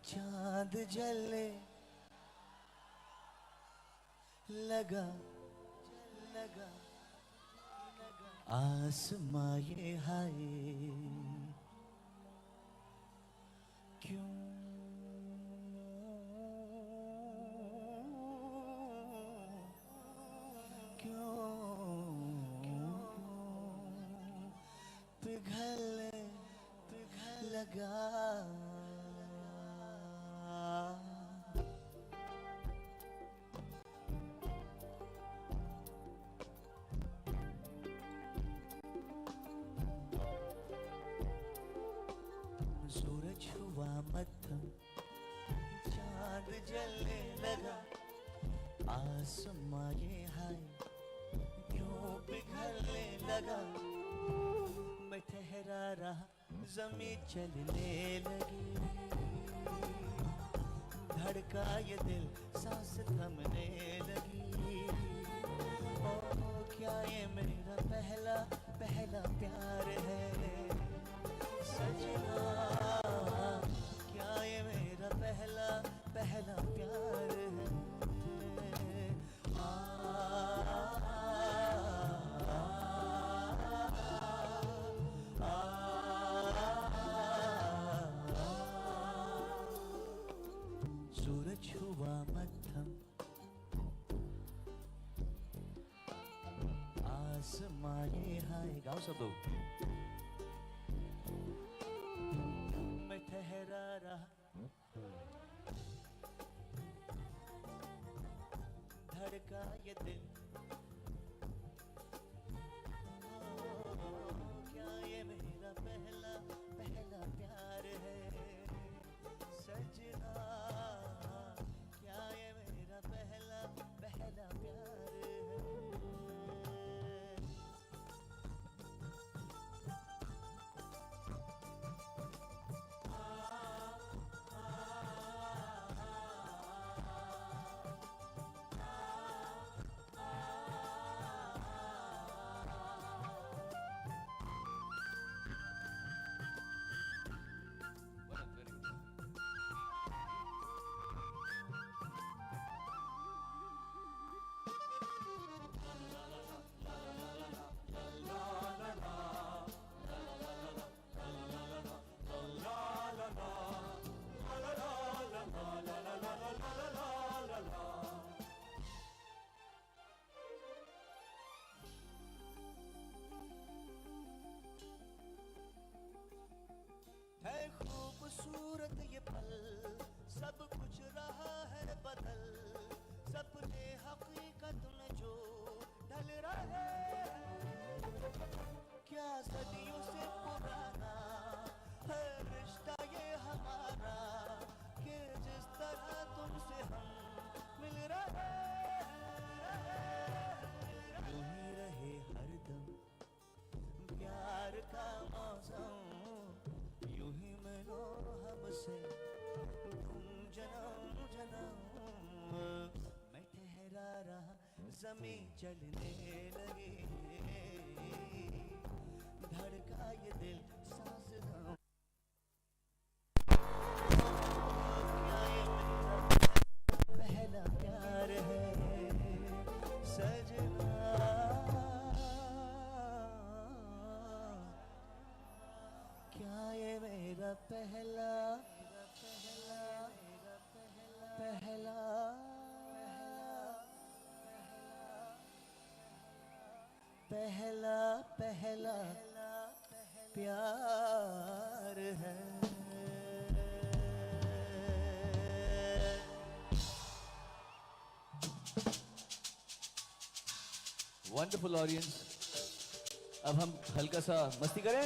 चांद जलने लगा, आसमां ये हाय क्यों पिघलने लगा। सूरज हुआ मध्यम, चांद जलने लगा, आसमां ये हाय क्यों पिघलने लगा। मैं ठहरा रहा, जमीन चलने लगी, धड़का ये दिल, सांस थमने लगी। ओ क्या ये मेरा पहला पहला प्यार है सजना, क्या ये मेरा पहला पहला प्यार है। सूरज हुआ मध्यम, आसमां ये हाय। गाओ सब लोग। मैं ठहरा रहा, धड़का ये दिल, क्या ये मेरा पहला पहला प्यार है सजना, क्या ये मेरा पहला पहला प्यार है। है खूबसूरत ये पल, सब कुछ रहा है बदल, सपने हकीकत में जो ढल रहे हैं। क्या सदियों से पुराना है रिश्ता ये हमारा, कि जिस तरह तुमसे हम मिल रहे हैं। यूं ही रहे हरदम प्यार का मौसम, यूं ही मिलो हमसे तुम जन्म जन्म। मैं ठहरा रहा, जमीन चलने लगी, धड़का ये दिल, सांस थम। क्या ये मेरा पहला प्यार है सजना, क्या ये मेरा पहला पहला पहला पहला प्यार है। Wonderful audience. अब हम हल्का सा मस्ती करें।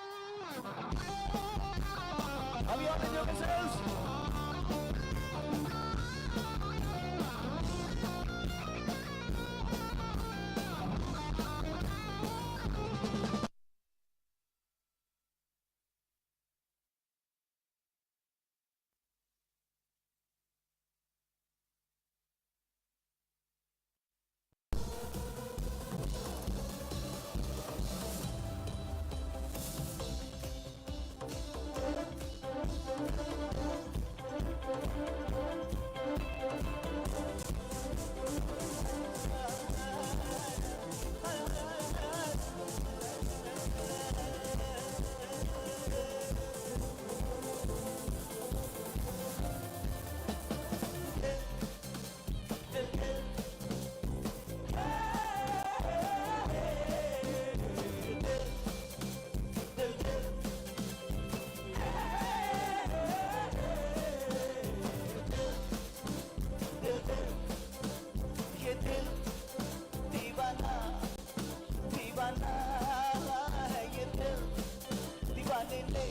ने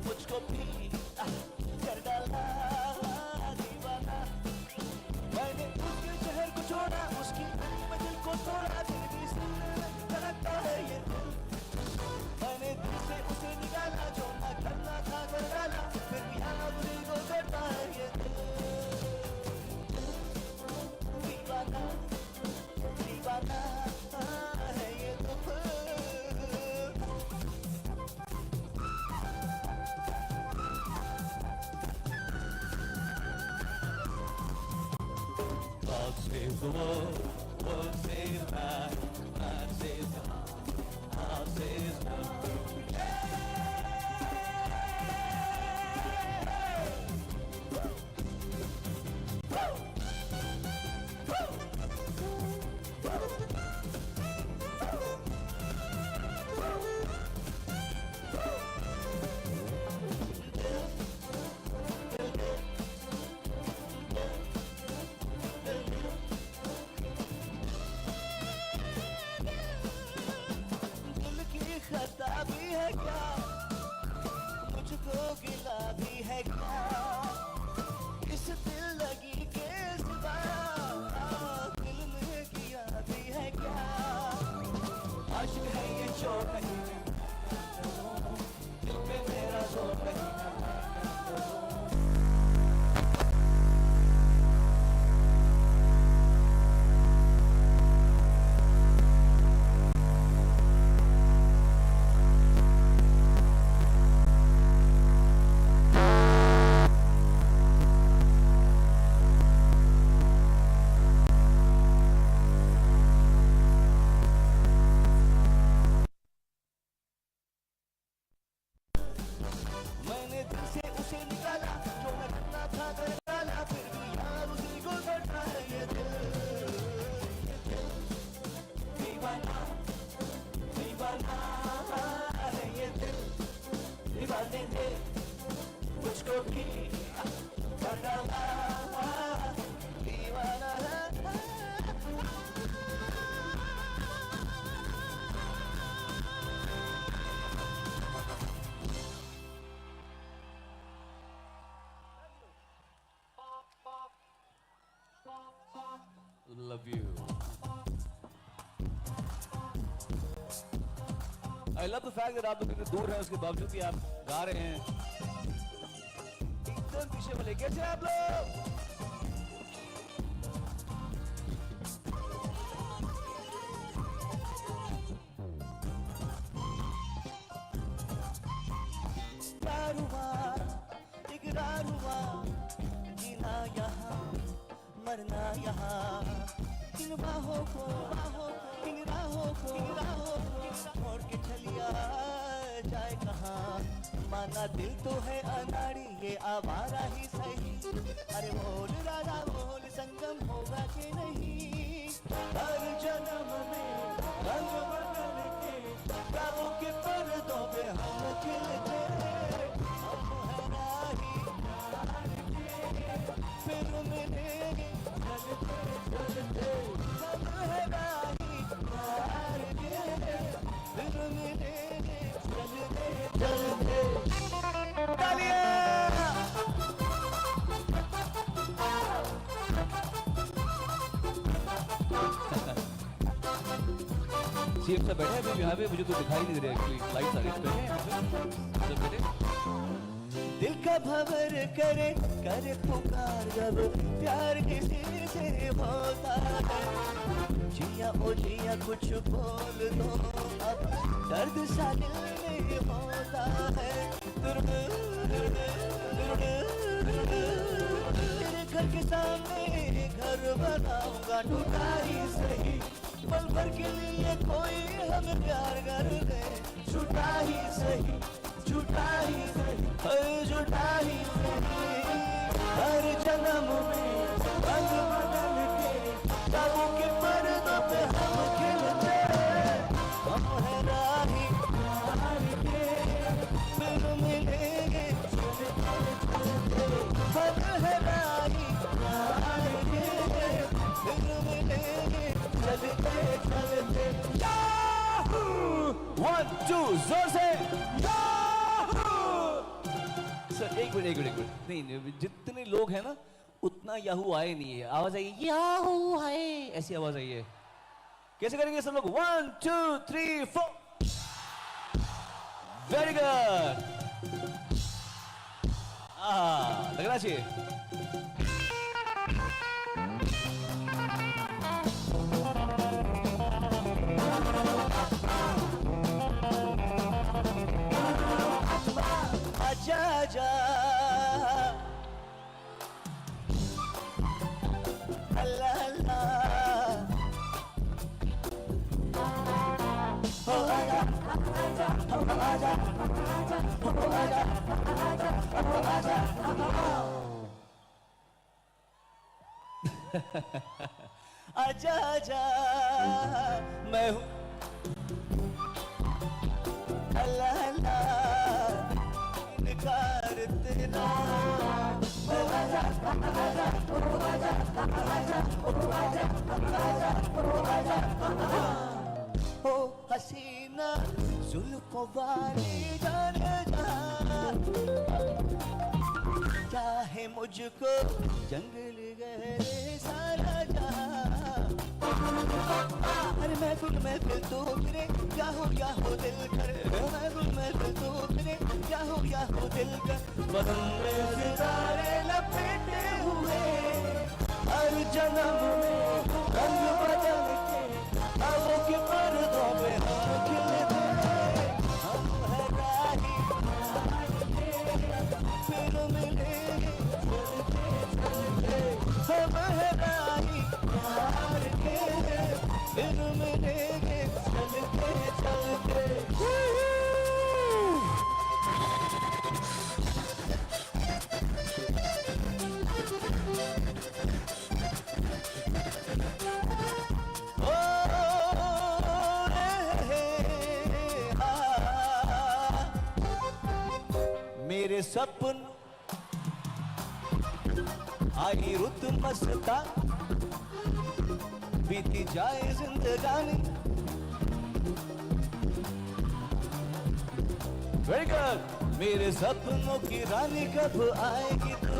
मुझको भी कर डाला दीवाना। मैंने उसके शहर को छोड़ा, उसकी मंजिल को तोड़ा, फिर भी धड़कता है ये दिल। मैंने दिल से उसे निकाला, जो ना करना था कर डाला, फिर भी अब दिल को करता है ये दिल। दीवाना दीवाना है ये तो God save the world save man, man saves God, God saves man. दिल की खता भी है क्या, मुझको गिला भी है क्या, इस दिल लगी के सिवा दिल में किया भी है क्या। आशिक है ये चोट नहीं, दिल पे मेरा जोर नहीं। मैंने दिल से उसे निकाला, जो न करना था कर डाला, फिर भी यार उसी को करता है ये दिल। दीवाना दीवाना है ये दिल। दीवाने ने मुझको भी कर डाला दीवाना है। Love you. I love the fact that आप लोग इतने दूर हैं, उसके बावजूद भी आप गा रहे हैं। एकदम पीछे वाले कैसे आप लोग? प्यार हुआ, इकरार हुआ, जीना यहाँ मरना यहाँ। इन बाहों को इन राहों को छोड़ के चलिया जाए कहाँ। माना दिल तो है अनाड़ी, ये आवारा ही सही। अरे बोल राजा बोल, संगम होगा कि नहीं। हर जन्म में रंग बदल के राहों के पर्दों पे हम खिलते। हम है राही फिर मिलेंगे चलते चलते। हम है राही फिर मिलेंगे चलते चलते। तालियां सीएम साहब बैठे हैं अभी यहाँ पे, मुझे तो दिखाई नहीं दे रहा एक्चुअली, लाइट्स आ रही है सब बैठे। दिल का भंवर करे करे पुकार, जब प्यार किसी से होता है। जिया ओ जिया कुछ बोल दो, अब दर्द सा दिल में होता है। तेरे घर के सामने घर बनाऊंगा, टूटा ही सही, पल भर के लिए कोई हमें प्यार कर दे। झूठा ही सही, झूठा ही सही, झूठा ही सही। हर जन्म में रंग बदल के तारों के पर्दों पे हम खिलते। हम है राही फिर मिलेंगे हम है राही फिर मिलेंगे चलते चलते। 1 2 जोर से। सर एक मिनट नहीं, जितने लोग हैं ना उतना याहू आए नहीं है। आवाज आई याहू आए, ऐसी आवाज आई है। कैसे करेंगे सब लोग? 1 2 3 4। Very good. लगना चाहिए। आजा आजा अल्लाह अल्लाह हो आजा आजा हो आजा हो आजा हो आजा आजा आजा मैं हूँ अल्लाह अल्लाह इनकार तेरा हो आजा आजा हो आजा आजा हो आजा आजा हो हसीना जुल्फों वाली जाने जा चाहे मुझको जंगल गहरे सारा जा अरे महफिल तो फिरे क्या हो दिल कर महफिल तो फिरे क्या हो दिल कर बदन में सितारे लपेटे हुए हर जन्म में रंग बदल के आओ के पर्दों में हम खिलते हम है राही फिर मिलेंगे चलते हम है राही प्यार के फिर मिलेंगे चलते मेरे सपन आई रुत मस्ता बीती जाए जिंदगानी वेरी गुड मेरे सपनों की रानी कब आएगी तू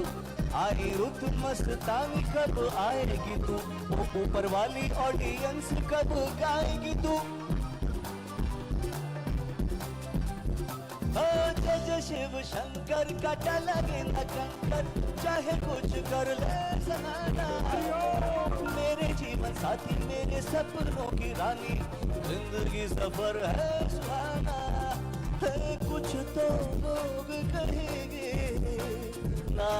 आई रुत मस्तानी कब आएगी तू ऊपर वाली ऑडियंस कब गाएगी तू जय शिव शंकर काटा लगे न कंकर चाहे कुछ कर ले जमाना मेरे जीवन साथी मेरे सपनों की रानी जिंदगी सफर है सुहाना है कुछ तो लोग कहेंगे ना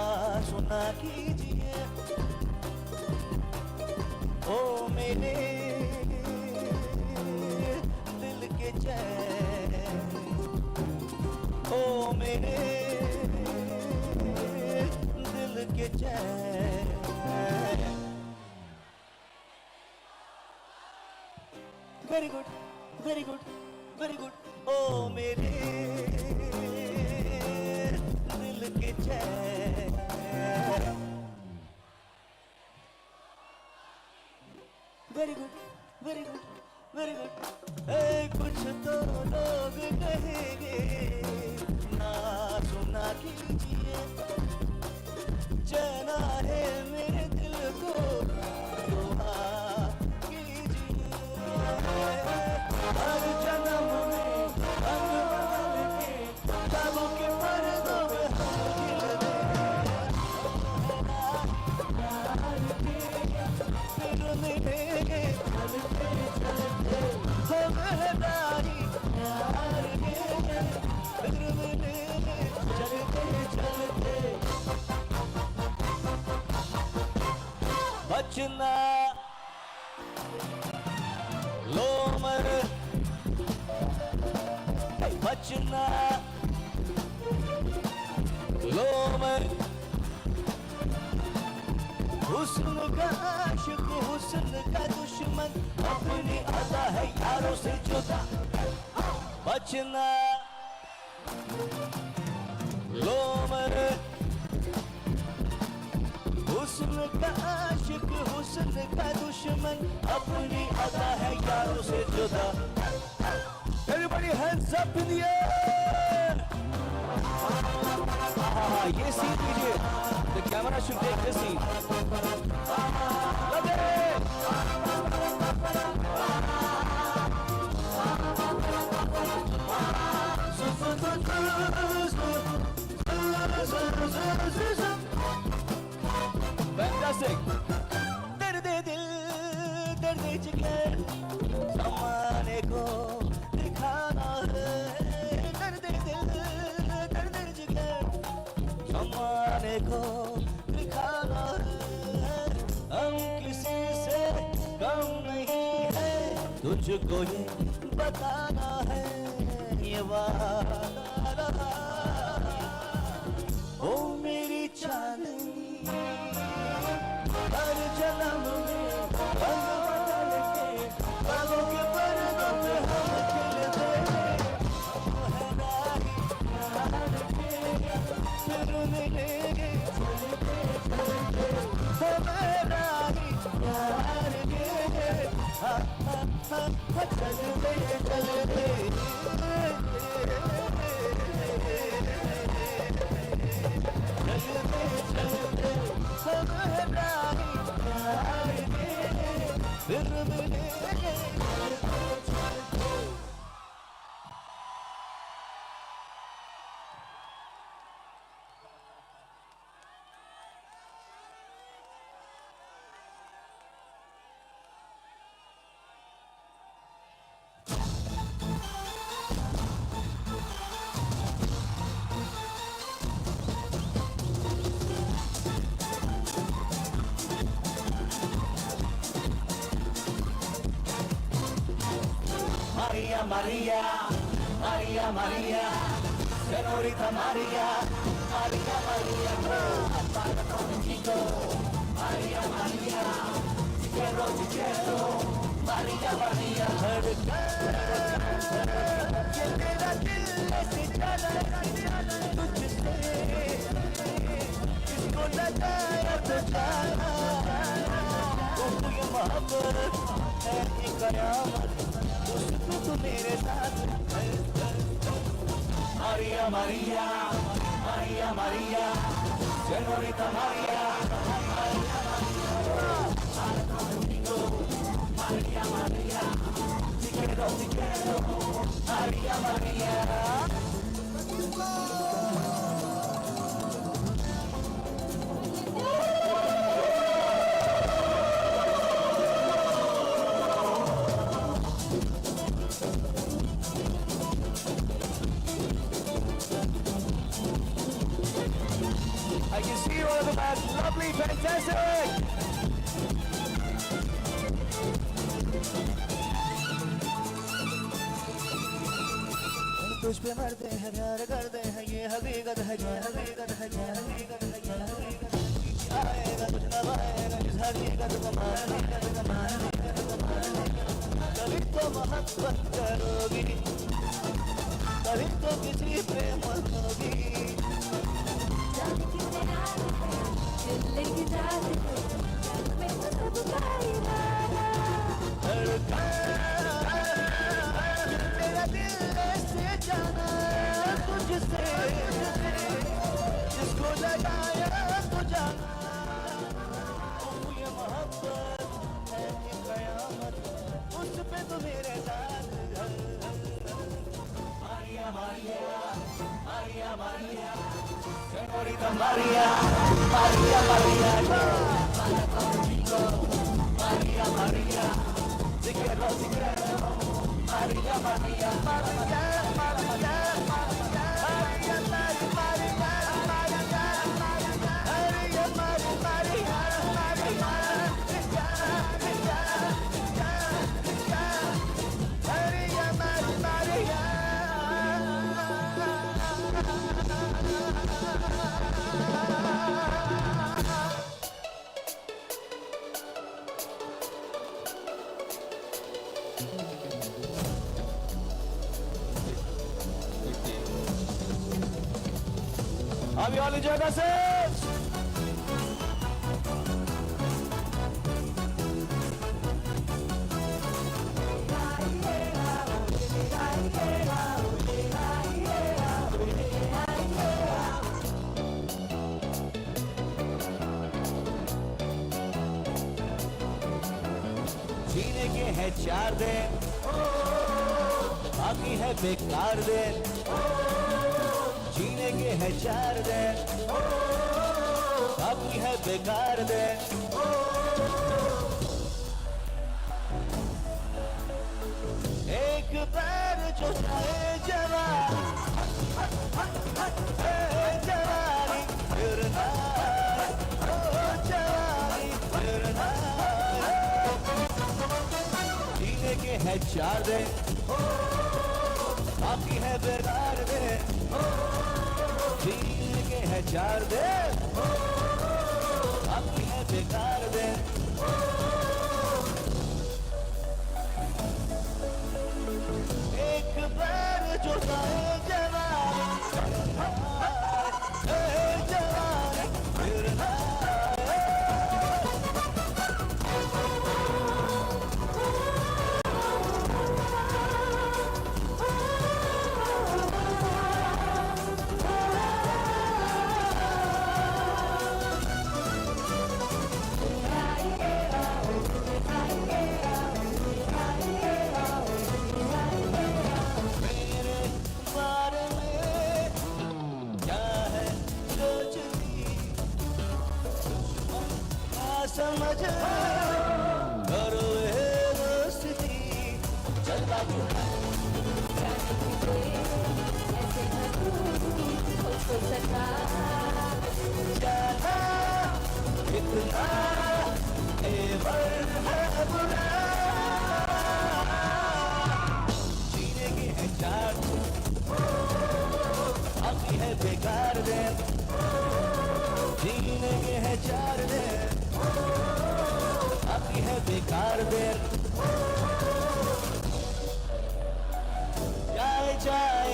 सुना कीजिए ओ मेरे दिल के चैन ओ मेरे दिल के चैन very good very good very good ओ मेरे दिल के चैन very good very good very good कुछ तो लोग कहेंगे ना सुना कीजिए चैन है मेरे दिल को दुआ कीजिए हर जन्म में रंग बदल के ख्वाबों के पर्दों में हम खिलते फिर मिलेंगे चलते चलते हम है राही प्यार के फिर मिलेंगे चलते चलते बचना लो मर बचना लो मर हुस्न का आशिक हुस्न का दुश्मन अपनी अदा है यारों से जुदा बचना लो मर हुस्न का आशिक हुस्न का दुश्मन अपनी अदा है यारों से जुदा Everybody hands up in the air ये सीन लीजिए, the camera should take this scene. Fantastic. दर्द दिल दर्द जिगर ज़माने को दिखाना है, दर्द दिल दर्द जिगर ज़माने को दिखाना है, हम किसी से कम नहीं है, तुझको ये बताना है, ये वादा रहा ओ मेरी चांदनी, हर जन्म में रंग बदल के बालों के पर्दों पे हम खिलते हैं, हम है राही प्यार के, फिर मिलेंगे चलते चलते, हम है राही प्यार के, चलते चलते। Maria, Maria, Maria, Maria, señorita Maria, Maria, Maria, para contigo, Maria, Maria, te quiero, Maria, Maria, que तेरा दिल ऐसे चला तुझसे, इसको लगाया तो जाना, ये मोहब्बत है ये कयामत, तू मेरे साथ। Maria, Maria, Maria, Maria, señorita Maria, Maria, Maria, contigo, Maria, Maria, te quiero, Maria, Maria. I can see you all of the back. Lovely, fantastic. तुझ पे मरते हैं प्यार करते हैं ये हकीकत है, ये हकीकत है, ये हकीकत है, ये हकीकत है, आएगा कुछ ना पाएगा इस हकीकत को मानने, कभी तो मोहब्बत करोगी, कभी तो किसी प्रेम होगी, मेरा दिल ऐसे जाना तुझसे, जिसको लगाया तो जाना, ये मोहब्बत है ये कयामत, उस पे तो मेरे साथ। Maria, Maria, Maria, Maria, señorita Maria, Maria, Maria, para contigo, Maria, Maria, te quiero, Maria, Maria, Maria, Maria, Maria, Have you all enjoyed yourselves? है 4 दिन, बाकी है बेकार दिन। जीने के है 4 दिन, बाकी है बेकार दिन। एक पैर जो जाए जवानी, जवानी फिर ना, जवानी फिर ना। जीने के है 4 दिन, बाकी है बेकार दिन। जीने के है 4 दिन, बाकी है बेकार दिन। एक पैर जो जाए जवानी, जवानी फिर ना। मेरे बारे में क्या है सोचती, क्या समझ करो ये दोस्ती। चल बाबू जाना कितना एवर है बुरा। जीने के है 4 दिन, बाकी है बेकार दिन। जीने के है 4 दिन, बाकी है बेकार दिन। जाए जाए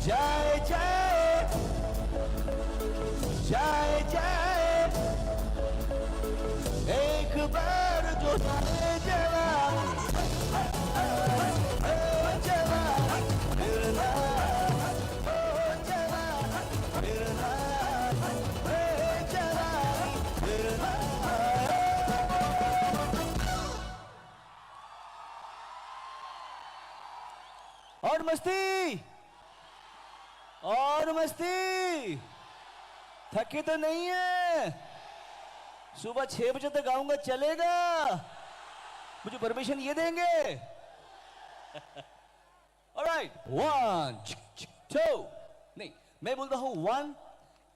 जाए जाए जाए जाए, एक बार जो जाए जवानी, जवानी फिर ना, जवानी फिर ना, जवानी फिर ना। और मस्ती, और मस्ती। थके तो नहीं है? सुबह 6 बजे तक आऊंगा, चलेगा? मुझे परमिशन ये देंगे? ऑलराइट, 1 2, नहीं मैं बोलता हूं 1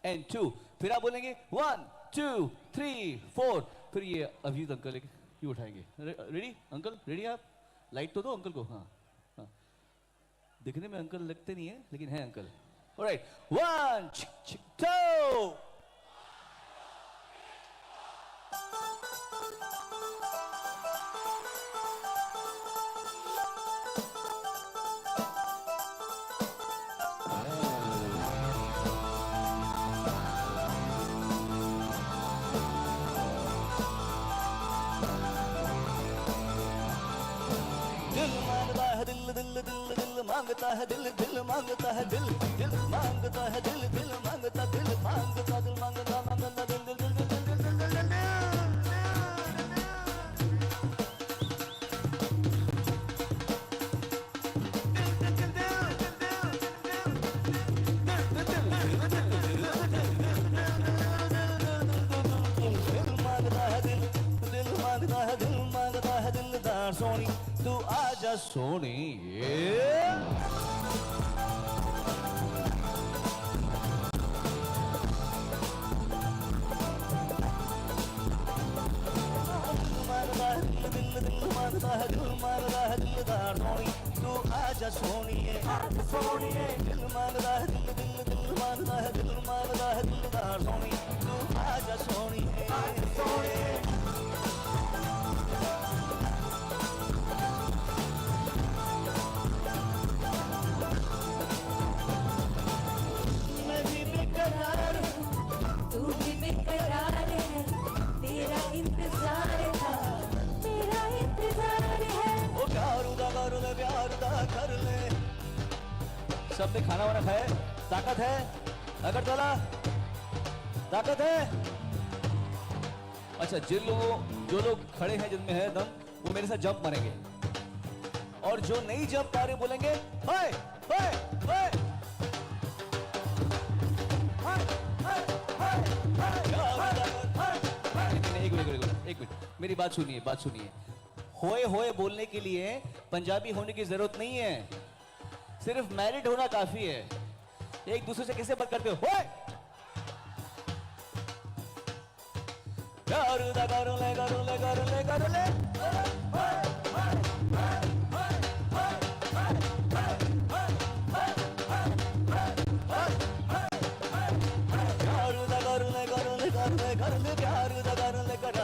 and 2, फिर आप बोलेंगे 1 2 3 4, फिर ये अभिजीत अंकल ये उठाएंगे। Ready uncle? रेडी आप? लाइट तो दो अंकल को। हाँ हाँ, दिखने में अंकल लगते नहीं है लेकिन है अंकल। ऑलराइट, 1 2। दिल मांगता है, दिल मांगता है, दिल मांगता है, दिल मांगता, दिल मांगता, दिल मांगता, मांगता दिल दिल दिल दिल दिल दिल दिल दिल दिल। दिलदार सोनी तू आजा सोनी। दिल मांगता है, दिल मांगता है, दिलदार सोनी तू आजा सोनिए, सोनिए। दिल मांगता है, दिल मांगता है, दिल मांगता है, दिलदार सोनी तू आजा सोनिए, सोनिए। मैं भी बेकरार हूँ, तू भी बेकरार है, तेरा इंतजार था, मेरा इंतजार है। ओ प्यार दा कर ले। सबने खाना वाना खाया? ताकत है? अगरतला ताकत है? अच्छा, जो लोग खड़े हैं जिनमें है दम, वो मेरे साथ जंप मारेंगे। और जो नहीं जम पा रहे बोलेंगे हाय हाय हाय एक मिनट मेरी बात सुनिए होए होए बोलने के लिए पंजाबी होने की जरूरत नहीं है, सिर्फ मैरिड होना काफी है। एक दूसरे से कैसे बात करते हो? होए करो ले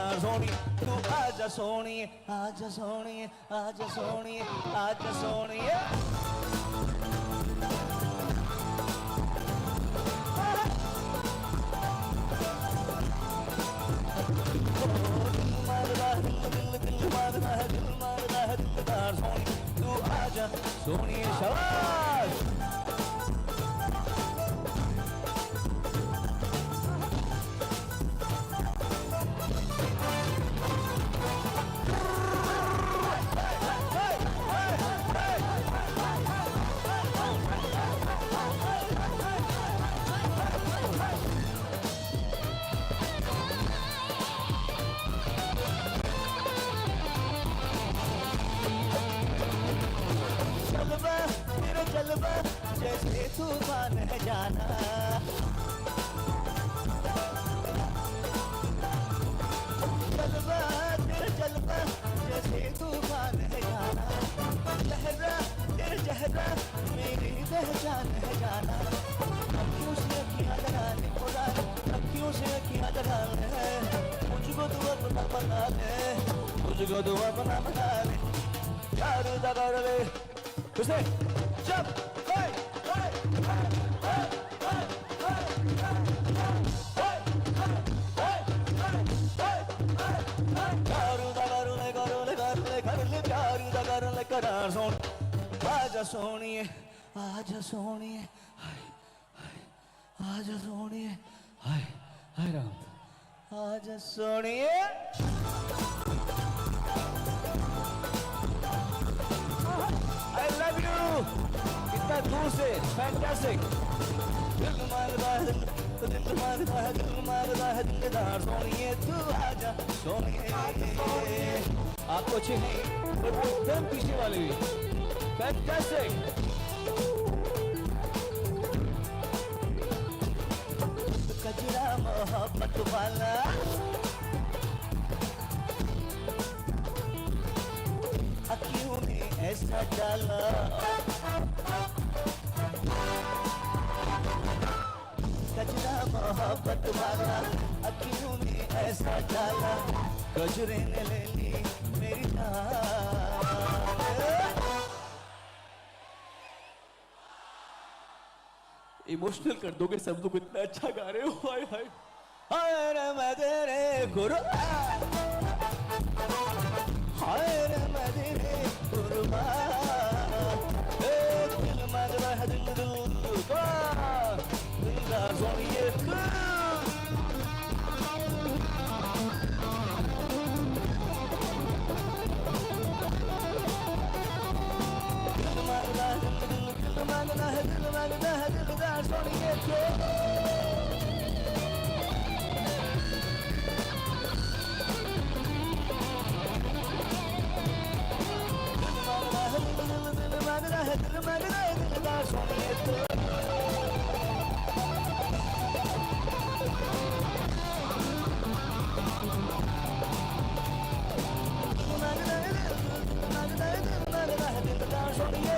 सोनी तू आजा सोनिए आजा सोनिए आजा सोनिए आजा सोनिए तू आजा सोनिए शाबाश जलवा जैसे तूफान है जाना जलवा तेरा जलवा जैसे तूफान है जाना लहरा तेरा चेहरा मेरी पहचान है जाना अखियों से अखियां लड़ाने अखियों से अखियां लड़ाने मुझको तू अपना बना ले मुझको तू अपना बना ले यार दगा ले उसे जब आजा सोनिए आजा सोनिए आजा सोनिए हाय हाय राम आजा सोनिए I love you इतना दूर से फैंटास्टिक दिल मारदा है दिलदार सोनिए तू आजा सोनिए आपको अच्छे नहीं एकदम पीछे वाले भी फैंटास्टिक कजरा मोहब्बत वाला अखियों में ऐसा डाला कजरा मोहब्बत वाला अखियों में ऐसा डाला गजरे ने ले ली मेरी जान इमोशनल कर दोगे शब्दों को इतना अच्छा गा रहे हो हाय हाय हाय रे मदरे गुरु हाय रे मदरे गुरुबा दिल मदरा है दिल का दिलदार सोनिए दिलदार सोनिए दिलदार सोनिए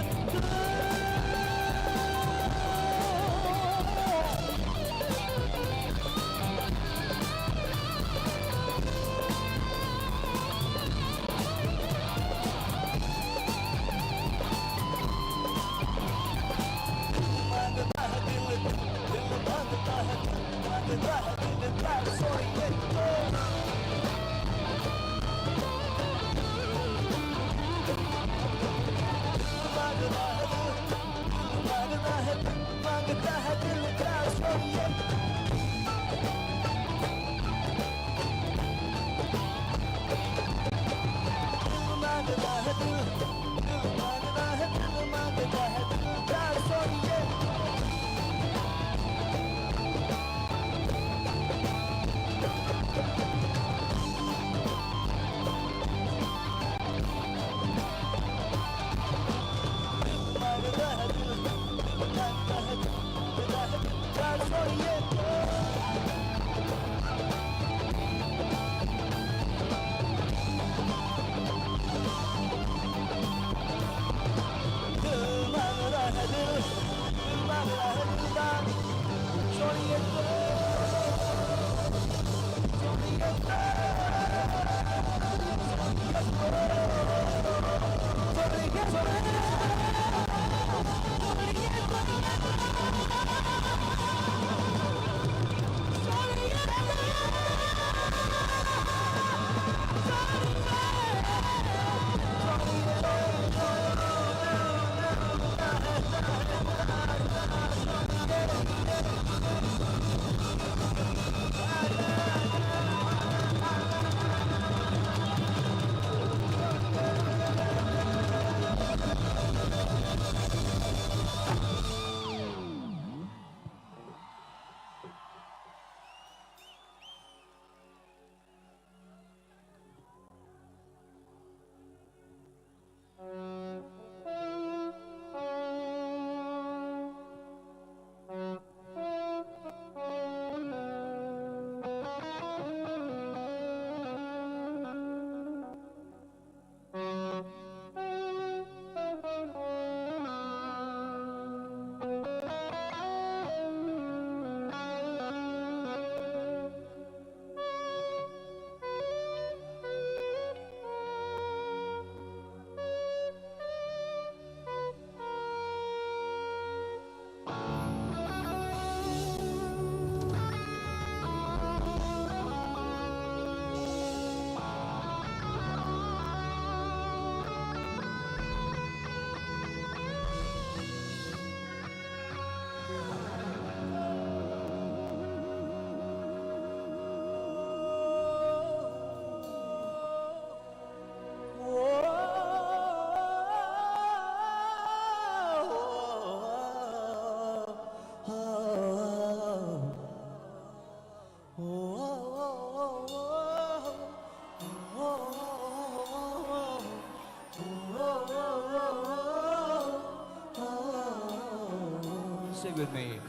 Sing with me.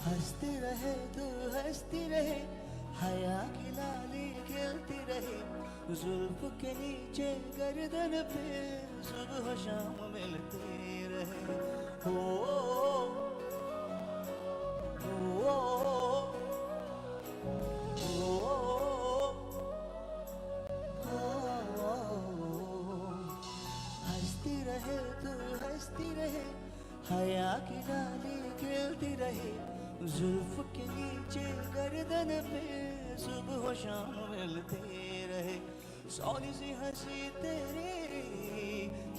हंसती रहे तू हंसती रहे हया की लाली खिलती रहे जुल्फ के नीचे गर्दन पे सुबह शाम मिलते रहे हो हंसती रहे तू हंसती रहे हया की डाली खिलती रहे जुल्फ के नीचे गर्दन पे सुबह शाम मिलते रहे सोनी सी हंसी तेरी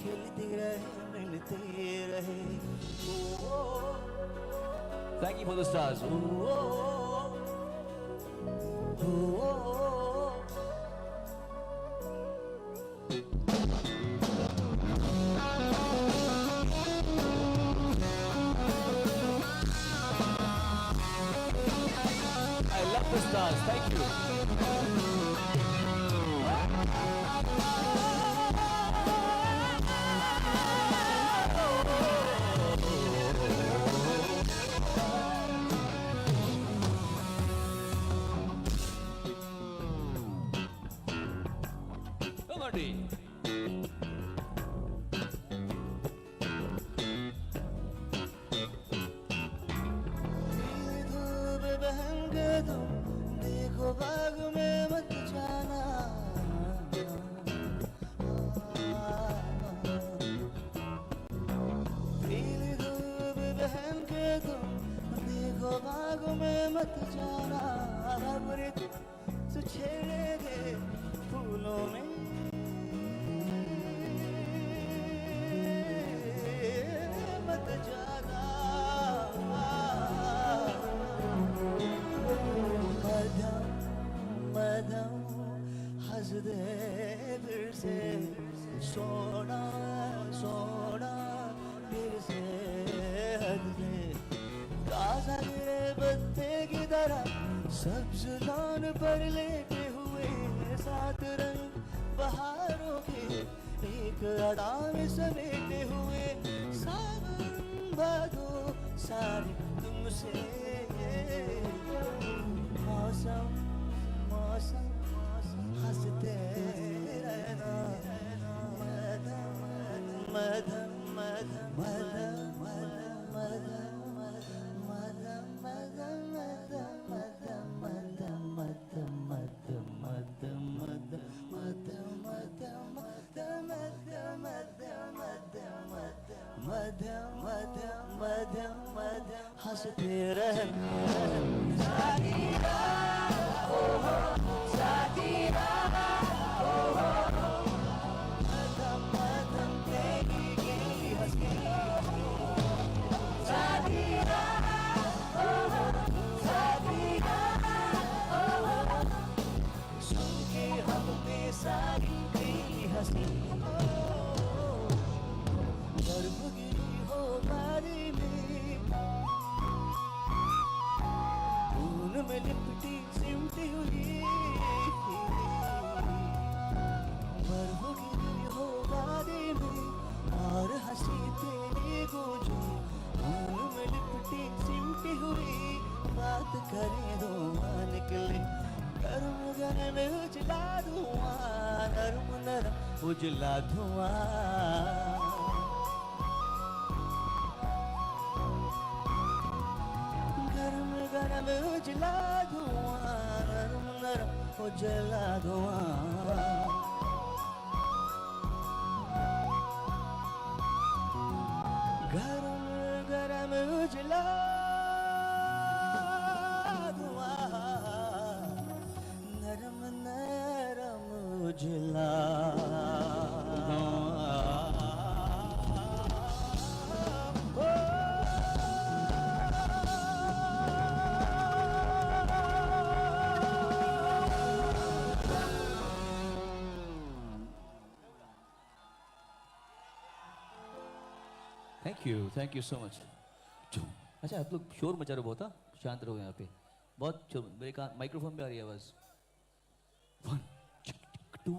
खिलती रहे मिलते रहे Thank you for the stars. I love the stars. Thank you. धूप बहन के तुम देखो बाग में मत जाना पीली धूप बहन के तुम देखो बाग में मत जाना अमृत से छेड़ेंगे फूलों में मत जाना मधम मधम हंस दे फिर से सोना सोना फिर से हंस दे ताजा गिरे पत्ते की तरह सब्ज लॉन पर लेटे हुए सात रंग बहारों के एक अदा में समेटे हुए सावन भादो सारे तुमसे मौसम मौसम हंसते रहना मदम मदम मदम मदम मदम मदम हंसते रहना साथीरा ओ हो साथीरा ओ हो मदम मदम तेरी गई हंसी साथीरा ओ हो साथीरा ओ हो सुन के हमने सारी गई हंसी बर्फ गिरी हो बारी में ऊन में लिपटी सिमटी हुई बर्फ गिरी हो बारी में और हंसी तेरे गूंजे ऊन में लिपटी सिमटी हुई बात करें दो निकले गर्म गर्म उजला धुआं नरम नरम उजला धुआं गरम उजला धुआं नरम नरम उजला धुआं गरम गरम उजला धुआं नरम नरम उजला थैंक यू सो मच। अच्छा आप लोग शोर मचा रहे हो बहुत, हाँ? शांत रहो यहाँ पे, बहुत शोर। मेरे कहा माइक्रोफोन पे आ रही है आवाज। 1 2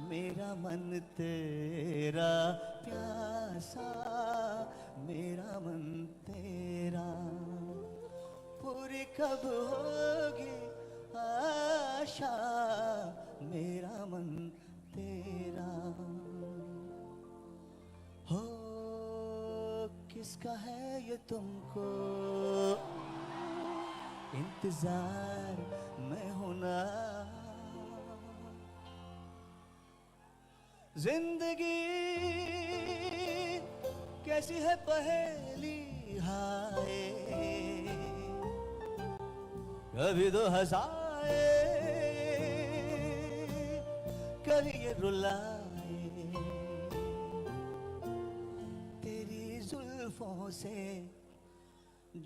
मेरा मन तेरा प्यासा मेरा मन तेरा पूरी कब होगी आशा मेरा मन तेरा हो किसका है ये तुमको इंतजार में होना जिंदगी कैसी है पहेली हाय कभी तो हंसाए कभी ये रुलाए तेरी जुल्फों से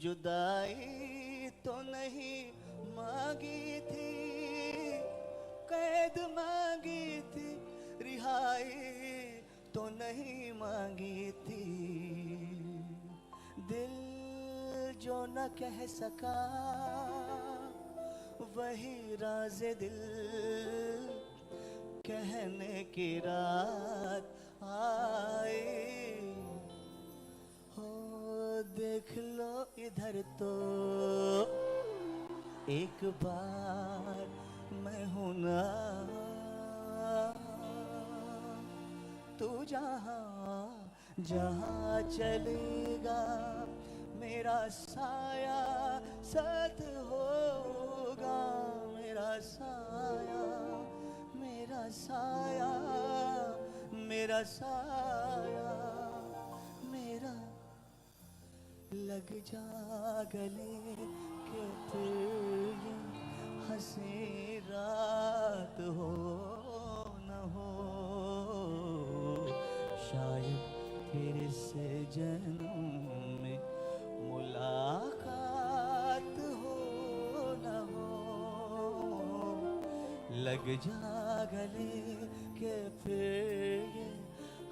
जुदाई तो नहीं मांगी थी कैद मांगी थी रिहाई तो नहीं मांगी थी दिल जो न कह सका वही राज़ दिल कहने की रात आई हो देख लो इधर तो एक बार मैं हूं ना तू जहाँ जहाँ चलेगा मेरा साया साथ होगा मेरा साया साया मेरा साया मेरा लग जा गले के फिर ये हंसी रात हो न हो शायद फिर से जन्म में मुलाकात हो न हो लग जा गले के फिर ये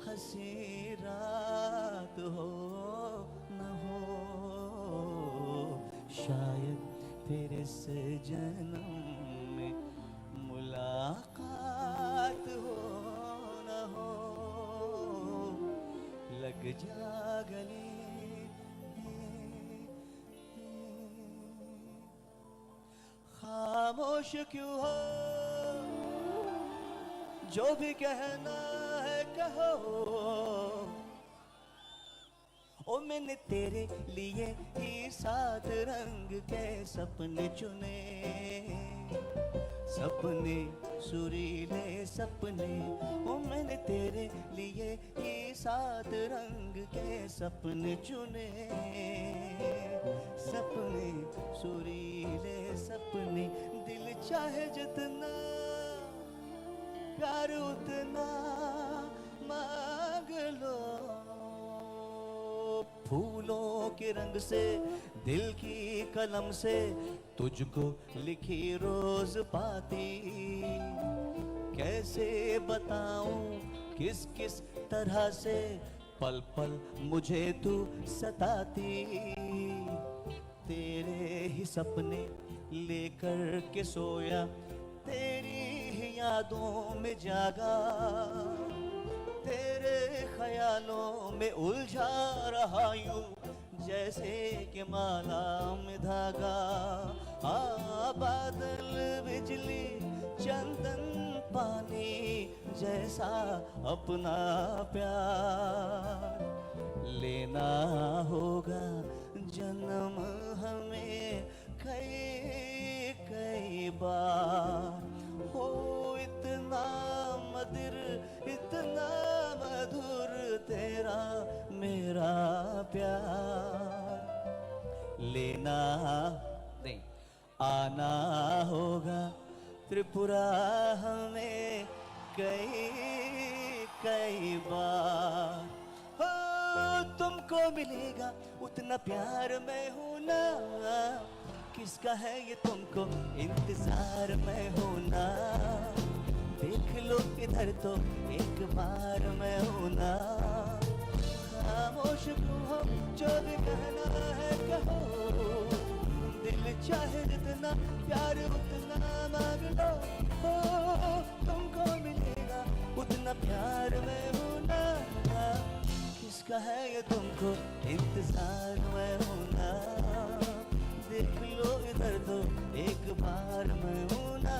हंसी रात हो न हो शायद फिर इस जन्म में मुलाकात हो न हो लग जा गले खामोश क्यों हो जो भी कहना है कहो ओ मैंने तेरे लिए ही 7 रंग के सपने चुने सपने सुरीले सपने ओ मैंने तेरे लिए ही 7 रंग के सपने चुने सपने सुरीले सपने दिल चाहे जितना प्यार उतना मांग लो फूलों के रंग से दिल की कलम से तुझको लिखी रोज पाती कैसे बताऊं किस किस तरह से पल पल मुझे तू सताती तेरे ही सपने लेकर के सोया तेरी ही यादों में जागा तेरे ख्यालों में उलझा रहा यूं जैसे कि माला में धागा बादल बिजली चंदन पानी जैसा अपना प्यार लेना होगा जन्म हमें कई कई बार हो इतना मधुर इतना मधुर तेरा मेरा प्यार लेना नहीं आना होगा त्रिपुरा हमें कई कई बार हो तुमको मिलेगा उतना प्यार मैं हूं ना किसका है ये तुमको इंतजार में होना देख लो इधर तो एक बार मैं होना खामोश क्यों हो जो भी कहना है कहो दिल चाहे जितना प्यार उतना मांग लो हो तुमको मिलेगा उतना प्यार में होना किसका है ये तुमको इंतजार में होना देख लो इधर तो एक बार मैं हूं ना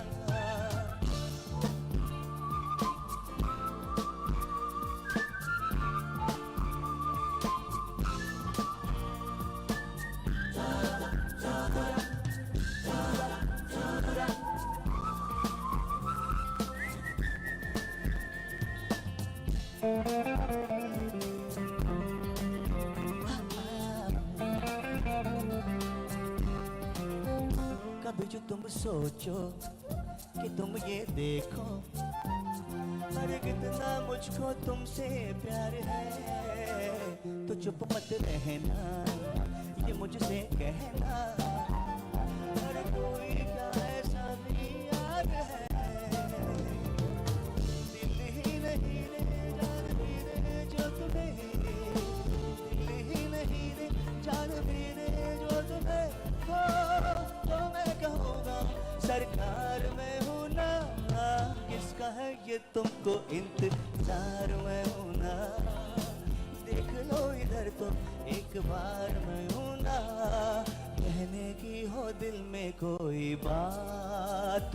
कभी जो तुम सोचो कि तुम ये देखो अरे कितना मुझको तुमसे प्यार है तो चुप मत रहना ये मुझसे कहना अरे कोई का ऐसा भी यार है दिल ही नहीं रे जान भी रे जो तुम्हें दिल ही नहीं रे जान भी रे जो तुम्हें हो तो मैं कहूँगा सरकार में हूँ ना किसका है ये तुमको इंतजार में हूँ ना देख लो इधर तो एक बार मैं हूँ ना कहने की हो दिल में कोई बात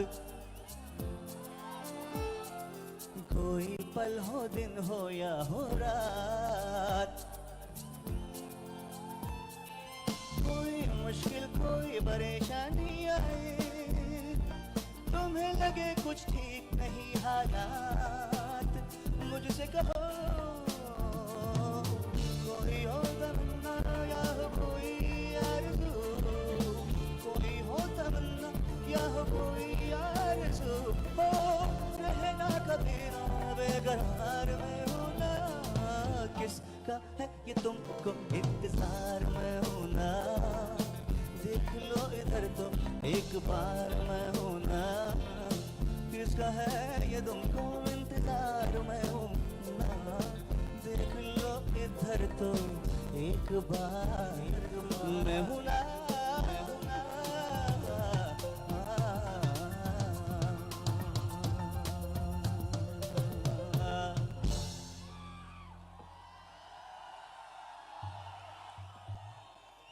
कोई पल हो दिन हो या हो रात कोई मुश्किल कोई परेशानी आए तो तुम्हें लगे कुछ ठीक नहीं हालात, मुझसे कहो कोई हो तमन्ना या कोई आरज़ू, कोई हो तमन्ना या कोई आरज़ू, हो रहना कभी ना बेकरार में हूँ ना, किसका है ये तुमको इंतजार में हूँ ना, देख लो इधर तो एक बार मैं हूँ ना, किसका है ये तुमको इंतजार में हूँ ना, देख लो इधर तो एक बार मैं हूँ ना।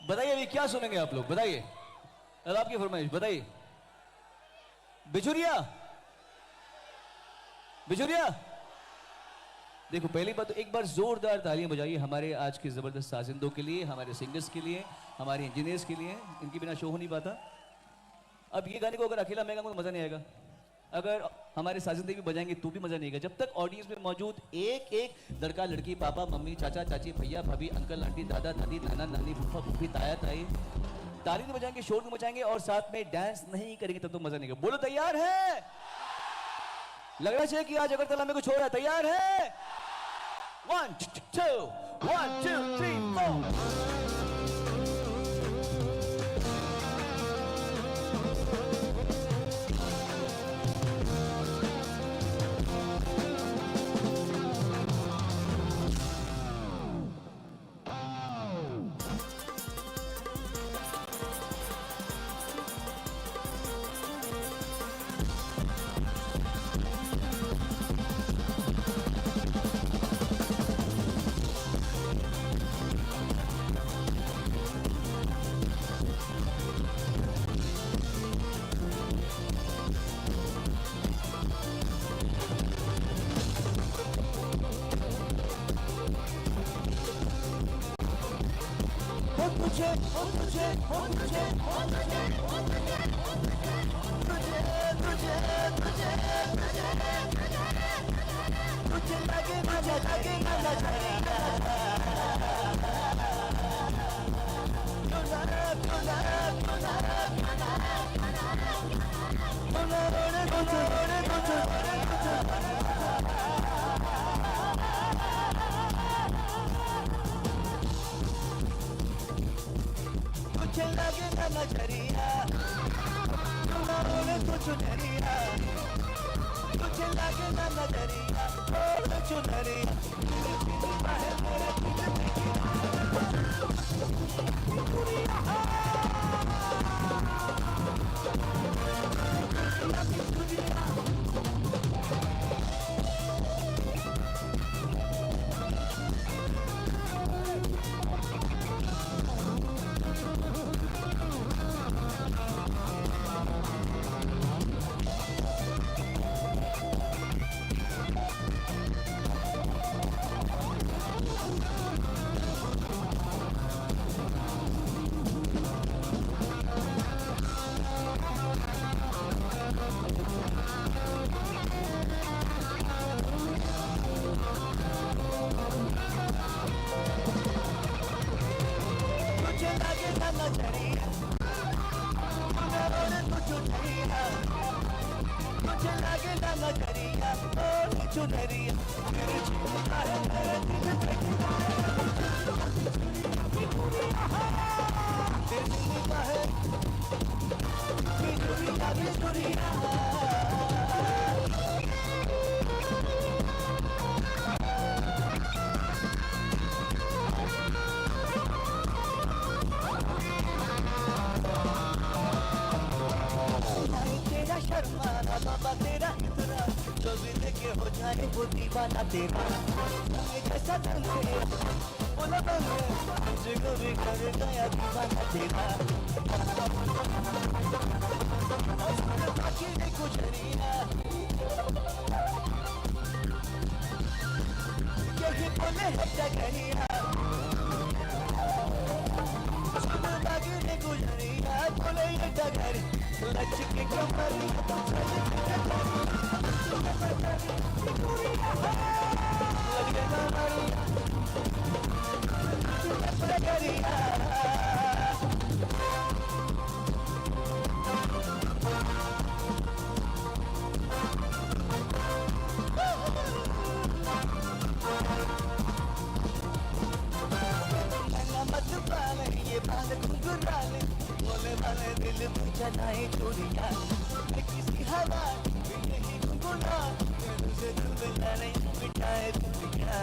बताइए अभी क्या सुनेंगे आप लोग, बताइए। अब आपकी फरमाइश बताइए। बिजुरिया, बिजुरिया। देखो पहली बात तो एक बार जोरदार तालियां बजाइए हमारे आज के जबरदस्त साजिंदों के लिए, हमारे सिंगर्स के लिए, हमारे इंजीनियर्स के लिए। इनके बिना शो हो नहीं पाता। अब ये गाने को अगर अकेला मैं गाऊंगा तो मजा नहीं आएगा, अगर हमारे साजिंदे भी बजाएंगे तो भी मजा नहीं आएगा। जब तक ऑडियंस में मौजूद एक एक लड़का लड़की, पापा मम्मी, चाचा चाची, भैया भाभी, अंकल आंटी, दादा दादी, नाना नानी, फूफा फूफी, ताया ताई ताली नहीं बजाएंगे, शोर नहीं मचाएंगे और साथ में डांस नहीं करेंगे तब तो मजा नहीं आएगा। बोलो तैयार है? लगना चाहिए कि आज अगरतला में कुछ हो रहा है। तैयार है? 1 2 1 2 3 4। लचके कमरिया लगे ना नगरिया मत पाले ये बाल घुंघराले बोले वाले दिल में जलाए चोरिया किसी हवा यही गुनगुना तुझे दिल मिलाने मिटाए दुनिया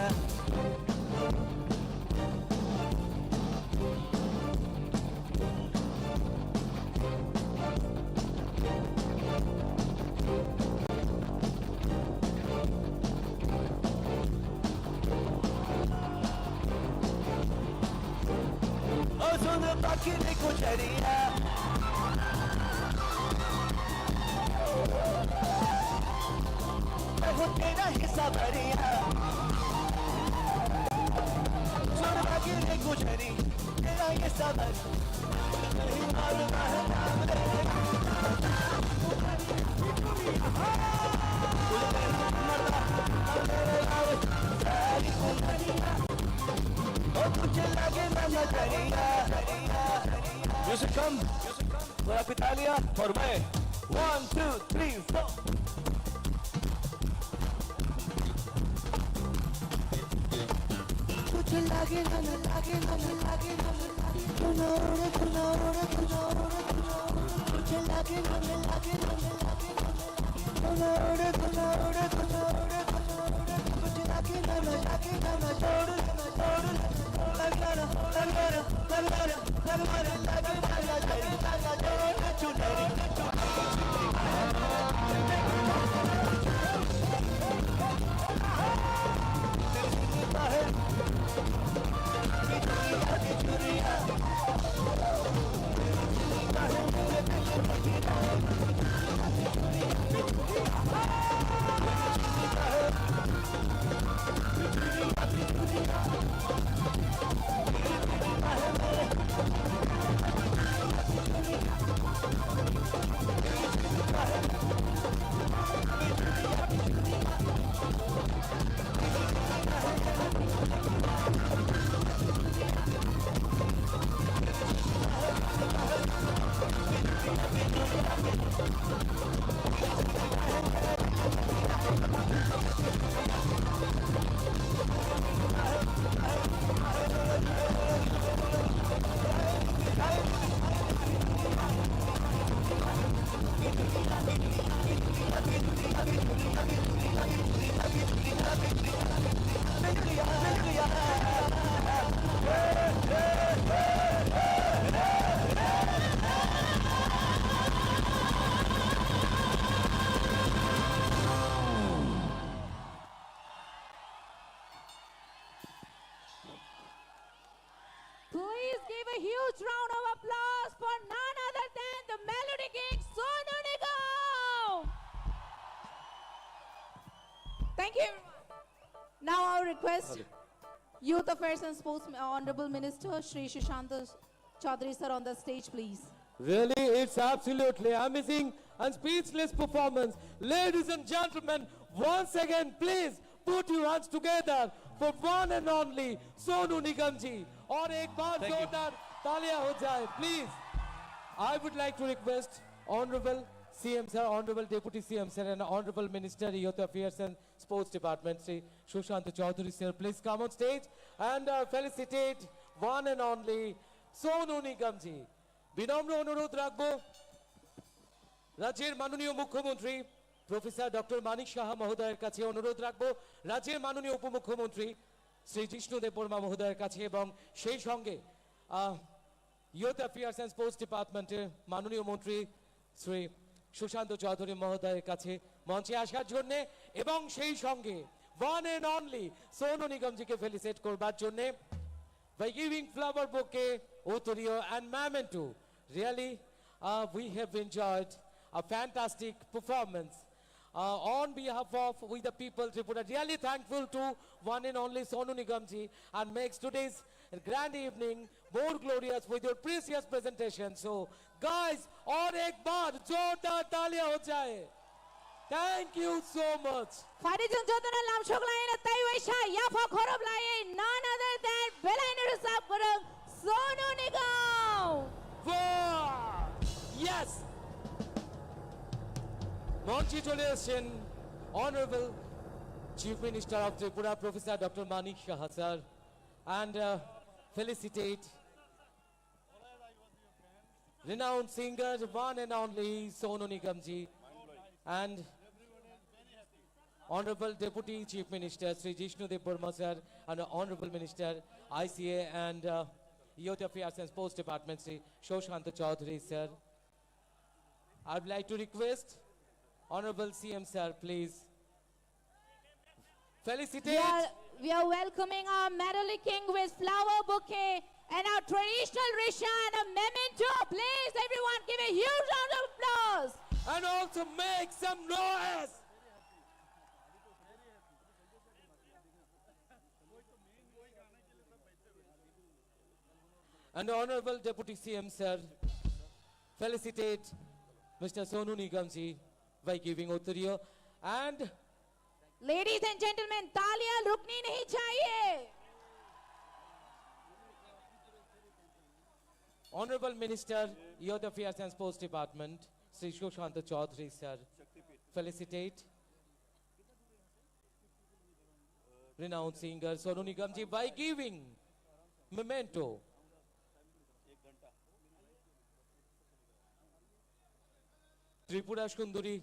सुन बाकी ने गुजरिया मैं हूँ तेरा हिस्सा भरिया सुन बाकी ने गुजरी तेरा हिस्सा भर नहीं मालूम है नाम तुझे लगे ना नजरिया म्यूजिक कम थोड़ा पिता लिया और मैं 1 2 3 4 तुझे लगे ना लगे ना लगे ना कुनोरे कुनोरे कुनोरे तुझे लगे ना लगे ना लगे कुनोरे कुनोरे कुनोरे तुझे लगे ना लगे ना छोड़ लगना लगना लगना लगना लगना लगना चुनरी Please give a huge round of applause for none other than the Melody King, Sonu Nigam. Thank you. Now I request Youth Affairs and Sports Honorable Minister Shri Sushant Chaudhary sir on the stage, please. Really, it's absolutely amazing and speechless performance. Ladies and gentlemen, once again, please put your hands together for one and only Sonu Nigam ji. और एक बार जोरदार तालियां हो जाए, please. I would like to request Honorable CM sir, Honorable Deputy CM sir, and Honorable Minister Youth Affairs and Sports Department, Sri Sushant Chaudhary sir, please come on stage and felicitate one and only Sonu Nigam ji. বিনম্র অনুরোধ রাখবো রাজ্যের মাননীয় মুখ্যমন্ত্রী professor doctor Manik Saha মহোদয়ের কাছে অনুরোধ রাখবো রাজ্যের মাননীয় উপমুখ্যমন্ত্রী শ্রী জিষ্ণু দেববর্মা মহোদয়ের কাছে এবং সেই সঙ্গে ইউথ অ্যাফেয়ার্স অ্যান্ড স্পোর্টস ডিপার্টমেন্টের মাননীয় মন্ত্রী শ্রী সুশান্ত চৌধুরী মহোদয়ের কাছে মঞ্চে আসার জন্য এবং সেই সঙ্গে ওয়ান এন্ড অনলি সোনু নিগমজিকে ফেলিসিটেট করবার জন্য by giving flower bouquet, Uturio and Memento. Really, we have enjoyed a fantastic performance. On behalf of We the People Tripura, really thankful to one and only Sonu Nigam ji and makes today's grand evening, more glorious with your precious presentation. So, guys, और एक बार जोरदार तालियां हो जाए. Thank you so much. 파리중 조던을 남촉 라인의 따위웨샤 야파 거럽 라인 none other than 벨라이너를 쌉거름 소누 니금. Wow! Yes! মঞ্চে চলে এসেছেন Honorable Chief Minister of Tripura, Professor Dr. Manik Shah sir, and felicitate renowned singer, one and only Sonu Nigam ji, and Honorable Deputy Chief Minister Sri Jishnu Dev Burma sir, and Honorable Minister ICA and Youth Affairs and Sports Department Sri Shoshanta Chaudhary sir. I would like to request Honorable CM sir, please felicitate. We are welcoming our Medley King with flower bouquet and our traditional Risha and a memento. Please, everyone, give a huge round of applause. And also make some noise. And Honorable Deputy CM sir, felicitate Mr. Sonu Nigam ji by giving Uttariya. And Ladies and gentlemen, तालियां रुकनी नहीं चाहिए. Honorable Minister, Youth Affairs and Sports Department, Sri Shoshanta Chaudhary sir, felicitate renowned singer Sonu Nigam ji by giving memento. Tripura Sundari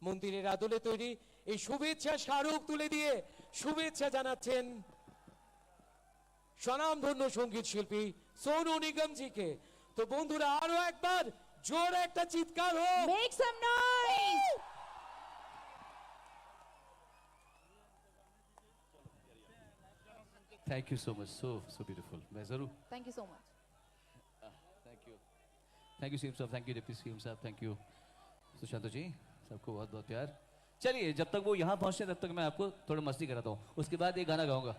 মন্দিরের আদলে তৈরি এই শুভেচ্ছা স্মারক তুলে দিয়ে শুভেচ্ছা জানাচ্ছেন স্বনামধন্য সঙ্গীত শিল্পী সোনু নিগম জিকে। তো বন্ধুরা আরো একবার জোরে একটা চিৎকার হোক। Make some noise. Thank you so much. So beautiful. मैं जरूर. Thank you so much. Thank you CM साहब. Thank you Deputy CM साहब. Thank you सुशांत जी, सबको बहुत बहुत प्यार। चलिए जब तक वो यहाँ पहुंचते तब तक मैं आपको थोड़ा मस्ती कराता हूँ, उसके बाद एक गाना गाऊंगा।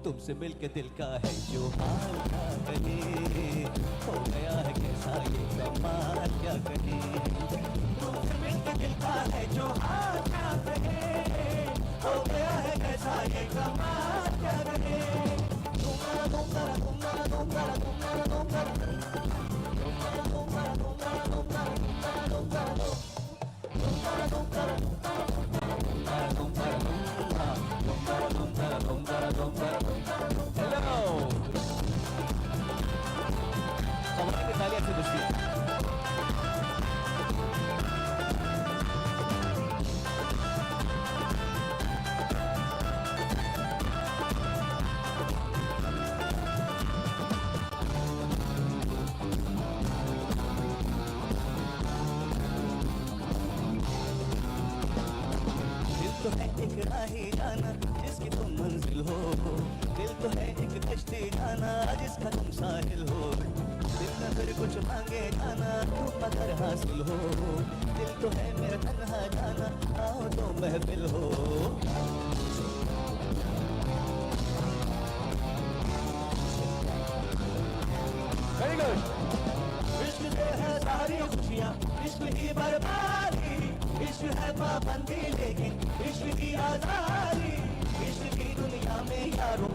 तुमसे मिलके दिल का है जो हाल क्या कहे, हो गया है कैसा ये कमाल क्या कहे। तुमसे मिलके दिल का है जो हाल क्या कहे, हो गया है कैसा ये कमाल क्या कहे। तुम्हारा तुम्हारा तुम्हारा तुम्हारा तुम्हारा तुम्हारा तुम्हारा तुम्हारा तुम्हारा तुम्हारा हेलो कमाल की तालियां से बजती है। तो है एक राही जाना जिसकी तुम मंजिल हो, दिल तो है एक कश्ती जाना जिसका तुम साहिल हो। दिल न फिर कुछ मांगे जाना तुम मगर हासिल हो, दिल तो है मेरा तन्हा जाना आओ तो महफिल हो। Very good. इश्क से है सारी खुशियाँ, इश्क की बर्बादी, इश्क है पाबंदी लेकिन इश्क की आजादी। इश्क की दुनिया में यारों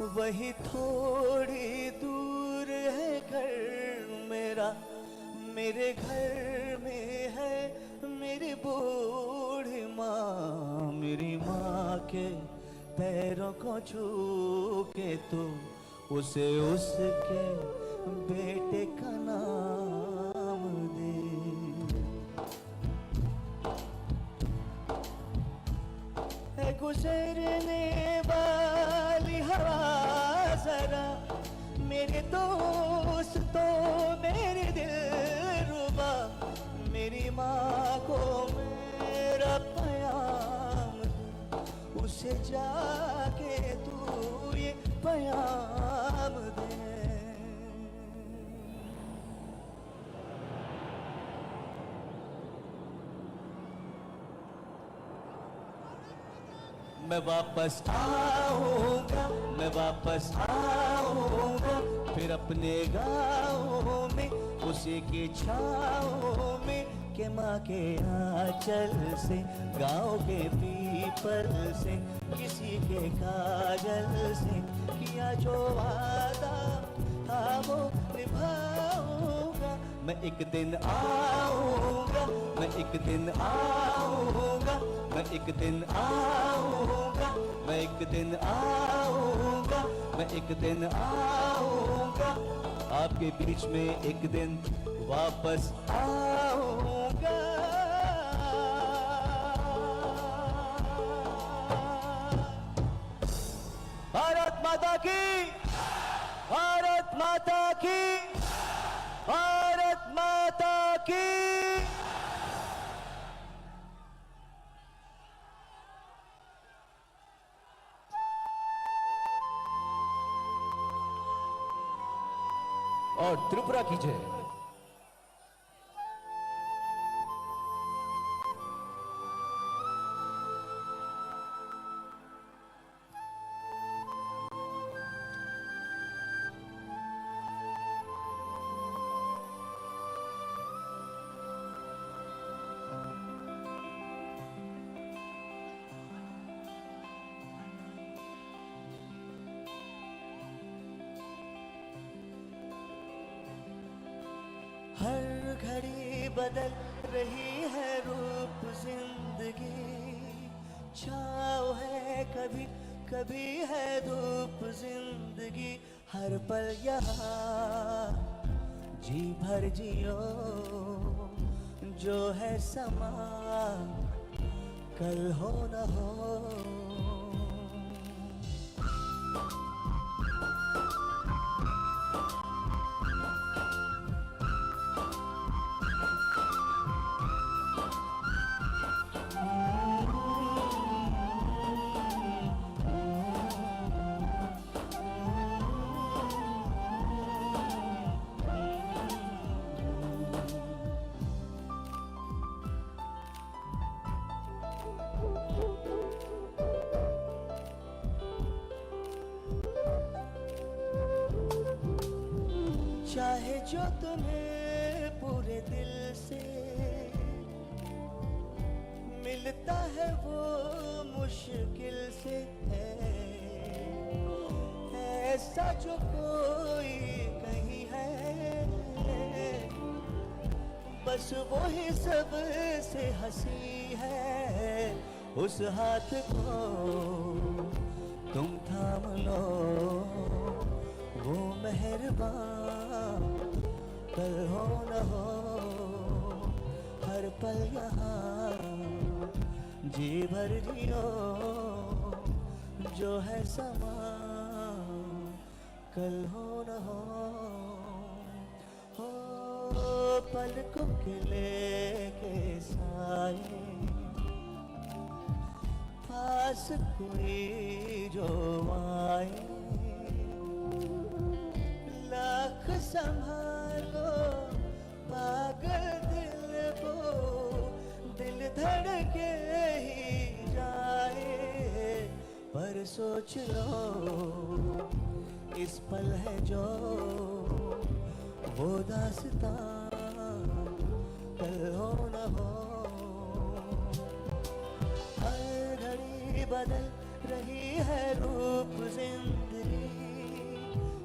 वही थोड़ी दूर है घर मेरा, मेरे घर में है मेरी बूढ़ी माँ। मेरी माँ के पैरों को छू के तो उसे उसके बेटे का नाम दे। है गुजरने वाली हवा जरा मेरे दोस्तों मेरे दिलरुबा, मेरी माँ को मेरा प्याम दे, उसे जाके तू ये प्याम दे। मैं वापस आऊंगा, मैं वापस आऊंगा, फिर अपने गाँव में उसी की छाँव में, के माँ के आंचल से, गाँव के पीपल से, किसी के काजल से, किया जो वादा था वो निभाऊंगा। मैं एक दिन आऊंगा, मैं एक दिन आऊंगा, मैं एक दिन आऊंगा, मैं एक दिन आऊंगा, मैं एक दिन आऊंगा, आपके बीच में एक दिन वापस आऊंगा। भारत माता की, भारत माता की, भारत माता की। और त्रिपुरा की जय। हर घड़ी बदल रही है रूप जिंदगी, छाँव है कभी कभी है धूप जिंदगी। हर पल यहाँ जी भर जियो, जो है समा कल हो न हो। चाहे जो तुम्हें पूरे दिल से मिलता है वो मुश्किल से है, ऐसा जो कोई कहीं है, बस वो ही सब से हंसी है। उस हाथ को तुम थाम लो, वो मेहरबान कल हो न हो। हर पल यहाँ जी भर जियो, जो है समा कल हो न हो। पलकों के लेके साए, पास कोई जो आए, लाख संभालो पागल दिल को, दिल धड़के ही जाए। पर सोच लो इस पल है जो वो दास्तां कल हो न हो। हर घड़ी बदल रही है रूप जिंदगी,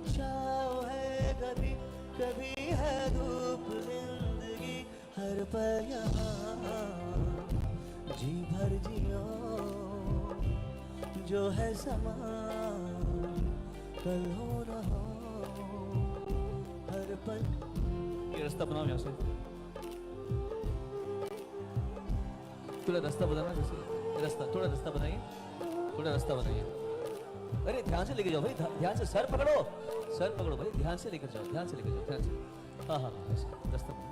छाँव है कभी कभी है धूप जिंदगी, हर पल यहाँ जी भर जियो, जो है समा कल हो ना हो, हर पल। ये रास्ता बनाओ यहाँ से, थोड़ा रास्ता बनाना, जैसे रास्ता, थोड़ा रास्ता बनाइए, थोड़ा रास्ता बनाइए। अरे ध्यान से लेके जाओ भाई, ध्यान से, सर पकड़ो, सर पकड़ो भाई, ध्यान से लेकर जाओ, ध्यान से लेकर जाओ, ध्यान से। हाँ हाँ हाँ, ऐसे रास्ता बनाओ।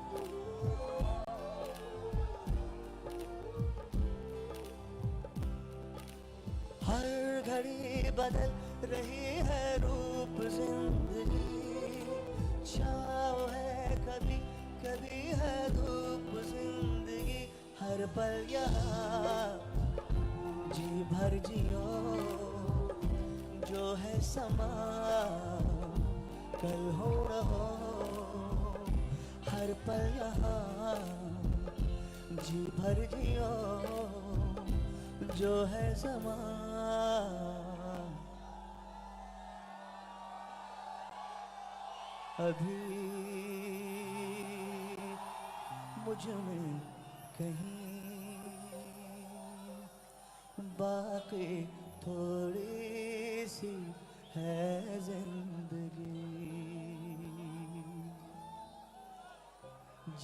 हर घड़ी बदल रही है रूप जिंदगी, छाँव है कभी कभी है धूप जिंदगी, हर पल यहाँ जी भर जियो, जो है समा कल हो न हो, हर पल यहाँ जी भर जियो, जो है समा। अभी मुझ में कहीं बाकी थोड़ी सी है जिंदगी,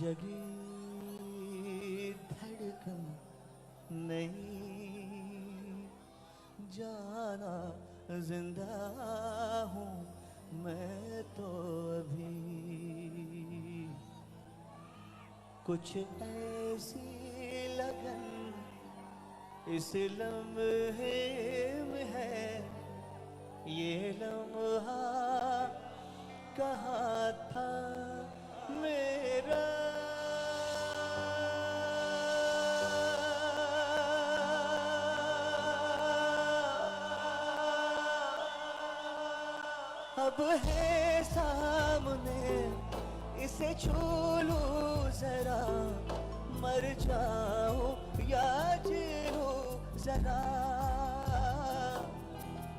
जगी धड़कन नहीं, जाना जिंदा हूँ मैं तो अभी, कुछ ऐसी लगन इस लम्हे में है, ये लम्हा कहाँ था मेरा, अब है सामने इसे छू लूं जरा, मर जाऊं या जीऊं जरा,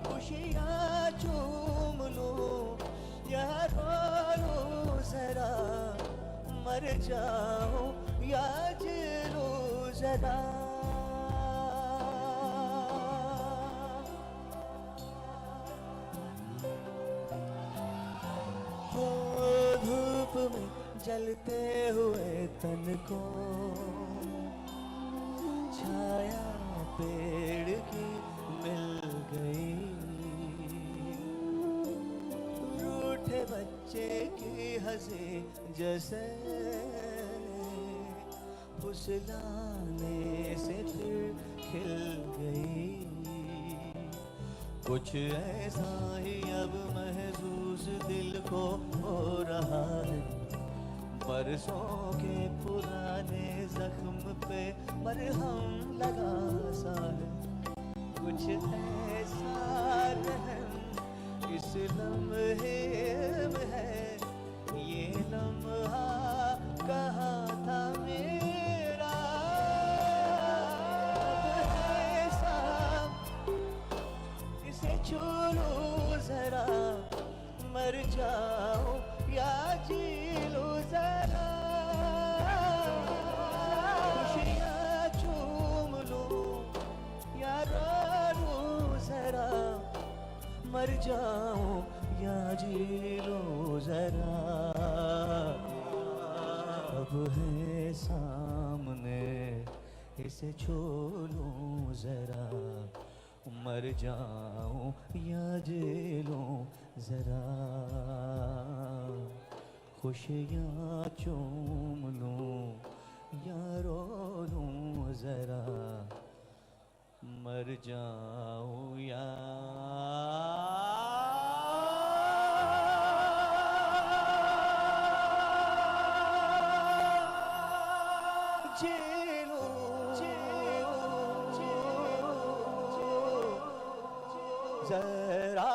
खुशियाँ चूम लूं या रो लूं जरा, मर जाऊं या जी लूं जरा। हो धूप में जलते हुए तन को छाया पेड़ की मिल गई, रूठे बच्चे की हंसी जैसे फुसलाने से फिर खिल गई, कुछ ऐसा ही अब महसूस दिल को हो रहा है, बरसों के पुराने जख्म पे मरहम लगा सा है, कुछ ऐसा रहम इस लम्हे में है, ये लम्हा कहाँ था मेरा, अब ऐसा इसे छू लूं जरा, मर जाऊं या जी लूं जरा, खुशियाँ चूम लूं या रो लूं जरा, मर जाऊं या जी लूं जरा, अब है सामने इसे छू लूं जरा, मर जाऊं या जी लूं जरा, खुशियाँ चूम लूं या रो लूं जरा, मर जाऊं या जरा।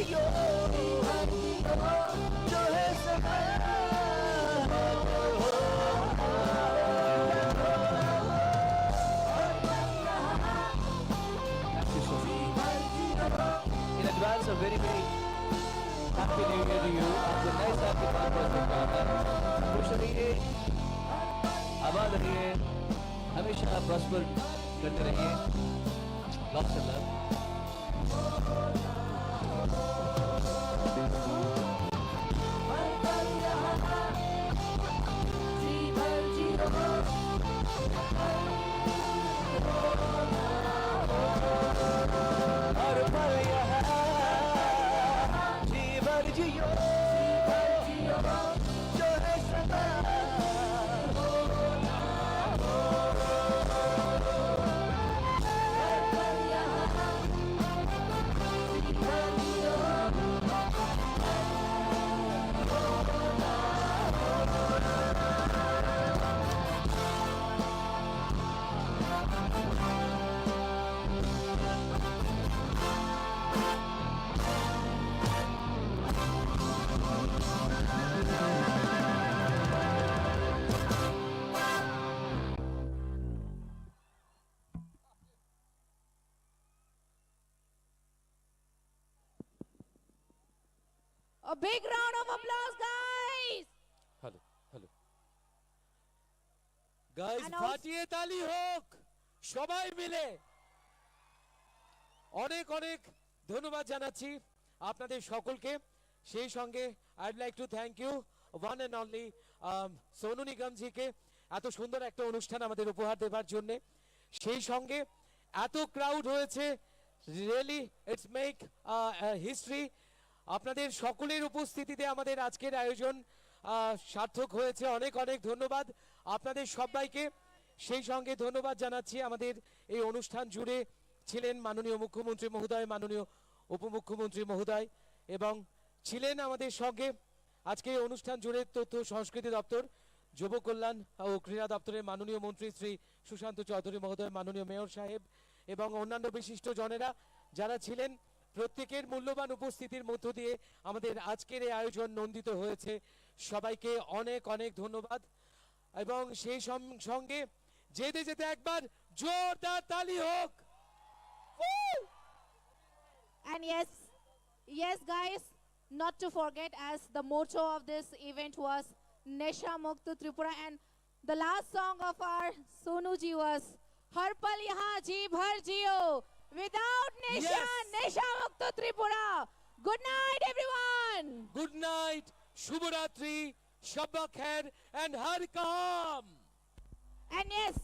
जियो जो है समा In advance, a very, very happy new year to you. आपको नए साल की बहुत बहुत शुभकामनाएं। खुश रहिए, आबाद रहिए, हमेशा प्रॉस्पर करते रहिए। Lots of love. हर पल यहाँ जी भर जियो जो है समा A big round of applause, guys! Hello hello guys And also- ফাটিয়ে তালি হোক সবাই মিলে অনেক অনেক ধন্যবাদ জানাচ্ছি আপনাদের সকলকে সেই সঙ্গে I'd like to thank you one and only Sonu Nigam জিকে এত সুন্দর একটা অনুষ্ঠান আমাদের উপহার দেওয়ার জন্য সেই সঙ্গে এত ক্রাউড হয়েছে রিয়েলি ইটস মেক হিস্ট্রি আপনাদের সকলের উপস্থিতিতে আমাদের আজকের আয়োজন সার্থক হয়েছে অনেক অনেক ধন্যবাদ আপনাদের সবাইকে সেই সঙ্গে ধন্যবাদ জানাচ্ছি আমাদের এই অনুষ্ঠান জুড়ে ছিলেন মাননীয় মুখ্যমন্ত্রী মহোদয় মাননীয় উপমুখ্যমন্ত্রী মহোদয় এবং ছিলেন আমাদের সঙ্গে আজকে এই অনুষ্ঠান জুড়ে তথ্য সংস্কৃতি দপ্তর যুব কল্যাণ ও ক্রীড়া দপ্তরের মাননীয় মন্ত্রী শ্রী সুশান্ত চৌধুরী মহোদয় মাননীয় মেয়র সাহেব এবং অন্যান্য বিশিষ্ট জনেরা যারা ছিলেন প্রত্যেকের মূল্যবান উপস্থিতির মধ্য দিয়ে আমাদের আজকের এই আয়োজন নন্দিত হয়েছে সবাইকে অনেক অনেক ধন্যবাদ এবং সেই সঙ্গে যেতে যেতে একবার জোরদার তালি হোক And yes guys, not to forget as the motto of this event was Nesha Mukta Tripura and the last song of our Sonu ji was Har Pal Yahan Ji Bhar Jiyo. Without Nesha, Yes. Nesha Mukta Tripura. Good night everyone. Good night শুভরাত্রি শব্বা খের and হর কাম And yes,